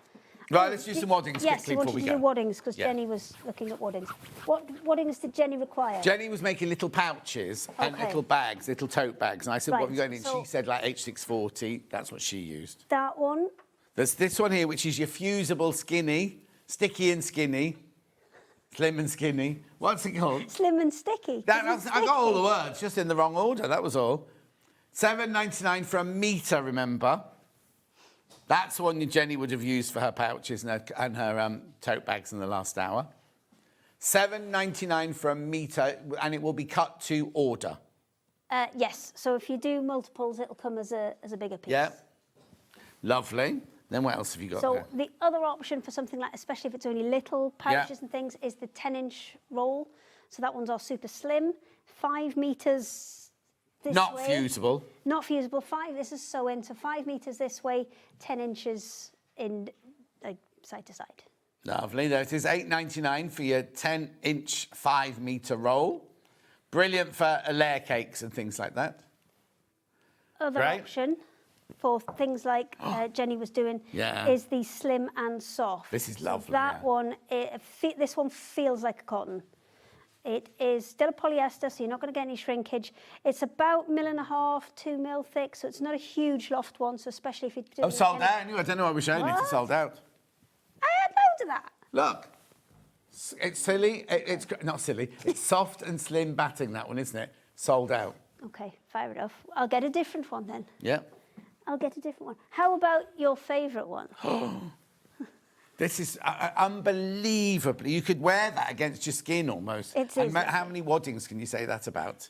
Right, let's do some waddings Yes, quickly we before wanted we to go. do waddings because Yeah. Jenny was looking at waddings. What waddings did Jenny require? Jenny was making little pouches and Okay. little bags, little tote bags. And I said, what have you Right, got in? so- She said like H640. That's what she used. That one. There's this one here, which is your fusible skinny, sticky and skinny, slim and skinny. What's it called? Slim and sticky. I got all the words, just in the wrong order. That was all. $7.99 for a metre, remember? That's the one Jenny would have used for her pouches and her tote bags in the last hour. $7.99 for a metre, and it will be cut to order. Yes, so if you do multiples, it'll come as a bigger piece. Yeah. Lovely. Then what else have you got So there? the other option for something like, especially if it's only little pouches and things, is the 10-inch roll. So that one's our super slim, 5 meters this Not way. fusible. Not fusible. This is sew in, so 5 meters this way, 10 inches in side to side. Lovely. There it is, $8.99 for your 10-inch 5-meter roll. Brilliant for layer cakes and things like that. Other option for things like Jenny was doing is the slim and soft. This is lovely. So that one, this one feels like a cotton. It is still a polyester, so you're not going to get any shrinkage. It's about 1.5 mil, 2 mil thick, so it's not a huge loft one. So especially if you do. Oh, sold out. I don't know why we're showing it. It's sold out. I had loads of that. Look, it's silly. It's not silly. It's soft and slim batting. That one, isn't it? Sold out. Okay, fair enough. I'll get a different one then. Yeah. I'll get a different one. How about your favourite one? This is unbelievably. You could wear that against your skin almost. It is. And how many waddings can you say that about?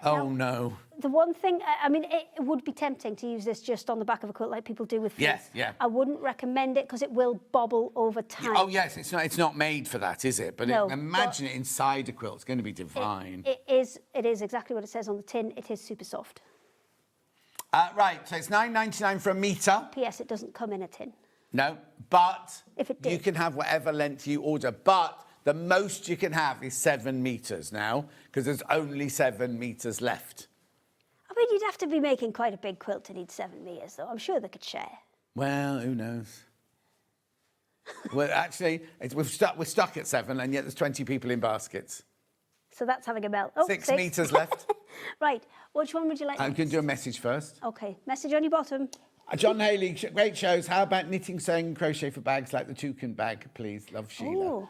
Oh no. The one thing, I mean, it would be tempting to use this just on the back of a quilt like people do with fleece. Yes, yeah. I wouldn't recommend it because it will bobble over time. Oh yes, it's not made for that, is it? But No, imagine it inside a quilt. It's going to be divine. It is exactly what it says on the tin. It is super soft. Right, so it's $9.99 for a metre. P.S. It doesn't come in a tin. No, but if it did. You can have whatever length you order. But the most you can have is 7 metres now, because there's only 7 metres left. I mean, you'd have to be making quite a big quilt to need 7 metres, though. I'm sure they could share. Well, who knows? Well, actually, we're stuck at 7, and yet there's 20 people in baskets. So that's having a melt. Oh, 6 metres left. Right. Which one would you like? I'm going to do a message first. Okay. Message on your bottom. John Hayley, great shows. How about knitting, sewing, and crochet for bags like the toucan bag, please? Love, Sheila. Oh,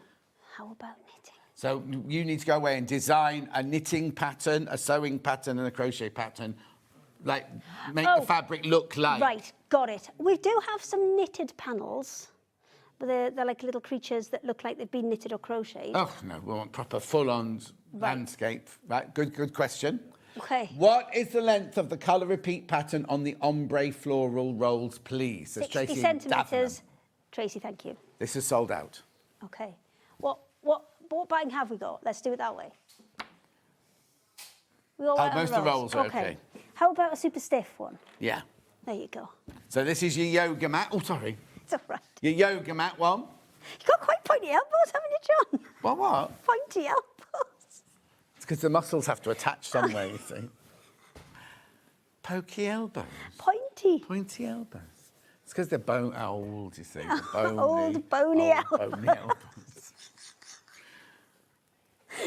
how about knitting? So you need to go away and design a knitting pattern, a sewing pattern, and a crochet pattern. Like, make the fabric look like. Right, got it. We do have some knitted panels. But they're like little creatures that look like they've been knitted or crocheted. Oh, no, we want proper full-on landscape. Right, good question. Okay. What is the length of the colour repeat pattern on the ombre floral rolls, please? 60 centimetres. Tracy, thank you. This is sold out. Okay. What bag have we got? Let's do it that way. We all right on most of the rolls are okay. How about a super stiff one? Yeah. There you go. So this is your yoga mat. Oh, sorry. It's all right. Your yoga mat one. You've got quite pointy elbows, haven't you, John? What? Pointy elbows. It's because the muscles have to attach somewhere, you see. Pokey elbows. Pointy elbows. It's because they're old, you see. Old bony elbows. Bony elbows.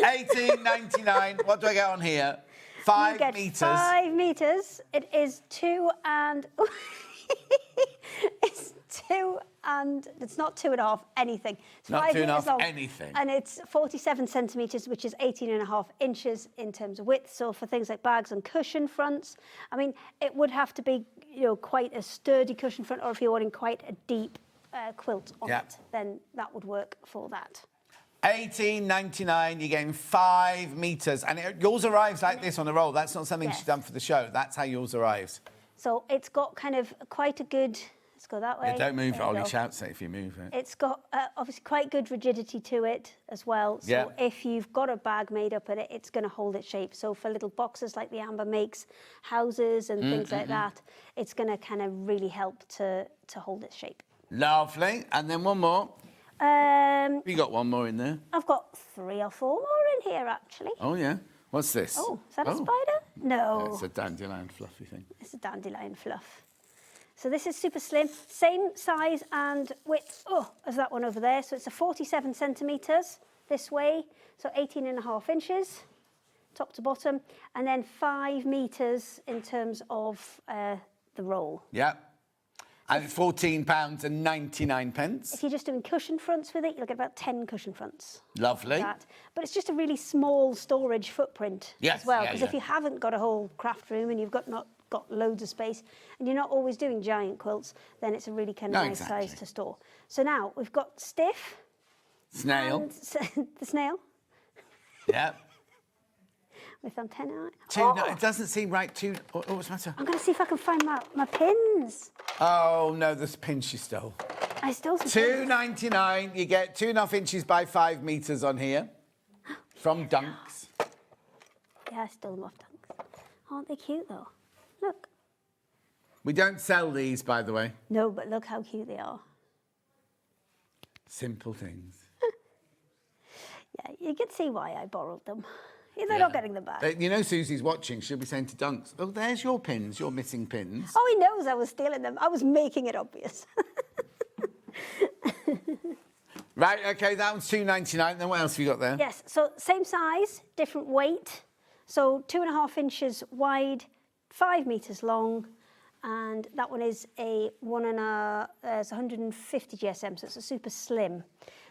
$18.99. What do I get on here? 5 metres. 5 metres. It is 2 and... It's 2 and... It's not 2.5, anything. It's Not 5 2.5 metres long, anything. And it's 47 centimetres, which is 18.5 inches in terms of width. So for things like bags and cushion fronts, I mean, it would have to be, quite a sturdy cushion front, or if you're wanting quite a deep quilt on it, then that would work for that. $18.99, you're getting 5 metres. And yours arrives like this on a roll. That's not something she's done for the show. That's how yours arrives. So it's got kind of quite a good... Let's go that way. Yeah, don't move it. There you Ollie go. shouts it if you move it. It's got obviously quite good rigidity to it as well. So if you've got a bag made up in it, it's going to hold its shape. So for little boxes like the Amber makes, houses and things like that, it's going to kind of really help to hold its shape. Lovely. And then one more. You got one more in there? I've got 3 or 4 more in here, actually. Oh, yeah. What's this? Oh, is that a spider? No. It's a dandelion fluffy thing. It's a dandelion fluff. So this is super slim, same size and width as that one over there. So it's a 47 centimetres this way, so 18.5 inches, top to bottom, and then 5 metres in terms of the roll. Yeah. And it's £14.99. If you're just doing cushion fronts with it, you'll get about 10 cushion fronts. Lovely. Like that. But it's just a really small storage footprint as well. Because if you haven't got a whole craft room and you've not got loads of space and you're not always doing giant quilts, then it's a really kind of nice size to store. So now we've got stiff. Snail. The snail. Yeah. with antennae. It doesn't seem right. What's the matter? I'm going to see if I can find my pins. Oh, no, there's pins she stole. I stole some $2.99. You get 2.5 inches by 5 metres on here from Dunks. Yeah, I stole them off Dunks. Aren't they cute, though? Look. We don't sell these, by the way. No, but look how cute they are. Simple things. Yeah, you can see why I borrowed them. They're not getting them back. You know Susie's watching. She'll be saying to Dunks, oh, there's your pins, your missing pins. Oh, he knows I was stealing them. I was making it obvious. Right, OK, that one's $2.99. Then what else have you got there? Yes, so same size, different weight. So 2.5 inches wide, 5 metres long. And that one is it's 150 GSM, so it's a super slim.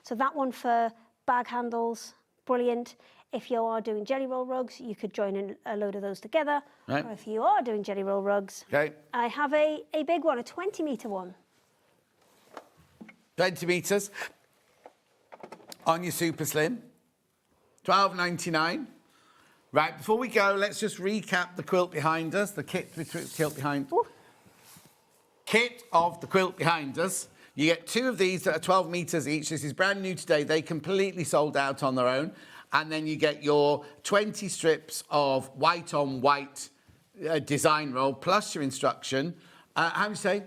So that one for bag handles, brilliant. If you are doing jelly roll rugs, you could join in a load of those together. Right. Or if you are doing jelly roll rugs, I have a big one, a 20-metre one. 20 metres on your super slim. $12.99. Right, before we go, let's just recap the quilt behind us, the kit kit of the quilt behind us. You get 2 of these that are 12 metres each. This is brand new today. They completely sold out on their own. And then you get your 20 strips of white on white design roll, plus your instruction. How do you say?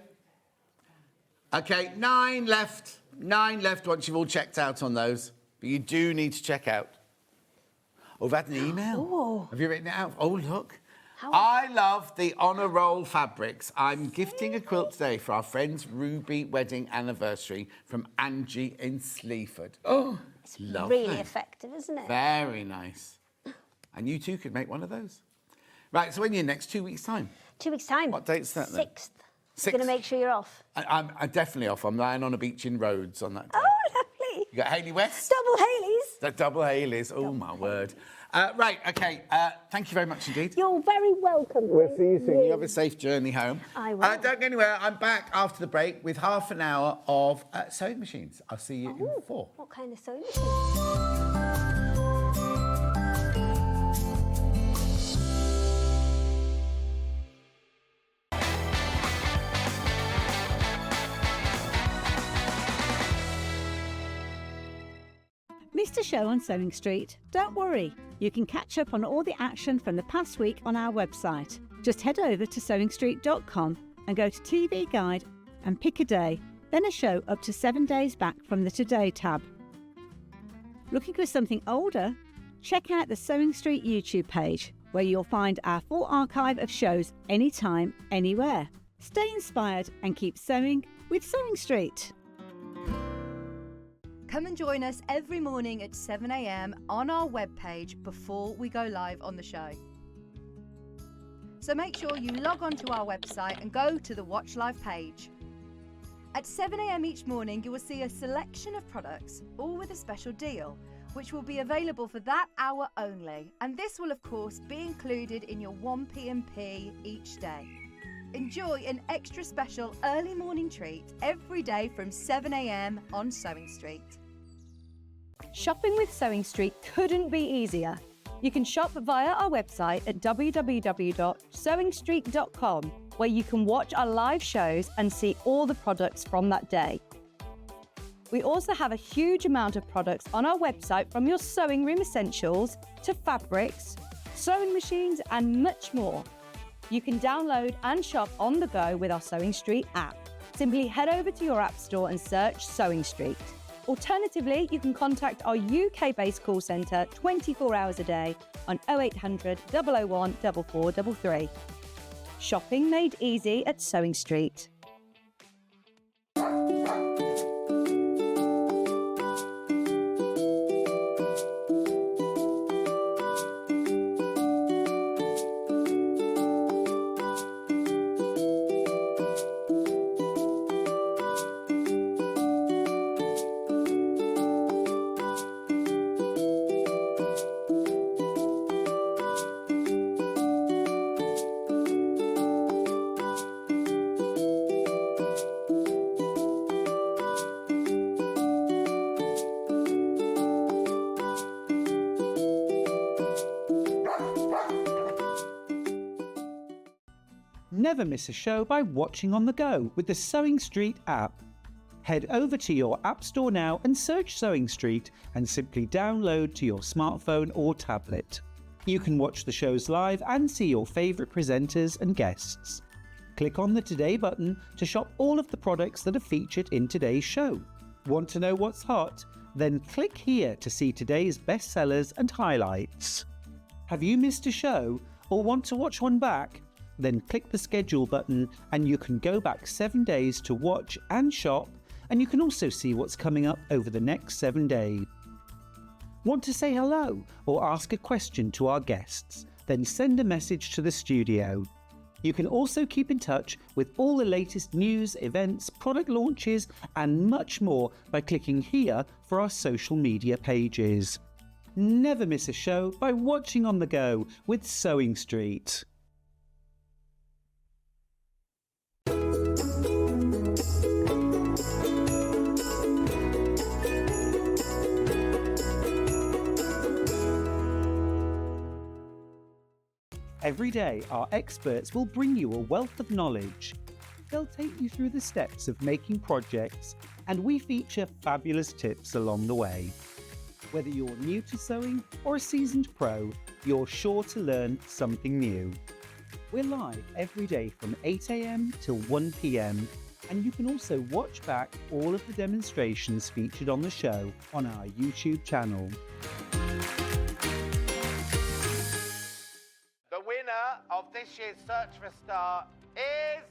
OK, 9 left. 9 left once you've all checked out on those. But you do need to check out. Oh, I've had an email. Oh. Have you written it out? Oh, look. I love the Honour Roll fabrics. I'm gifting a quilt today for our friend's Ruby wedding anniversary from Angie in Sleaford. Oh, it's lovely. Really effective, isn't it? Very nice. And you too could make one of those. Right, so when are you next? 2 weeks' time? 2 weeks' time. What date's that then? 6th. 6th. You're going to make sure you're off. I'm definitely off. I'm lying on a beach in Rhodes on that day. Oh, lovely. You got Hayley West? Double Haleys. The double Haleys. Oh, my word. Right, OK. Thank you very much indeed. You're very welcome. We'll see you soon. You have a safe journey home. I will. Don't go anywhere. I'm back after the break with half an hour of sewing machines. I'll see you in 4. What kind of sewing machine? Missed a show on Sewing Street? Don't worry, you can catch up on all the action from the past week on our website. Just head over to SewingStreet.com and go to TV Guide and pick a day, then a show up to 7 days back from the Today tab. Looking for something older? Check out the Sewing Street YouTube page, where you'll find our full archive of shows anytime, anywhere. Stay inspired and keep sewing with Sewing Street. Come and join us every morning at 7 a.m. on our webpage before we go live on the show. So make sure you log on to our website and go to the Watch Live page. At 7 a.m. each morning, you will see a selection of products, all with a special deal, which will be available for that hour only. And this will, of course, be included in your 1 p.m.P each day. Enjoy an extra special early morning treat every day from 7 a.m. on Sewing Street. Shopping with Sewing Street couldn't be easier. You can shop via our website at www.sewingstreet.com, where you can watch our live shows and see all the products from that day. We also have a huge amount of products on our website, from your sewing room essentials to fabrics, sewing machines and much more. You can download and shop on the go with our Sewing Street app. Simply head over to your app store and search Sewing Street. Alternatively, you can contact our UK-based call centre 24 hours a day on 0800 001 4433. Shopping made easy at Sewing Street. Never miss a show by watching on the go with the Sewing Street app. Head over to your App Store now and search Sewing Street and simply download to your smartphone or tablet. You can watch the shows live and see your favourite presenters and guests. Click on the Today button to shop all of the products that are featured in today's show. Want to know what's hot? Then click here to see today's bestsellers and highlights. Have you missed a show or want to watch one back? Then click the schedule button and you can go back 7 days to watch and shop, and you can also see what's coming up over the next 7 days. Want to say hello or ask a question to our guests? Then send a message to the studio. You can also keep in touch with all the latest news, events, product launches and much more by clicking here for our social media pages. Never miss a show by watching on the go with Sewing Street. Every day, our experts will bring you a wealth of knowledge. They'll take you through the steps of making projects, and we feature fabulous tips along the way. Whether you're new to sewing or a seasoned pro, you're sure to learn something new. We're live every day from 8 AM till 1 PM, and you can also watch back all of the demonstrations featured on the show on our YouTube channel. The winner of this year's Search for a Star is...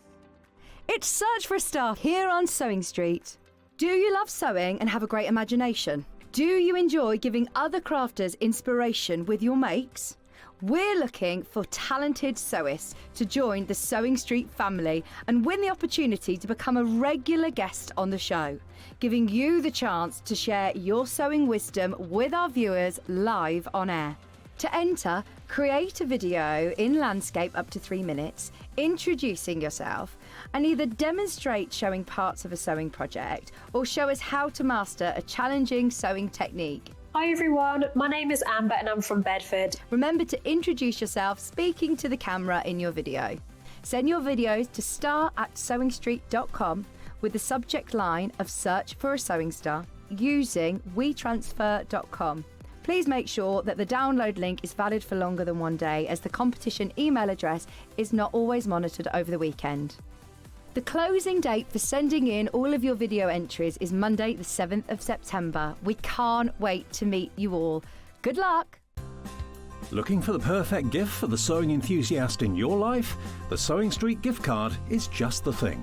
It's Search for a Star here on Sewing Street. Do you love sewing and have a great imagination? Do you enjoy giving other crafters inspiration with your makes? We're looking for talented sewists to join the Sewing Street family and win the opportunity to become a regular guest on the show, giving you the chance to share your sewing wisdom with our viewers live on air. To enter, create a video in landscape up to 3 minutes, introducing yourself, and either demonstrate showing parts of a sewing project or show us how to master a challenging sewing technique. Hi everyone, my name is Amber and I'm from Bedford. Remember to introduce yourself speaking to the camera in your video. Send your videos to star@sewingstreet.com with the subject line of Search for a Sewing Star using wetransfer.com. Please make sure that the download link is valid for longer than 1 day, as the competition email address is not always monitored over the weekend. The closing date for sending in all of your video entries is Monday the 7th of September. We can't wait to meet you all. Good luck! Looking for the perfect gift for the sewing enthusiast in your life? The Sewing Street gift card is just the thing.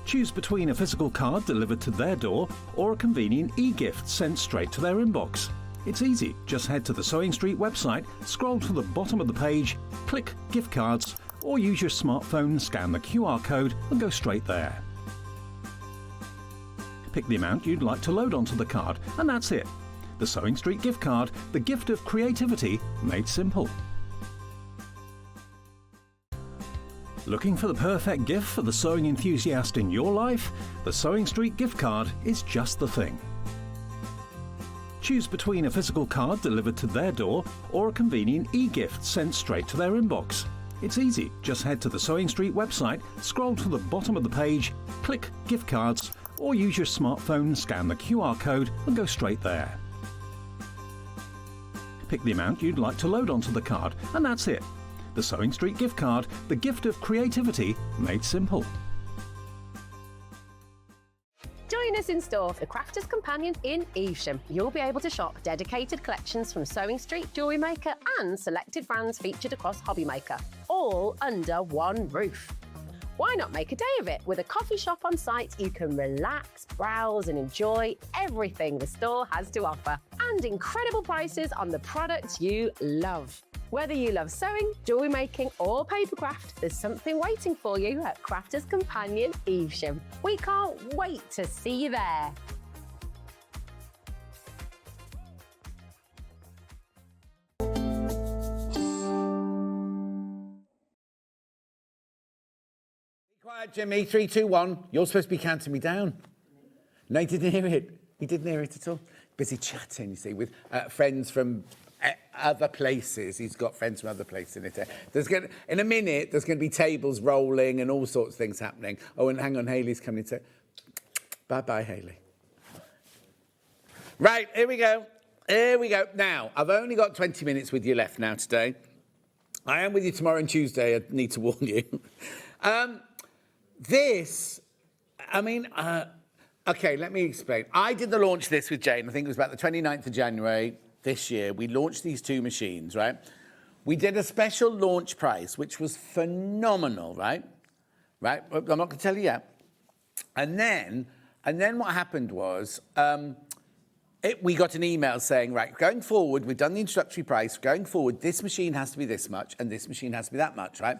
Choose between a physical card delivered to their door or a convenient e-gift sent straight to their inbox. It's easy. Just head to the Sewing Street website, scroll to the bottom of the page, click Gift Cards, or use your smartphone, scan the QR code and go straight there. Pick the amount you'd like to load onto the card, and that's it. The Sewing Street gift card, the gift of creativity made simple. Looking for the perfect gift for the sewing enthusiast in your life? The Sewing Street gift card is just the thing. Choose between a physical card delivered to their door or a convenient e-gift sent straight to their inbox. It's easy. Just head to the Sewing Street website, scroll to the bottom of the page, click Gift Cards, or use your smartphone, scan the QR code and go straight there. Pick the amount you'd like to load onto the card, and that's it. The Sewing Street gift card, the gift of creativity made simple. Join us in store for the Crafter's Companion in Evesham. You'll be able to shop dedicated collections from Sewing Street Jewellery Maker and selected brands featured across Hobby Maker, all under one roof. Why not make a day of it? With a coffee shop on site, you can relax, browse and enjoy everything the store has to offer, and incredible prices on the products you love. Whether you love sewing, jewellery making or papercraft, there's something waiting for you at Crafter's Companion Evesham. We can't wait to see you there. Be quiet, Jimmy. 3, 2, 1. You're supposed to be counting me down. No, he didn't hear it. He didn't hear it at all. Busy chatting, you see, with friends from other places. He's got friends from other places in it. In a minute, there's going to be tables rolling and all sorts of things happening. Oh, and hang on, Hayley's coming to... Bye-bye, Hayley. Right, here we go. Here we go. Now, I've only got 20 minutes with you left now today. I am with you tomorrow and Tuesday, I need to warn you. Okay, let me explain. I did the launch of this with Jane. I think it was about the 29th of January this year. We launched these two machines, right? We did a special launch price, which was phenomenal, right? Right? I'm not going to tell you yet. And then what happened was we got an email saying, right, going forward, we've done the introductory price. Going forward, this machine has to be this much and this machine has to be that much, right?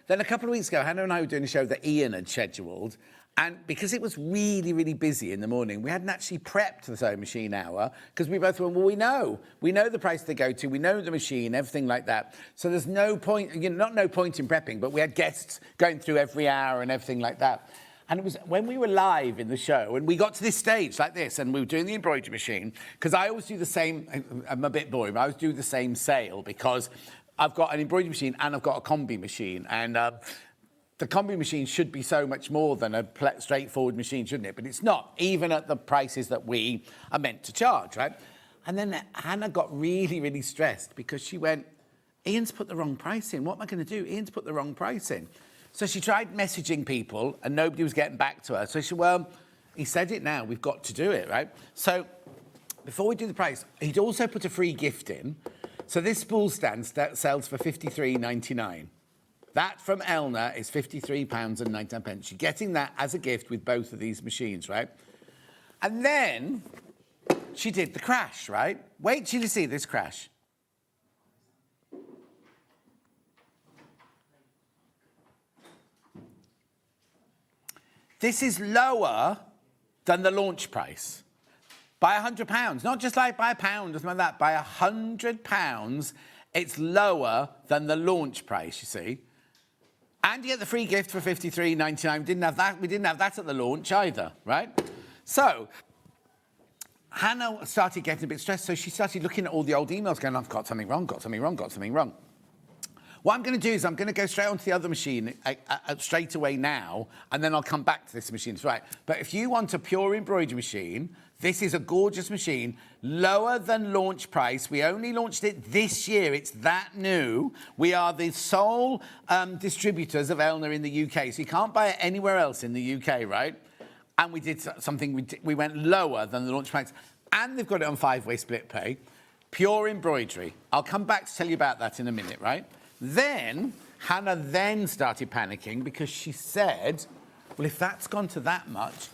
Then a couple of weeks ago, Hannah and I were doing a show that Ian had scheduled. And because it was really, really busy in the morning, we hadn't actually prepped the sewing machine hour because we both went, well, we know the price they go to, we know the machine, everything like that. So there's no point, not no point in prepping, but we had guests going through every hour and everything like that. And it was when we were live in the show and we got to this stage like this and we were doing the embroidery machine, because I always do the same, I'm a bit boring, but I always do the same sale because I've got an embroidery machine and I've got a combi machine. And the combi machine should be so much more than a straightforward machine, shouldn't it? But it's not, even at the prices that we are meant to charge, right? And then Hannah got really, really stressed because she went, Ian's put the wrong price in. What am I going to do? Ian's put the wrong price in. So she tried messaging people and nobody was getting back to her. So she said, well, he said it now. We've got to do it, right? So before we do the price, he'd also put a free gift in. So this spool stand sells for £53.99. That from Elna is £53.99. You're getting that as a gift with both of these machines, right? And then she did the crash, right? Wait till you see this crash. This is lower than the launch price by £100. Not just like by a pound, something like that. By £100, it's lower than the launch price, you see. And you get the free gift for £53.99. We didn't have that at the launch either, right? So Hannah started getting a bit stressed, so she started looking at all the old emails going, I've got something wrong, got something wrong, got something wrong. What I'm going to do is I'm going to go straight onto the other machine straight away now, and then I'll come back to this machine. That's right. But if you want a pure embroidery machine, this is a gorgeous machine, lower than launch price. We only launched it this year. It's that new. We are the sole distributors of Elna in the UK, so you can't buy it anywhere else in the UK, right? And we did something, we went lower than the launch price. And they've got it on 5-way split pay. Pure embroidery. I'll come back to tell you about that in a minute, right? Then, Hannah then started panicking because she said, well, if that's gone to that much,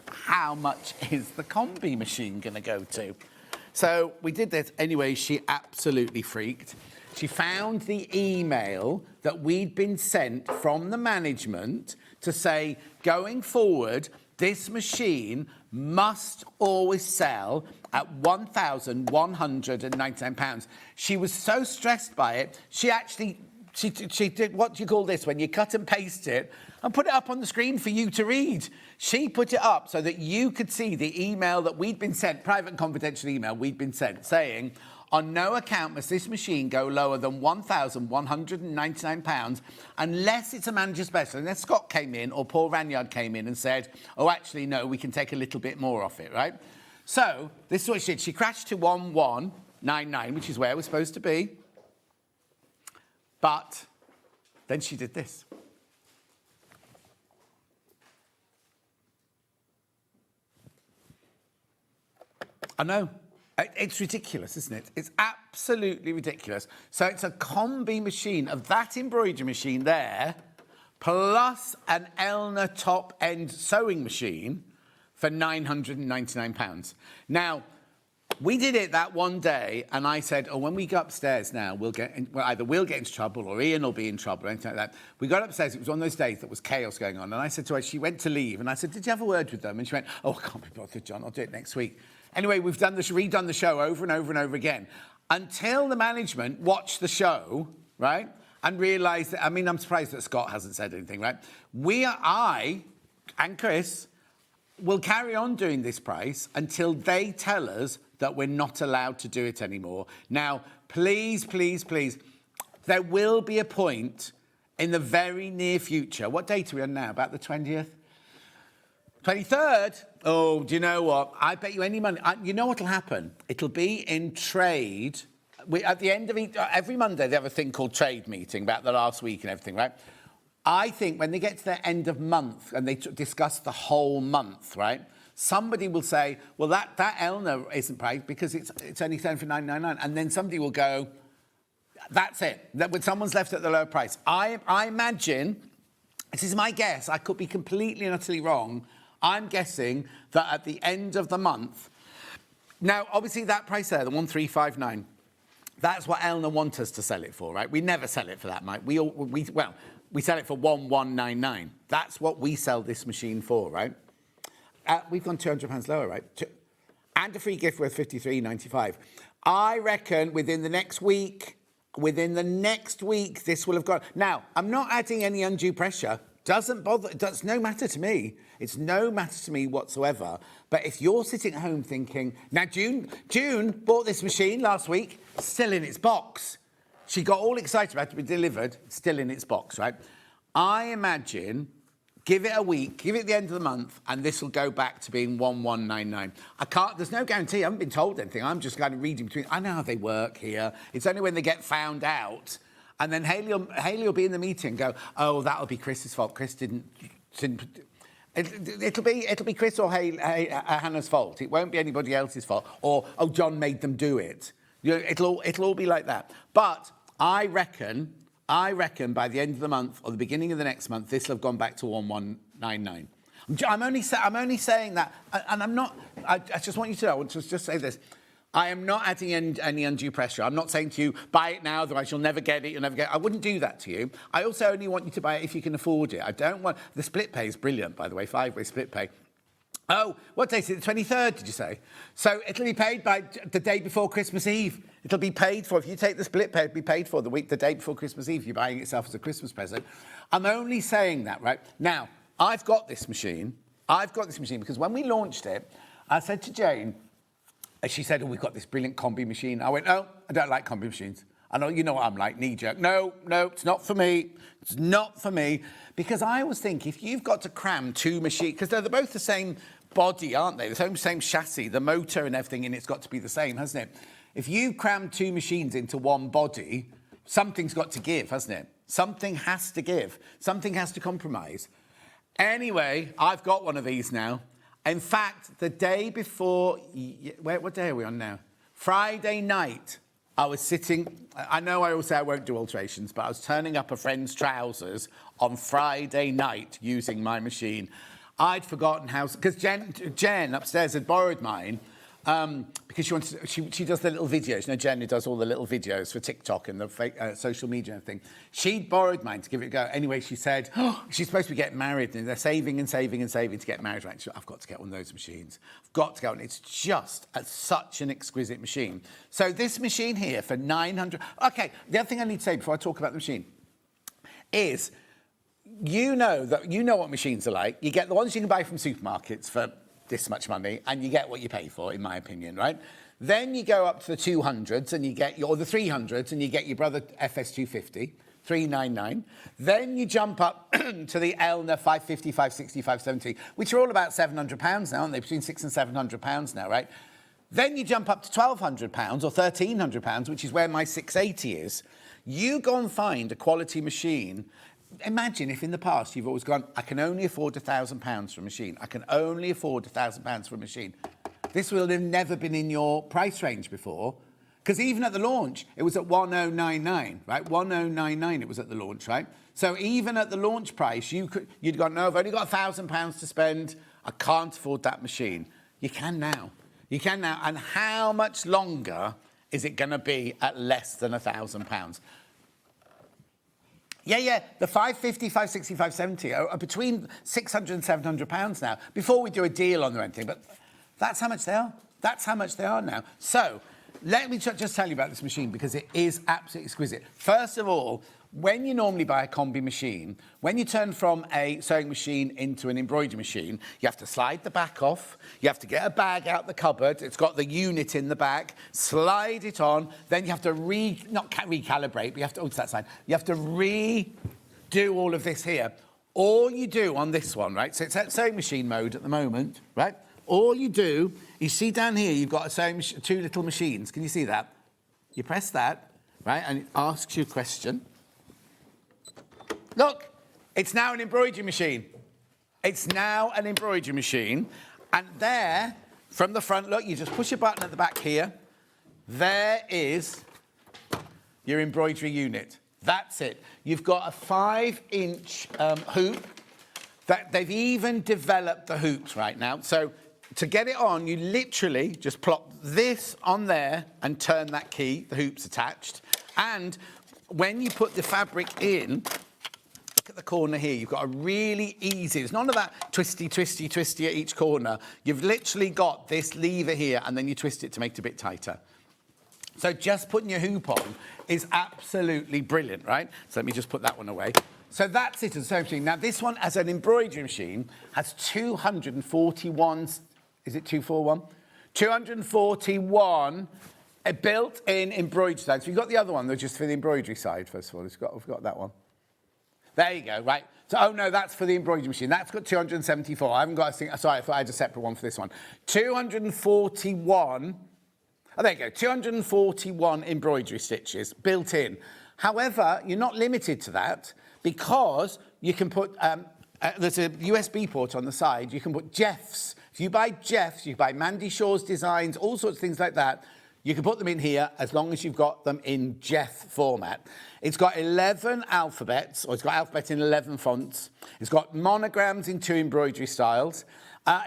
how much is the combi machine going to go to? So we did this. Anyway, she absolutely freaked. She found the email that we'd been sent from the management to say, going forward, this machine must always sell at £1,199. She was so stressed by it, she did, what do you call this, when you cut and paste it, and put it up on the screen for you to read. She put it up so that you could see the email that we'd been sent, private and confidential email we'd been sent, saying, on no account must this machine go lower than £1,199 unless it's a manager special. And then Scott came in, or Paul Ranyard came in and said, oh, actually, no, we can take a little bit more off it, right? So this is what she did. She crashed to 1199, which is where we're supposed to be. But then she did this. I know. It's ridiculous, isn't it? It's absolutely ridiculous. So it's a combi machine of that embroidery machine there, plus an Elna top-end sewing machine for £999. Now, we did it that one day, and I said, oh, when we go upstairs now, either we'll get into trouble or Ian will be in trouble or anything like that. We got upstairs. It was one of those days that was chaos going on. And I said to her, she went to leave, and I said, did you have a word with them? And she went, oh, I can't be bothered, John. I'll do it next week. Anyway, we've redone the show over and over and over again until the management watched the show, right, and realised that, I mean, I'm surprised that Scott hasn't said anything, right? I and Chris will carry on doing this price until they tell us that we're not allowed to do it anymore. Now, please, please, please, there will be a point in the very near future. What date are we on now? About the 20th? 23rd? Oh, do you know what? I bet you any money. You know what'll happen? It'll be in trade. At the end of every Monday, they have a thing called trade meeting about the last week and everything, right? I think when they get to the end of month and they discuss the whole month, right? Somebody will say, well, that Elna isn't priced because it's only selling for $9.99. And then somebody will go, that's it. That when someone's left at the lower price. I imagine, this is my guess, I could be completely and utterly wrong. I'm guessing that at the end of the month, now, obviously that price there, the 1359, that's what Elna want us to sell it for, right? We never sell it for that, Mike. We sell it for 1199. That's what we sell this machine for, right? We've gone £200 lower, right? And a free gift worth $53.95. I reckon within the next week, this will have gone. Now, I'm not adding any undue pressure. Doesn't bother. It's no matter to me. It's no matter to me whatsoever. But if you're sitting at home thinking, now June bought this machine last week, still in its box. She got all excited about it to be delivered, still in its box, right? I imagine, give it a week, give it the end of the month, and this will go back to being 1199. there's no guarantee, I haven't been told anything. I'm just kind of reading between, I know how they work here. It's only when they get found out. And then Hayley will be in the meeting and go, oh, that'll be Chris's fault. Chris didn't it'll be Chris or Hannah's fault. It won't be anybody else's fault. Or, oh, John made them do it. You know, it'll all be like that. But I reckon by the end of the month or the beginning of the next month, this will have gone back to 1199. I'm only saying that, and I'm not. I just want you to know. I want to just say this. I am not adding any undue pressure. I'm not saying to you, buy it now, otherwise you'll never get it, you'll never get it. I wouldn't do that to you. I also only want you to buy it if you can afford it. I don't want... The split pay is brilliant, by the way, 5-way split pay. Oh, what day is it? The 23rd, did you say? So it'll be paid by the day before Christmas Eve. It'll be paid for. If you take the split pay, it'll be paid for the day before Christmas Eve. You're buying it yourself as a Christmas present. I'm only saying that, right? Now, I've got this machine because when we launched it, I said to Jane... She said, oh, we've got this brilliant combi machine. I went, oh, I don't like combi machines. I know, you know what I'm like, knee-jerk. No, it's not for me. It's not for me. Because I always think, if you've got to cram two machines, because they're both the same body, aren't they? The same chassis, the motor and everything in it's got to be the same, hasn't it? If you cram two machines into one body, something's got to give, hasn't it? Something has to give. Something has to compromise. Anyway, I've got one of these now. In fact, the day before, what day are we on now? Friday night, I was sitting, I know I always say I won't do alterations, but I was turning up a friend's trousers on Friday night using my machine. I'd forgotten how, because Jen upstairs had borrowed mine, because she does the little videos. You know, Jen who does all the little videos for TikTok and the fake, social media and everything. She'd borrowed mine to give it a go. Anyway, she said, oh, she's supposed to be getting married and they're saving to get married. Right? I've got to get one of those machines. I've got to get one. It's just such an exquisite machine. So this machine here for 900... Okay, the other thing I need to say before I talk about the machine is, you know what machines are like. You get the ones you can buy from supermarkets for this much money, and you get what you pay for, in my opinion, right? Then you go up to the 200s, and you get or the 300s, and you get your brother FS250, 399. Then you jump up to the Elna 550, 560, 570, which are all about £700 now, aren't they? Between £600 and £700 now, right? Then you jump up to £1,200 or £1,300, which is where my 680 is. You go and find a quality machine. Imagine if in the past you've always gone, I can only afford £1,000 for a machine. I can only afford £1,000 for a machine. This will have never been in your price range before. Because even at the launch, it was at 1099, right? 1099 it was at the launch, right? So even at the launch price, you'd gone, no, I've only got £1,000 to spend. I can't afford that machine. You can now. You can now. And how much longer is it going to be at less than £1,000? Yeah, the 550, 560, 570 are between £600 and £700 now, before we do a deal on them or anything. But that's how much they are. That's how much they are now. So let me just tell you about this machine, because it is absolutely exquisite. First of all, when you normally buy a combi machine, when you turn from a sewing machine into an embroidery machine, you have to slide the back off, you have to get a bag out the cupboard, it's got the unit in the back, slide it on, then you have to not recalibrate, but you have to, oh, it's that side, you have to redo all of this here. All you do on this one, right, so it's at sewing machine mode at the moment, right? All you do, you see down here, you've got two little machines. Can you see that? You press that, right, and it asks you a question. Look, it's now an embroidery machine. It's now an embroidery machine. And there, from the front, look, you just push a button at the back here. There is your embroidery unit. That's it. You've got a 5-inch hoop. They've even developed the hoops right now. So to get it on, you literally just plop this on there and turn that key. The hoop's attached. And when you put the fabric in, look at the corner here. You've got a really easy, there's none of that twisty at each corner. You've literally got this lever here, and then you twist it to make it a bit tighter. So just putting your hoop on is absolutely brilliant, right? So let me just put that one away. So that's it as a sewing machine. Now, this one, as an embroidery machine, has 241, is it 241? 241 built-in embroidery sides. So you've got the other one, though, just for the embroidery side, first of all. We've got that one. There you go, right. So, oh, no, that's for the embroidery machine. That's got 274. I haven't got a thing. Sorry, I thought I had a separate one for this one. 241. Oh, there you go. 241 embroidery stitches built in. However, you're not limited to that, because you can put, there's a USB port on the side, you can put Jeffs. If you buy Jeffs, you buy Mandy Shaw's designs, all sorts of things like that, you can put them in here as long as you've got them in Jeff format. It's got 11 alphabets, or it's got alphabet in 11 fonts. It's got monograms in 2 embroidery styles.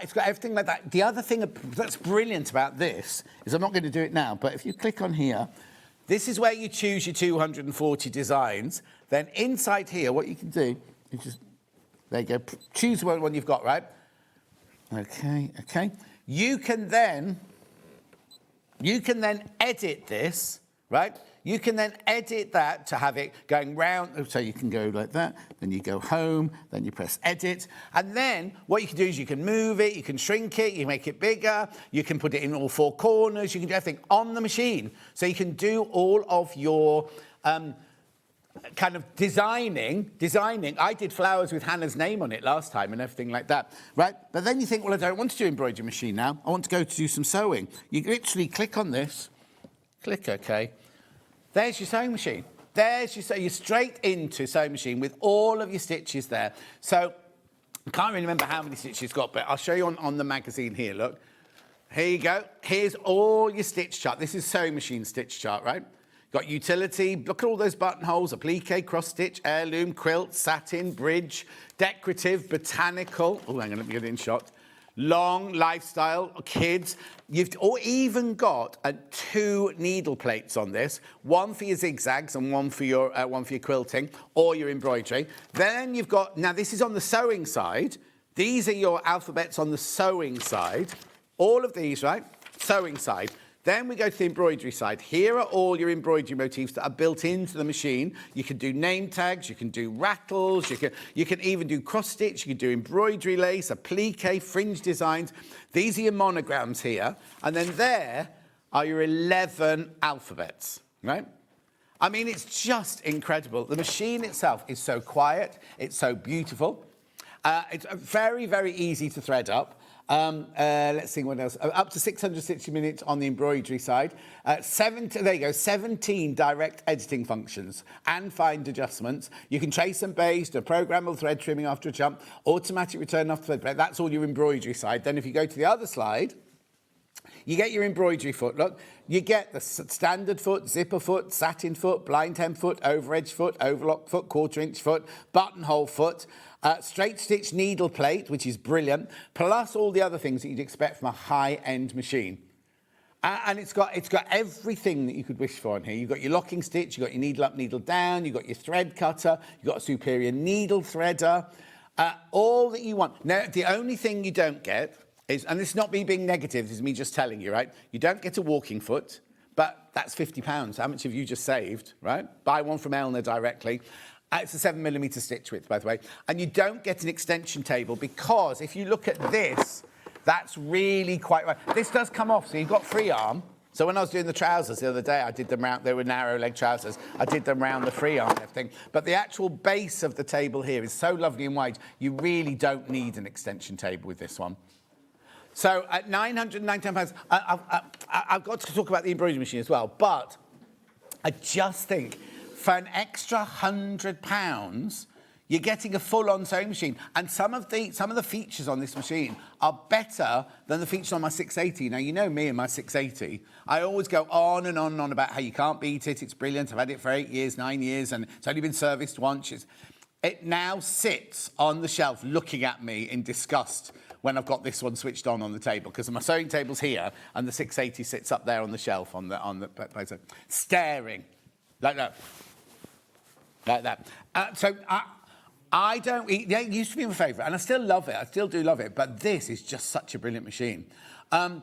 It's got everything like that. The other thing that's brilliant about this is, I'm not going to do it now, but if you click on here, this is where you choose your 240 designs. Then inside here, what you can do is just, there you go, choose one you've got, right? Okay. You can then edit this, right? You can then edit that to have it going round. So you can go like that, then you go home, then you press edit. And then what you can do is you can move it, you can shrink it, you can make it bigger, you can put it in all 4 corners, you can do everything on the machine. So you can do all of your kind of designing. I did flowers with Hannah's name on it last time and everything like that, right? But then you think, well, I don't want to do embroidery machine now. I want to go to do some sewing. You literally click on this, click OK. There's your sewing machine. You're straight into sewing machine with all of your stitches there. So I can't really remember how many stitches it's got, but I'll show you on the magazine here, look. Here you go. Here's all your stitch chart. This is sewing machine stitch chart, right? Got utility, look at all those buttonholes, applique, cross stitch, heirloom, quilt, satin, bridge, decorative, botanical. Oh, hang on, let me get it in shot. Long, lifestyle, kids. You've even got 2 needle plates on this, one for your zigzags and one for your quilting or your embroidery. Then you've got, now this is on the sewing side. These are your alphabets on the sewing side. All of these, right? Sewing side. Then we go to the embroidery side. Here are all your embroidery motifs that are built into the machine. You can do name tags, you can do rattles, you can even do cross stitch, you can do embroidery lace, applique, fringe designs. These are your monograms here. And then there are your 11 alphabets, right? I mean, it's just incredible. The machine itself is so quiet, it's so beautiful. It's very, very easy to thread up. Let's see what else. Up to 660 minutes on the embroidery side. There you go, 17 direct editing functions and find adjustments. You can trace and baste, a programmable thread trimming after a jump, automatic return after thread. That's all your embroidery side. Then if you go to the other slide, you get your embroidery foot. Look, you get the standard foot, zipper foot, satin foot, blind hem foot, over edge foot, overlock foot, 1/4 inch foot, buttonhole foot, straight stitch needle plate, which is brilliant, plus all the other things that you'd expect from a high-end machine. And it's got everything that you could wish for in here. You've got your locking stitch, you've got your needle up, needle down, you've got your thread cutter, you've got a superior needle threader, all that you want. Now, the only thing you don't get is, and this is not me being negative, this is me just telling you, right? You don't get a walking foot, but that's £50. How much have you just saved, right? Buy one from Elna directly. It's a 7mm stitch width, by the way. And you don't get an extension table because if you look at this, that's really quite right. This does come off, so you've got free arm. So when I was doing the trousers the other day, I did them round, they were narrow leg trousers. I did them round the free arm and everything. But the actual base of the table here is so lovely and wide, you really don't need an extension table with this one. So at £919, I've got to talk about the embroidery machine as well, but I just think for an extra £100, you're getting a full-on sewing machine. And some of the features on this machine are better than the features on my 680. Now, you know me and my 680. I always go on and on and on about how you can't beat it. It's brilliant. I've had it for 8 years, 9 years, and it's only been serviced once. It now sits on the shelf looking at me in disgust when I've got this one switched on the table, because my sewing table's here and the 680 sits up there on the shelf on the place, staring like that. Like that. I don't eat. Yeah, it used to be my favourite, and I still love it. I still do love it. But this is just such a brilliant machine. I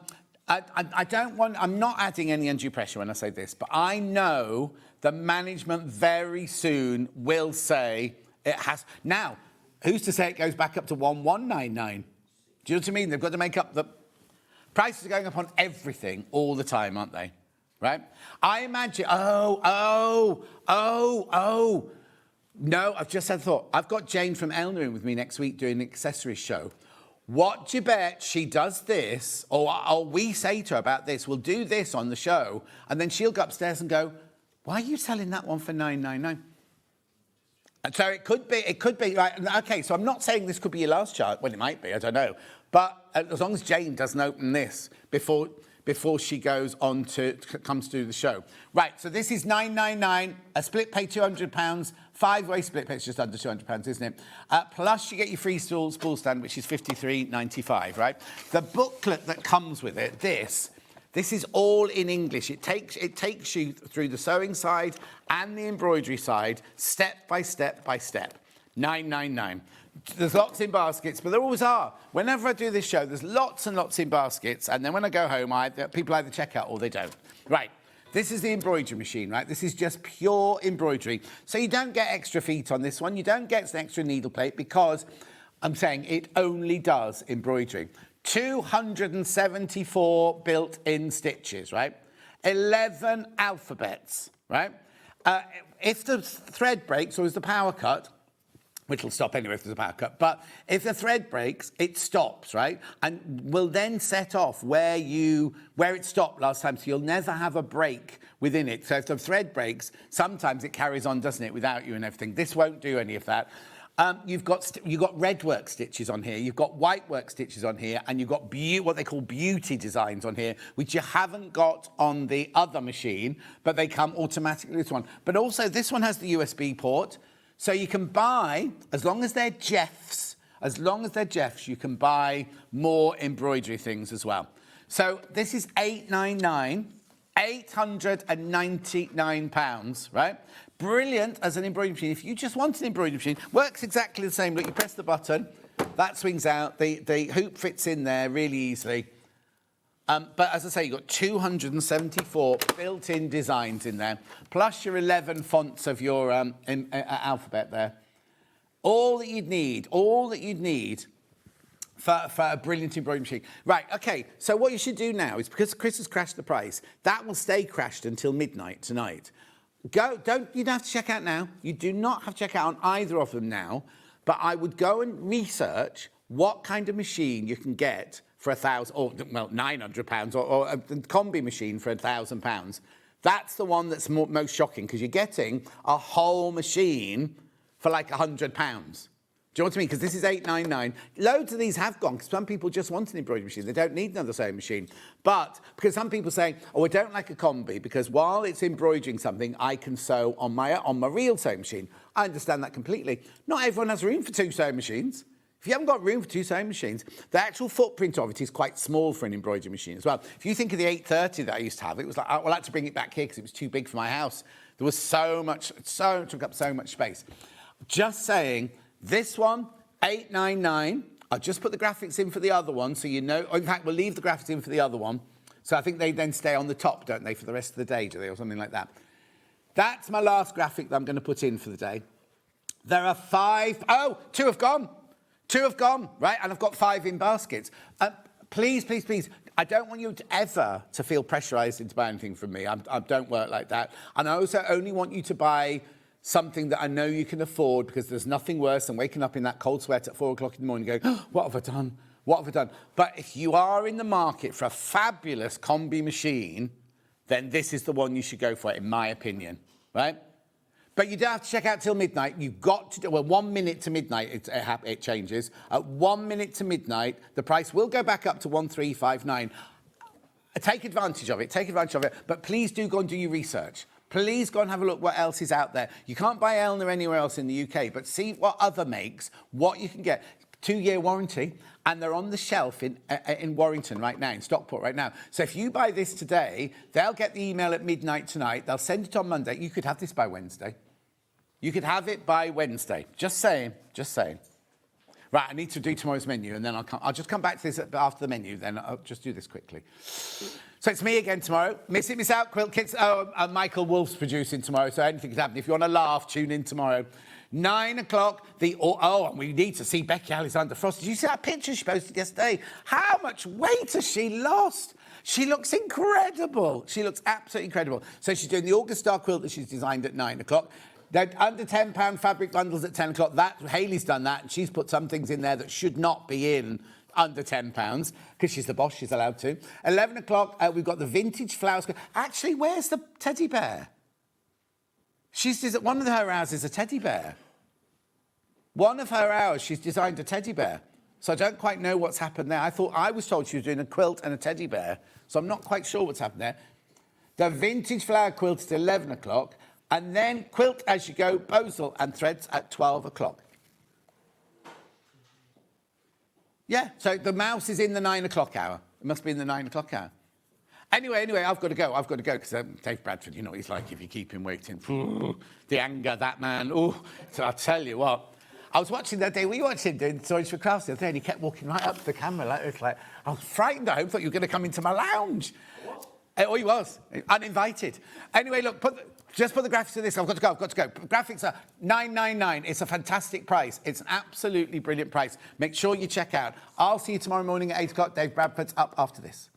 don't want. I'm not adding any undue pressure when I say this, but I know the management very soon will say it has. Now, who's to say it goes back up to 1199? Do you know what I mean? They've got to make up the prices are going up on everything all the time, aren't they? Right? I imagine. No, I've just had a thought. I've got Jane from Elna in with me next week doing an accessories show. What do you bet she does this, or we say to her about this, we'll do this on the show, and then she'll go upstairs and go, why are you selling that one for £9.99? And so it could be, right, okay, so I'm not saying this could be your last chart. Well, it might be, I don't know. But as long as Jane doesn't open this before she goes on comes to the show. Right, so this is £9.99, a split pay £200, 5-way split pay, it's just under £200, isn't it? Plus you get your free spool stand, which is £53.95, right? The booklet that comes with it, this is all in English. It takes you through the sewing side and the embroidery side, step by step by step. £9.99. There's lots in baskets, but there always are. Whenever I do this show, there's lots and lots in baskets, and then when I go home, people either check out or they don't. Right, this is the embroidery machine, right? This is just pure embroidery. So you don't get extra feet on this one. You don't get an extra needle plate because I'm saying it only does embroidery. 274 built-in stitches, right? 11 alphabets, right? If the thread breaks or is the power cut, which will stop anyway if there's a power cut, but if the thread breaks, it stops, right? And will then set off where it stopped last time, so you'll never have a break within it. So if the thread breaks, sometimes it carries on, doesn't it, without you and everything. This won't do any of that. You've got red work stitches on here, you've got white work stitches on here, and you've got what they call beauty designs on here, which you haven't got on the other machine, but they come automatically with this one. But also, this one has the USB port, so you can buy, as long as they're Jeffs, you can buy more embroidery things as well. So this is £899, £899, right? Brilliant as an embroidery machine. If you just want an embroidery machine, works exactly the same. Look, you press the button, that swings out, the hoop fits in there really easily. But as I say, you've got 274 built-in designs in there, plus your 11 fonts of your alphabet there. All that you'd need for a brilliant embroidery machine. Right, okay, so what you should do now is, because Chris has crashed the price, that will stay crashed until midnight tonight. You don't have to check out now. You do not have to check out on either of them now, but I would go and research what kind of machine you can get for £900, or a combi machine for £1,000. That's the one that's most shocking, because you're getting a whole machine for like £100. Do you know what I mean? Because this is £899. Loads of these have gone, because some people just want an embroidery machine. They don't need another sewing machine. But because some people say, I don't like a combi, because while it's embroidering something, I can sew on my real sewing machine. I understand that completely. Not everyone has room for 2 sewing machines. If you haven't got room for 2 sewing machines, the actual footprint of it is quite small for an embroidery machine as well. If you think of the 830 that I used to have, it was like, I had to bring it back here because it was too big for my house. There was took up so much space. Just saying, this one, £899. I'll just put the graphics in for the other one, so you know. In fact, we'll leave the graphics in for the other one. So I think they then stay on the top, don't they, for the rest of the day, do they, or something like that. That's my last graphic that I'm going to put in for the day. There are 5... Oh, 2 have gone. 2 have gone, right? And I've got 5 in baskets. Please, please, please, I don't want you to ever to feel pressurised into buying anything from me. I don't work like that. And I also only want you to buy something that I know you can afford, because there's nothing worse than waking up in that cold sweat at 4 o'clock in the morning and going, oh, what have I done? What have I done? But if you are in the market for a fabulous combi machine, then this is the one you should go for, in my opinion, right? But you don't have to check out till midnight. You've got to do, well, 1 minute to midnight it changes. At 1 minute to midnight, the price will go back up to 1359. Take advantage of it, take advantage of it. But please do go and do your research. Please go and have a look what else is out there. You can't buy Elna anywhere else in the UK, but see what other makes, what you can get. 2-year warranty, and they're on the shelf in Warrington right now, in Stockport right now. So if you buy this today, they'll get the email at midnight tonight. They'll send it on Monday. You could have this by Wednesday. You could have it by Wednesday. Just saying, just saying. Right, I need to do tomorrow's menu, and then I'll just come back to this after the menu, then I'll just do this quickly. So it's me again tomorrow. Miss it, miss out, Quilt Kits. Michael Wolf's producing tomorrow, so anything can happen. If you want to laugh, tune in tomorrow. 9 o'clock, and we need to see Becky Alexander Frost. Did you see that picture she posted yesterday? How much weight has she lost? She looks incredible. She looks absolutely incredible. So she's doing the August Star quilt that she's designed at 9 o'clock. They're under £10 fabric bundles at 10 o'clock. Hayley's done that, and she's put some things in there that should not be in under £10, because she's the boss, she's allowed to. 11 o'clock, we've got the vintage flowers. Actually, where's the teddy bear? One of her hours is a teddy bear. One of her hours, she's designed a teddy bear. So I don't quite know what's happened there. I was told she was doing a quilt and a teddy bear, so I'm not quite sure what's happened there. The vintage flower quilt is at 11 o'clock, and then quilt as you go, bosal and threads at 12 o'clock. Yeah, so the mouse is in the 9 o'clock hour. It must be in the 9 o'clock hour. Anyway, I've got to go, because Dave Bradford, you know what he's like if you keep him waiting. The anger, that man. Oh, so I'll tell you what. I was watching that day, we watched him doing Storage for Crafts the other day, and he kept walking right up to the camera like I was frightened at home, thought you were going to come into my lounge. Oh, he was, uninvited. Anyway, look, just put the graphics to this. I've got to go. Graphics are $9.99. It's a fantastic price. It's an absolutely brilliant price. Make sure you check out. I'll see you tomorrow morning at 8 o'clock. Dave Bradford's up after this.